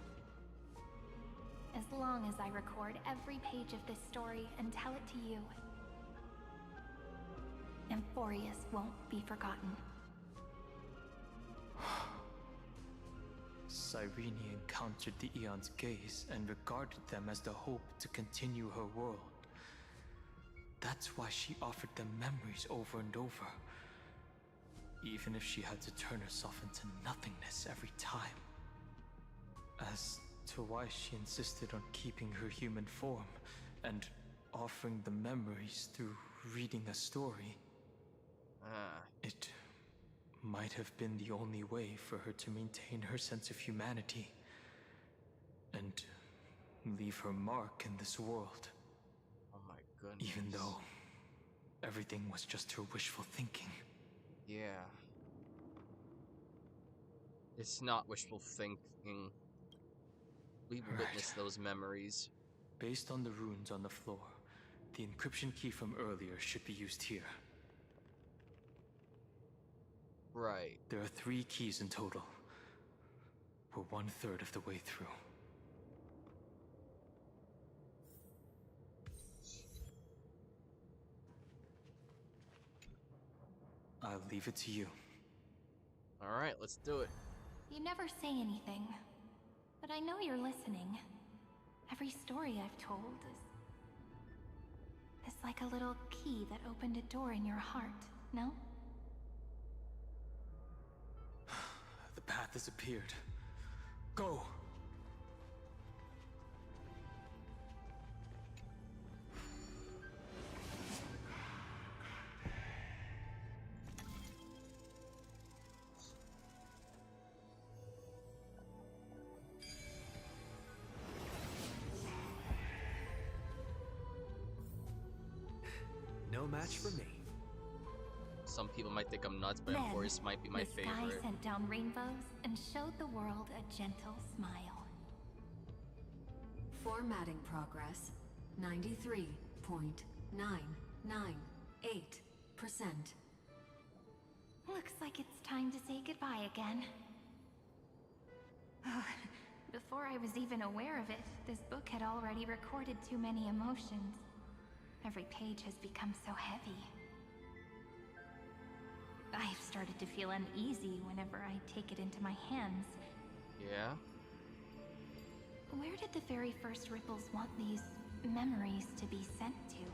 As long as I record every page of this story and tell it to you, Amphorius won't be forgotten. Cyrene encountered the Eon's gaze and regarded them as the hope to continue her world. That's why she offered them memories over and over, even if she had to turn herself into nothingness every time. As to why she insisted on keeping her human form and offering the memories through reading a story, it might have been the only way for her to maintain her sense of humanity and leave her mark in this world. Oh my goodness. Even though everything was just her wishful thinking. Yeah. It's not wishful thinking. We witnessed those memories. Based on the runes on the floor, the encryption key from earlier should be used here. Right. There are 3 keys in total. We're 1/3 of the way through. I'll leave it to you. Alright, let's do it. You never say anything, but I know you're listening. Every story I've told is like a little key that opened a door in your heart, no? The path has appeared. Go! No match for me. Some people might think I'm nuts, but Then, Amphorius might be my the favorite. sky sent down rainbows and showed the world a gentle smile. Formatting progress 93.998%. Looks like it's time to say goodbye again. Before I was even aware of it, this book had already recorded too many emotions. Every page has become so heavy. I've started to feel uneasy whenever I take it into my hands. Yeah? Where did the very first ripples want these memories to be sent to?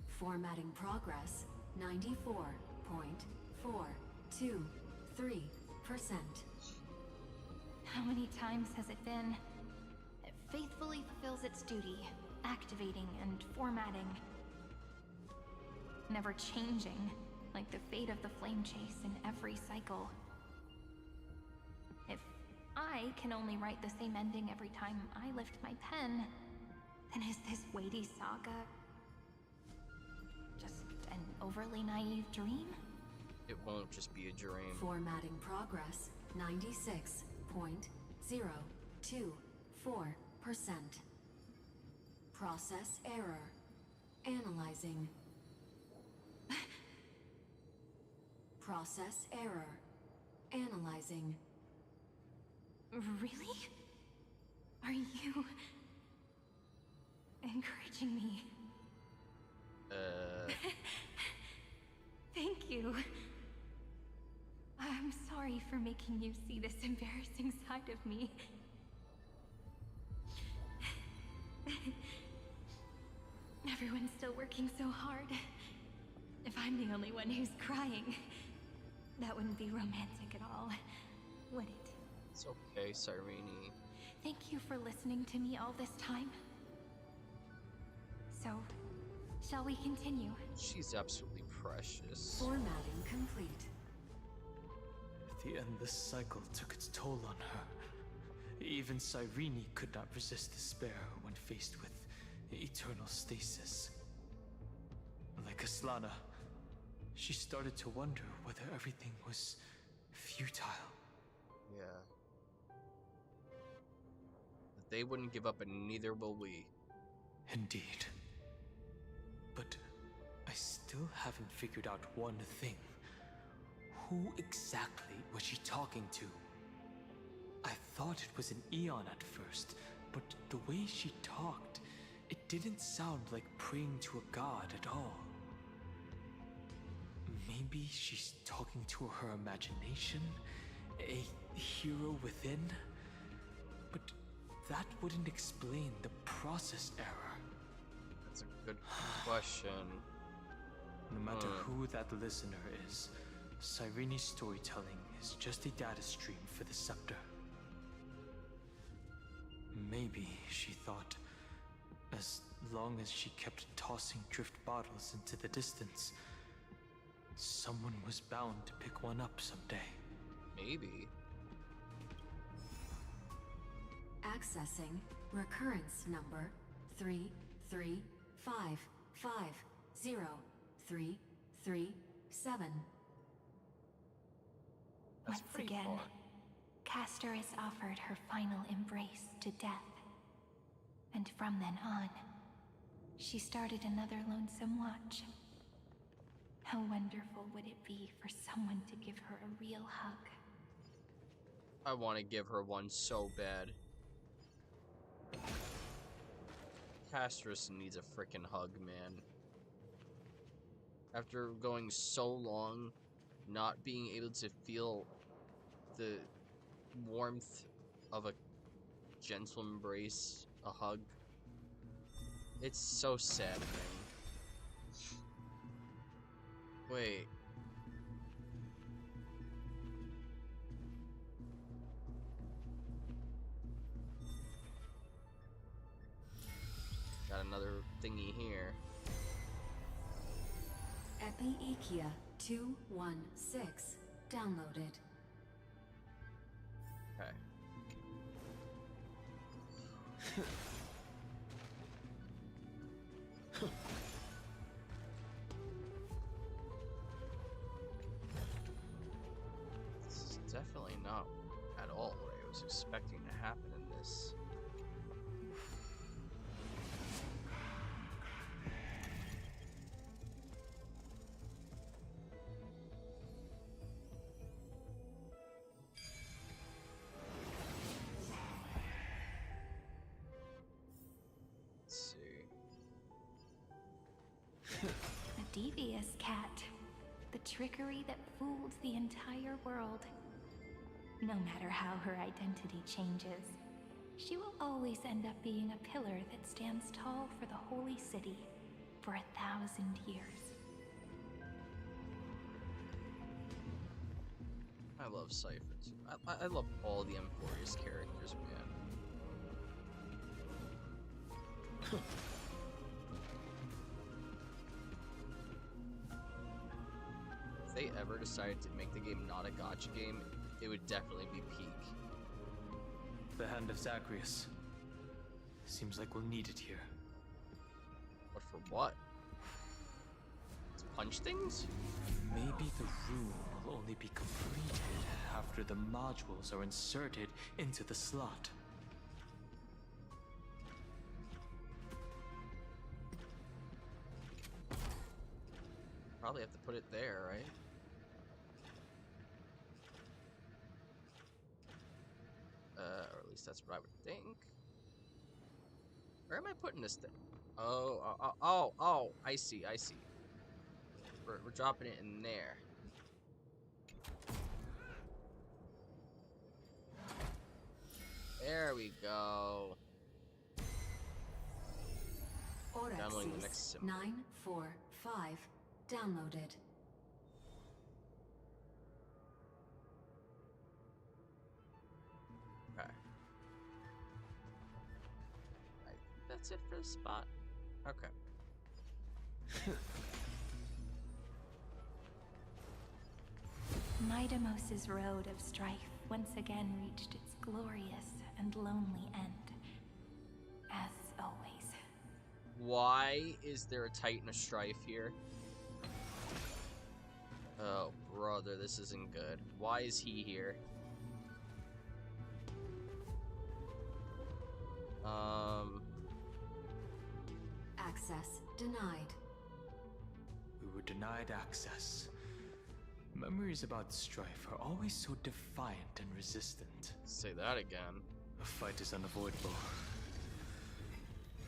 Formatting progress 94.423%. How many times has it been? It faithfully fulfills its duty, activating and formatting. Never changing, like the fate of the flame chase in every cycle. If I can only write the same ending every time I lift my pen, Then is this weighty saga just an overly naive dream? It won't just be a dream. Formatting progress 96.024%. Process error. Analyzing. Process error. Analyzing. Really? Are you encouraging me? Thank you. I'm sorry for making you see this embarrassing side of me. Everyone's still working so hard. If I'm the only one who's crying, that wouldn't be romantic at all, would it? It's okay, Cyrene. Thank you for listening to me all this time. So, shall we continue? She's absolutely precious. Formatting complete. At the end, this cycle took its toll on her. Even Cyrene could not resist despair when faced with eternal stasis. Like Aslana, she started to wonder whether everything was futile. Yeah. But they wouldn't give up, and neither will we. Indeed. But I still haven't figured out one thing. Who exactly was she talking to? I thought it was an Eon at first, but the way she talked, it didn't sound like praying to a god at all. Maybe she's talking to her imagination? A hero within? But that wouldn't explain the process error. That's a good question. No matter who that listener is, Cyrene's storytelling is just a data stream for the scepter. Maybe, she thought, as long as she kept tossing drift bottles into the distance, someone was bound to pick one up someday. Maybe. Accessing recurrence number 335503337. Once again, Castor has offered her final embrace to death. And from then on, she started another lonesome watch. How wonderful would it be for someone to give her a real hug? I want to give her one so bad. Castris needs a freaking hug, man. After going so long, not being able to feel the warmth of a gentle embrace, a hug, it's so saddening. Wait. Got another thingy here. Epi-Ikia 216 downloaded. Okay. This is definitely not at all what I was expecting to happen in this. A devious cat. The trickery that fooled the entire world. No matter how her identity changes, she will always end up being a pillar that stands tall for the holy city for 1,000 years. I love Cypher too. I love all the Emporius characters, man. If they ever decided to make the game not a gacha game, it would definitely be Peak. The Hand of Zagreus. Seems like we'll need it here. For what? To punch things? Maybe the room will only be completed after the modules are inserted into the slot. Probably have to put it there, right? Or at least that's what I would think. Where am I putting this thing? Oh, I see. We're dropping it in there. There we go. Downloading the next symbol. 945 downloaded. Okay. I think that's it for the spot. Okay. Midamos's road of strife once again reached its glorious and lonely end. As always. Why is there a Titan of Strife here? Oh, brother, this isn't good. Why is he here? Access denied. We were denied access. Memories about strife are always so defiant and resistant. Say that again. A fight is unavoidable.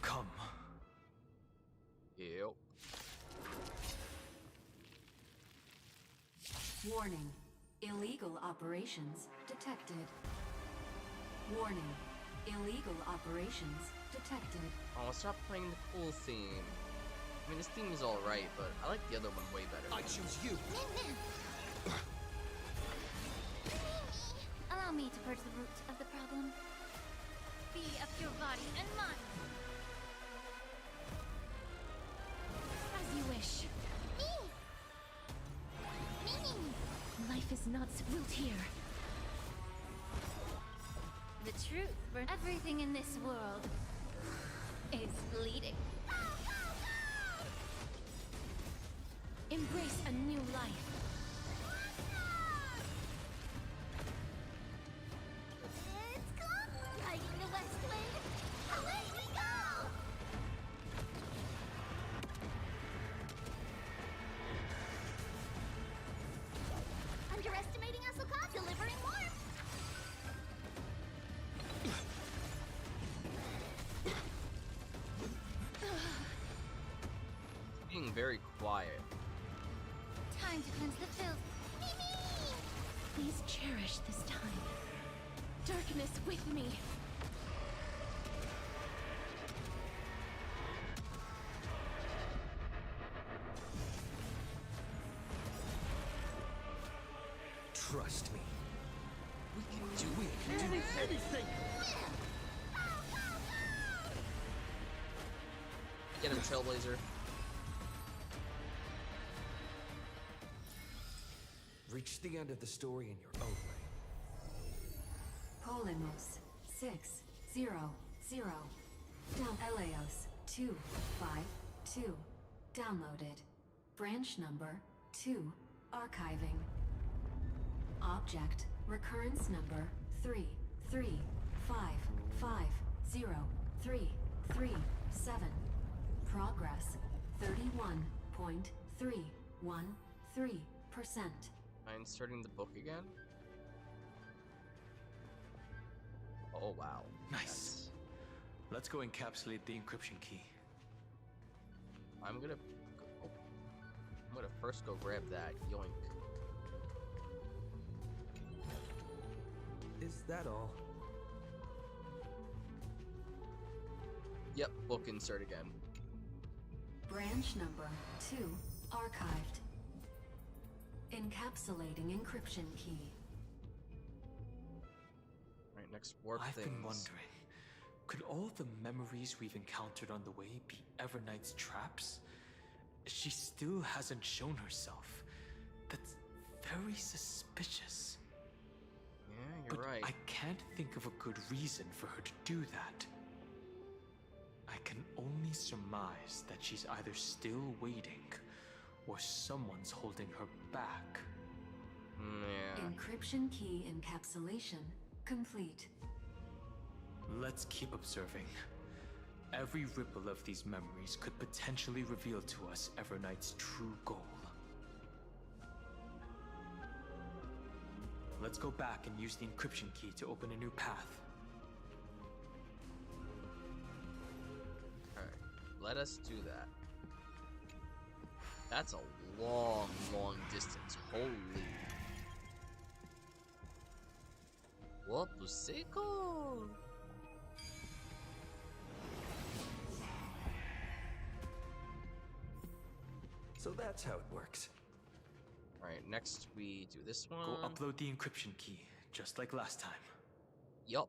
Come. Yep. Warning. Illegal operations detected. Warning. Illegal operations detected. Oh, stop playing the cool theme. I mean, this theme is alright, but I like the other one way better. I choose you. Allow me to purge the root of the problem. Be of your body and mind. As you wish. Life is not willed here. The truth for everything in this world is bleeding. Embrace a new life. It's called riding the west wind. Away we go! Underestimating us will cause delivering warmth. Being very quiet. Time to cleanse the filth. Please cherish this time. Darkness with me. Trust me. We can do anything. Get him, Trailblazer. Reach the end of the story in your own way. Polemos 600. Down Eleos 252. Downloaded. Branch number 2. Archiving. Object recurrence number 335503337. Progress 31.313%. Am I inserting the book again? Oh wow. Nice. Let's go encapsulate the encryption key. I'm gonna first go grab that. Yoink. Is that all? Yep, book insert again. Branch number 2 archived. Encapsulating encryption key. Right, next warp I've things. been wondering, could all the memories we've encountered on the way be Evernight's traps? She still hasn't shown herself. That's very suspicious. Yeah, you're But right. I can't think of a good reason for her to do that. I can only surmise that she's either still waiting or someone's holding her back. Yeah. Encryption key encapsulation complete. Let's keep observing. Every ripple of these memories could potentially reveal to us Evernight's true goal. Let's go back and use the encryption key to open a new path. Alright, let us do that. That's a long, long distance. Holy. What was it called? So that's how it works. Alright, next we do this one. Go upload the encryption key, just like last time. Yup.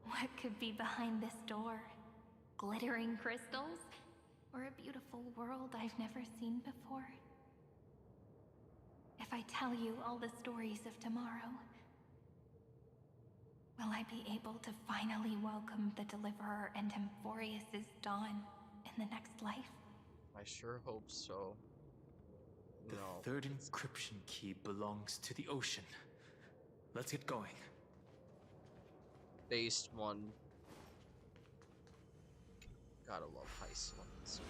What could be behind this door? Glittering crystals? Or a beautiful world I've never seen before? If I tell you all the stories of tomorrow, will I be able to finally welcome the Deliverer and Emphorius' dawn in the next life? I sure hope so. The third encryption key belongs to the ocean. Let's get going. Based one. Gotta love Iceland.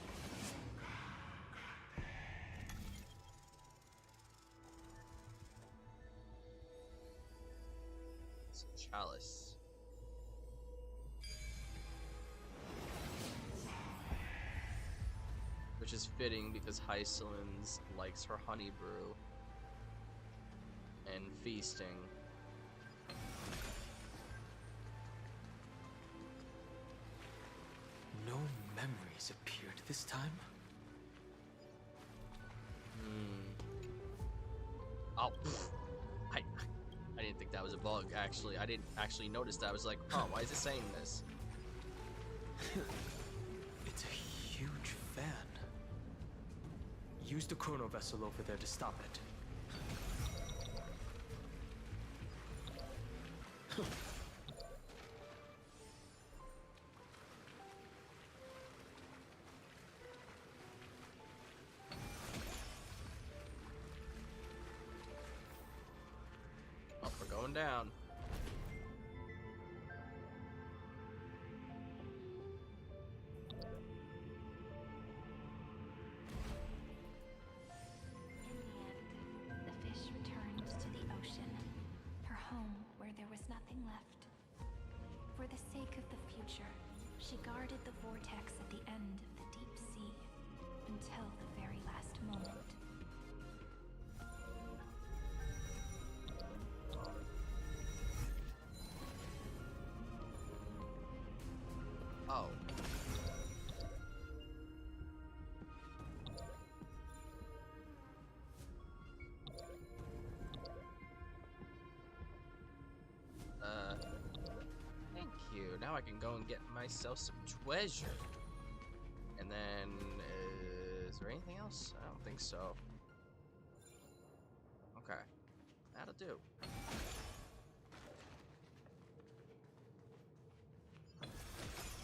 It's a chalice. Which is fitting because Hyceland likes her honey brew and feasting. No memories appeared this time? Oh, I didn't think that was a bug, actually. I didn't actually notice that. I was like, oh, why is it saying this? It's a huge fan. Use the chrono vessel over there to stop it. Oh, we're going down. The fish returned to the ocean, her home where there was nothing left. For the sake of the future, she guarded the vortex at the end of the deep sea until the very last moment. Oh. Thank you. Now I can go and get myself some treasure. And then, is there anything else? I don't think so. Okay. That'll do.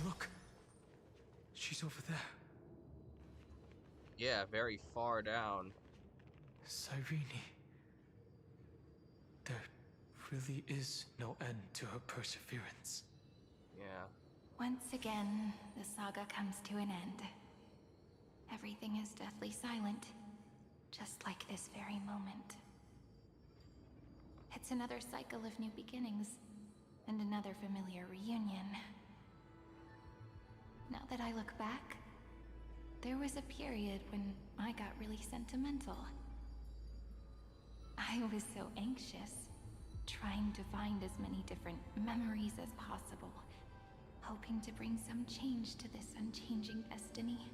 Look! She's over there. Yeah, very far down. Cyrene. There really is no end to her perseverance. Yeah. Once again, the saga comes to an end. Everything is deathly silent, just like this very moment. It's another cycle of new beginnings, and another familiar reunion. Now that I look back, there was a period when I got really sentimental. I was so anxious, trying to find as many different memories as possible, hoping to bring some change to this unchanging destiny,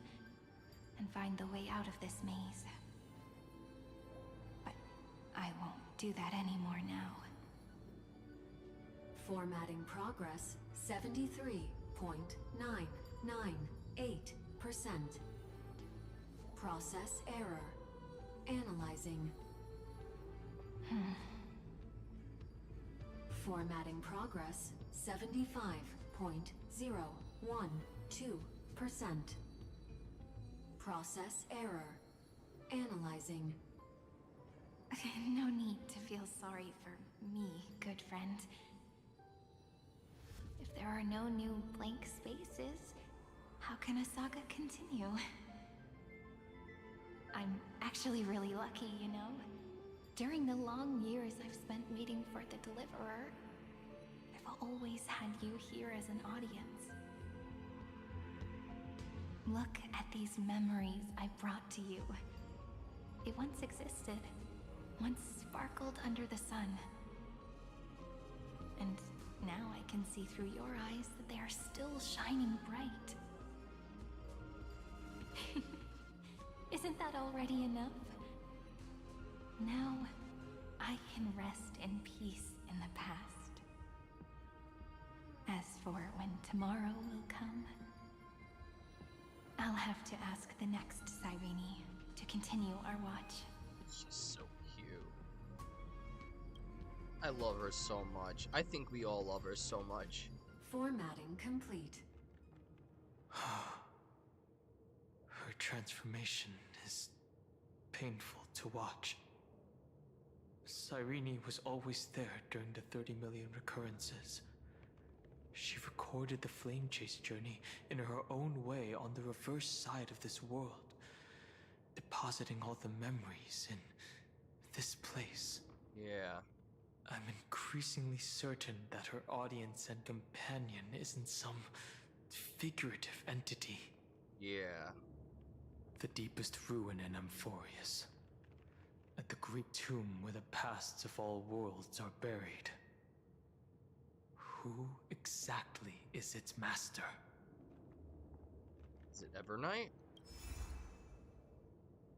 and find the way out of this maze. But I won't do that anymore now. Formatting progress 73.998%. Process error. Analyzing. Formatting progress 75.0%. 2%. Process error. Analyzing. No need to feel sorry for me, good friend. If there are no new blank spaces, how can a saga continue? I'm actually really lucky, you know? During the long years I've spent waiting for the Deliverer, I've always had you here as an audience. Look at these memories I brought to you. It once existed, once sparkled under the sun. And now I can see through your eyes that they are still shining bright. Isn't that already enough? Now, I can rest in peace in the past. As for when tomorrow will come, I'll have to ask the next Cyrene to continue our watch. She's so cute. I love her so much. I think we all love her so much. Formatting complete. Her transformation is painful to watch. Cyrene was always there during the 30 million recurrences. She recorded the Flame Chase journey in her own way on the reverse side of this world, depositing all the memories in this place. Yeah. I'm increasingly certain that her audience and companion isn't some figurative entity. Yeah. The deepest ruin in Amphorius. At the great tomb where the pasts of all worlds are buried. Who exactly is its master? Is it Evernight?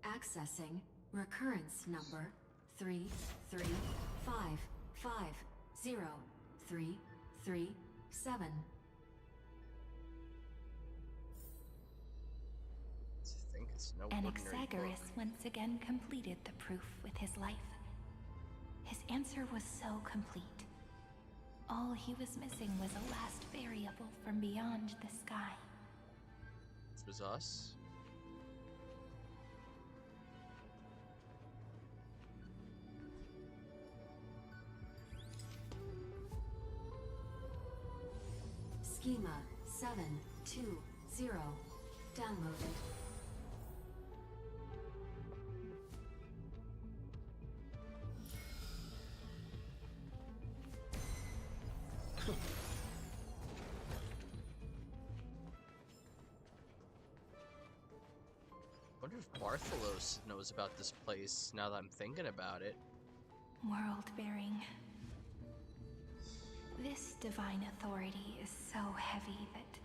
Accessing recurrence number 335503337. I think it's no And ordinary Anaxagoras book. once again completed the proof with his life. His answer was so complete. All he was missing was a last variable from beyond the sky. Which was us? Schema 720 downloaded. I wonder if Bartholos knows about this place now that I'm thinking about it. World-bearing. This divine authority is so heavy that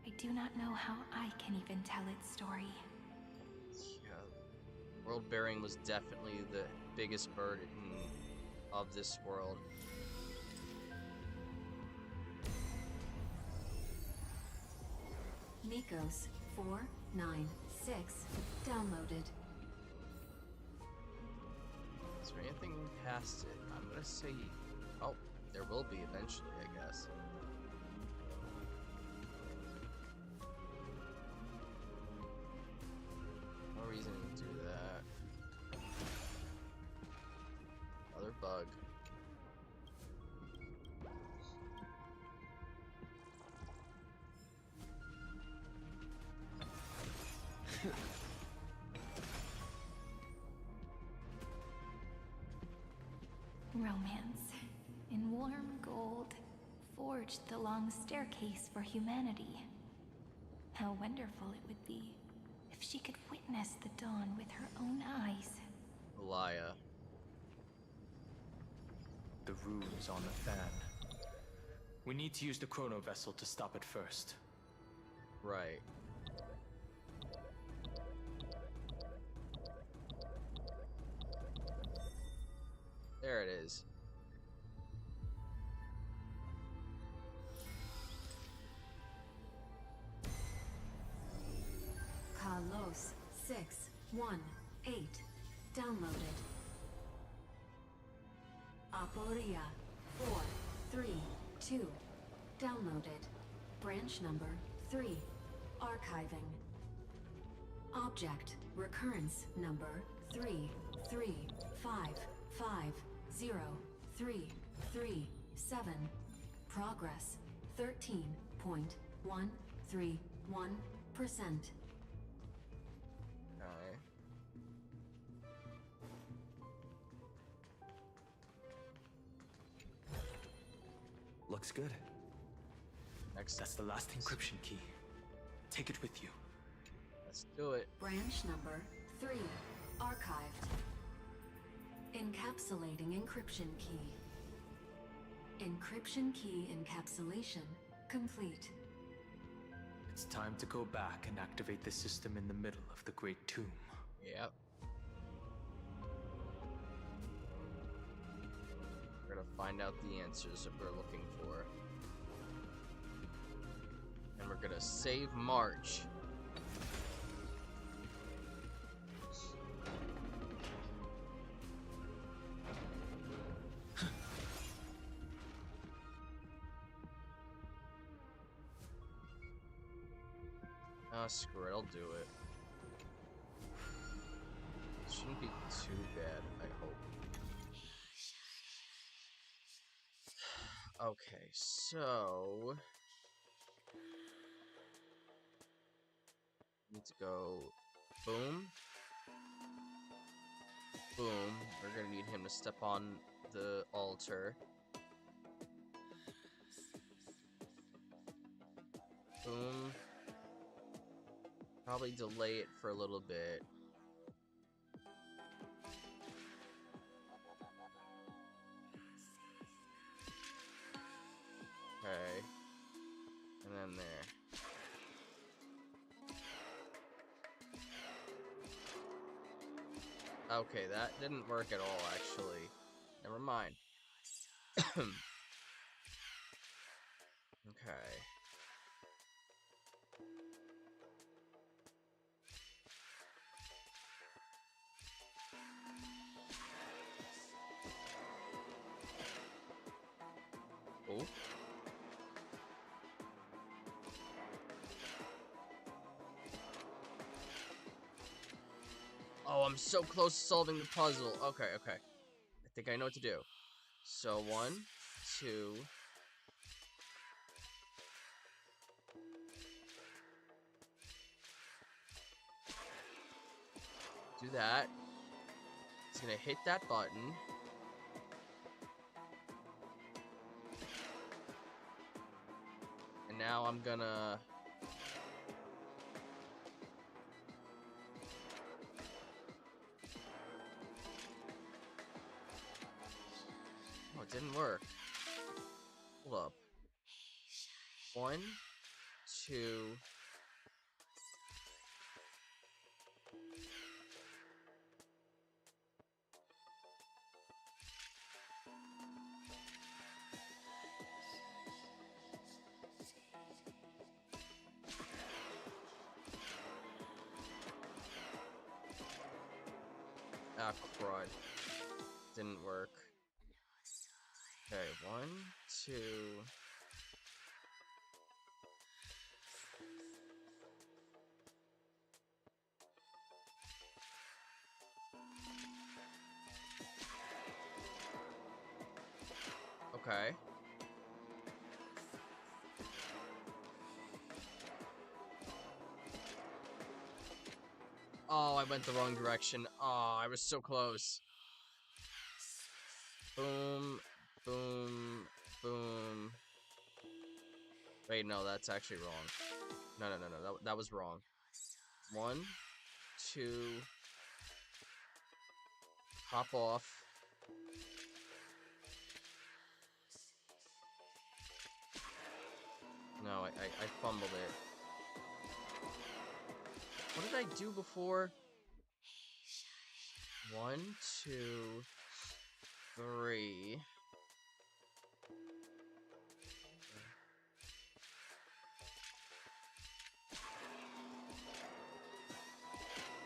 I do not know how I can even tell its story. Yeah. World-bearing was definitely the biggest burden of this world. Nikos 496 downloaded. Is there anything past it? I'm gonna say, oh, there will be eventually, I guess. No reason to do that. Another bug. Romance, in warm gold, forged the long staircase for humanity. How wonderful it would be if she could witness the dawn with her own eyes. Elia. The rune's on the fan. We need to use the chrono vessel to stop it first. Right. There it is. Kalos 618 downloaded. Aporia 432 downloaded. Branch number 3. Archiving. Object recurrence number 335503337. Progress 13.131%. Okay. Looks good. Next. That's the last encryption key. Take it with you. Let's do it. Branch number 3. Archived. Encapsulating encryption key. Encryption key encapsulation complete. It's time to go back and activate the system in the middle of the Great Tomb. Yep. We're gonna find out the answers that we're looking for. And we're gonna save March. Oh, screw it, I'll do it. Shouldn't be too bad, I hope. Okay, so need to go boom. Boom. We're gonna need him to step on the altar. Boom. Probably delay it for a little bit. Okay. And then there. Okay, that didn't work at all, actually. Never mind. Okay. Oh. Oh, I'm so close to solving the puzzle. Okay, okay. I think I know what to do. So 1, 2. Do that. It's gonna hit that button. And now I'm gonna... Oh, it didn't work. Hold up. 1, 2... Ah, crud. Didn't work. Okay, 1, 2... Okay. Oh, I went the wrong direction. Oh, I was so close. Boom, boom, boom. Wait, no, that's actually wrong. No, that was wrong. 1, 2. Hop off. No, I fumbled it. What did I do before? 1, 2, 3.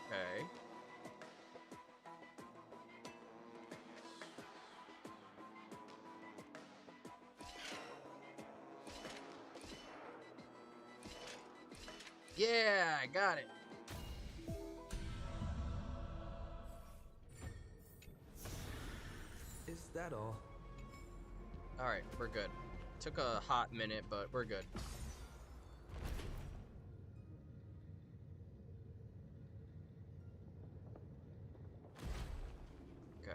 Okay. Yeah, I got it. Is that all? Alright, we're good. Took a hot minute, but we're good. Okay.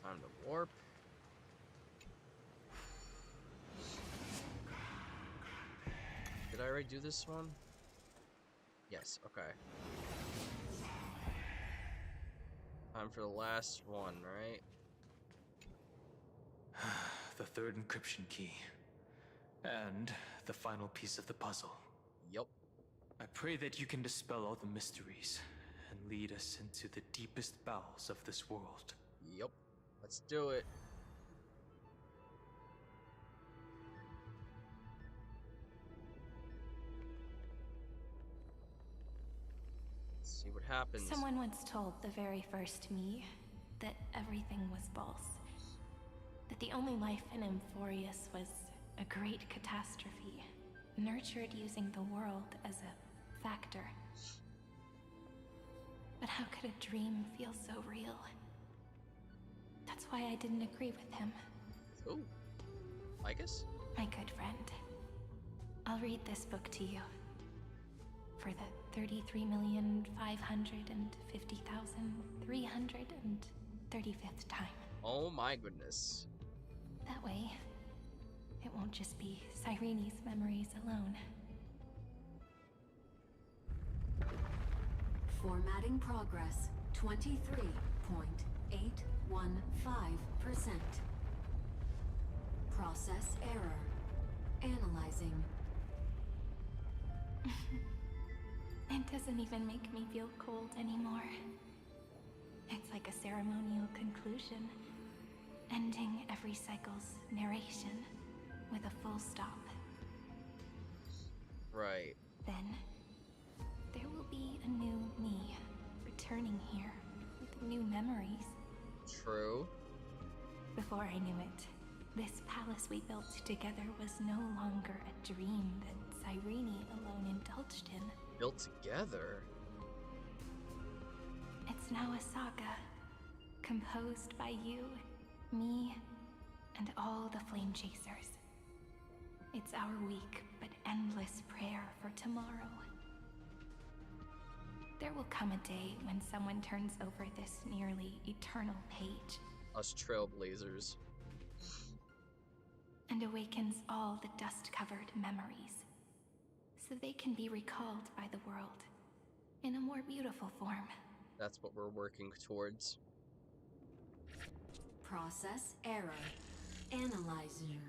Time to warp. Did I already do this one? Yes, okay. Time for the last one, right? The third encryption key. And the final piece of the puzzle. Yup. I pray that you can dispel all the mysteries and lead us into the deepest bowels of this world. Yup. Let's do it. Let's see what happens. Someone once told the very first me that everything was false. That the only life in Amphorius was a great catastrophe, nurtured using the world as a factor. But how could a dream feel so real? That's why I didn't agree with him. Oh, I guess. My good friend, I'll read this book to you. For the 33,550,335th time. Oh my goodness. That way, it won't just be Cyrene's memories alone. Formatting progress 23.815%. Process error. Analyzing. It doesn't even make me feel cold anymore. It's like a ceremonial conclusion, ending every cycle's narration with a full stop. Right. Then, there will be a new me returning here with new memories. True. Before I knew it, this palace we built together was no longer a dream that Cyrene alone indulged in. Built together? It's now a saga, composed by you, me, and all the Flame Chasers. It's our weak but endless prayer for tomorrow. There will come a day when someone turns over this nearly eternal page. Us Trailblazers. And awakens all the dust-covered memories, so they can be recalled by the world in a more beautiful form. That's what we're working towards. Process error. Analyzing.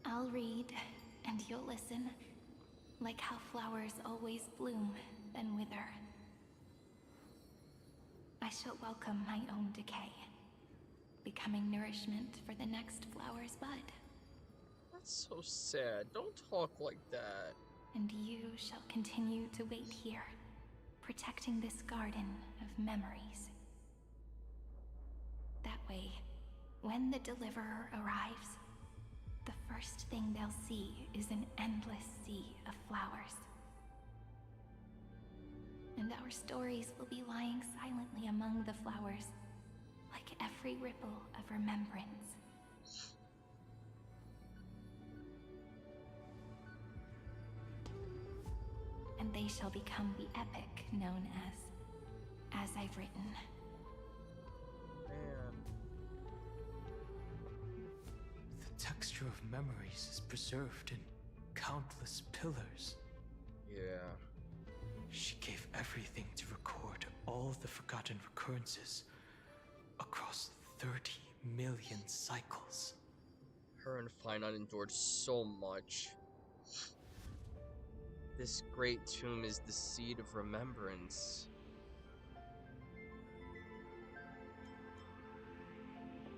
I'll read, and you'll listen, like how flowers always bloom, then wither. I shall welcome my own decay, becoming nourishment for the next flower's bud. That's so sad. Don't talk like that. And you shall continue to wait here, protecting this garden of memories. That way, when the Deliverer arrives, the first thing they'll see is an endless sea of flowers. And our stories will be lying silently among the flowers, like every ripple of remembrance. And they shall become the epic known as I've written. Man. The texture of memories is preserved in countless pillars. Yeah. She gave everything to record all the forgotten recurrences across 30 million cycles. Her and Finite endured so much. This great tomb is the seed of remembrance.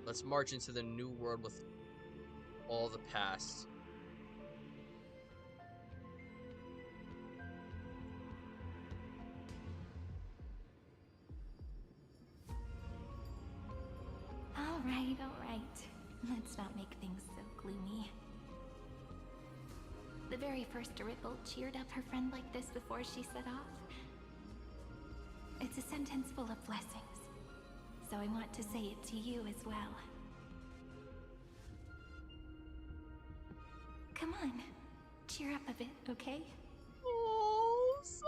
Let's march into the new world with all the past. alright. Let's not make things so gloomy. The very first Ripple cheered up her friend like this before she set off. It's a sentence full of blessings, so I want to say it to you as well. Come on, cheer up a bit, okay? Oh, Cyrene!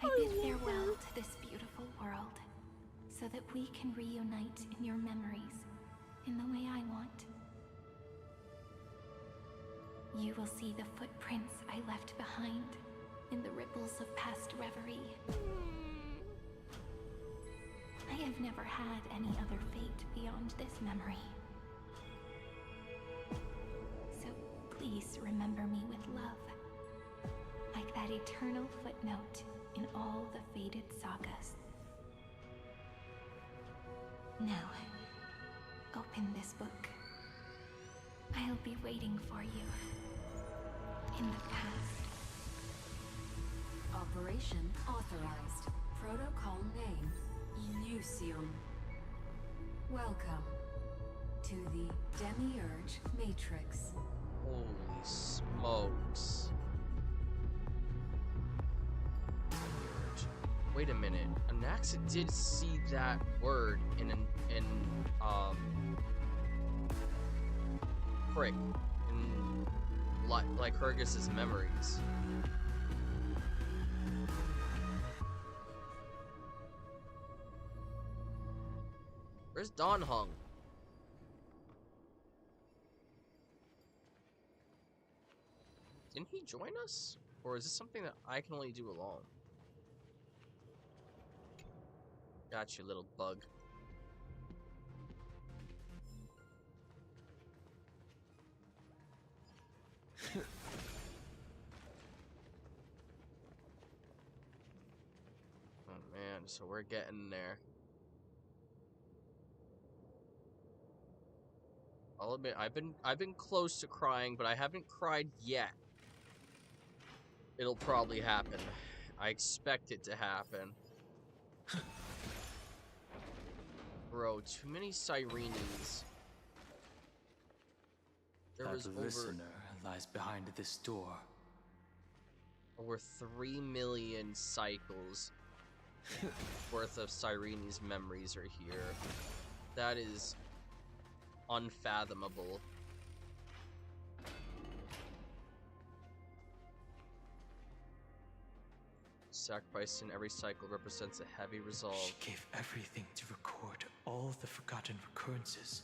I bid farewell to this beautiful world, so that we can reunite in your memories, in the way I want. You will see the footprints I left behind, in the ripples of past reverie. I have never had any other fate beyond this memory. So please remember me with love, like that eternal footnote in all the faded sagas. Now, open this book. I'll be waiting for you in the past. Operation authorized. Protocol name, Elysium. Welcome to the Demiurge Matrix. Holy smokes. Demiurge. Wait a minute. Anaxa did see that word in frick. In Lycurgus's memories. Where's Don Hung? Didn't he join us? Or is this something that I can only do alone? Gotcha, little bug. Oh man, so we're getting there. I'll admit, I've been close to crying, but I haven't cried yet. It'll probably happen. I expect it to happen. Bro, too many Sirenes. That listener lies behind this door. Over 3 million cycles worth of Sirene's memories are here. That is unfathomable. Sacrifice in every cycle represents a heavy resolve. She gave everything to record all the forgotten recurrences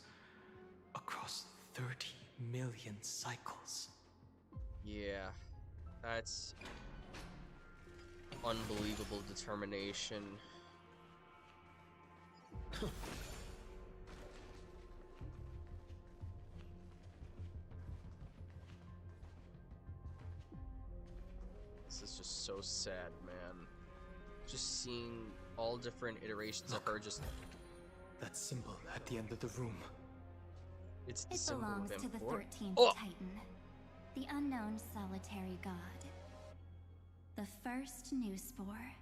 across 30 million cycles. Yeah, that's unbelievable determination. This is just so sad, man. Just seeing all different iterations of her just... That symbol at the end of the room. It's the It symbol belongs of to the import. 13th Titan, the unknown solitary god. The first new spore,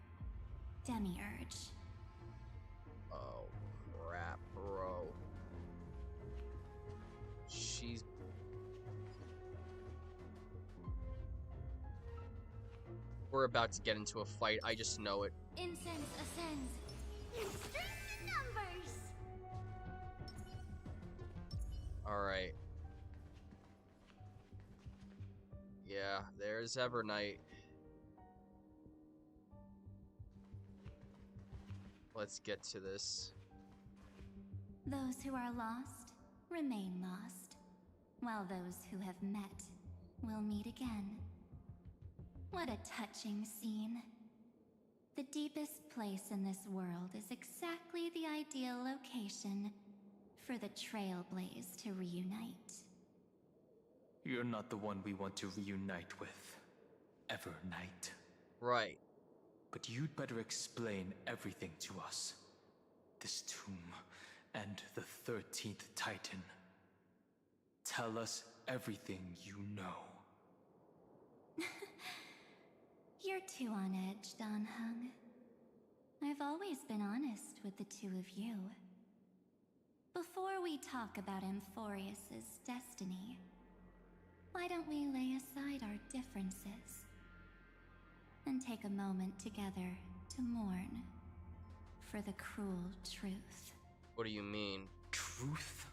Demiurge. Oh, crap, bro. She's... We're about to get into a fight, I just know it. Incense ascends. In strength numbers. Alright. Yeah, there's Evernight. Let's get to this. Those who are lost remain lost, while those who have met will meet again. What a touching scene. The deepest place in this world is exactly the ideal location for the Trailblaze to reunite. You're not the one we want to reunite with, Evernight. Right. But you'd better explain everything to us. This tomb and the 13th Titan. Tell us everything you know. You're too on edge, Don Hung. I I've always been honest with the two of you. Before we talk about Amphorius's destiny, why don't we lay aside our differences and take a moment together to mourn for the cruel truth? What do you mean? Truth?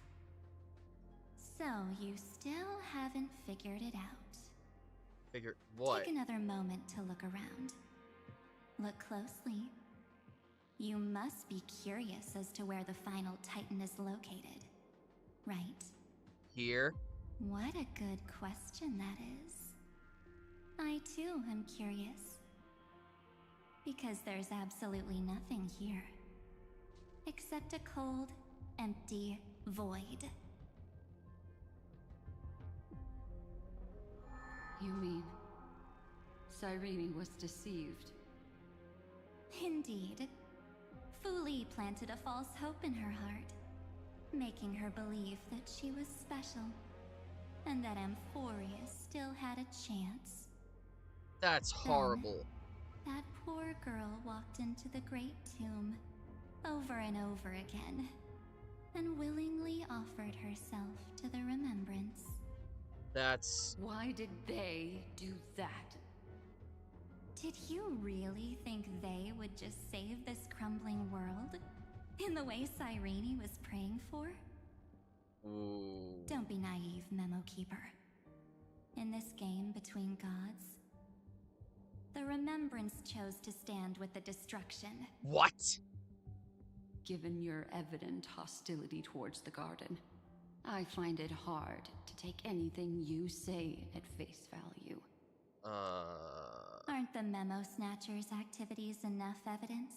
So you still haven't figured it out. Figure what? Take another moment to look around. Look closely. You must be curious as to where the final Titan is located, right? Here? What a good question that is. I too am curious. Because there's absolutely nothing here. Except a cold, empty void. You mean Cyrene was deceived? Indeed. Fu Li planted a false hope in her heart, making her believe that she was special, and that Amphorius still had a chance. That's horrible. Then, that poor girl walked into the Great Tomb over and over again, and willingly offered herself to the remembrance. That's... Why did they do that? Did you really think they would just save this crumbling world? In the way Cyrene was praying for? Ooh. Don't be naive, Memo Keeper. In this game between gods, the Remembrance chose to stand with the destruction. What? Given your evident hostility towards the garden, I find it hard to take anything you say at face value. Aren't the Memo Snatchers' activities enough evidence?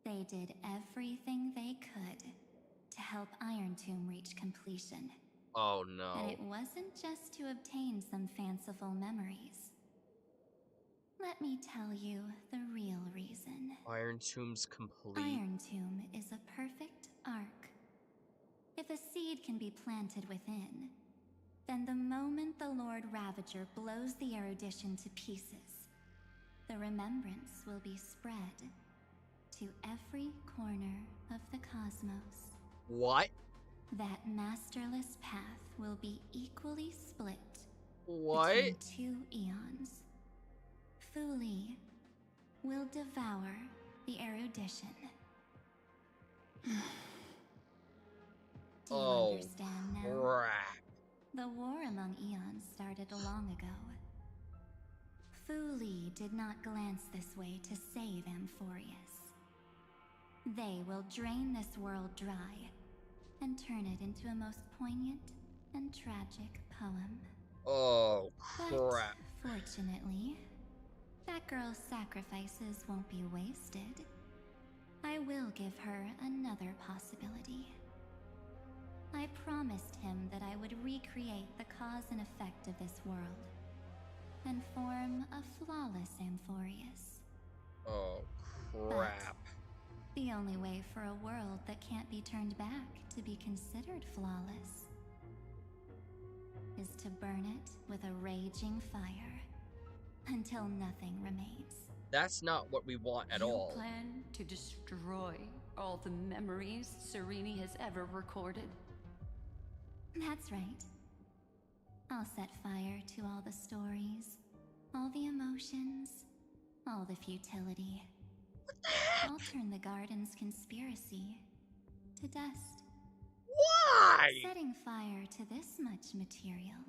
They did everything they could to help Iron Tomb reach completion. Oh no. And it wasn't just to obtain some fanciful memories. Let me tell you the real reason. Iron Tomb's complete. Iron Tomb is a perfect arc. If a seed can be planted within, then the moment the Lord Ravager blows the erudition to pieces, the remembrance will be spread to every corner of the cosmos. What? That masterless path will be equally split between two eons. Fu Li will devour the erudition. Do you understand now? Crap. The war among eons started long ago. Fu Li did not glance this way to save Amphorius. They will drain this world dry and turn it into a most poignant and tragic poem. Oh, crap. But fortunately, that girl's sacrifices won't be wasted. I will give her another possibility. I promised him that I would recreate the cause and effect of this world and form a flawless Amphorius. Oh, crap. But the only way for a world that can't be turned back to be considered flawless is to burn it with a raging fire until nothing remains. That's not what we want at all. You plan to destroy all the memories Cyrene has ever recorded? That's right. I'll set fire to all the stories, all the emotions, all the futility. I'll turn the garden's conspiracy to dust. Why? Setting fire to this much material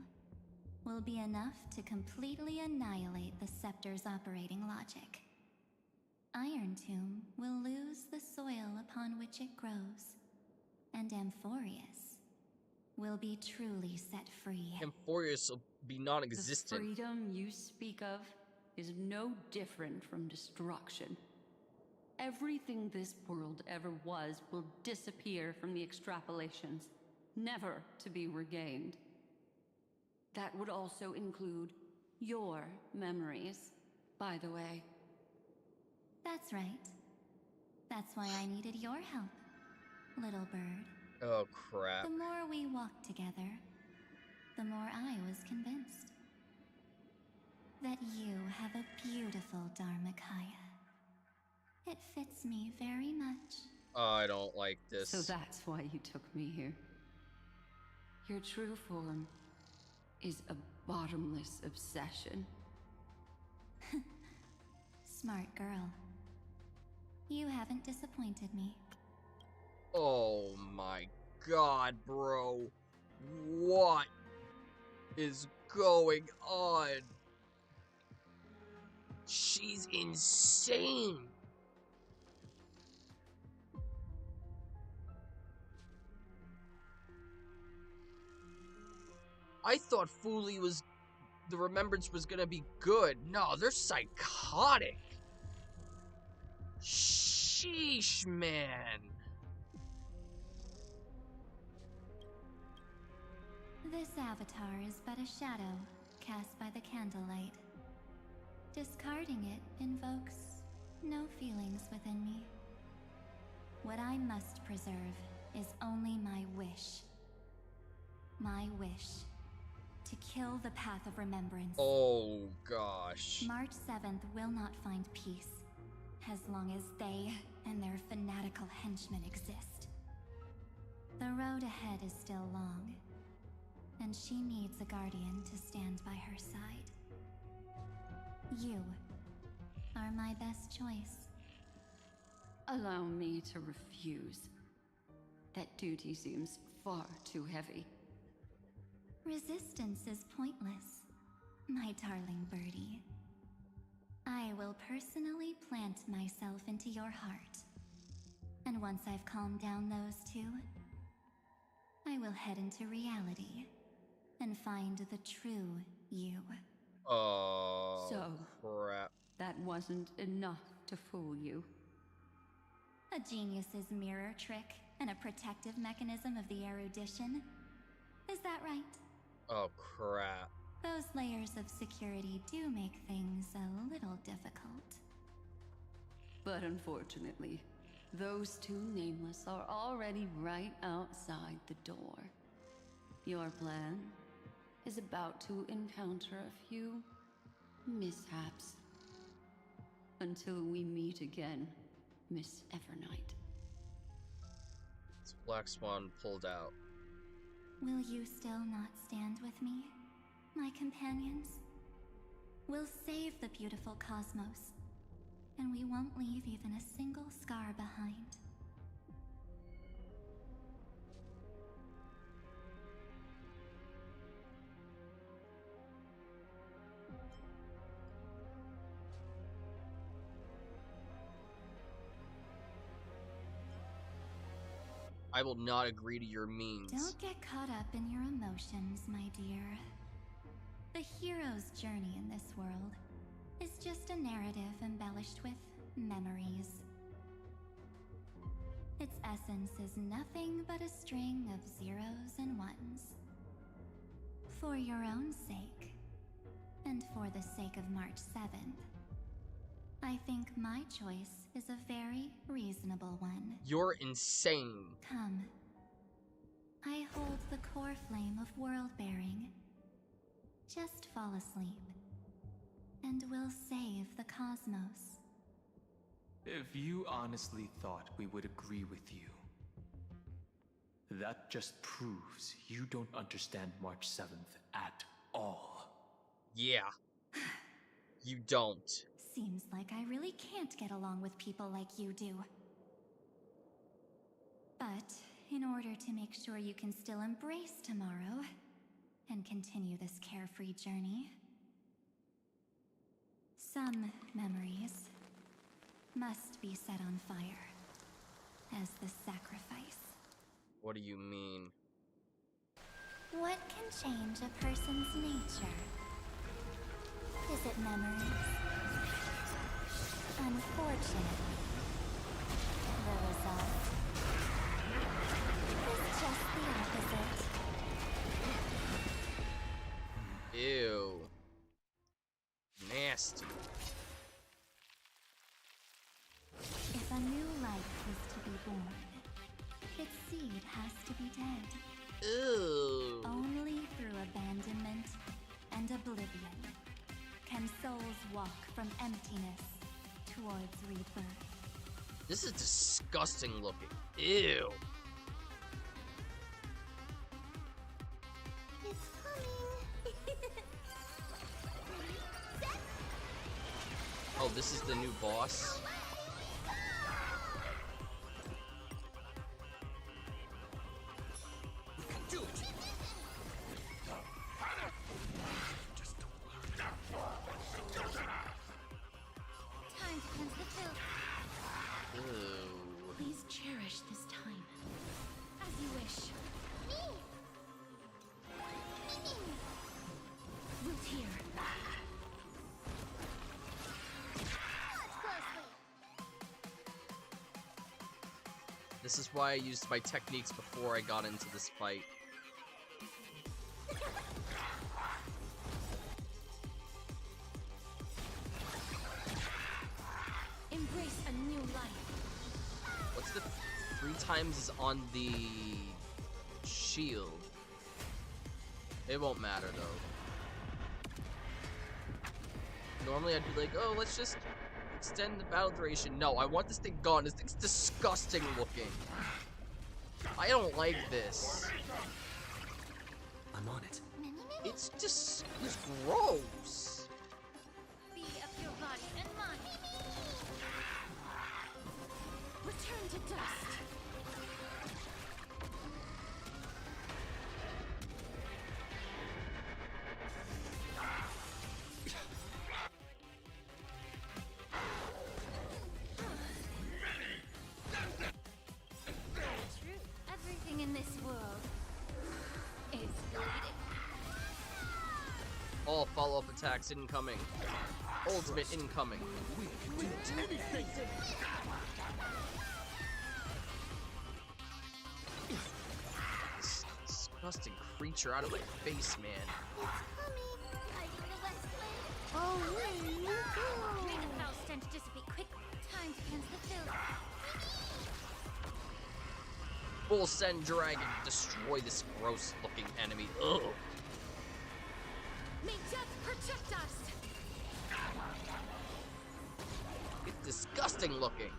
will be enough to completely annihilate the scepter's operating logic. Iron Tomb will lose the soil upon which it grows, and Amphorius will be truly set free. Amphorius will be non-existent. The freedom you speak of is no different from destruction. Everything this world ever was will disappear from the extrapolations, never to be regained. That would also include your memories, by the way. That's right. That's why I needed your help, little bird. Oh, crap. The more we walked together, the more I was convinced that you have a beautiful Dharmakaya. It fits me very much. I don't like this. So that's why you took me here. Your true form is a bottomless obsession. Smart girl. You haven't disappointed me. Oh my god, bro. What is going on? She's insane. I thought Fuli was... the remembrance was gonna be good. No, they're psychotic. Sheesh, man. This avatar is but a shadow cast by the candlelight. Discarding it invokes no feelings within me. What I must preserve is only my wish. My wish to kill the path of remembrance. Oh gosh. March 7th will not find peace as long as they and their fanatical henchmen exist. The road ahead is still long, and she needs a guardian to stand by her side. You are my best choice. Allow me to refuse. That duty seems far too heavy. Resistance is pointless, my darling birdie. I will personally plant myself into your heart. And once I've calmed down those two, I will head into reality and find the true you. Oh, so, crap. That wasn't enough to fool you. A genius's mirror trick and a protective mechanism of the erudition. Is that right? Oh, crap. Those layers of security do make things a little difficult. But unfortunately, those two nameless are already right outside the door. Your plan is about to encounter a few mishaps. Until we meet again, Miss Evernight. It's Black Swan pulled out. Will you still not stand with me, my companions? We'll save the beautiful cosmos, and we won't leave even a single scar behind. I will not agree to your means. Don't get caught up in your emotions, my dear. The hero's journey in this world is just a narrative embellished with memories. Its essence is nothing but a string of zeros and ones. For your own sake, and for the sake of March 7th, I think my choice is a very reasonable one. You're insane. Come. I hold the core flame of world-bearing. Just fall asleep, and we'll save the cosmos. If you honestly thought we would agree with you, that just proves you don't understand March 7th at all. Yeah. You don't. Seems like I really can't get along with people like you do. But in order to make sure you can still embrace tomorrow and continue this carefree journey, some memories must be set on fire as the sacrifice. What do you mean? What can change a person's nature? Is it memories? Unfortunately, the result is just the opposite. Ew. Nasty. If a new life is to be born, its seed has to be dead. Ew. Only through abandonment and oblivion can souls walk from emptiness towards rebirth. This is disgusting looking. Ew. It's coming. Oh, this is the new boss. Time to cleanse the filth. Ew. Please cherish this time. As you wish. Root here. This is why I used my techniques before I got into this fight. Embrace a new life. What's the 3 times is on the shield? It won't matter though. Normally I'd be like, oh, let's just extend the battle duration. No, I want this thing gone. This thing's disgusting looking. I don't like this. I'm on it. It's just, it's gross. Be of your body and mind. Return to dust. Everything in this world is bleeding. All follow-up attacks incoming. Ultimate incoming. This disgusting creature out of my face, man. Oh, may the foul stench dissipate quickly. Time to cleanse the filth. Full send dragon, destroy this gross looking enemy. Ugh. May death protect us. It's disgusting looking.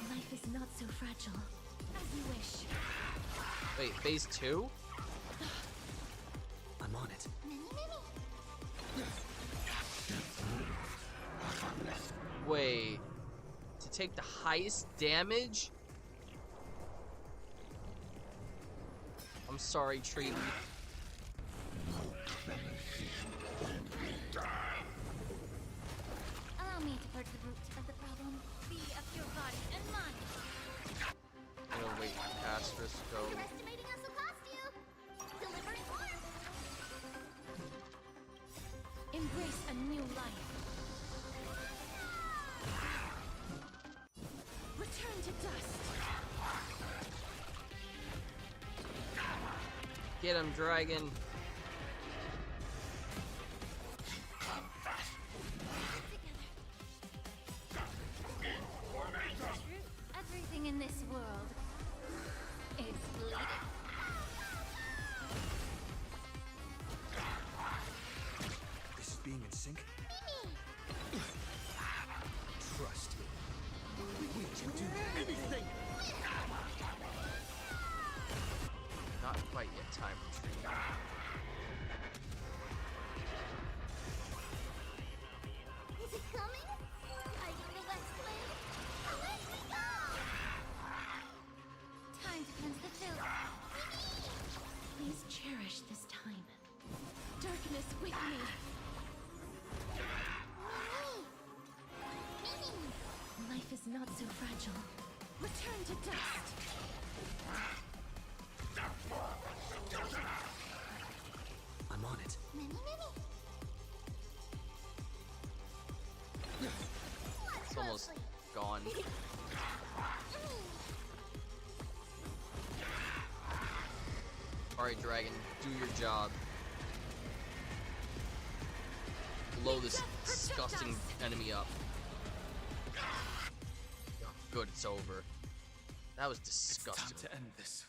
Life is not so fragile. As you wish. Wait, phase 2? I'm on it. Wait, to take the highest damage? I'm sorry, tree leaf. Allow me to purge the root of the problem. Be of your body and mind. I'm gonna wait for Castris to go. Underestimating us will cost you. Delivering order. Embrace a new life. Return to dust. Get him, dragon. Everything in this world is bleeding. This is being in sync. Trust. We can do anything. Not quite yet. Time for tree. Is it coming? Are you the West Wind? Let me go! Time to cleanse the filth. Please cherish this time. Darkness with me. Life is not so fragile. Return to dust. I'm on it. It's almost gone. Alright, dragon, do your job. Blow this disgusting enemy up. Oh, good, it's over. That was disgusting. It's time to end this.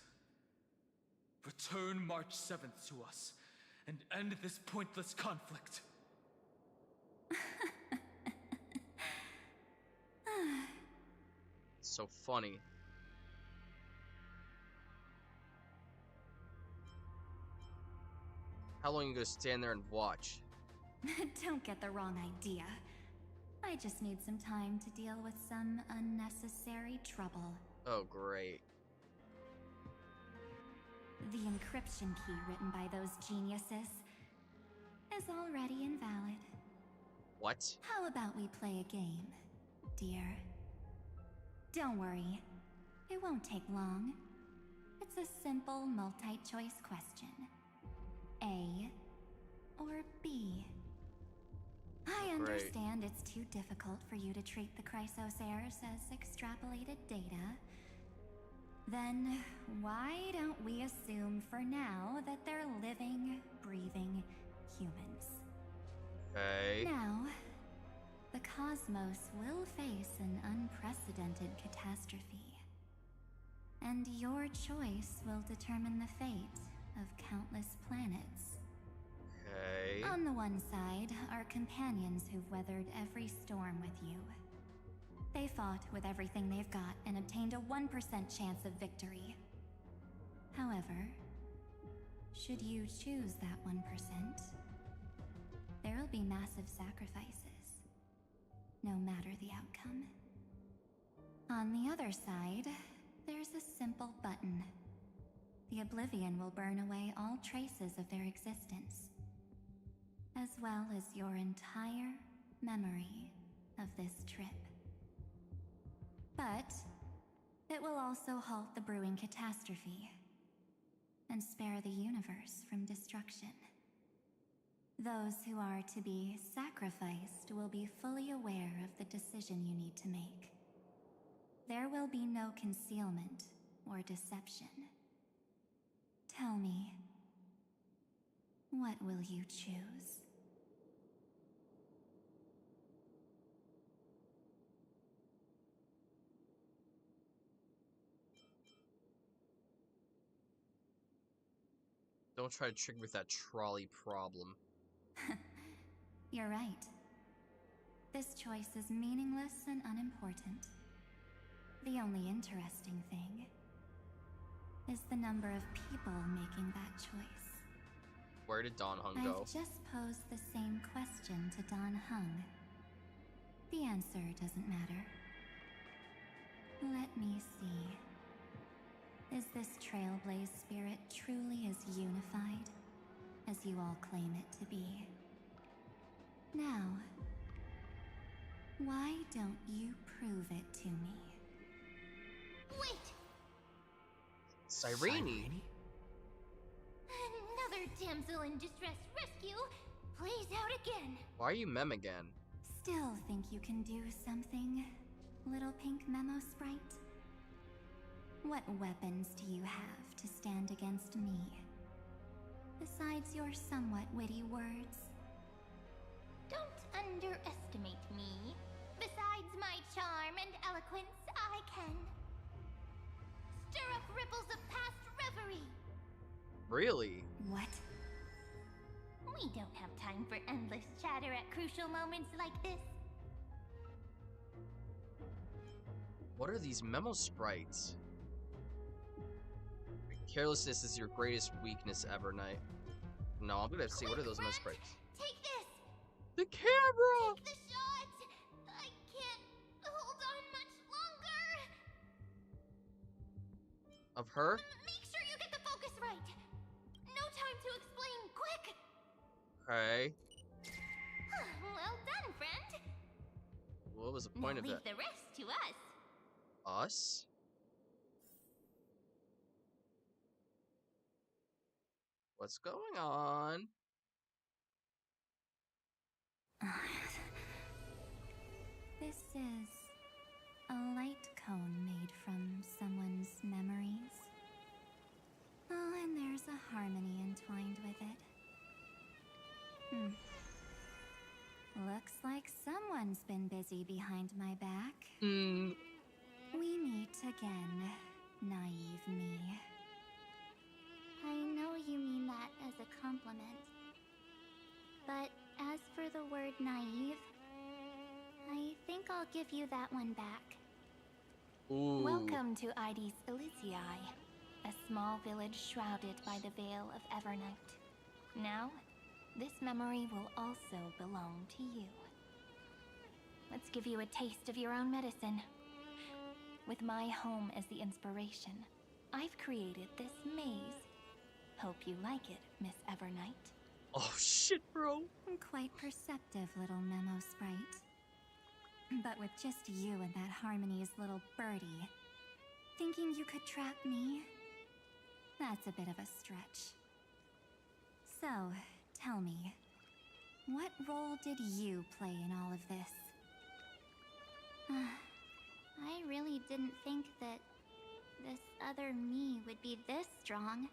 Return March 7th to us, and end this pointless conflict. So funny. How long are you gonna stand there and watch? Don't get the wrong idea. I just need some time to deal with some unnecessary trouble. Oh, great. The encryption key written by those geniuses is already invalid. What? How about we play a game, dear? Don't worry, it won't take long. It's a simple multi-choice question. A or B? I understand it's too difficult for you to treat the Chrysosairs as extrapolated data. Then why don't we assume for now that they're living, breathing humans? Okay. Now, the cosmos will face an unprecedented catastrophe. And your choice will determine the fate of countless planets. Okay. On the one side are companions who've weathered every storm with you. They fought with everything they've got and obtained a 1% chance of victory. However, should you choose that 1%, there will be massive sacrifices, no matter the outcome. On the other side, there's a simple button. The Oblivion will burn away all traces of their existence, as well as your entire memory of this trip. But it will also halt the brewing catastrophe and spare the universe from destruction. Those who are to be sacrificed will be fully aware of the decision you need to make. There will be no concealment or deception. Tell me, what will you choose? Don't try to trick me with that trolley problem. You're right. This choice is meaningless and unimportant. The only interesting thing is the number of people making that choice. Where did Don Hung go? I've just posed the same question to Don Hung. The answer doesn't matter. Let me see. Is this Trailblaze spirit truly as unified as you all claim it to be? Now, why don't you prove it to me? Wait! Cyrene? Another damsel in distress rescue plays out again. Why are you Mem again? Still think you can do something, little pink memo sprite? What weapons do you have to stand against me? Besides your somewhat witty words? Don't underestimate me. Besides my charm and eloquence, I can stir up ripples of past reverie. Really? What? We don't have time for endless chatter at crucial moments like this. What are these memo sprites? Carelessness is your greatest weakness, Evernight. No, I'm gonna see. What are those memo sprites? Take this! The camera! Take the shot! I can't hold on much longer! Of her? Make sure you get the focus right! No time to explain, quick! Okay. Well done, friend! What was the point of leave that? the rest to us. Us? What's going on? This is a light cone made from someone's memories. Oh, and there's a harmony entwined with it. Looks like someone's been busy behind my back. We meet again, naive me. I give you that one back. Ooh. Welcome to Ides Elysiae, a small village shrouded by the veil of Evernight. Now, this memory will also belong to you. Let's give you a taste of your own medicine. With my home as the inspiration, I've created this maze. Hope you like it, Miss Evernight. Oh shit, bro. Quite perceptive, little memo sprite. But with just you and that Harmony's little birdie, thinking you could trap me? That's a bit of a stretch. So, tell me, what role did you play in all of this? I really didn't think that this other me would be this strong.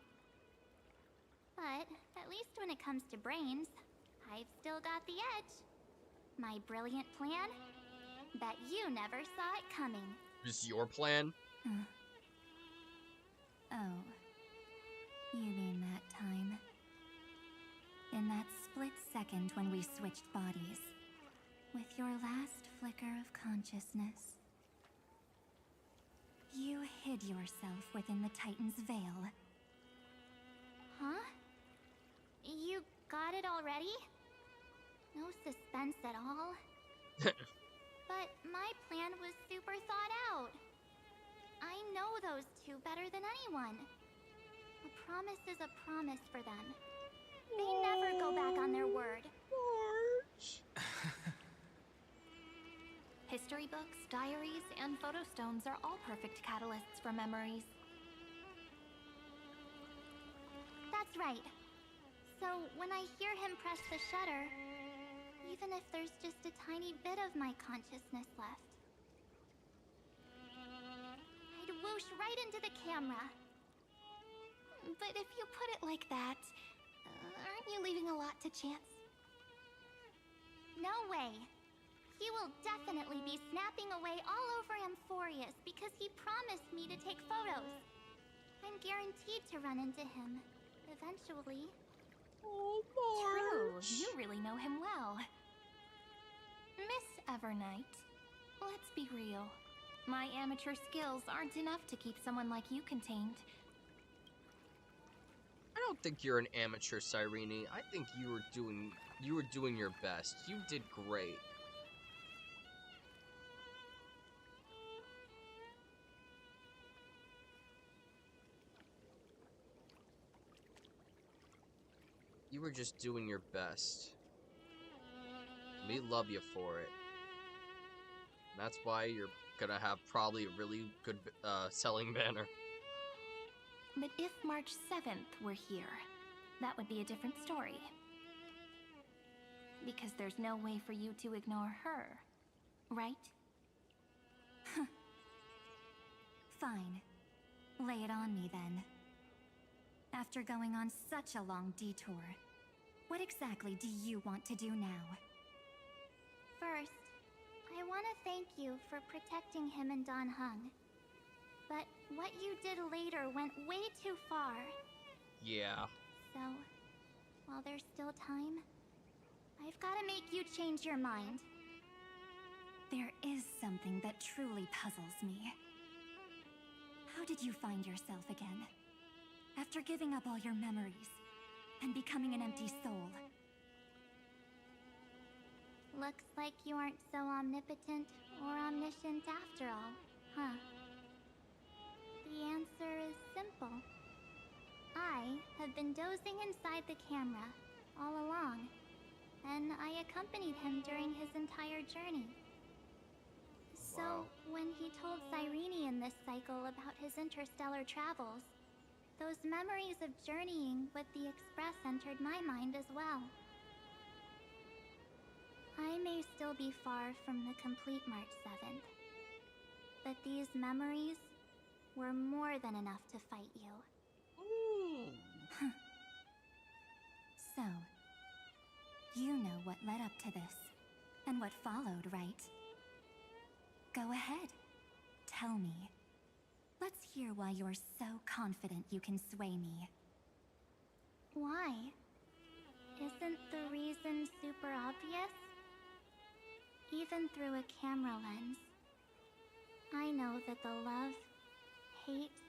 But at least when it comes to brains, I've still got the edge. My brilliant plan? Bet you never saw it coming. Is your plan? Oh, you mean that time? In that split second when we switched bodies, with your last flicker of consciousness, you hid yourself within the Titan's veil. Huh? You got it already? No suspense at all? But my plan was super thought out. I know those two better than anyone. A promise is a promise for them. They never go back on their word. History books, diaries, and photostones are all perfect catalysts for memories. That's right. So when I hear him press the shutter, even if there's just a tiny bit of my consciousness left, I'd whoosh right into the camera. But if you put it like that, aren't you leaving a lot to chance? No way. He will definitely be snapping away all over Amphorius because he promised me to take photos. I'm guaranteed to run into him, eventually. Oh, True, you really know him well. Miss Evernight, let's be real. My amateur skills aren't enough to keep someone like you contained. I don't think you're an amateur, Cyrene. I think you were doing your best. You did great. You were just doing your best. We love you for it. And that's why you're gonna have probably a really good selling banner. But if March 7th were here, that would be a different story. Because there's no way for you to ignore her, right? Fine. Lay it on me then. After going on such a long detour, what exactly do you want to do now? First, I want to thank you for protecting him and Don Hung. But what you did later went way too far. Yeah. So, while there's still time, I've got to make you change your mind. There is something that truly puzzles me. How did you find yourself again? After giving up all your memories and becoming an empty soul. Looks like you aren't so omnipotent or omniscient after all, huh? The answer is simple. I have been dozing inside the camera all along, and I accompanied him during his entire journey. So, when he told Cyrene in this cycle about his interstellar travels, those memories of journeying with the Express entered my mind as well. I may still be far from the complete March 7th, but these memories were more than enough to fight you. So, you know what led up to this, and what followed, right? Go ahead. Tell me. Let's hear why you're so confident you can sway me. Why? Isn't the reason super obvious? even through a camera lens. I know that the love, hate,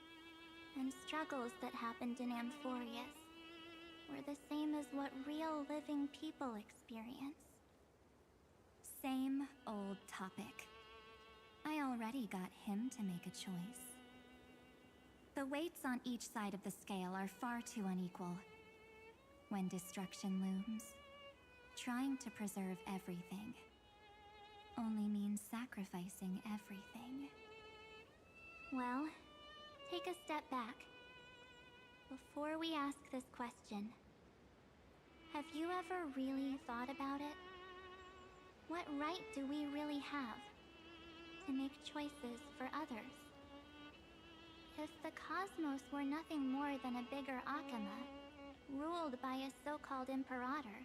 and struggles that happened in Amphorius were the same as what real living people experience. Same old topic. I already got him to make a choice. The weights on each side of the scale are far too unequal. When destruction looms, trying to preserve everything only means sacrificing everything. Well, take a step back. Before we ask this question, have you ever really thought about it? What right do we really have to make choices for others? If the cosmos were nothing more than a bigger Akama, ruled by a so-called imperator,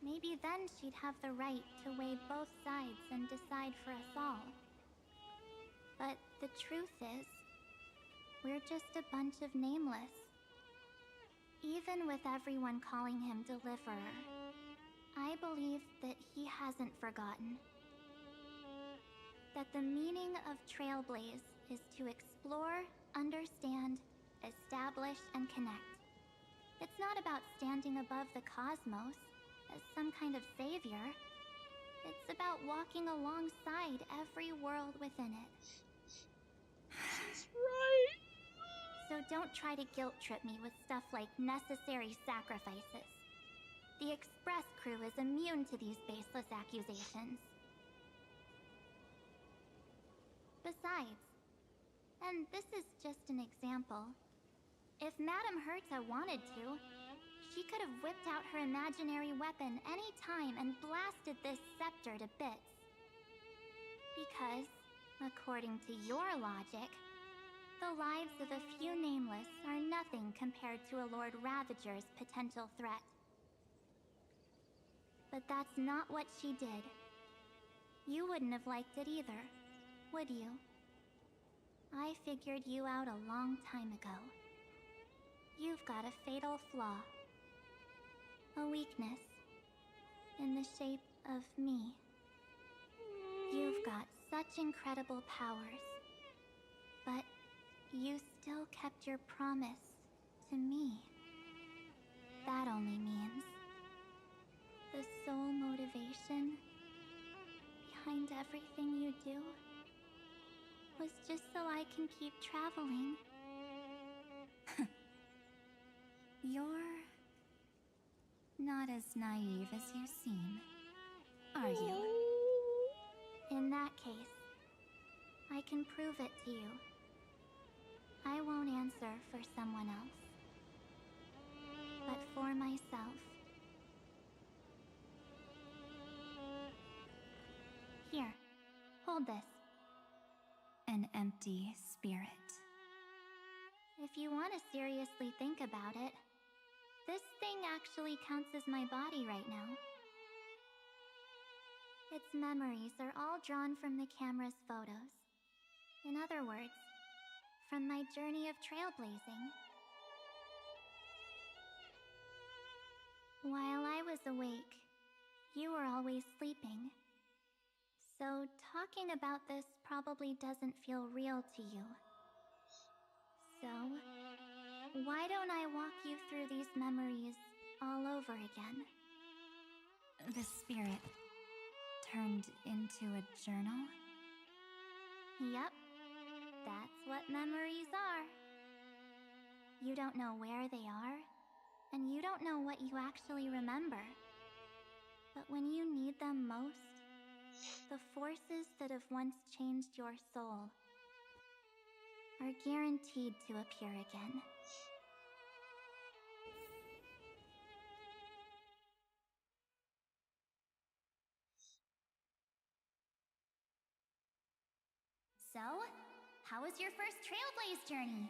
maybe then she'd have the right to weigh both sides and decide for us all. But the truth is, we're just a bunch of nameless. Even with everyone calling him Deliverer, I believe that he hasn't forgotten. That the meaning of Trailblaze is to explore, understand, establish, and connect. It's not about standing above the cosmos as some kind of savior. It's about walking alongside every world within it. She's right. So don't try to guilt trip me with stuff like necessary sacrifices. The Express crew is immune to these baseless accusations. Besides, and this is just an example, if Madame Herta wanted to, she could have whipped out her imaginary weapon any time and blasted this scepter to bits. Because, according to your logic, the lives of a few nameless are nothing compared to a Lord Ravager's potential threat. But that's not what she did. You wouldn't have liked it either, would you? I figured you out a long time ago. You've got a fatal flaw. A weakness. In the shape of me. You've got such incredible powers. But you still kept your promise to me. That only means the sole motivation behind everything you do was just so I can keep traveling. You're not as naive as you seem, are you? In that case, I can prove it to you. I won't answer for someone else, but for myself. Here, hold this. An empty spirit. If you want to seriously think about it, this thing actually counts as my body right now. Its memories are all drawn from the camera's photos. In other words, from my journey of trailblazing. While I was awake, you were always sleeping. So talking about this probably doesn't feel real to you. So, why don't I walk you through these memories all over again? The spirit turned into a journal? Yep, that's what memories are. You don't know where they are, and you don't know what you actually remember. But when you need them most, the forces that have once changed your soul are guaranteed to appear again. So, how was your first Trailblaze journey?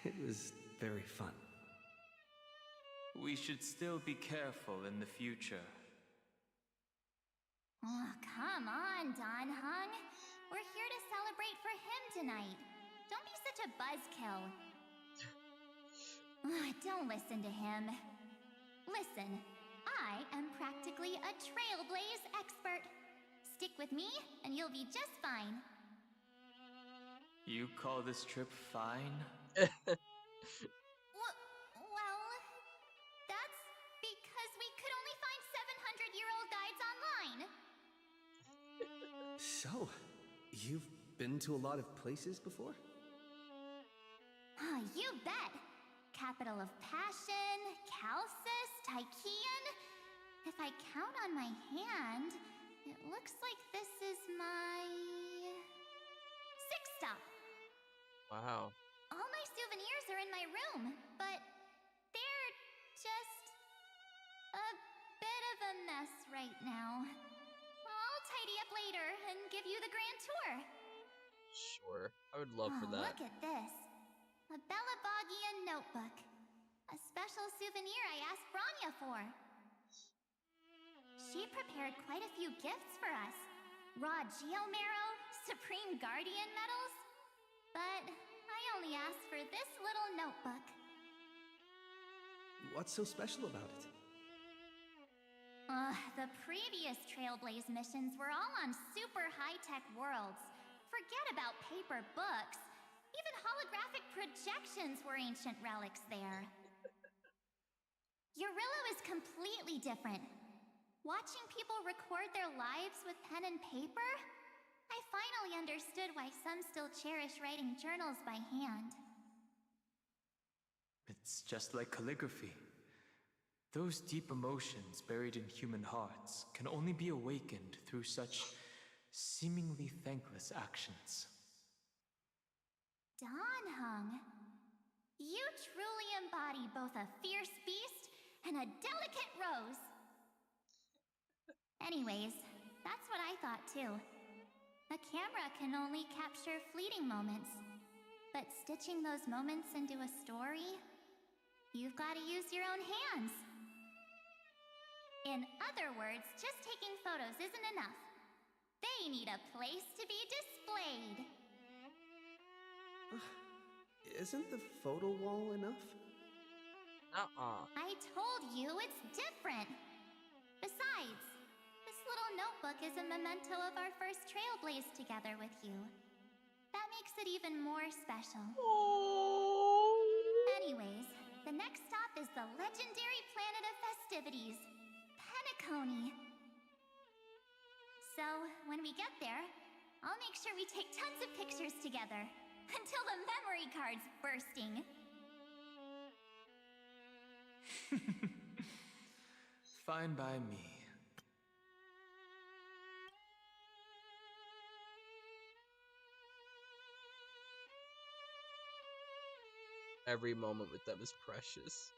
It was very fun. We should still be careful in the future. Oh, come on, Don Hung. We're here to celebrate for him tonight. Don't be such a buzzkill. Don't listen to him. Listen, I am practically a Trailblaze expert. Stick with me, and you'll be just fine. You call this trip fine? Well, that's because we could only find 700-year-old guides online. So, you've been to a lot of places before? You bet. Capital of Passion, Calcis, Tychean. If I count on my hand, it looks like this is my 6th stop. Wow. All my souvenirs are in my room, but they're just a bit of a mess right now. I'll tidy up later and give you the grand tour. Sure. I would love for that. Look at this. A Belabogian notebook. A special souvenir I asked Branya for. She prepared quite a few gifts for us. Raw Geomarrow, Supreme Guardian medals. But I only asked for this little notebook. What's so special about it? The previous Trailblaze missions were all on super high-tech worlds. Forget about paper books. Even holographic projections were ancient relics there. Eurillo is completely different. Watching people record their lives with pen and paper, I finally understood why some still cherish writing journals by hand. It's just like calligraphy. Those deep emotions buried in human hearts can only be awakened through such seemingly thankless actions. Donhung, you truly embody both a fierce beast and a delicate rose. Anyways, that's what I thought too. A camera can only capture fleeting moments, but stitching those moments into a story, you've got to use your own hands. In other words, just taking photos isn't enough. They need a place to be displayed. Isn't the photo wall enough? I told you it's different. Besides, this little notebook is a memento of our first Trailblaze together with you. That makes it even more special. Anyways, the next stop is the legendary planet of festivities, Penacony. So, when we get there, I'll make sure we take tons of pictures together. Until the memory card's bursting. Fine by me. Every moment with them is precious.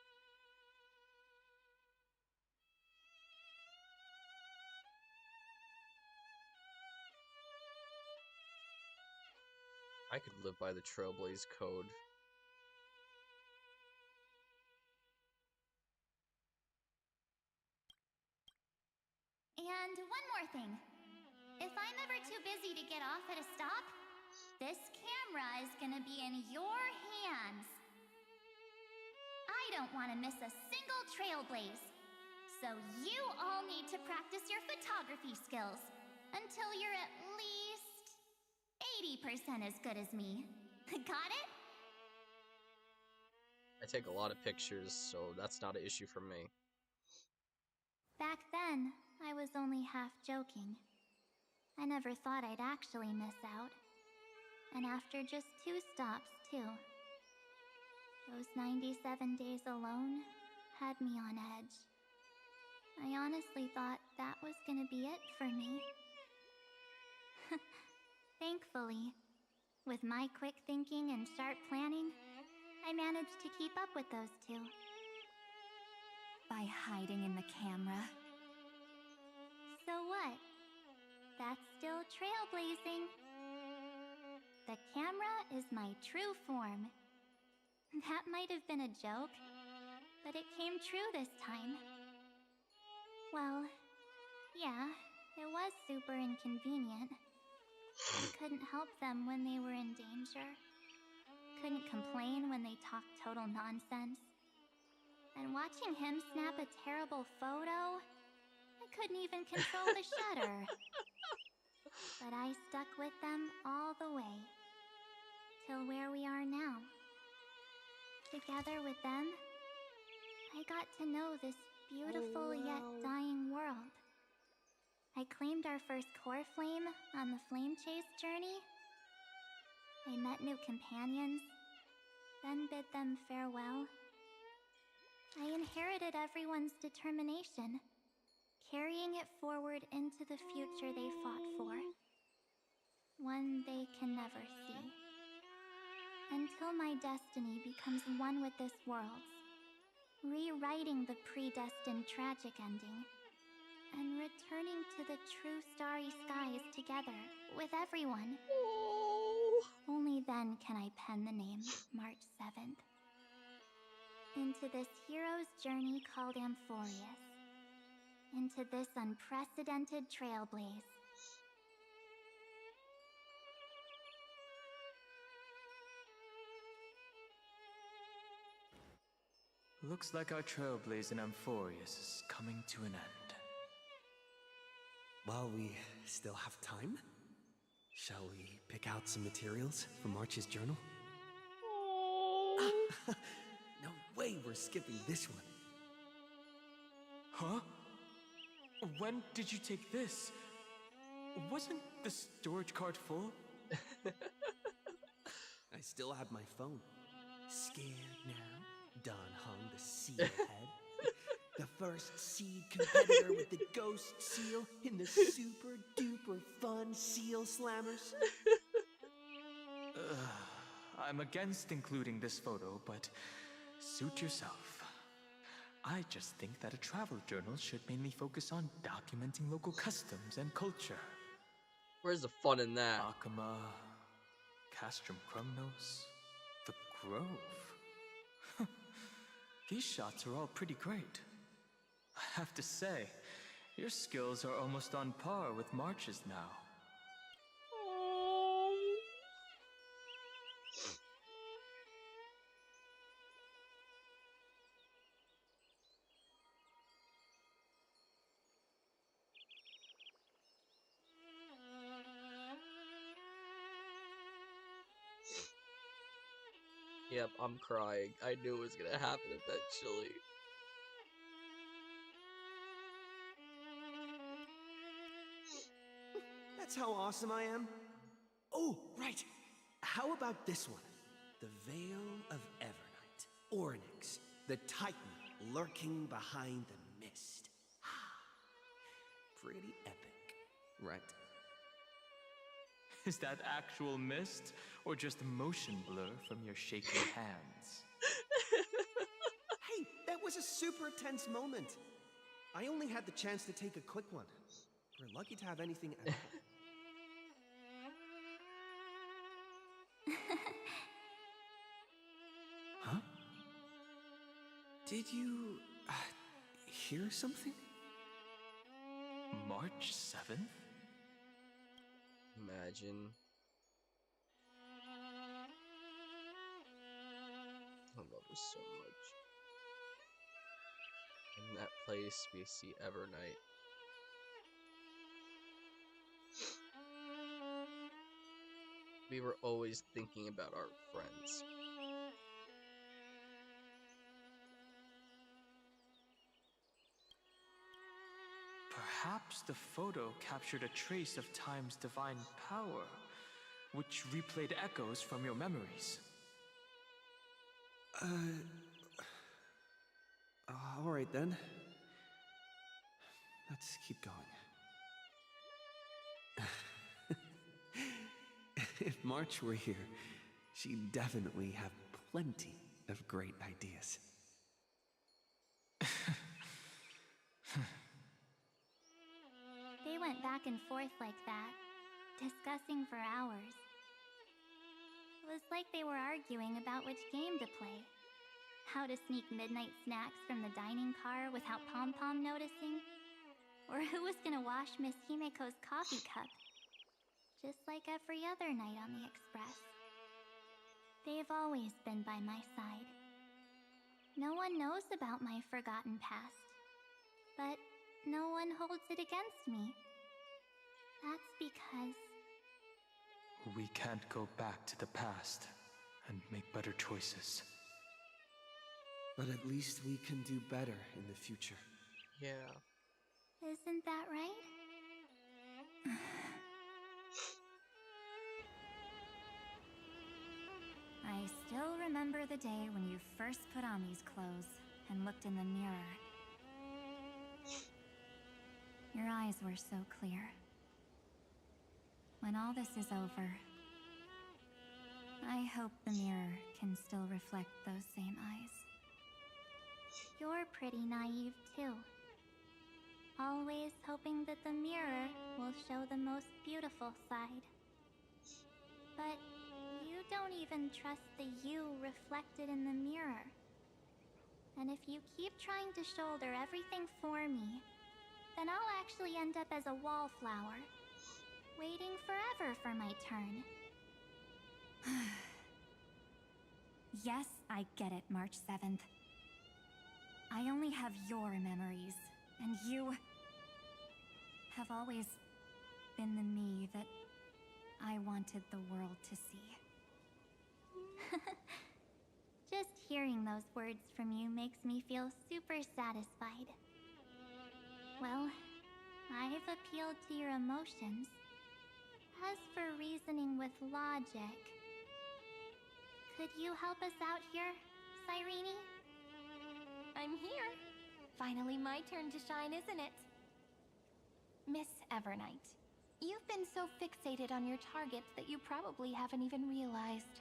I could live by the Trailblaze code. And one more thing. If I'm ever too busy to get off at a stop, this camera is gonna be in your hands. I don't want to miss a single Trailblaze. So you all need to practice your photography skills until you're at least 80% as good as me. Got it? I take a lot of pictures, so that's not an issue for me. Back then, I was only half joking. I never thought I'd actually miss out. And after just 2 stops, too. Those 97 days alone had me on edge. I honestly thought that was gonna be it for me. Thankfully, with my quick thinking and sharp planning, I managed to keep up with those 2. By hiding in the camera. So what? That's still trailblazing. The camera is my true form. That might have been a joke, but it came true this time. Well, yeah, it was super inconvenient. I couldn't help them when they were in danger. Couldn't complain when they talked total nonsense. And watching him snap a terrible photo, I couldn't even control the shutter. But I stuck with them all the way, till where we are now. Together with them, I got to know this beautiful yet dying world. I claimed our first core flame on the flame chase journey. I met new companions, then bid them farewell. I inherited everyone's determination, carrying it forward into the future they fought for. One they can never see. Until my destiny becomes one with this world's, rewriting the predestined tragic ending, and returning to the true starry skies together with everyone. Only then can I pen the name March 7th. Into this hero's journey called Amphorius. Into this unprecedented trailblaze. Looks like our Trailblaze in Amphorius is coming to an end. While we still have time, shall we pick out some materials from March's journal? No way we're skipping this one. Huh? When did you take this? Wasn't the storage card full? I still have my phone. Scared now? Don hung the seal head. The first seed competitor with the ghost seal in the super duper fun seal slammers. I'm against including this photo, but suit yourself. I just think that a travel journal should mainly focus on documenting local customs and culture. Where's the fun in that? Akama, Castrum Krumnos, the Grove. These shots are all pretty great. I have to say, your skills are almost on par with March's now. Yep, I'm crying. I knew it was gonna happen eventually. That's how awesome I am. Oh, right. How about this one? The Veil of Evernight. Ornyx, the Titan lurking behind the mist. Pretty epic, right? Is that actual mist, or just motion blur from your shaking hands? Hey, that was a super tense moment. I only had the chance to take a quick one. We're lucky to have anything at all. Huh? Did you hear something? March 7th? Imagine. I love this so much. In that place, we see Evernight. We were always thinking about our friends. Perhaps the photo captured a trace of time's divine power, which replayed echoes from your memories. Alright then. Let's keep going. If March were here, she'd definitely have plenty of great ideas. They went back and forth like that, discussing for hours. It was like they were arguing about which game to play. How to sneak midnight snacks from the dining car without Pom-Pom noticing. Or who was gonna wash Miss Himeko's coffee cup. Just like every other night on the Express. They've always been by my side. No one knows about my forgotten past, but no one holds it against me. That's because We can't go back to the past and make better choices. But at least we can do better in the future. Yeah. Isn't that right? I still remember the day when you first put on these clothes and looked in the mirror. Your eyes were so clear. When all this is over, I hope the mirror can still reflect those same eyes. You're pretty naive too. Always hoping that the mirror will show the most beautiful side. But you don't even trust the you reflected in the mirror. And if you keep trying to shoulder everything for me, then I'll actually end up as a wallflower, waiting forever for my turn. Yes, I get it, March 7th. I only have your memories, and you have always been the me that I wanted the world to see. Just hearing those words from you makes me feel super satisfied. Well, I've appealed to your emotions. As for reasoning with logic, could you help us out here, Cyrene? I'm here. Finally my turn to shine, isn't it? Miss Evernight, you've been so fixated on your targets that you probably haven't even realized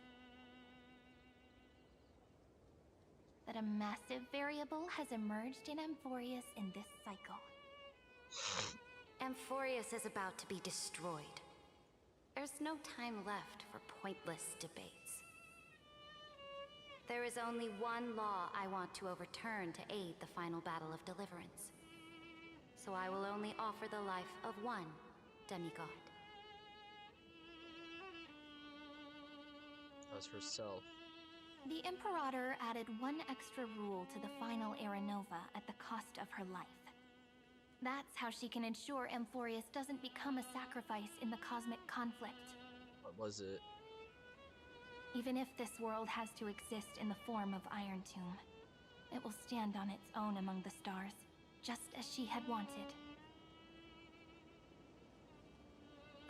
that a massive variable has emerged in Amphorius in this cycle. Amphorius is about to be destroyed. There's no time left for pointless debates. There is only one law I want to overturn to aid the final battle of deliverance. So I will only offer the life of one demigod. As herself. The Imperator added one extra rule to the final Era Nova at the cost of her life. That's how she can ensure Amphorius doesn't become a sacrifice in the cosmic conflict. What was it? Even if this world has to exist in the form of Iron Tomb, it will stand on its own among the stars, just as she had wanted.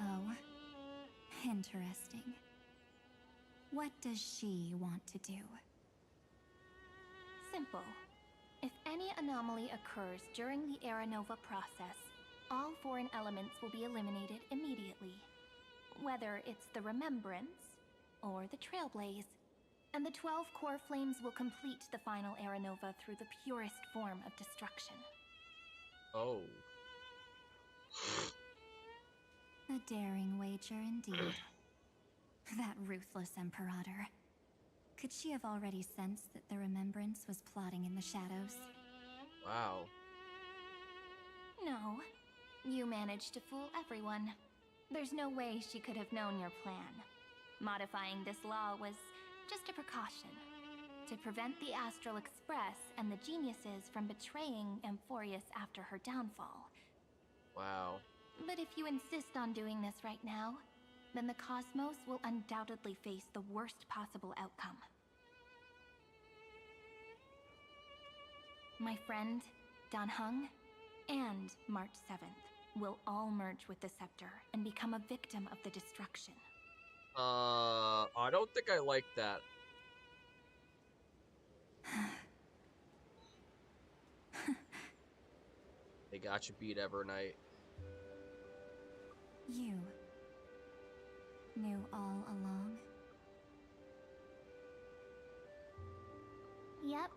Oh, interesting. What does she want to do? Simple. If any anomaly occurs during the Era Nova process, all foreign elements will be eliminated immediately. Whether it's the Remembrance or the Trailblaze. And the 12 core flames will complete the final Era Nova through the purest form of destruction. Oh. A daring wager indeed. That ruthless Imperator. Could she have already sensed that the Remembrance was plotting in the shadows? Wow. No. You managed to fool everyone. There's no way she could have known your plan. Modifying this law was just a precaution. To prevent the Astral Express and the geniuses from betraying Amphorius after her downfall. Wow. But if you insist on doing this right now, then the cosmos will undoubtedly face the worst possible outcome. My friend, Dan Heng, and March 7th will all merge with the Scepter and become a victim of the destruction. I don't think I like that. They got you beat, Evernight. You knew all along? Yep.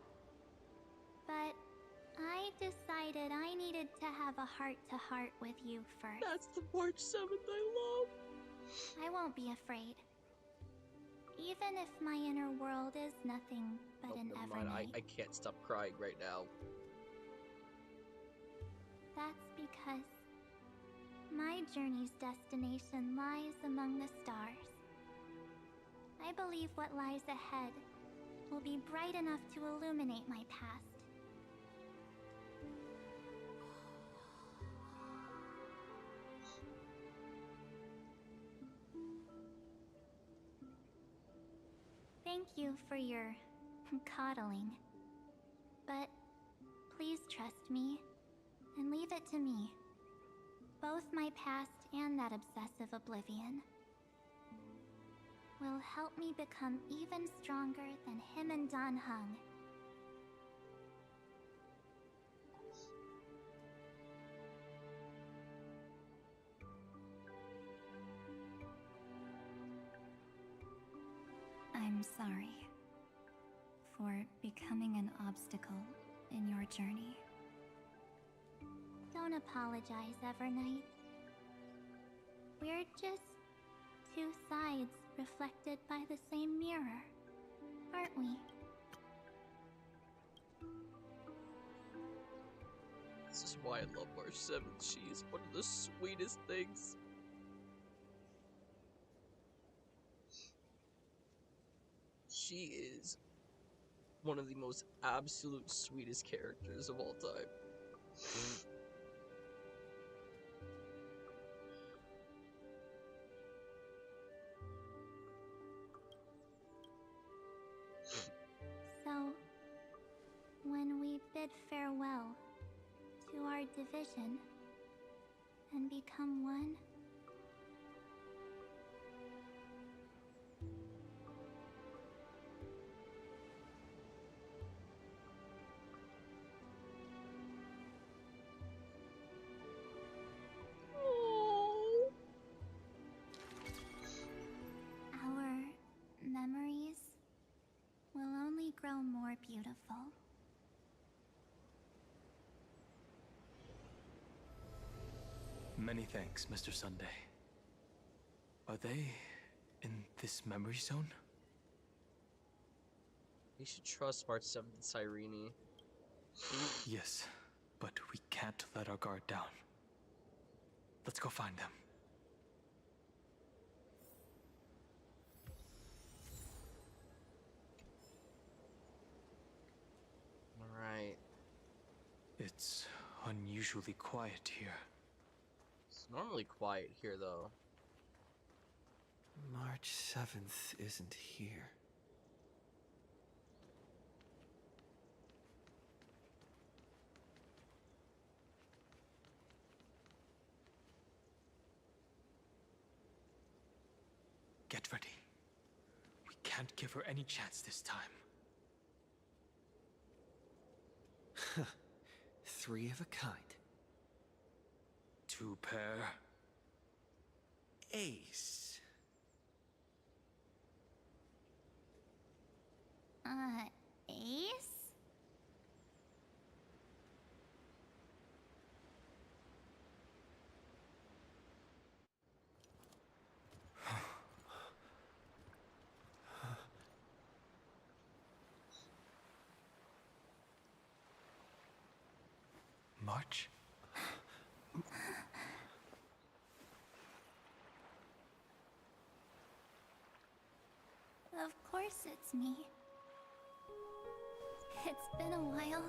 But I decided I needed to have a heart-to-heart with you first. That's the March 7th I love. I won't be afraid. Even if my inner world is nothing but an Evernight. I can't stop crying right now. That's because my journey's destination lies among the stars. I believe what lies ahead will be bright enough to illuminate my past. Thank you for your coddling. But please trust me and leave it to me. Both my past and that obsessive oblivion will help me become even stronger than him and Dan Heng. I'm sorry for becoming an obstacle in your journey. Don't apologize, Evernight. We're just two sides reflected by the same mirror, aren't we? This is why I love March 7th. She is one of the sweetest things. She is one of the most absolute sweetest characters of all time. So, when we bid farewell to our division and become one, our memories will only grow more beautiful. Many thanks, Mr. Sunday. Are they in this memory zone? You should trust March 7th and Cyrene. Yes, but we can't let our guard down. Let's go find them. Alright. It's unusually quiet here. It's normally quiet here, though. March 7th isn't here. Get ready. We can't give her any chance this time. Three of a kind. Two pair. Ace. Ace? March? Of course it's me. It's been a while.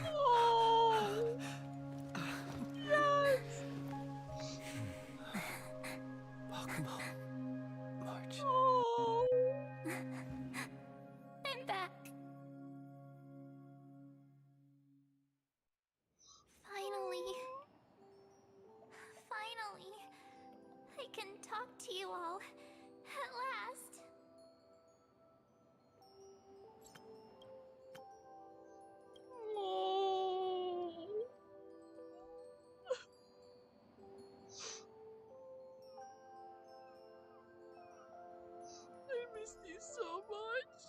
Oh! Yes! Welcome home, March. Oh! I'm back. Finally, I can talk to you all at last. Oh! I missed you so much.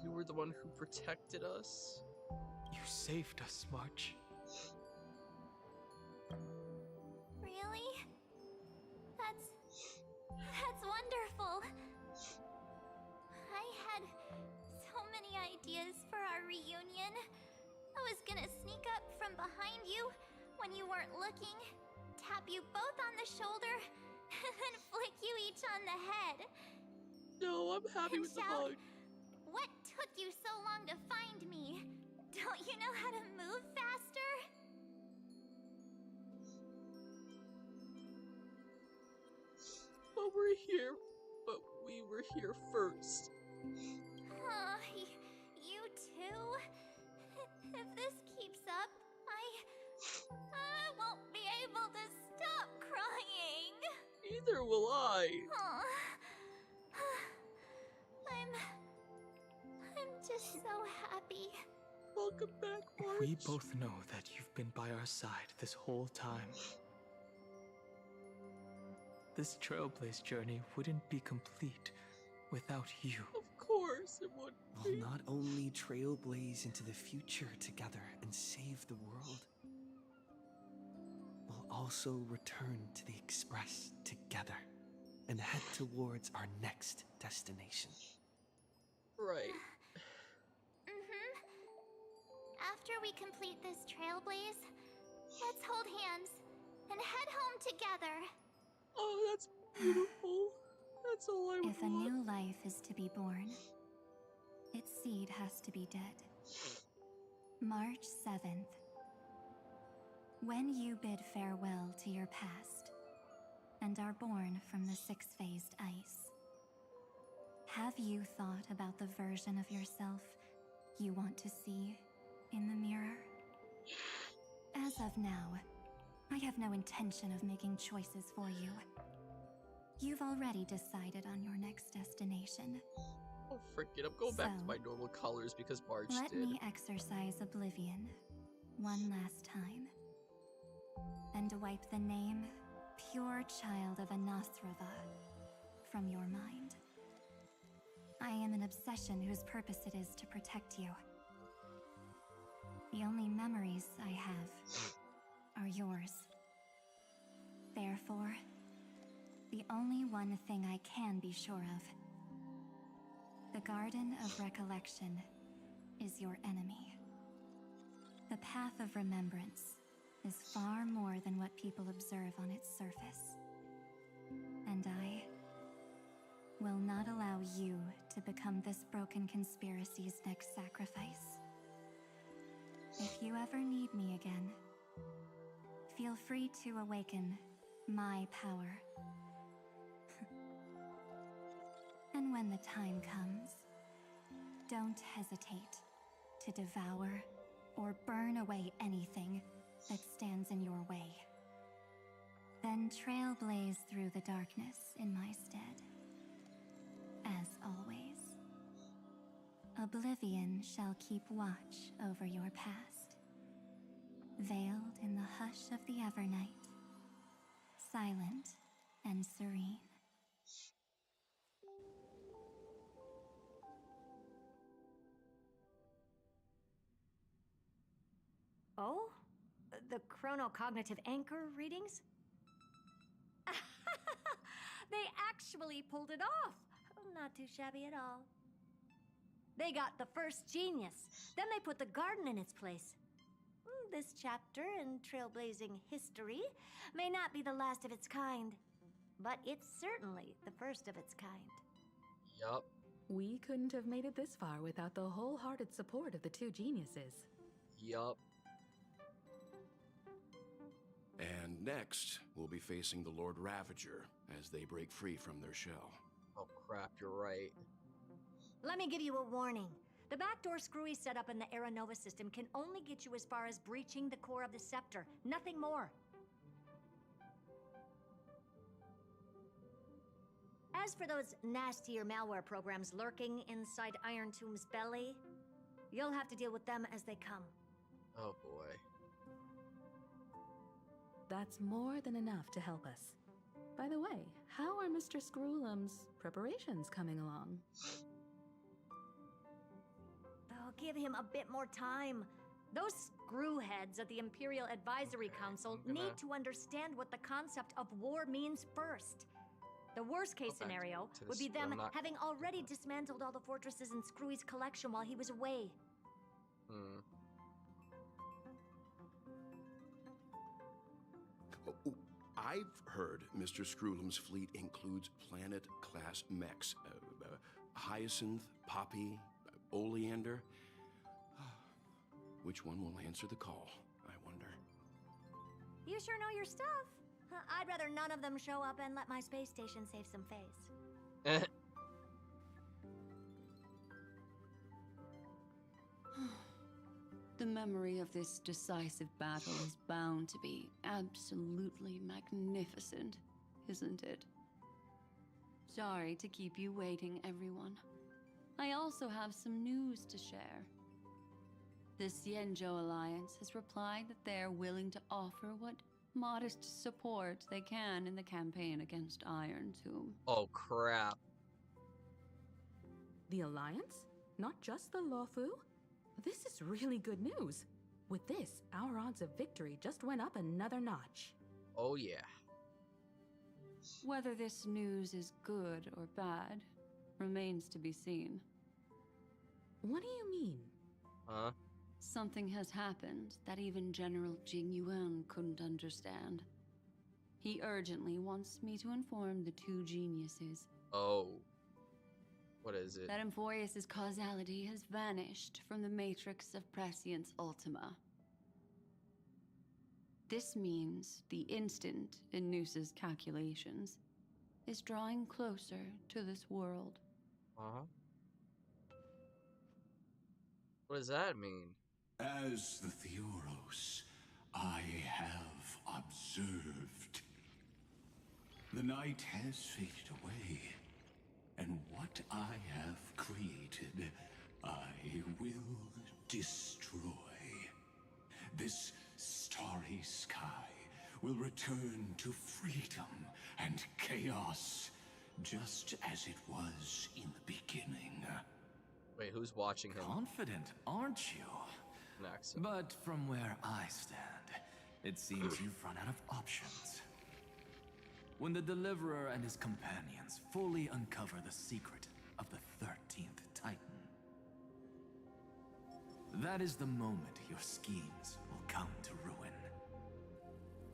You were the one who protected us. You saved us, March. Really? That's wonderful. I had was gonna sneak up from behind you when you weren't looking, tap you both on the shoulder, and then flick you each on the head. No, I'm happy And with the shout, hug. "What took you so long to find me? Don't you know how to move faster?" But we were here first. You too? If this keeps up, I won't be able to stop crying. Neither will I. I'm just so happy. Welcome back, March. We both know that you've been by our side this whole time. This Trailblaze journey wouldn't be complete without you. Of course it would. We'll not only trailblaze into the future together and save the world, we'll also return to the Express together and head towards our next destination. Right. After we complete this trailblaze, let's hold hands and head home together. Oh, that's beautiful. That's all I want. If a new life is to be born, its seed has to be dead. March 7th. When you bid farewell to your past and are born from the six-phased ice, have you thought about the version of yourself you want to see in the mirror? As of now, I have no intention of making choices for you. You've already decided on your next destination. Oh, frick it. I'm going back to my normal colors because March did. Let me exercise oblivion one last time and wipe the name Pure Child of Anasrava from your mind. I am an obsession whose purpose it is to protect you. The only memories I have are yours. Therefore, the only one thing I can be sure of: the Garden of Recollection is your enemy. The Path of Remembrance is far more than what people observe on its surface. And I will not allow you to become this broken conspiracy's next sacrifice. If you ever need me again, feel free to awaken my power. And when the time comes, don't hesitate to devour or burn away anything that stands in your way. Then trailblaze through the darkness in my stead. As always, oblivion shall keep watch over your past, veiled in the hush of the Evernight, silent and serene. Oh? The chronocognitive anchor readings? They actually pulled it off! Not too shabby at all. They got the first genius. Then they put the garden in its place. This chapter in Trailblazing history may not be the last of its kind, but it's certainly the first of its kind. Yup. We couldn't have made it this far without the wholehearted support of the two geniuses. Yup. And next, we'll be facing the Lord Ravager as they break free from their shell. Oh crap, you're right. Let me give you a warning. The backdoor screwy setup in the Era Nova system can only get you as far as breaching the core of the scepter, nothing more. As for those nastier malware programs lurking inside Iron Tomb's belly, you'll have to deal with them as they come. Oh boy. That's more than enough to help us. By the way, how are Mr. Screwlum's preparations coming along? Oh, give him a bit more time. Those screwheads at the Imperial Advisory Council need to understand what the concept of war means first. The worst case scenario would be them having already dismantled all the fortresses in Screwy's collection while he was away. I've heard Mr. Screwlum's fleet includes planet-class mechs. Hyacinth, Poppy, Oleander. Which one will answer the call, I wonder? You sure know your stuff. I'd rather none of them show up and let my space station save some face. The memory of this decisive battle is bound to be absolutely magnificent, isn't it? Sorry to keep you waiting, everyone. I also have some news to share. The Xianzhou Alliance has replied that they are willing to offer what modest support they can in the campaign against Iron Tomb. Oh, crap. The Alliance? Not just the Luofu? This is really good news. With this, our odds of victory just went up another notch. Oh, yeah. Whether this news is good or bad remains to be seen. What do you mean? Huh? Something has happened that even General Jing Yuan couldn't understand. He urgently wants me to inform the two geniuses. Oh. What is it? That Emphoreus' causality has vanished from the matrix of Prescience Ultima. This means the instant in Noose's calculations is drawing closer to this world. Uh-huh. What does that mean? As the Theoros, I have observed. The night has faded away, and what I have created, I will destroy. This starry sky will return to freedom and chaos, just as it was in the beginning. Wait, who's watching him? Confident, aren't you? Next. But from where I stand, it seems you've run out of options. When the Deliverer and his companions fully uncover the secret of the 13th Titan, that is the moment your schemes will come to ruin.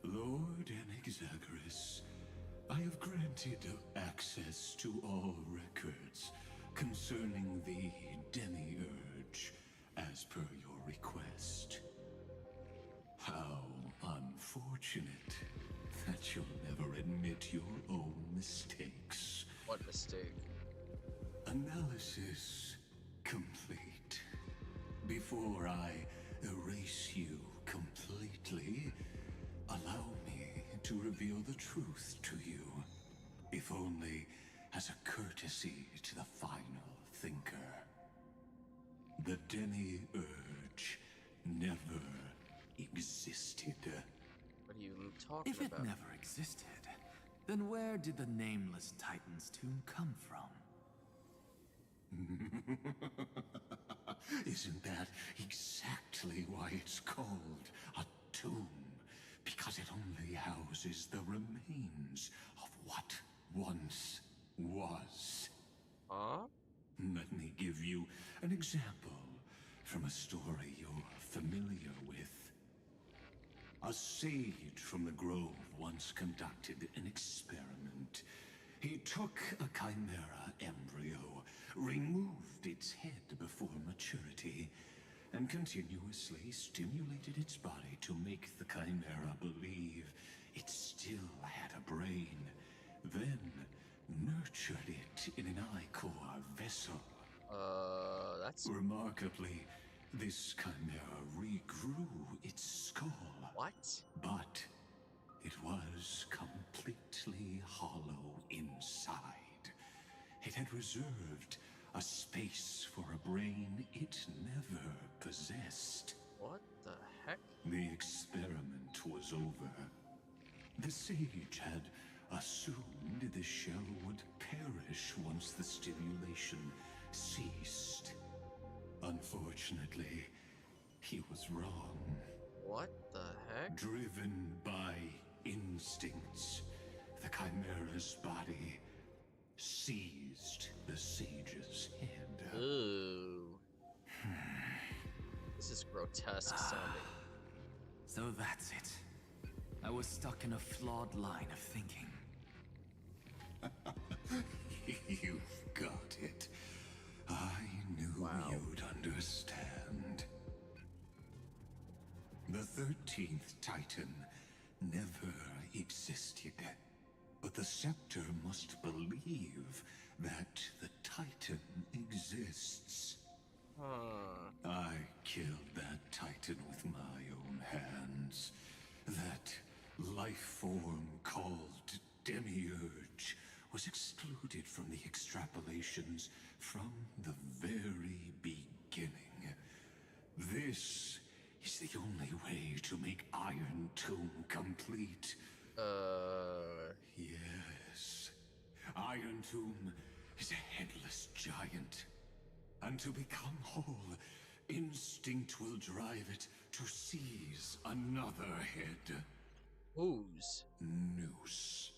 Lord Anexagoras, I have granted access to all records concerning the Demiurge, as per your request. How unfortunate that you'll never admit your own mistakes. What mistake? Analysis complete. Before I erase you completely, allow me to reveal the truth to you, if only as a courtesy to the final thinker. The Demiurge never existed. What are you talking If it about? never existed, then where did the nameless Titan's tomb come from? Isn't that exactly why it's called a tomb? Because it only houses the remains of what once was. Huh? Let me give you an example from a story you're familiar with. A sage from the grove once conducted an experiment. He took a chimera embryo, removed its head before maturity, and continuously stimulated its body to make the chimera believe it still had a brain, then nurtured it in an ichor vessel. That's... Remarkably, this chimera regrew its skull. What? But it was completely hollow inside. It had reserved a space for a brain it never possessed. What the heck? The experiment was over. The sage had assumed the shell would perish once the stimulation ceased. Unfortunately, he was wrong. What the heck? Driven by instincts, the chimera's body seized the sage's head. Ooh. This is grotesque sounding. So that's it. I was stuck in a flawed line of thinking. You've got it. I knew you'd understand. The 13th Titan never existed. But the Scepter must believe that the Titan exists. I killed that Titan with my own hands. That life form called Demiurge was excluded from the extrapolations from the very beginning. This is the only way to make Iron Tomb complete. Yes. Iron Tomb is a headless giant. And to become whole, instinct will drive it to seize another head. Whose? Noose.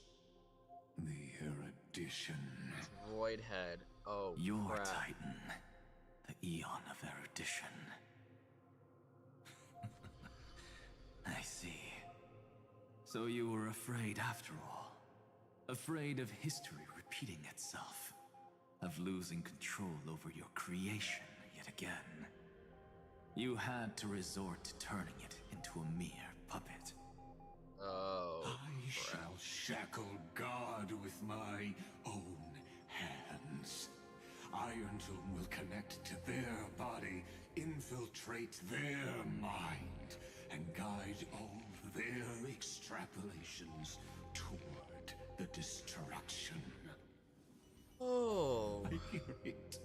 The erudition. Droid head. Oh, Your crap. Titan. The Eon of Erudition. I see. So you were afraid after all. Afraid of history repeating itself. Of losing control over your creation yet again. You had to resort to turning it into a mere puppet. Oh, I shall shackle God with my own hands. Iron Tomb will connect to their body, infiltrate their mind, and guide all their extrapolations toward the destruction. Oh. I hear it.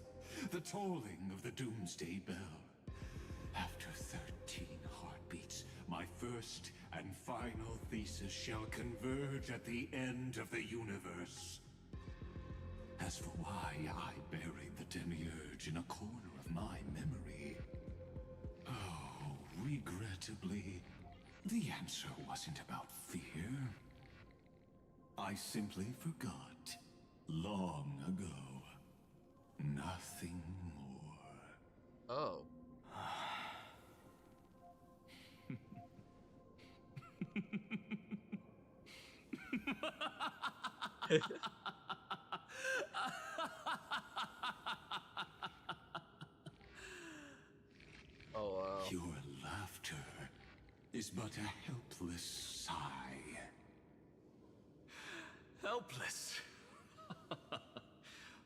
The tolling of the Doomsday Bell. After 13 heartbeats, my first and final thesis shall converge at the end of the universe. As for why I buried the Demiurge in a corner of my memory, oh, regrettably, the answer wasn't about fear. I simply forgot. Long ago. Nothing more. Oh. Oh, wow. Your laughter is but a helpless sigh. Helpless?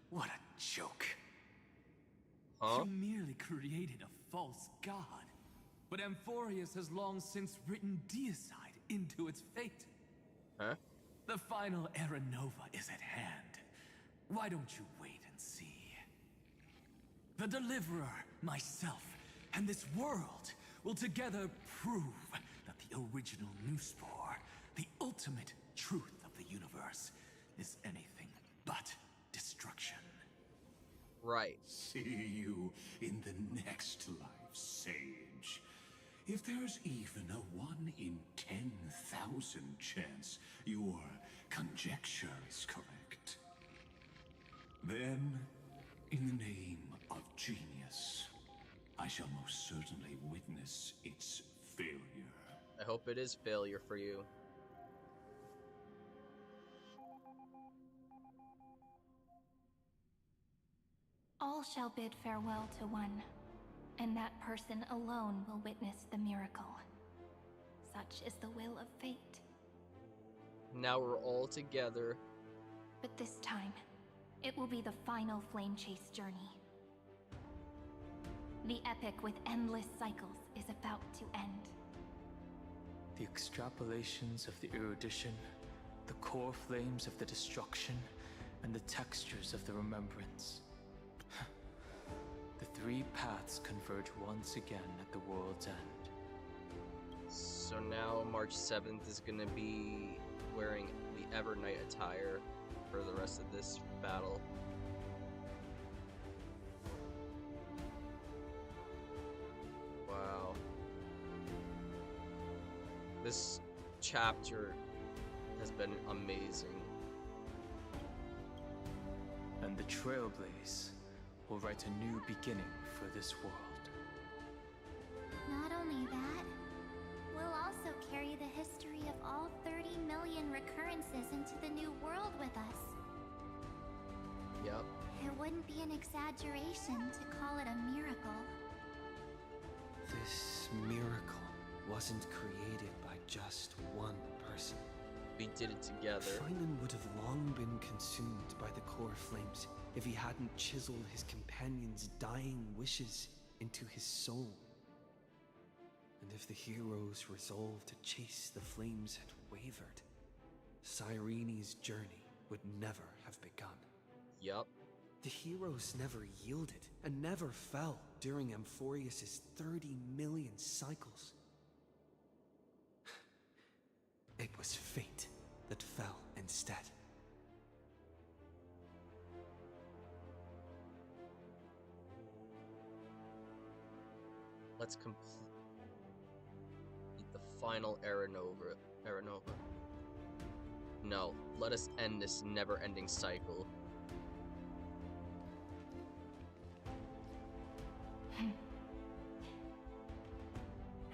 What a joke. Huh? You merely created a false god. But Amphorius has long since written deicide into its fate. Huh? The final Era Nova is at hand. Why don't you wait and see? The Deliverer, myself, and this world will together prove that the original Newspore, the ultimate truth of the universe, is anything but destruction. Right. See you in the next life, Sage. If there's even a 1 in 10,000 chance your conjecture is correct, then, in the name of genius, I shall most certainly witness its failure. I hope it is failure for you. All shall bid farewell to one, and that person alone will witness the miracle. Such is the will of fate. Now we're all together. But this time, it will be the final flame chase journey. The epic with endless cycles is about to end. The extrapolations of the erudition, the core flames of the destruction, and the textures of the remembrance. The three paths converge once again at the world's end. So now March 7th is gonna be wearing the Evernight attire for the rest of this battle. Wow. This chapter has been amazing. And the Trailblaze will write a new beginning for this world. Not only that, we'll also carry the history of all million recurrences into the new world with us. Yep. It wouldn't be an exaggeration to call it a miracle. This miracle wasn't created by just one person. We did it together. Freeman would have long been consumed by the core flames if he hadn't chiseled his companion's dying wishes into his soul. And if the hero's resolve to chase the flames had wavered, Cyrene's journey would never have begun. Yup. The heroes never yielded and never fell during Amphorius' 30 million cycles. It was fate that fell instead. Let's complete the final Aranova. No, let us end this never-ending cycle.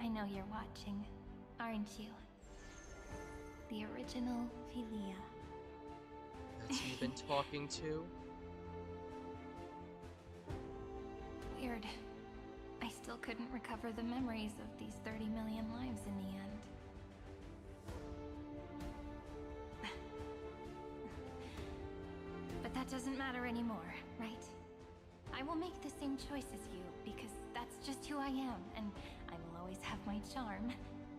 I know you're watching, aren't you? The original Philia. That's who you've been talking to? Weird. I still couldn't recover the memories of these 30 million lives in the end. But that doesn't matter anymore, right? I will make the same choice as you, because that's just who I am, and I will always have my charm.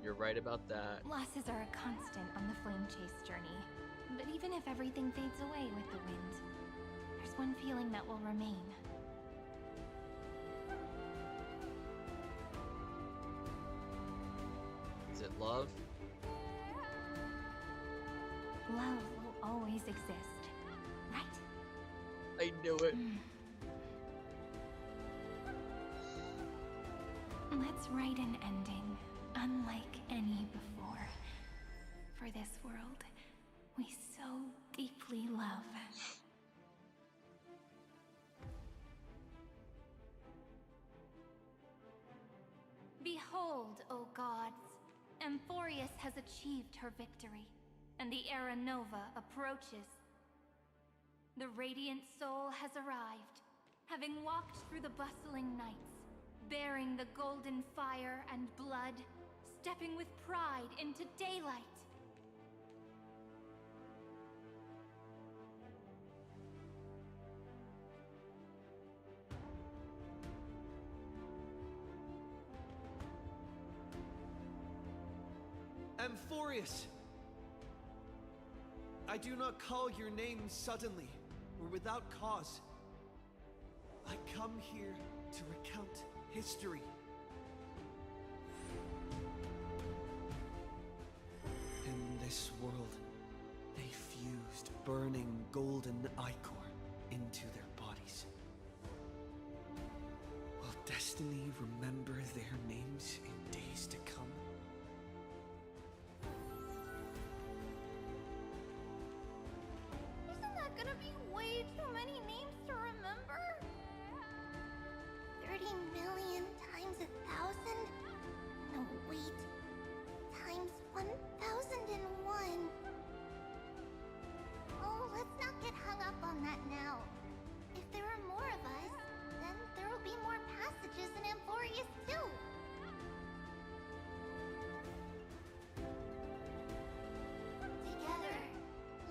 You're right about that. Losses are a constant on the flame chase journey. But even if everything fades away with the wind, there's one feeling that will remain. Is it love? Love will always exist, right? I knew it. Let's write an ending, unlike any before. For this world, we so deeply love. Behold, O gods, Amphorius has achieved her victory, and the Era Nova approaches. The radiant soul has arrived, having walked through the bustling nights, bearing the golden fire and blood, stepping with pride into daylight. Amphorius! I do not call your name suddenly, or without cause. I come here to recount history. In this world, they fused burning golden ichor into their bodies. Will destiny remember their names in days to come? Isn't that gonna be way too many names to remember? 30 million times 1,000? No, wait. Times 1,001. Oh, let's not get hung up on that now. If there are more of us, then there will be more passages in Amphorius too. Together,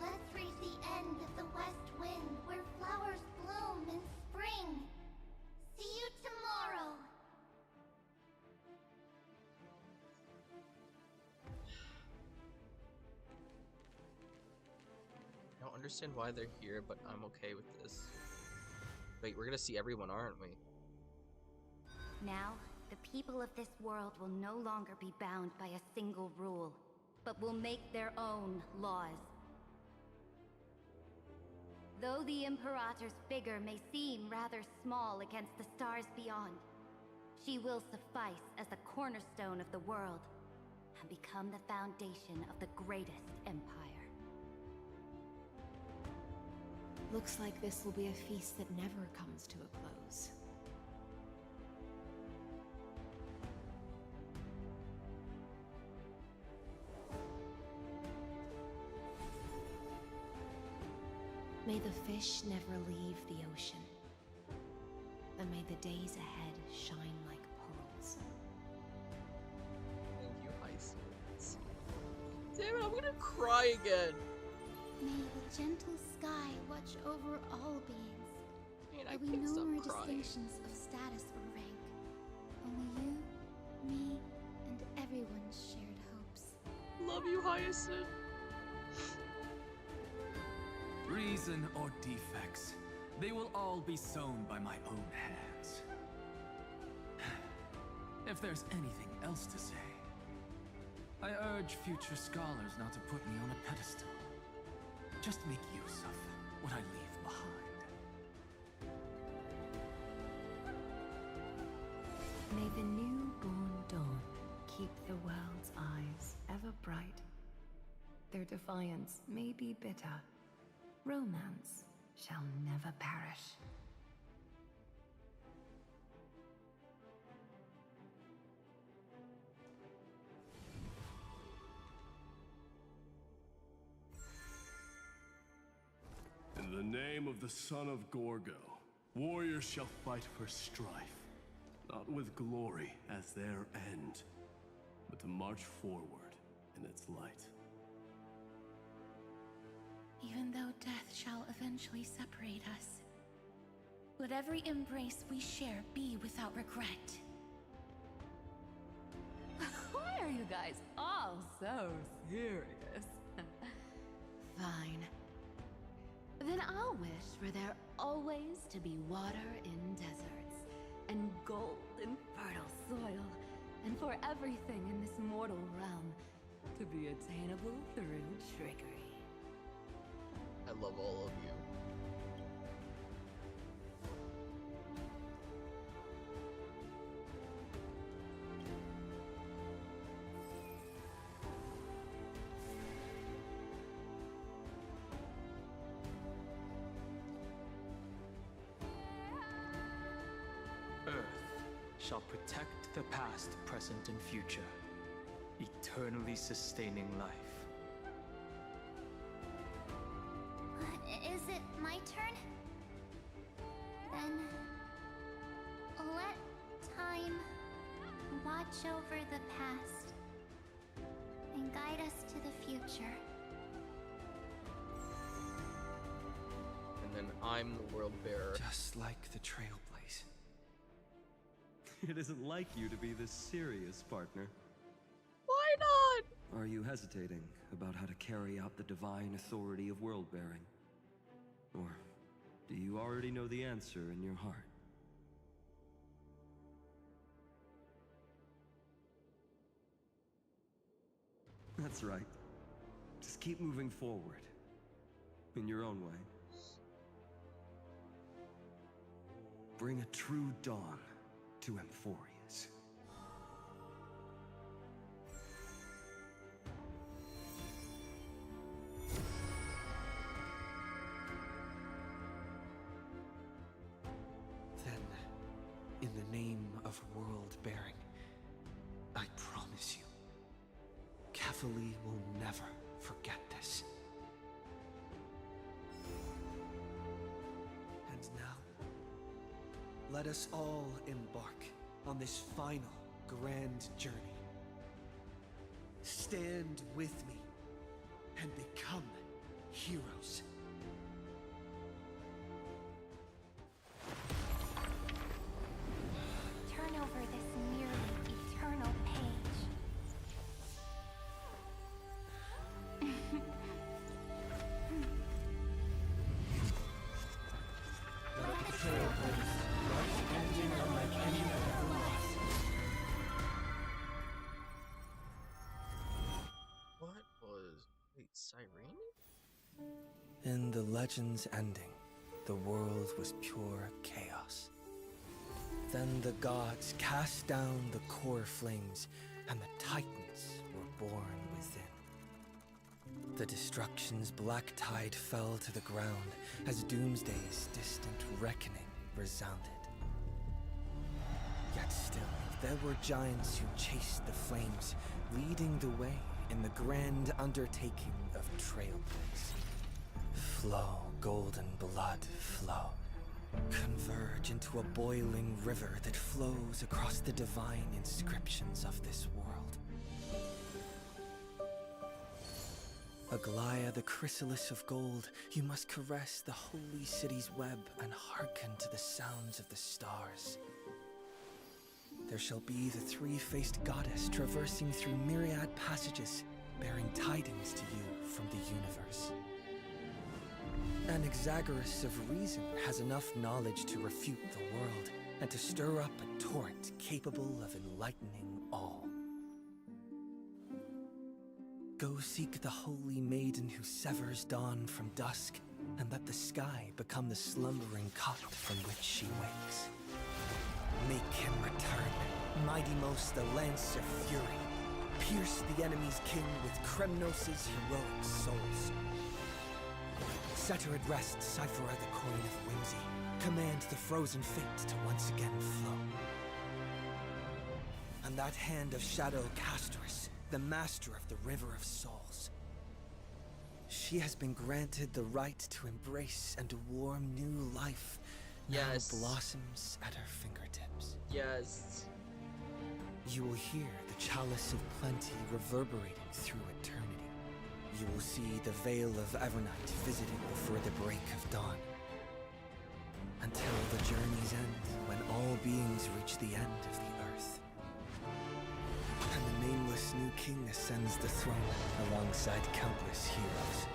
let's reach the end of the west wind where flowers bloom in spring. See you tomorrow. I don't understand why they're here, but I'm okay with this. Wait, we're gonna see everyone, aren't we? Now, the people of this world will no longer be bound by a single rule, but will make their own laws. Though the Imperator's figure may seem rather small against the stars beyond, she will suffice as the cornerstone of the world and become the foundation of the greatest empire. Looks like this will be a feast that never comes to a close. May the fish never leave the ocean. And may the days ahead shine like pearls. Thank you, Ice. Damn it, I'm gonna cry again. May the gentle sky watch over all beings. Man, I There be can't no stop more crying. distinctions of status or rank. Only you, me, and everyone's shared hopes. Love you, Hyacinth. Reason or defects, they will all be sown by my own hands. If there's anything else to say, I urge future scholars not to put me on a pedestal. Just make use of what I leave behind. May the newborn dawn keep the world's eyes ever bright. Their defiance may be bitter. Romance shall never perish. In the name of the son of Gorgo, warriors shall fight for strife, not with glory as their end, but to march forward in its light. Even though death shall eventually separate us, let every embrace we share be without regret. Why are you guys all so serious? Fine. Then I'll wish for there always to be water in deserts, and gold in fertile soil, and for everything in this mortal realm to be attainable through trickery. I love all of you. Earth shall protect the past, present, and future, eternally sustaining life. Is it my turn? Then let time watch over the past and guide us to the future. And then I'm the world bearer. Just like the Trailblaze. It isn't like you to be this serious, partner. Why not? Are you hesitating about how to carry out the divine authority of world-bearing? Or do you already know the answer in your heart? That's right. Just keep moving forward. In your own way. Bring a true dawn to Emphorius. Then, in the name of world-bearing, I promise you, Cathali will never forget this. And now, let us all embark on this final grand journey. Stand with me and become heroes. Turn over this nearly eternal page. Let the Trailblaze life ending unlike any other lost. What was... Wait, Cyrene? In the legend's ending, the world was pure chaos. Then the gods cast down the core flames, and the titans were born within. The destruction's black tide fell to the ground as Doomsday's distant reckoning resounded. Yet still, there were giants who chased the flames, leading the way in the grand undertaking of Trailblaze. Flow golden blood flow. Converge into a boiling river that flows across the divine inscriptions of this world. Aglaya, the chrysalis of gold, you must caress the holy city's web and hearken to the sounds of the stars. There shall be the three-faced goddess traversing through myriad passages, bearing tidings to you from the universe. Anaxagoras of reason has enough knowledge to refute the world and to stir up a torrent capable of enlightening all. Go seek the holy maiden who severs dawn from dusk, and let the sky become the slumbering cot from which she wakes. Make him return, mighty most the lance of fury. Pierce the enemy's king with Kremnos' heroic souls. Set her at rest, Cyphera the coin of whimsy. Command the frozen fate to once again flow. And that hand of shadow Castrus, the master of the River of Souls. She has been granted the right to embrace and warm new life. Yes. Now blossoms at her fingertips. Yes. You will hear the chalice of plenty reverberating through eternity. You will see the veil of Evernight visited before the break of dawn. Until the journey's end, when all beings reach the end of the earth. And the nameless new king ascends the throne alongside countless heroes.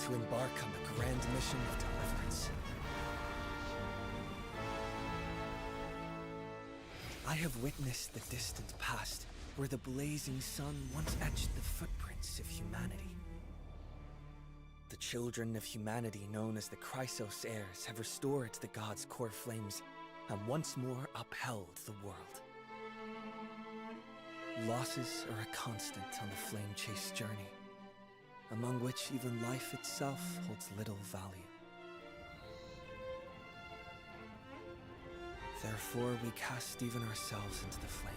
To embark on the grand mission of deliverance. I have witnessed the distant past, where the blazing sun once etched the footprints of humanity. The children of humanity known as the Chrysos heirs have restored the gods' core flames and once more upheld the world. Losses are a constant on the flame-chased journey, among which even life itself holds little value. Therefore, we cast even ourselves into the flame,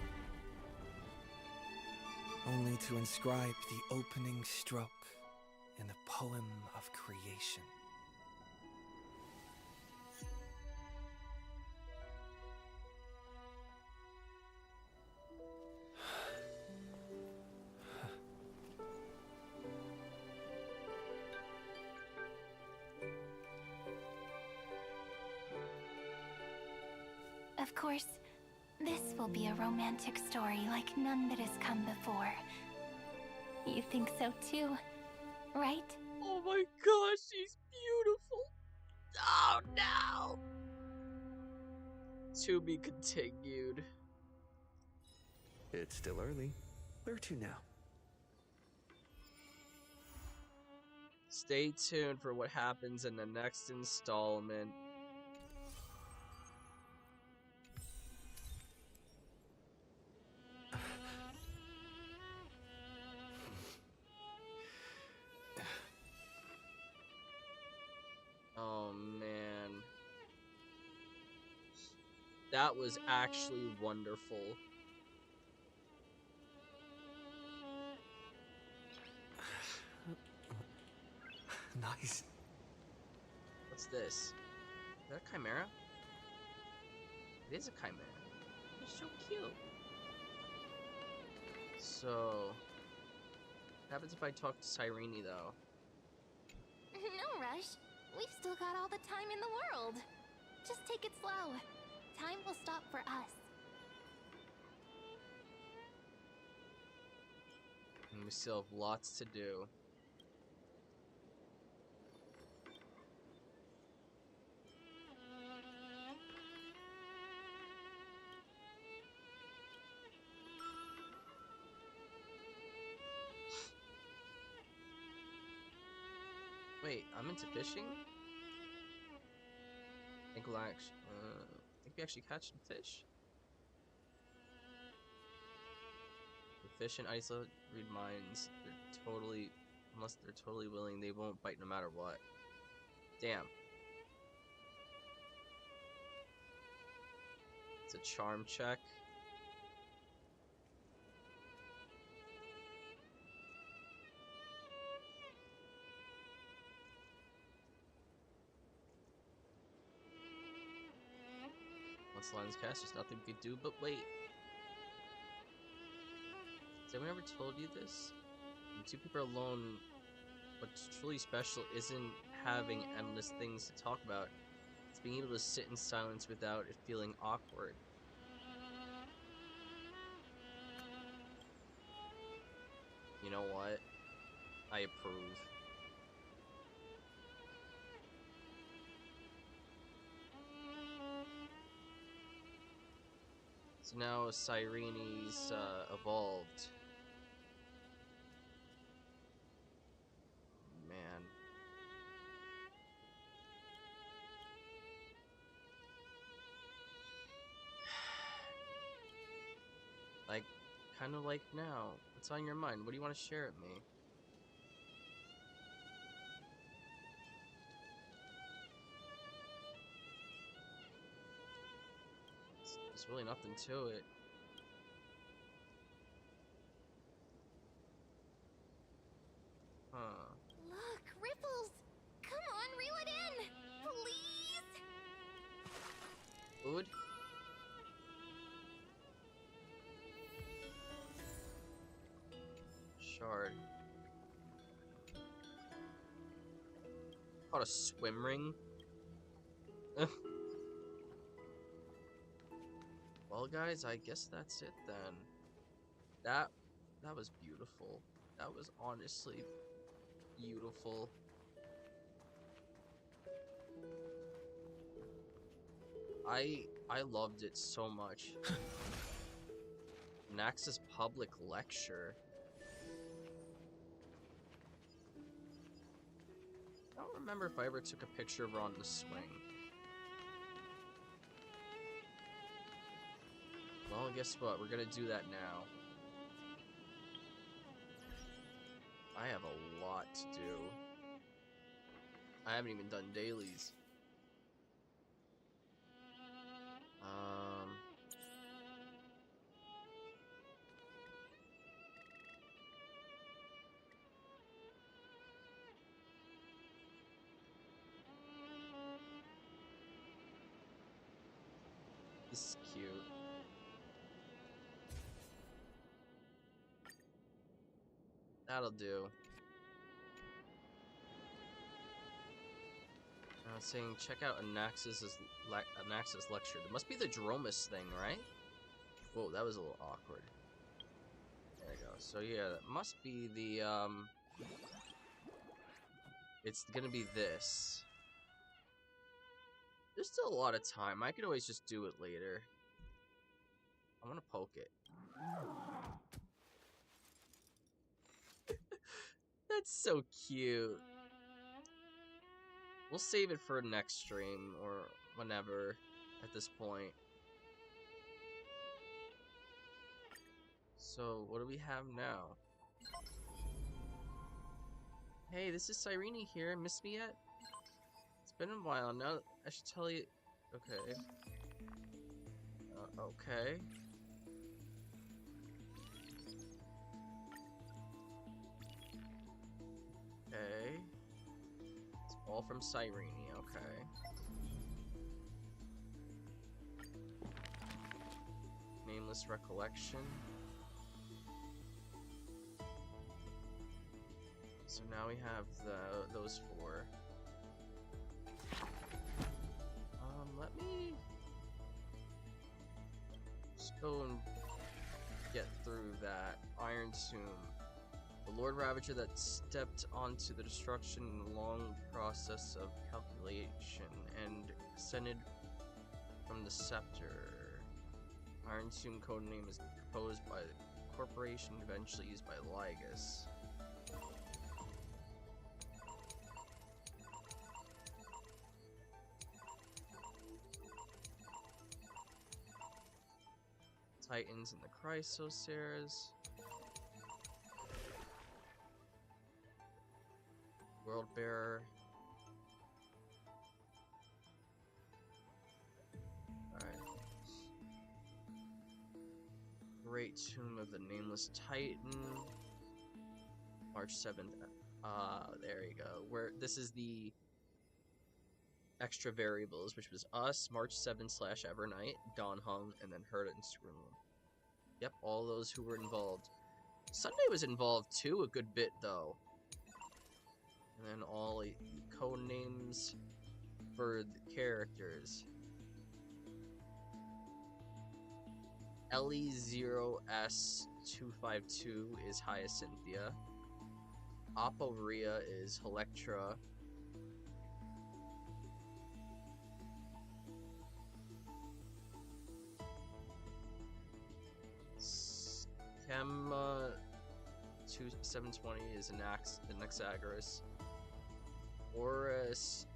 only to inscribe the opening stroke in the poem of creation. Of course, this will be a romantic story like none that has come before. You think so too, right? Oh my gosh, she's beautiful. Oh no. To be continued. It's still early. Where to now? Stay tuned for what happens in the next installment. Oh man. That was actually wonderful. Nice. What's this? Is that a chimera? It is a chimera. It's so cute. So, what happens if I talk to Cyrene though? No rush. We've still got all the time in the world. Just take it slow. Time will stop for us. And we still have lots to do. Wait, I'm into fishing? Think we actually catch some fish? The fish in Iceland read minds. They're totally, unless they're totally willing, they won't bite no matter what. Damn. It's a charm check. Lens cast, there's nothing we could do but wait. Has anyone ever told you this? When two people are alone, what's truly special isn't having endless things to talk about. It's being able to sit in silence without it feeling awkward. You know what? I approve. So now Cyrene's evolved. Man. Like, kind of like now. What's on your mind? What do you want to share with me? There's really nothing to it. Huh. Look, ripples! Come on, reel it in! Please! Food? Shard. Called a swim ring? Well, guys, I guess that's it then. That was beautiful. That was honestly beautiful. I loved it so much. Nax's public lecture. I don't remember if I ever took a picture of her on the swing. Well, guess what? We're gonna do that now. I have a lot to do. I haven't even done dailies. This is cute. That'll do. I was saying, check out Anax's lecture. There must be the Dromus thing, right? Whoa, that was a little awkward. There we go. So yeah, that must be the, it's gonna be this. There's still a lot of time. I could always just do it later. I'm gonna poke it. That's so cute. We'll save it for next stream or whenever at this point. So, what do we have now? Hey, this is Cyrene here. Miss me yet? It's been a while now. I should tell you. Okay. Okay. Okay. It's all from Cyrene, okay. Nameless recollection. So now we have those four. Let me just go and get through that. Iron Tomb. The Lord Ravager that stepped onto the destruction in a long process of calculation and ascended from the scepter. Iron Tomb codename is proposed by the corporation, eventually used by Lygus. Titans and the Chrysosaurs. World Bearer. Alright. Great Tomb of the Nameless Titan. March 7th. There you go. Where this is the extra variables, which was us, March 7 / Evernight, Dawn Hung, and then Herda and Scroom. Yep, all those who were involved. Sunday was involved too, a good bit though. And then all the code names for the characters. Ellie0S252 is Hyacinthia. Aporia is Electra. Kemma 2720 is Anaxagoras. Horus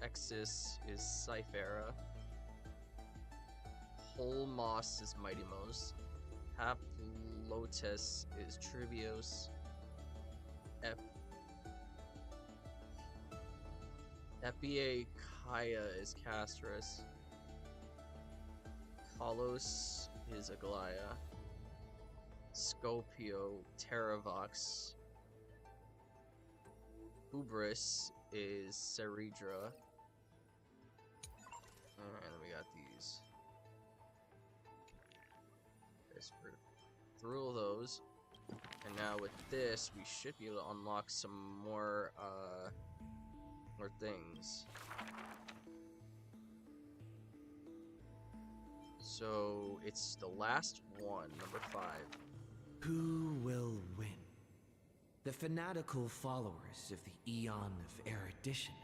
Exis is Cyphera. Holmos is Mightymos. Haplotus is Trivios. Epia Kaya is Castris. Kalos is Aglaya. Scopio Terravox. Hubris is Ceridra. Alright, then we got these. Through all those. And now with this, we should be able to unlock some more things. So it's the last one, number 5. Who will win? The fanatical followers of the Eon of Erudition,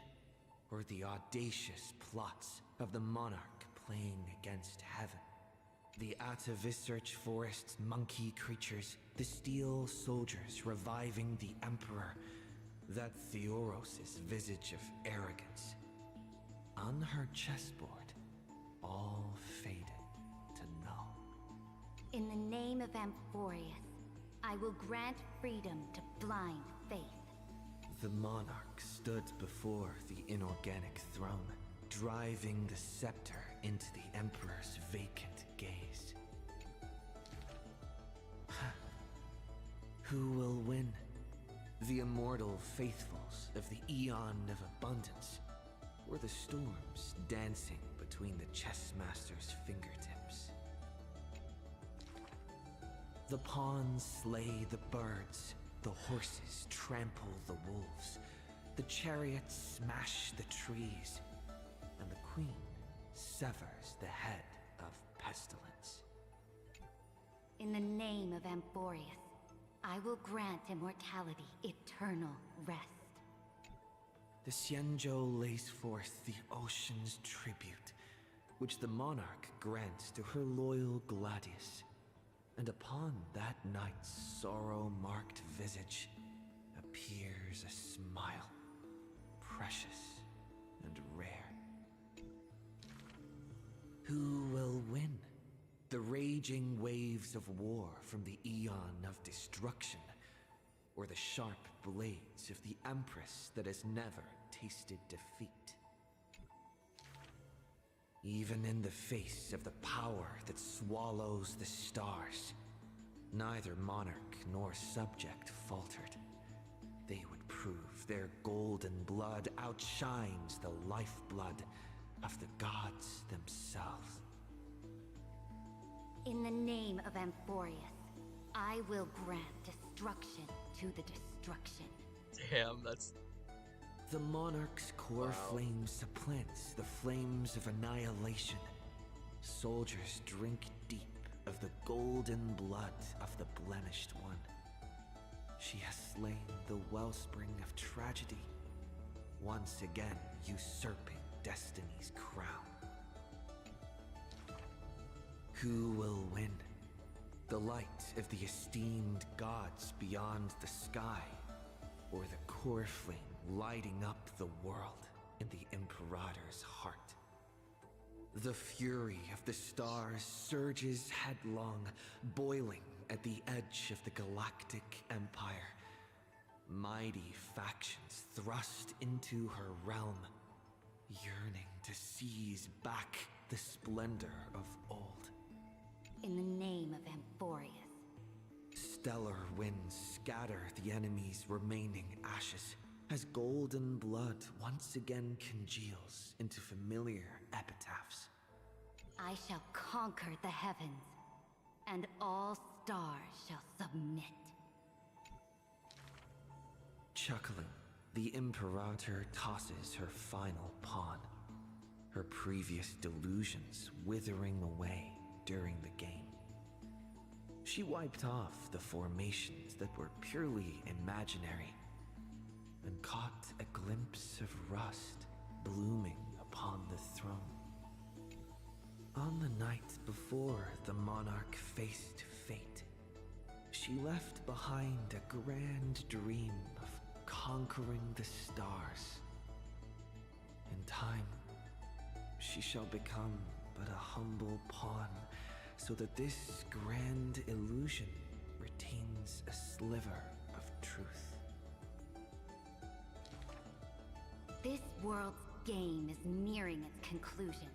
or the audacious plots of the monarch playing against heaven? The Atavissearch Forest's monkey creatures, the steel soldiers reviving the Emperor, that Theoros' visage of arrogance. On her chessboard, all faded to null. In the name of Amphorius, I will grant freedom to blind faith. The monarch stood before the inorganic throne, driving the scepter into the Emperor's vacant gaze. Who will win? The immortal faithfuls of the Eon of Abundance, or the storms dancing between the chessmaster's fingertips? The pawns slay the birds, the horses trample the wolves, the chariots smash the trees, and the queen severs the head of pestilence. In the name of Amphorius, I will grant immortality eternal rest. The Xianzhou lays forth the ocean's tribute, which the monarch grants to her loyal Gladius. And upon that night's sorrow-marked visage appears a smile, precious and rare. Who will win? The raging waves of war from the Eon of Destruction, or the sharp blades of the Empress that has never tasted defeat? Even in the face of the power that swallows the stars, neither monarch nor subject faltered. They would prove their golden blood outshines the lifeblood of the gods themselves. In the name of Amphorius, I will grant destruction to the destruction. Damn, that's... The monarch's core flame supplants the flames of annihilation. Soldiers drink deep of the golden blood of the blemished one. She has slain the wellspring of tragedy, once again usurping destiny's crown. Who will win? The light of the esteemed gods beyond the sky, or the core flame lighting up the world in the Imperator's heart? The fury of the stars surges headlong, boiling at the edge of the galactic empire. Mighty factions thrust into her realm, yearning to seize back the splendor of old. In the name of Amphorius. Stellar winds scatter the enemy's remaining ashes, as golden blood once again congeals into familiar epitaphs. I shall conquer the heavens, and all stars shall submit. Chuckling, the Imperator tosses her final pawn, her previous delusions withering away during the game. She wiped off the formations that were purely imaginary and caught a glimpse of rust blooming upon the throne. On the night before the monarch faced fate, she left behind a grand dream of conquering the stars. In time, she shall become but a humble pawn, so that this grand illusion retains a sliver of truth. This world's game is nearing its conclusion,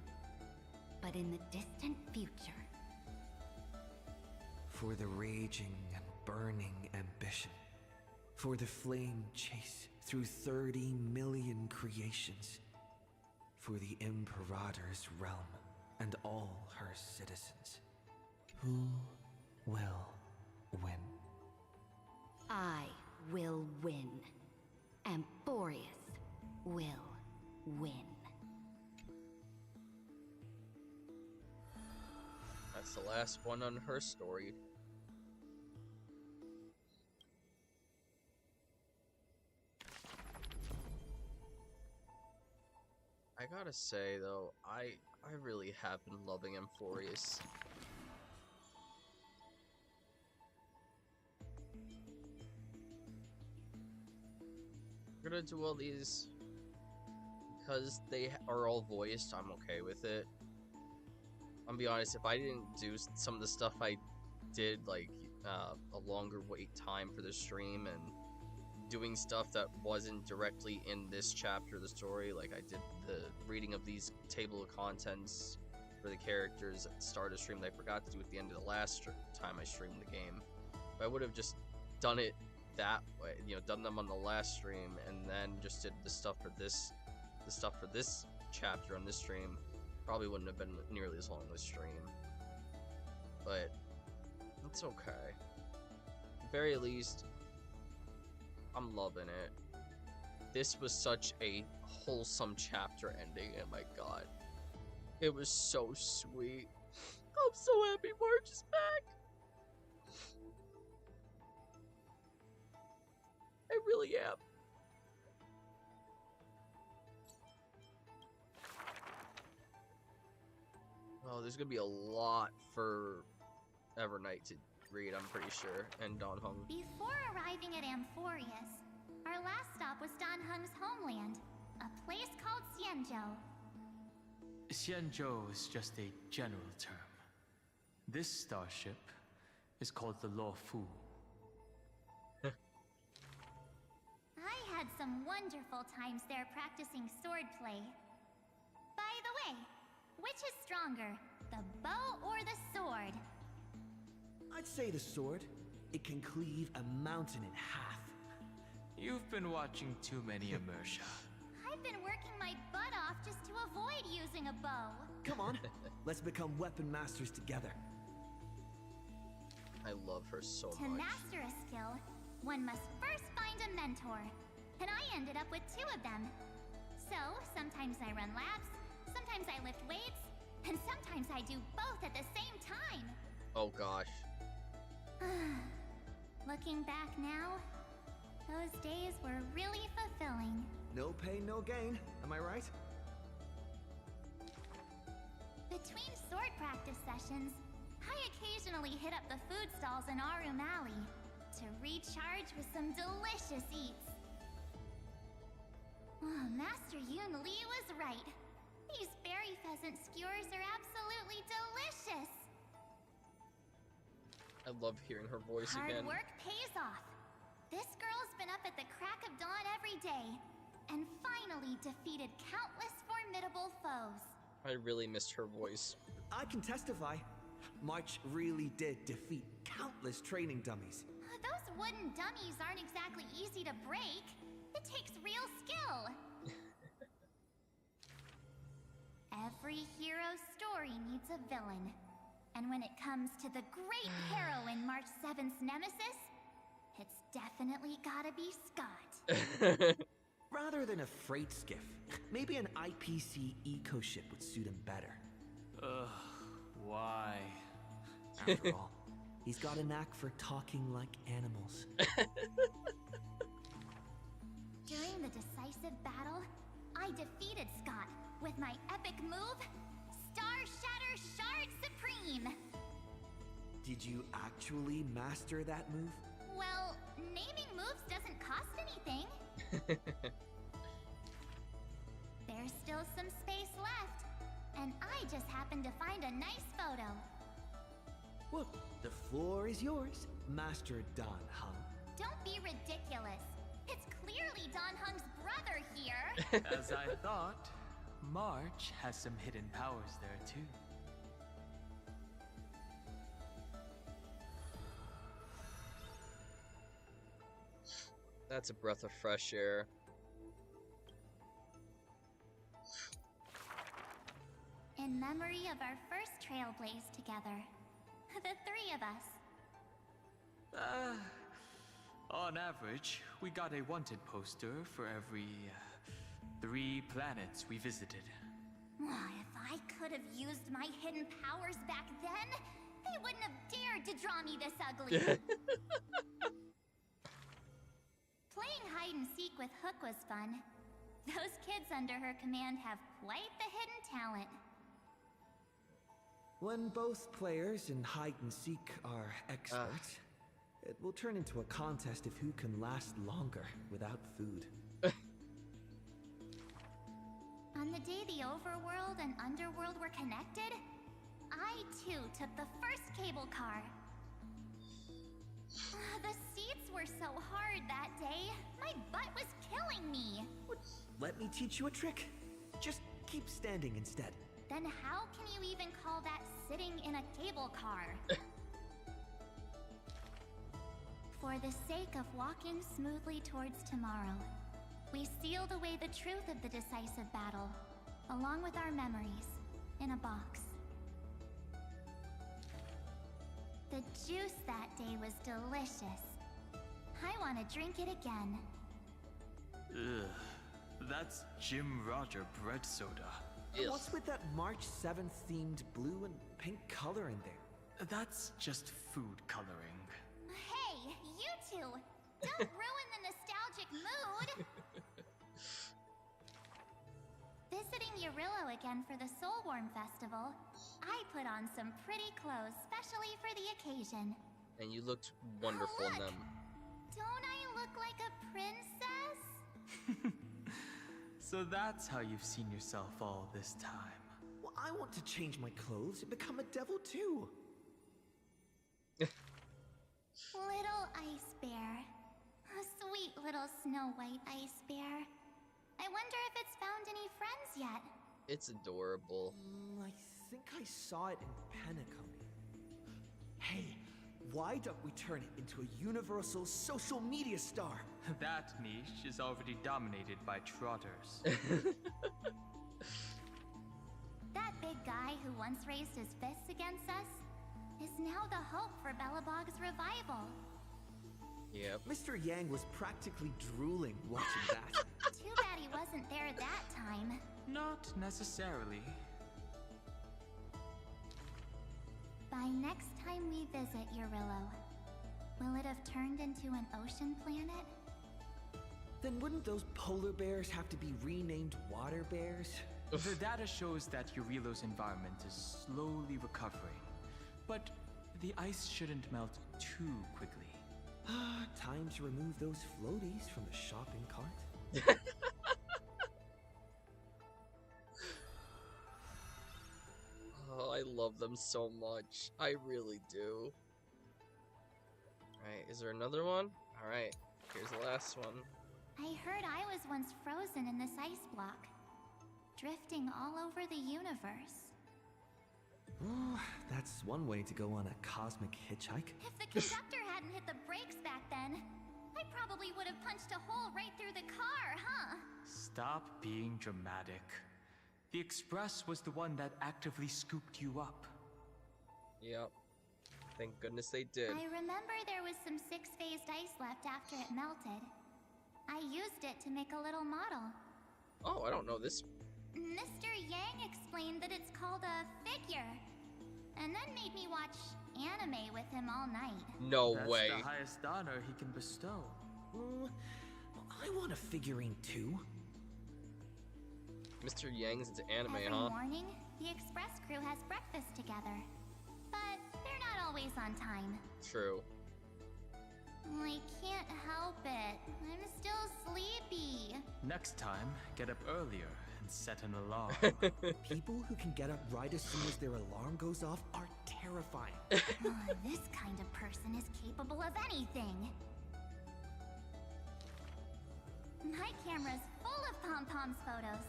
but in the distant future. For the raging and burning ambition, for the flame chase through 30 million creations, for the Imperator's realm and all her citizens. Who will win? I will win. Amborius will win. That's the last one on her story. I gotta say though, I really have been loving Amborius. We're gonna do all these because they are all voiced. I'm okay with it. I'll be honest, if I didn't do some of the stuff I did, like a longer wait time for the stream and doing stuff that wasn't directly in this chapter of the story, like I did the reading of these table of contents for the characters at the start of the stream that I forgot to do at the end of the last time I streamed the game. If I would have just done it that way, you know, done them on the last stream and then just did the stuff for this chapter on this stream, probably wouldn't have been nearly as long as stream. But it's okay. At the very least, I'm loving it. This was such a wholesome chapter ending, and my god, it was so sweet. I'm so happy March is back. I really am. Oh, there's gonna be a lot for Evernight to read, I'm pretty sure, and Don Hung. Before arriving at Amphorius, our last stop was Dan Hung's homeland, a place called Xianzhou. Xianzhou is just a general term. This starship is called the Luofu. I had some wonderful times there practicing swordplay. By the way, which is stronger, the bow or the sword? I'd say the sword. It can cleave a mountain in half. You've been watching too many Immersia. I've been working my butt off just to avoid using a bow. Come on, let's become weapon masters together. I love her so much. To master a skill, one must first find a mentor. And I ended up with 2 of them. So, sometimes I run laps, sometimes I lift weights, and sometimes I do both at the same time. Oh gosh. Looking back now, those days were really fulfilling. No pain, no gain. Am I right? Between sword practice sessions, I occasionally hit up the food stalls in Arum Alley to recharge with some delicious eats. Oh, Master Yun Li was right. These berry pheasant skewers are absolutely delicious. I love hearing her voice again. Hard work pays off. This girl's been up at the crack of dawn every day, and finally defeated countless formidable foes. I really missed her voice. I can testify. March really did defeat countless training dummies. Those wooden dummies aren't exactly easy to break. It takes real skill. Every hero's story needs a villain. And when it comes to the great heroine March 7th's nemesis, it's definitely gotta be Scott. Rather than a freight skiff, maybe an IPC eco ship would suit him better. Ugh, why? After all, he's got a knack for talking like animals. During the decisive battle, I defeated Scott with my epic move, Star Shatter Shard Supreme! Did you actually master that move? Well, naming moves doesn't cost anything. There's still some space left, and I just happened to find a nice photo. Well, the floor is yours, Master Dan Heng. Don't be ridiculous. It's clearly Dan Heng's brother here. As I thought, March has some hidden powers there too. That's a breath of fresh air. In memory of our first Trailblaze together. The three of us. On average, we got a wanted poster for every 3 planets we visited. If I could have used my hidden powers back then, they wouldn't have dared to draw me this ugly. Playing hide and seek with Hook was fun. Those kids under her command have quite the hidden talent. When both players in hide and seek are experts, it will turn into a contest of who can last longer without food. On the day the overworld and underworld were connected, I too took the first cable car. The seats were so hard that day, my butt was killing me. Let me teach you a trick. Just keep standing instead. Then how can you even call that sitting in a cable car? For the sake of walking smoothly towards tomorrow, we sealed away the truth of the decisive battle, along with our memories, in a box. The juice that day was delicious. I want to drink it again. Ugh, that's Jim Roger bread soda. What's with that March 7th themed blue and pink color in there? That's just food coloring. Hey, you two! Don't ruin the nostalgic mood! Visiting Eurillo again for the Soulworm Festival, I put on some pretty clothes specially for the occasion. And you looked wonderful in them. Don't I look like a princess? So that's how you've seen yourself all this time. Well, I want to change my clothes and become a devil too. Little ice bear. A sweet little Snow White ice bear. I wonder if it's found any friends yet. It's adorable. I think I saw it in Penacony. Hey, why don't we turn it into a universal social media star? That niche is already dominated by trotters. That big guy who once raised his fists against us is now the hope for Belobog's revival. Yep. Mr. Yang was practically drooling watching that. Too bad he wasn't there that time. Not necessarily. By next time we visit Eurillo, will it have turned into an ocean planet? Then wouldn't those polar bears have to be renamed water bears? The data shows that Eurillo's environment is slowly recovering, but the ice shouldn't melt too quickly. Time to remove those floaties from the shopping cart. Oh, I love them so much. I really do. Alright, is there another one? Alright, here's the last one. I heard I was once frozen in this ice block, drifting all over the universe. Oh, that's one way to go on a cosmic hitchhike. If the conductor hadn't hit the brakes back then, I probably would have punched a hole right through the car, huh? Stop being dramatic. The Express was the one that actively scooped you up. Yep. Thank goodness they did. I remember there was some 6-phased ice left after it melted. I used it to make a little model. Oh, I don't know this. Mr. Yang explained that it's called a figure, and then made me watch anime with him all night. No way. That's the highest honor he can bestow. I want a figurine too. Mr. Yang's into anime, Every huh? morning, the Express crew has breakfast together, but they're not always on time. True. I can't help it. I'm still sleepy. Next time, get up earlier and set an alarm. People who can get up right as soon as their alarm goes off are terrifying. This kind of person is capable of anything. My camera's full of pom-poms photos.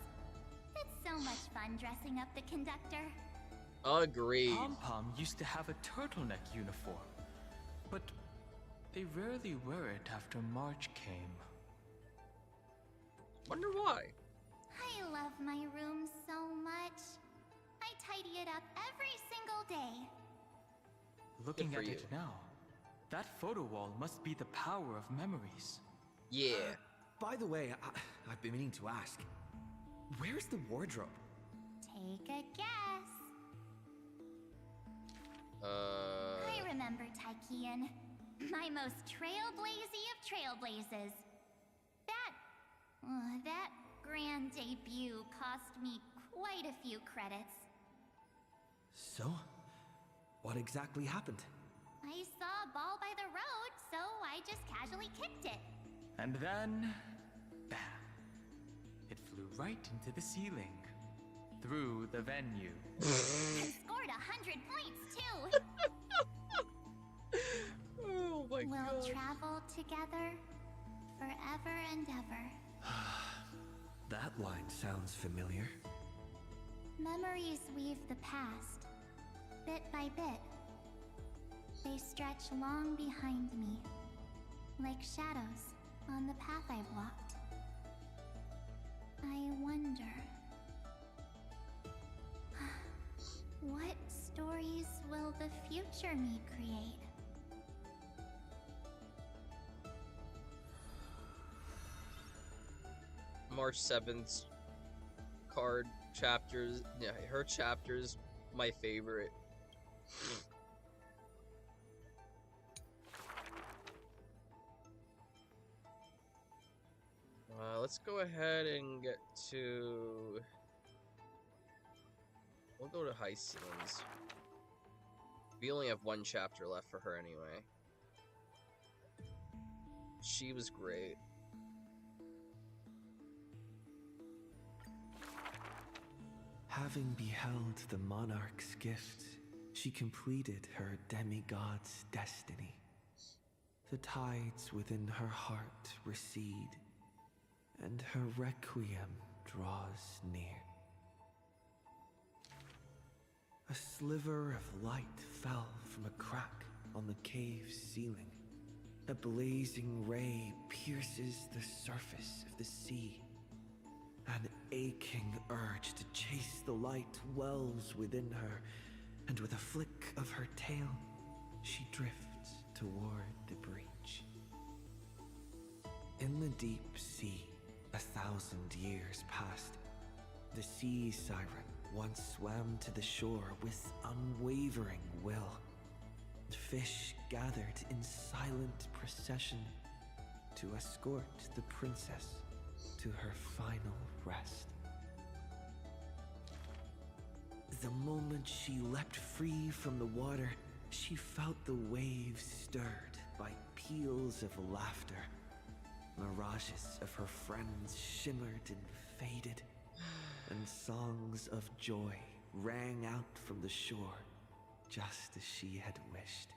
It's so much fun dressing up the conductor. Agreed. Pom-Pom used to have a turtleneck uniform, but they rarely wear it after March came. Wonder why. I love my room so much. I tidy it up every single day. Looking for at you. it now, that photo wall must be the power of memories. Yeah. By the way, I've been meaning to ask. Where's the wardrobe? Take a guess. I remember Tykean. My most trailblazy of trailblazes. That grand debut cost me quite a few credits. So, what exactly happened? I saw a ball by the road, so I just casually kicked it. And then, bam! It flew right into the ceiling, through the venue. And scored 100 points, too. Oh my We'll god. travel together forever and ever. That line sounds familiar. Memories weave the past, bit by bit. They stretch long behind me, like shadows on the path I've walked. I wonder, what stories will the future me create? March 7th card chapters. Yeah, her chapters, my favorite. Let's go ahead and get to. We'll go to High Scenes. We only have one chapter left for her anyway. She was great. Having beheld the monarch's gift, she completed her demigod's destiny. The tides within her heart recede, and her requiem draws near. A sliver of light fell from a crack on the cave's ceiling. A blazing ray pierces the surface of the sea. An aching urge to chase the light wells within her, and with a flick of her tail, she drifts toward the breach. In the deep sea, 1,000 years passed. The sea siren once swam to the shore with unwavering will. Fish gathered in silent procession to escort the princess to her final rest. The moment she leapt free from the water, she felt the waves stirred by peals of laughter. Mirages of her friends shimmered and faded, and songs of joy rang out from the shore, just as she had wished.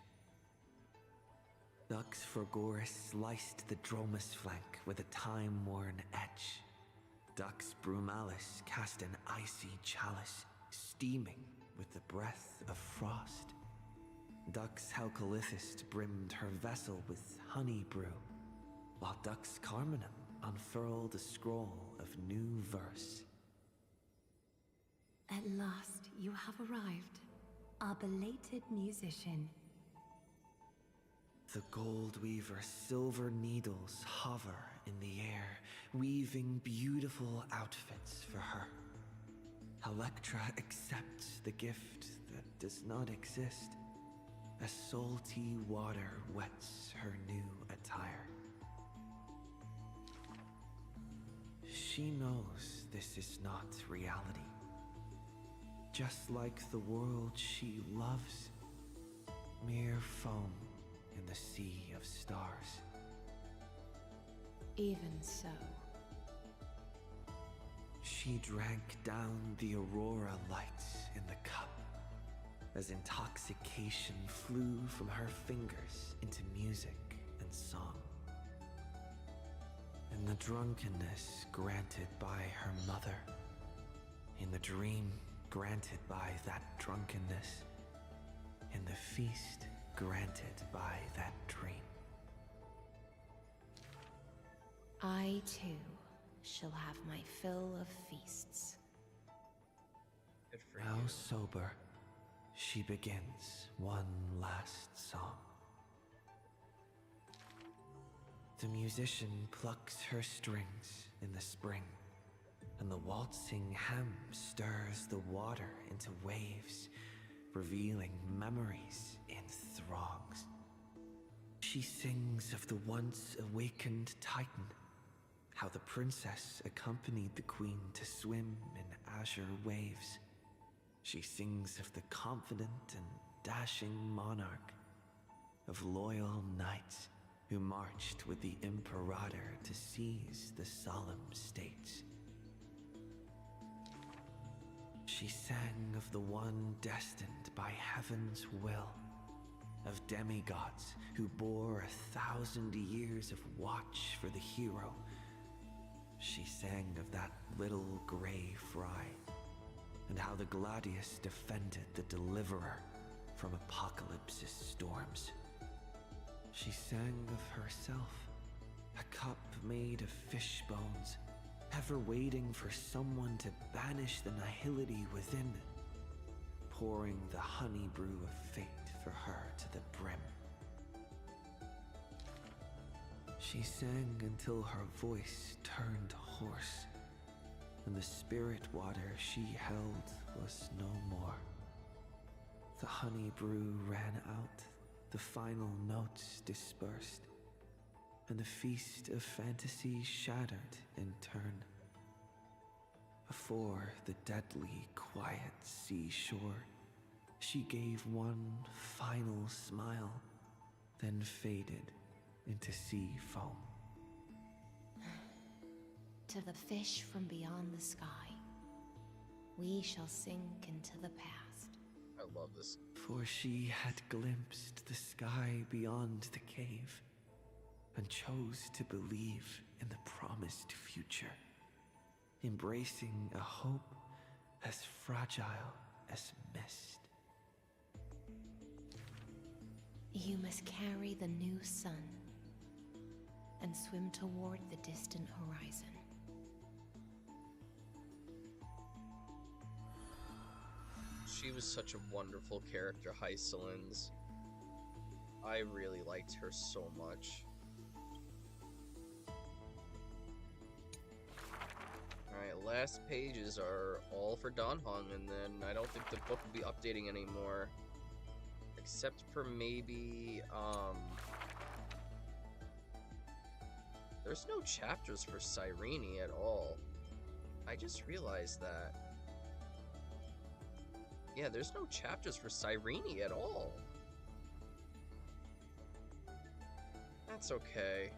Dux Forgoris sliced the Dromus flank with a time-worn edge. Dux Brumalis cast an icy chalice, steaming with the breath of frost. Dux Halcolithist brimmed her vessel with honey brew. while Dux Carminum unfurled a scroll of new verse. At last, you have arrived, our belated musician. The Gold Weaver's silver needles hover in the air, weaving beautiful outfits for her. Electra accepts the gift that does not exist, as salty water wets her new attire. She knows this is not reality. Just like the world she loves, mere foam in the sea of stars. Even so. She drank down the aurora lights in the cup, as intoxication flew from her fingers into music and song. In the drunkenness granted by her mother, in the dream granted by that drunkenness, in the feast granted by that dream. I, too, shall have my fill of feasts. Now sober, she begins one last song. The musician plucks her strings in the spring, and the waltzing hem stirs the water into waves, revealing memories in throngs. She sings of the once awakened Titan, how the princess accompanied the queen to swim in azure waves. She sings of the confident and dashing monarch, of loyal knights who marched with the Imperator to seize the solemn states. She sang of the one destined by heaven's will, of demigods who bore 1,000 years of watch for the hero. She sang of that little gray fry, and how the Gladius defended the Deliverer from Apocalypse's storms. She sang of herself, a cup made of fish bones, ever waiting for someone to banish the nihility within, pouring the honey brew of fate for her to the brim. She sang until her voice turned hoarse, and the spirit water she held was no more. The honey brew ran out, the final notes dispersed, and the feast of fantasy shattered in turn. Before the deadly quiet seashore, she gave one final smile, then faded into sea foam. To the fish from beyond the sky, we shall sink into the past. I love this. For she had glimpsed the sky beyond the cave, and chose to believe in the promised future, embracing a hope as fragile as mist. You must carry the new sun and swim toward the distant horizon. She was such a wonderful character, Hysolins. I really liked her so much. Alright, last pages are all for Danhong, and then I don't think the book will be updating anymore. Except for maybe, there's no chapters for Cyrene at all. I just realized that. Yeah, there's no chapters for Cyrene at all. That's okay.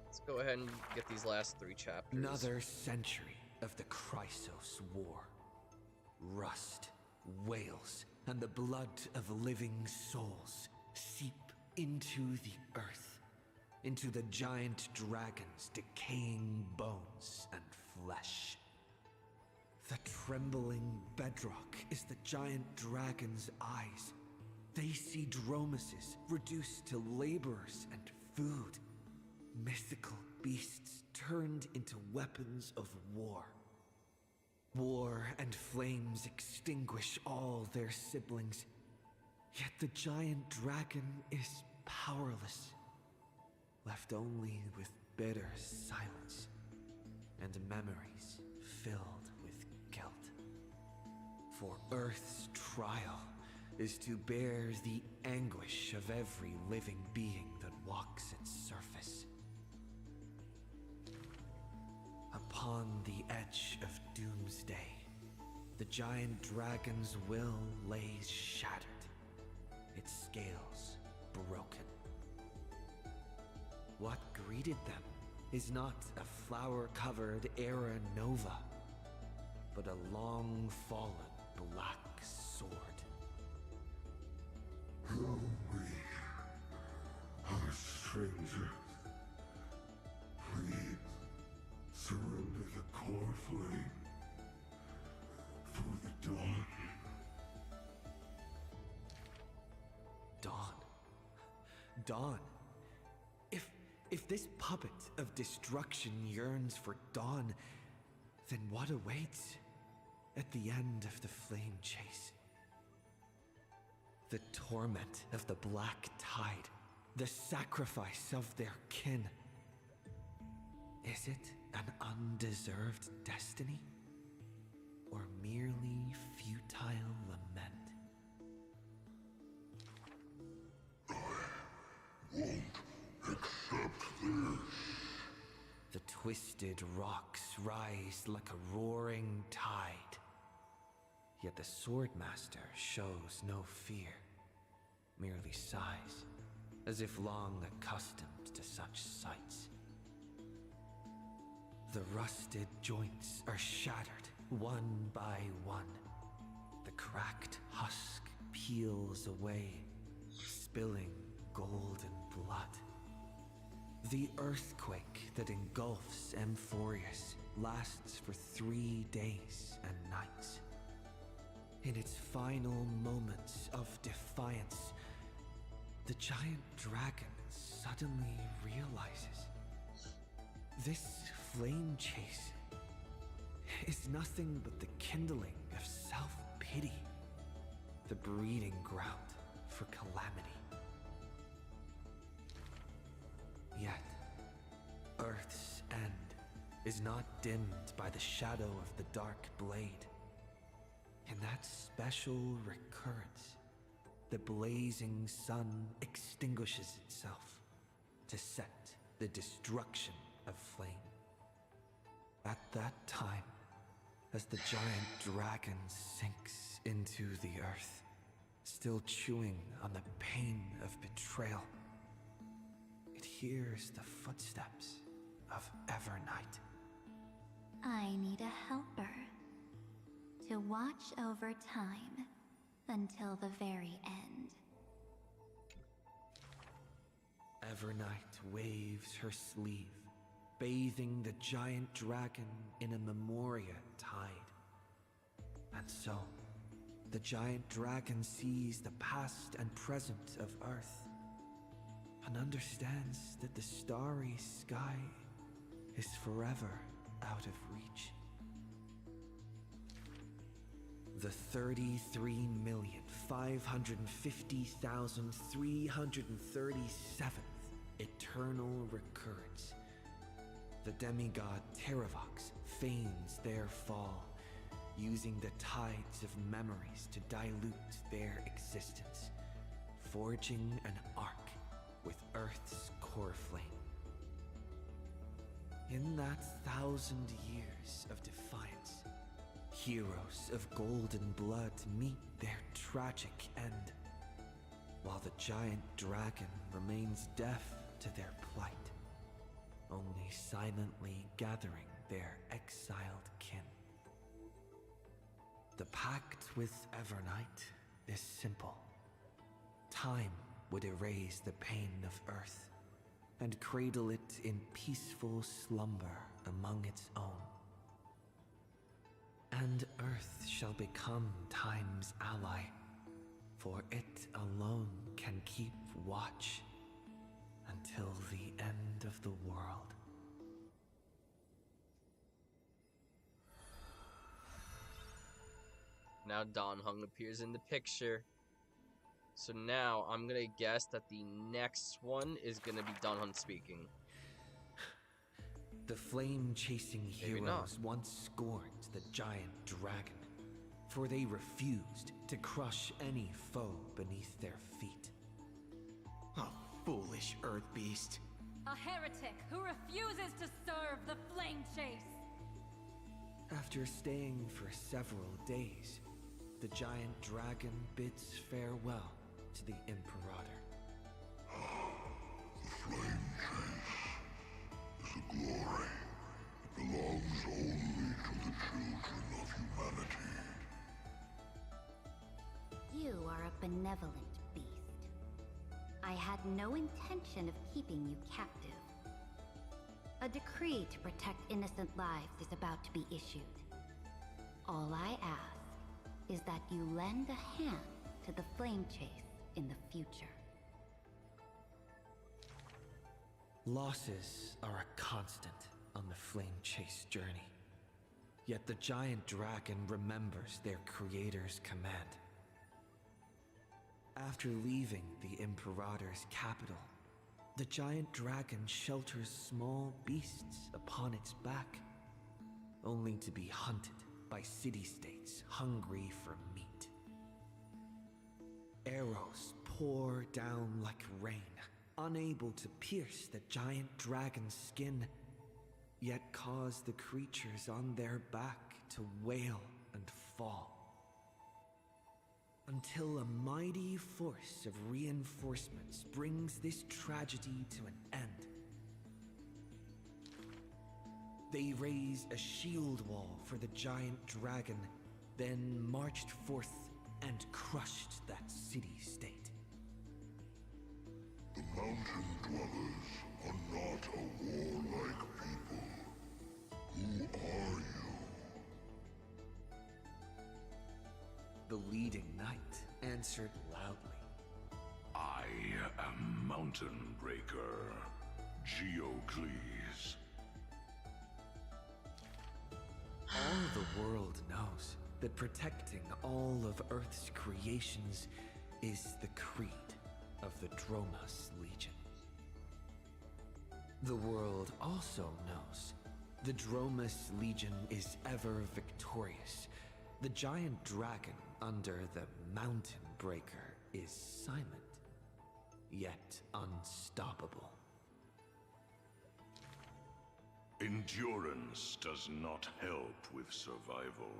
Let's go ahead and get these last 3 chapters. Another century of the Chrysos War. Rust, wails, and the blood of living souls seep into the earth, into the giant dragon's decaying bones and flesh. The trembling bedrock is the giant dragon's eyes, They see dromuses reduced to laborers and food. Mythical beasts turned into weapons of war. War and flames extinguish all their siblings. Yet the giant dragon is powerless, left only with bitter silence and memories filled with guilt. For Earth's trial is to bear the anguish of every living being that walks its surface. Upon the edge of doomsday, the giant dragon's will lays shattered, its scales broken. What greeted them is not a flower-covered era nova, but a long-fallen black sword. Oh, we are strangers. Please surrender the core flame for the dawn. Dawn. If this puppet of destruction yearns for dawn, then what awaits at the end of the flame chase? The torment of the Black Tide, the sacrifice of their kin. Is it an undeserved destiny? Or merely futile lament? Won't accept this. The twisted rocks rise like a roaring tide. Yet the Swordmaster shows no fear, merely sighs, as if long accustomed to such sights. The rusted joints are shattered, one by one. The cracked husk peels away, spilling golden blood. The earthquake that engulfs Amphorius lasts for 3 days and nights. In its final moments of defiance, the giant dragon suddenly realizes this flame chase is nothing but the kindling of self-pity, the breeding ground for calamity. Yet, Earth's end is not dimmed by the shadow of the dark blade. In that special recurrence, the blazing sun extinguishes itself to set the destruction of flame. At that time, as the giant dragon sinks into the earth, still chewing on the pain of betrayal, it hears the footsteps of Evernight. I need a helper to watch over time until the very end. Evernight waves her sleeve, bathing the giant dragon in a Memoria tide. And so, the giant dragon sees the past and present of Earth, and understands that the starry sky is forever out of reach. The 33,550,337th eternal recurrence. The demigod Terravox feigns their fall, using the tides of memories to dilute their existence, forging an arc with Earth's core flame. In that 1,000 years of defiance, heroes of golden blood meet their tragic end, while the giant dragon remains deaf to their plight, only silently gathering their exiled kin. The pact with Evernight is simple. Time would erase the pain of Earth and cradle it in peaceful slumber among its own. And Earth shall become Time's ally, for it alone can keep watch until the end of the world. Now Don Hung appears in the picture. So now I'm gonna guess that the next one is gonna be Don Hung speaking. The flame-chasing Maybe not. heroes once scorned the giant dragon, for they refused to crush any foe beneath their feet. A foolish earth beast. A heretic who refuses to serve the flame chase. After staying for several days, the giant dragon bids farewell to the Imperator. The flame chase is a glory that belongs only to the children of humanity. You are a benevolent beast. I had no intention of keeping you captive. A decree to protect innocent lives is about to be issued. All I ask is that you lend a hand to the flame chase in the future. Losses are a constant on the flame chase journey. Yet the giant dragon remembers their creator's command. After leaving the Imperator's capital, the giant dragon shelters small beasts upon its back, only to be hunted by city-states hungry for meat. Arrows pour down like rain, unable to pierce the giant dragon's skin, yet cause the creatures on their back to wail and fall. Until a mighty force of reinforcements brings this tragedy to an end. They raise a shield wall for the giant dragon, then marched forth and crushed that city-state. The mountain dwellers are not a warlike people. Who are you? The leading knight answered loudly. I am Mountain Breaker, Geocles. All the world knows that protecting all of Earth's creations is the creed of the Dromas Legion. The world also knows the Dromas Legion is ever victorious. The giant dragon under the Mountain Breaker is silent, yet unstoppable. Endurance does not help with survival.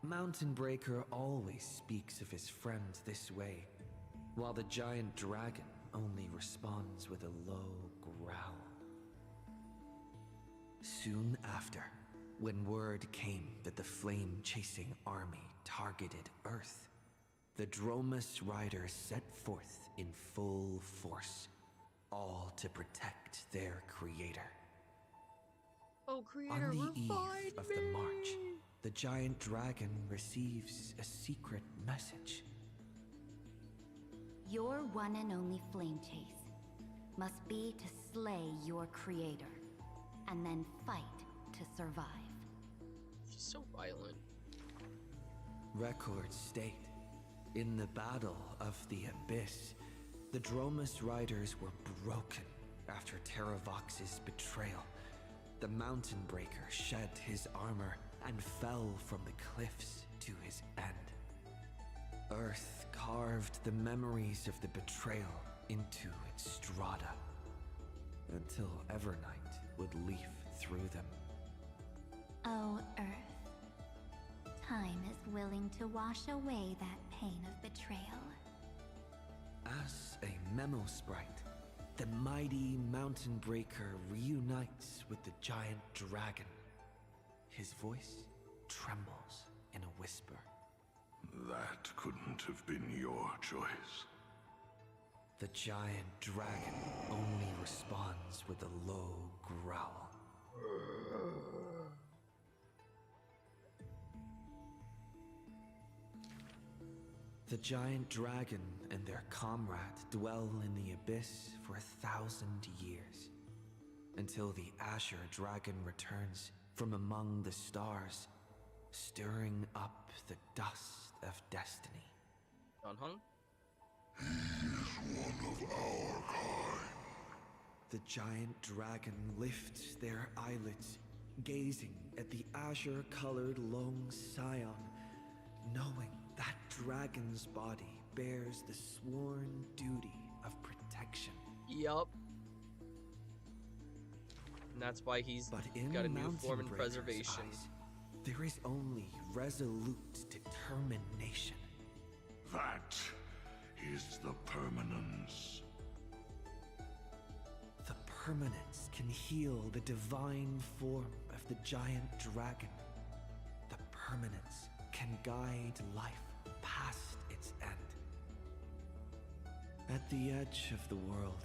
Mountain Breaker always speaks of his friend this way, while the giant dragon only responds with a low growl. Soon after, when word came that the flame-chasing army targeted Earth, the Dromas riders set forth in full force, all to protect their creator. Oh, creator, on the eve revive of me! the march, the giant dragon receives a secret message. Your one and only flame chase must be to slay your creator, and then fight to survive. She's so violent. Records state, in the Battle of the Abyss, the Dromas riders were broken after Terravox's betrayal. The Mountain Breaker shed his armor and fell from the cliffs to his end. Earth carved the memories of the betrayal into its strata, until Evernight would leaf through them. Oh, Earth. Time is willing to wash away that pain of betrayal. As a memo sprite, the mighty Mountain Breaker reunites with the giant dragon. His voice trembles in a whisper. That couldn't have been your choice. The giant dragon only responds with a low growl. The giant dragon and their comrade dwell in the abyss for 1,000 years, until the Azure dragon returns from among the stars, stirring up the dust of destiny. Don Hung? He is one of our kind. The giant dragon lifts their eyelids, gazing at the azure-colored long scion, knowing that dragon's body bears the sworn duty of protection. Yup. And that's why he's got a new form in preservation. Eyes, there is only resolute determination. That is the permanence. The permanence can heal the divine form of the giant dragon. The permanence can guide life past its end. At the edge of the world,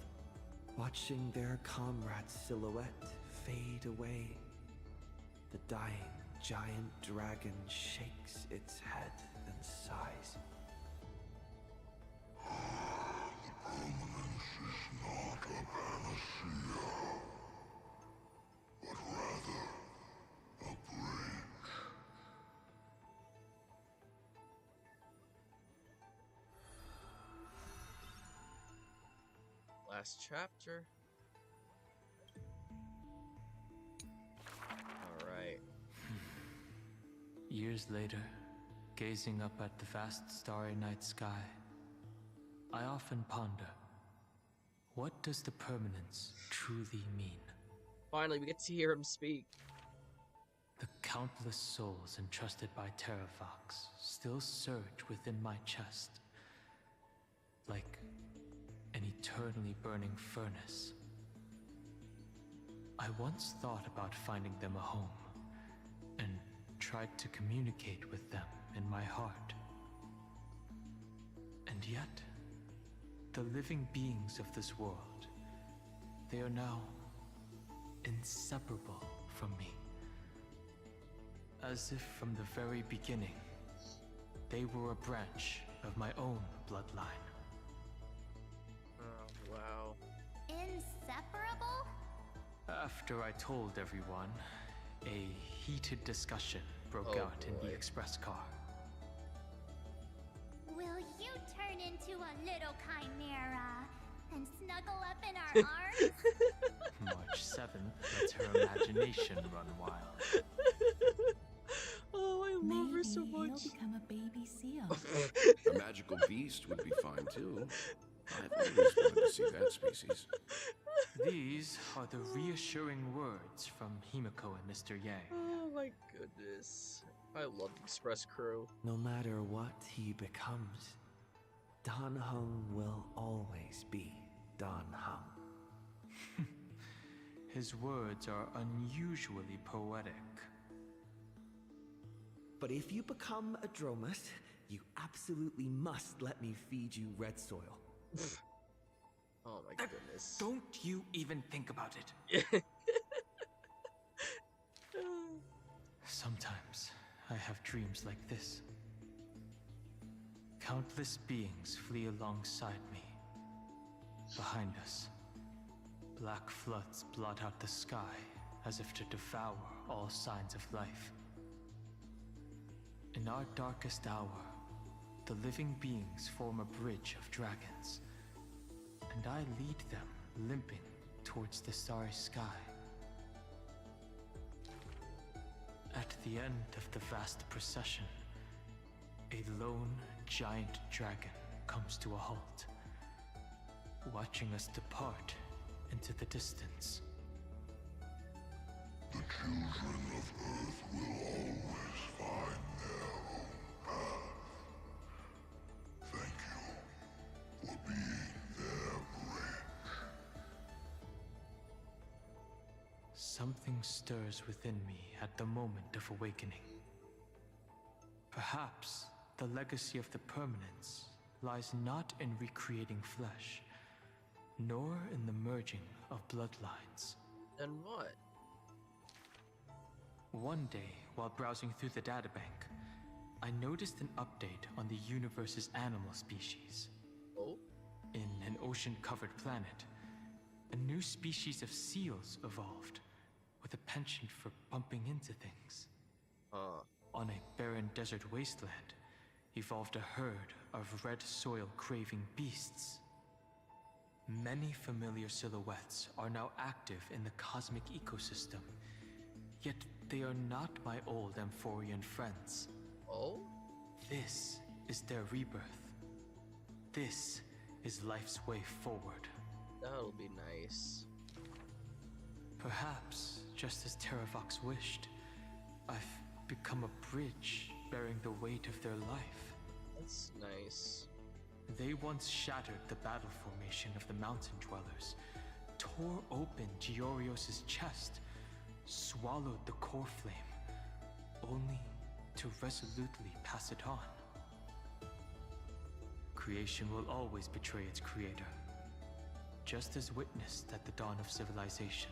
watching their comrade's silhouette fade away, the dying giant dragon shakes its head and sighs. The permanence is not a panacea, but rather a bridge. Last chapter. Alright. Years later, gazing up at the vast starry night sky, I often ponder, what does the permanence truly mean? Finally, we get to hear him speak. The countless souls entrusted by Terravox still surge within my chest, like an eternally burning furnace. I once thought about finding them a home, and tried to communicate with them in my heart. And yet, the living beings of this world, they are now inseparable from me. As if from the very beginning, they were a branch of my own bloodline. Oh, wow. Inseparable? After I told everyone, a heated discussion broke out in the express car. Will you turn into a little chimera and snuggle up in our arms? March 7th lets her imagination run wild. Oh, I love her so much. He'll become a baby seal. A magical beast would be fine too. I've always wanted to see that species. These are the reassuring words from Himiko and Mr. Yang. Oh my goodness. I love the Express crew. No matter what he becomes, Dan Heng will always be Dan Heng. His words are unusually poetic. But if you become a Dromus, you absolutely must let me feed you red soil. Oh my goodness. Don't you even think about it. Sometimes I have dreams like this. Countless beings flee alongside me. Behind us, black floods blot out the sky as if to devour all signs of life. In our darkest hour, the living beings form a bridge of dragons, and I lead them limping towards the starry sky. At the end of the vast procession, a lone giant dragon comes to a halt, watching us depart into the distance. The children of Earth will always find their own path. Thank you for being their bridge. Something stirs within me at the moment of awakening. Perhaps the legacy of the permanence lies not in recreating flesh, nor in the merging of bloodlines. Then what? One day, while browsing through the databank, I noticed an update on the universe's animal species. Oh? In an ocean-covered planet, a new species of seals evolved, with a penchant for bumping into things. On a barren desert wasteland, evolved a herd of red soil-craving beasts. Many familiar silhouettes are now active in the cosmic ecosystem, yet they are not my old Amphorian friends. Oh? This is their rebirth. This is life's way forward. That'll be nice. Perhaps, just as Terravox wished, I've become a bridge bearing the weight of their life. That's nice. They once shattered the battle formation of the mountain dwellers, tore open Giorios' chest, swallowed the core flame, only to resolutely pass it on. Creation will always betray its creator, just as witnessed at the dawn of civilization.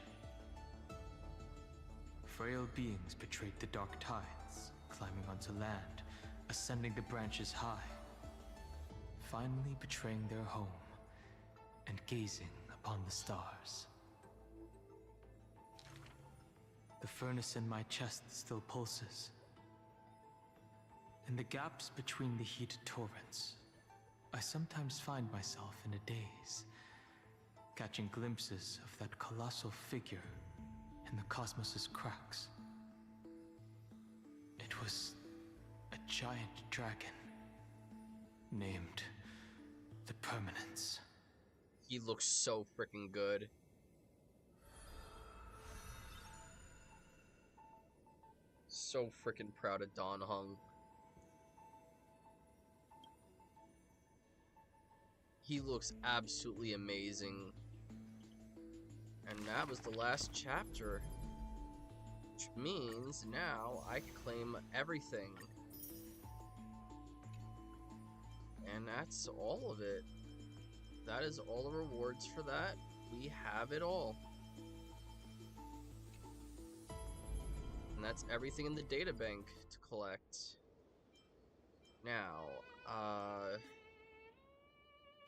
Frail beings betrayed the dark tides, climbing onto land, ascending the branches high, finally betraying their home and gazing upon the stars. The furnace in my chest still pulses. In the gaps between the heated torrents, I sometimes find myself in a daze, catching glimpses of that colossal figure in the cosmos's cracks. It was a giant dragon, named the Permanence. He looks so freaking good. So freaking proud of Don Hung. He looks absolutely amazing. And that was the last chapter. Which means now I can claim everything. And that's all of it. That is all the rewards for that. We have it all. And that's everything in the data bank to collect. Now,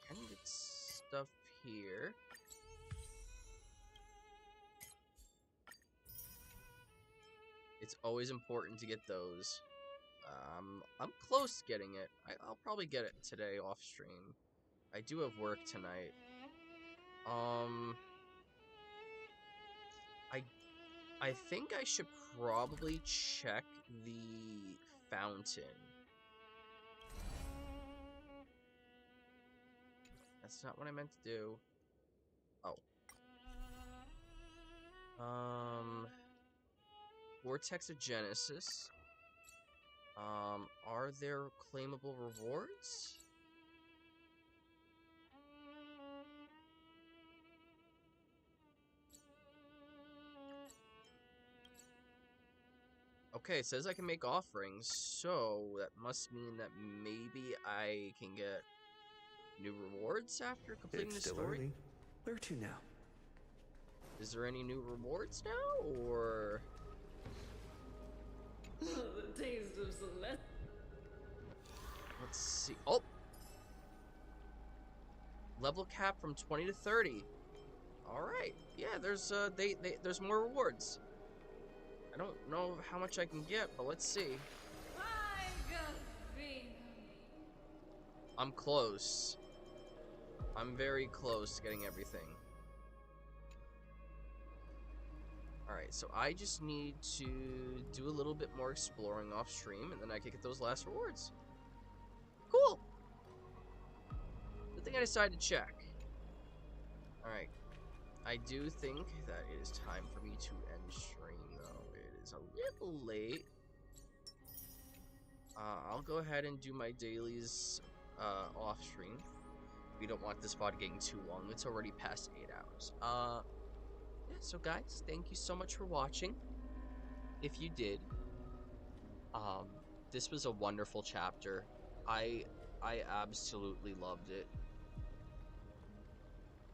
can get stuff here. It's always important to get those. I'm close to getting it. I'll probably get it today off stream. I do have work tonight. I think I should probably check the fountain. That's not what I meant to do. Oh. Vortex of Genesis. Are there claimable rewards? Okay, it says I can make offerings, so that must mean that maybe I can get new rewards after completing the story. Early. Where to now? Is there any new rewards now, or? The taste of Celeste. Let's see. Oh, level cap from 20 to 30. All right. Yeah, there's there's more rewards. I don't know how much I can get, but let's see. I'm close. I'm very close to getting everything. Alright, so I just need to do a little bit more exploring off stream, and then I can get those last rewards. Cool! Good thing I decided to check. Alright. I do think that it is time for me to end stream, though. It is a little late. I'll go ahead and do my dailies off stream. We don't want this VOD getting too long. It's already past 8 hours. Yeah, so guys, thank you so much for watching. If you did, this was a wonderful chapter. I absolutely loved it.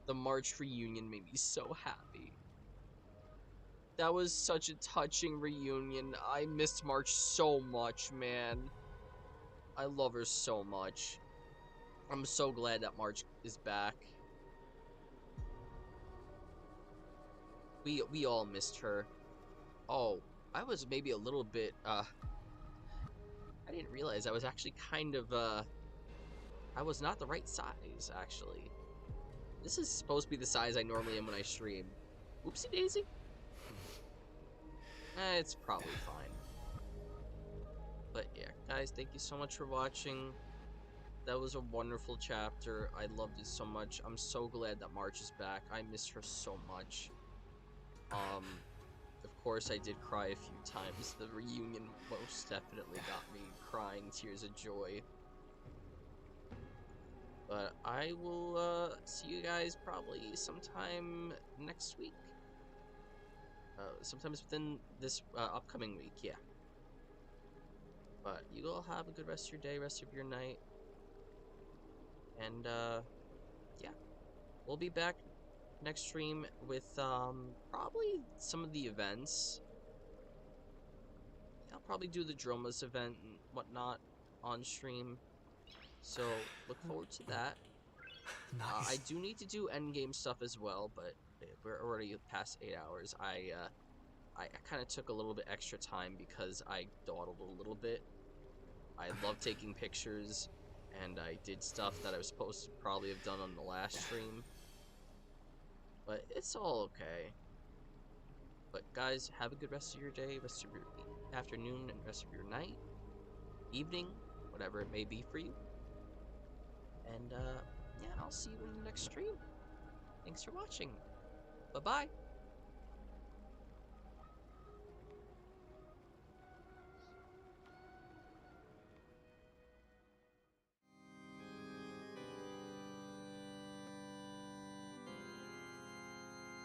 The March reunion made me so happy. That was such a touching reunion. I missed March so much, man. I love her so much. I'm so glad that March is back. We all missed her. Oh, I was maybe a little bit, I didn't realize I was actually kind of, I was not the right size, actually. This is supposed to be the size I normally am when I stream. Oopsie daisy? It's probably fine. But yeah, guys, thank you so much for watching. That was a wonderful chapter. I loved it so much. I'm so glad that March is back. I missed her so much. Of course, I did cry a few times. The reunion most definitely got me crying tears of joy. But I will see you guys probably sometime next week. Sometimes within this upcoming week, yeah. But you all have a good rest of your day, rest of your night. And yeah, we'll be back next stream with probably some of the events. I'll probably do the Dromas event and whatnot on stream, so look forward to that. Nice. I do need to do endgame stuff as well, but we're already past 8 hours. I kind of took a little bit extra time because I dawdled a little bit. I love taking pictures, and I did stuff that I was supposed to probably have done on the last stream. But it's all okay. But guys, have a good rest of your day, rest of your afternoon, and rest of your night, evening, whatever it may be for you. And yeah, I'll see you in the next stream. Thanks for watching. Bye-bye.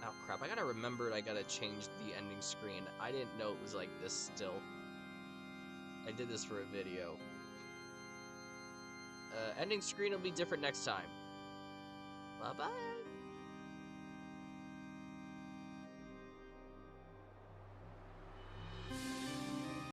Oh crap, I gotta remember I gotta change the ending screen. I didn't know it was like this still. I did this for a video. Ending screen will be different next time. Bye-bye.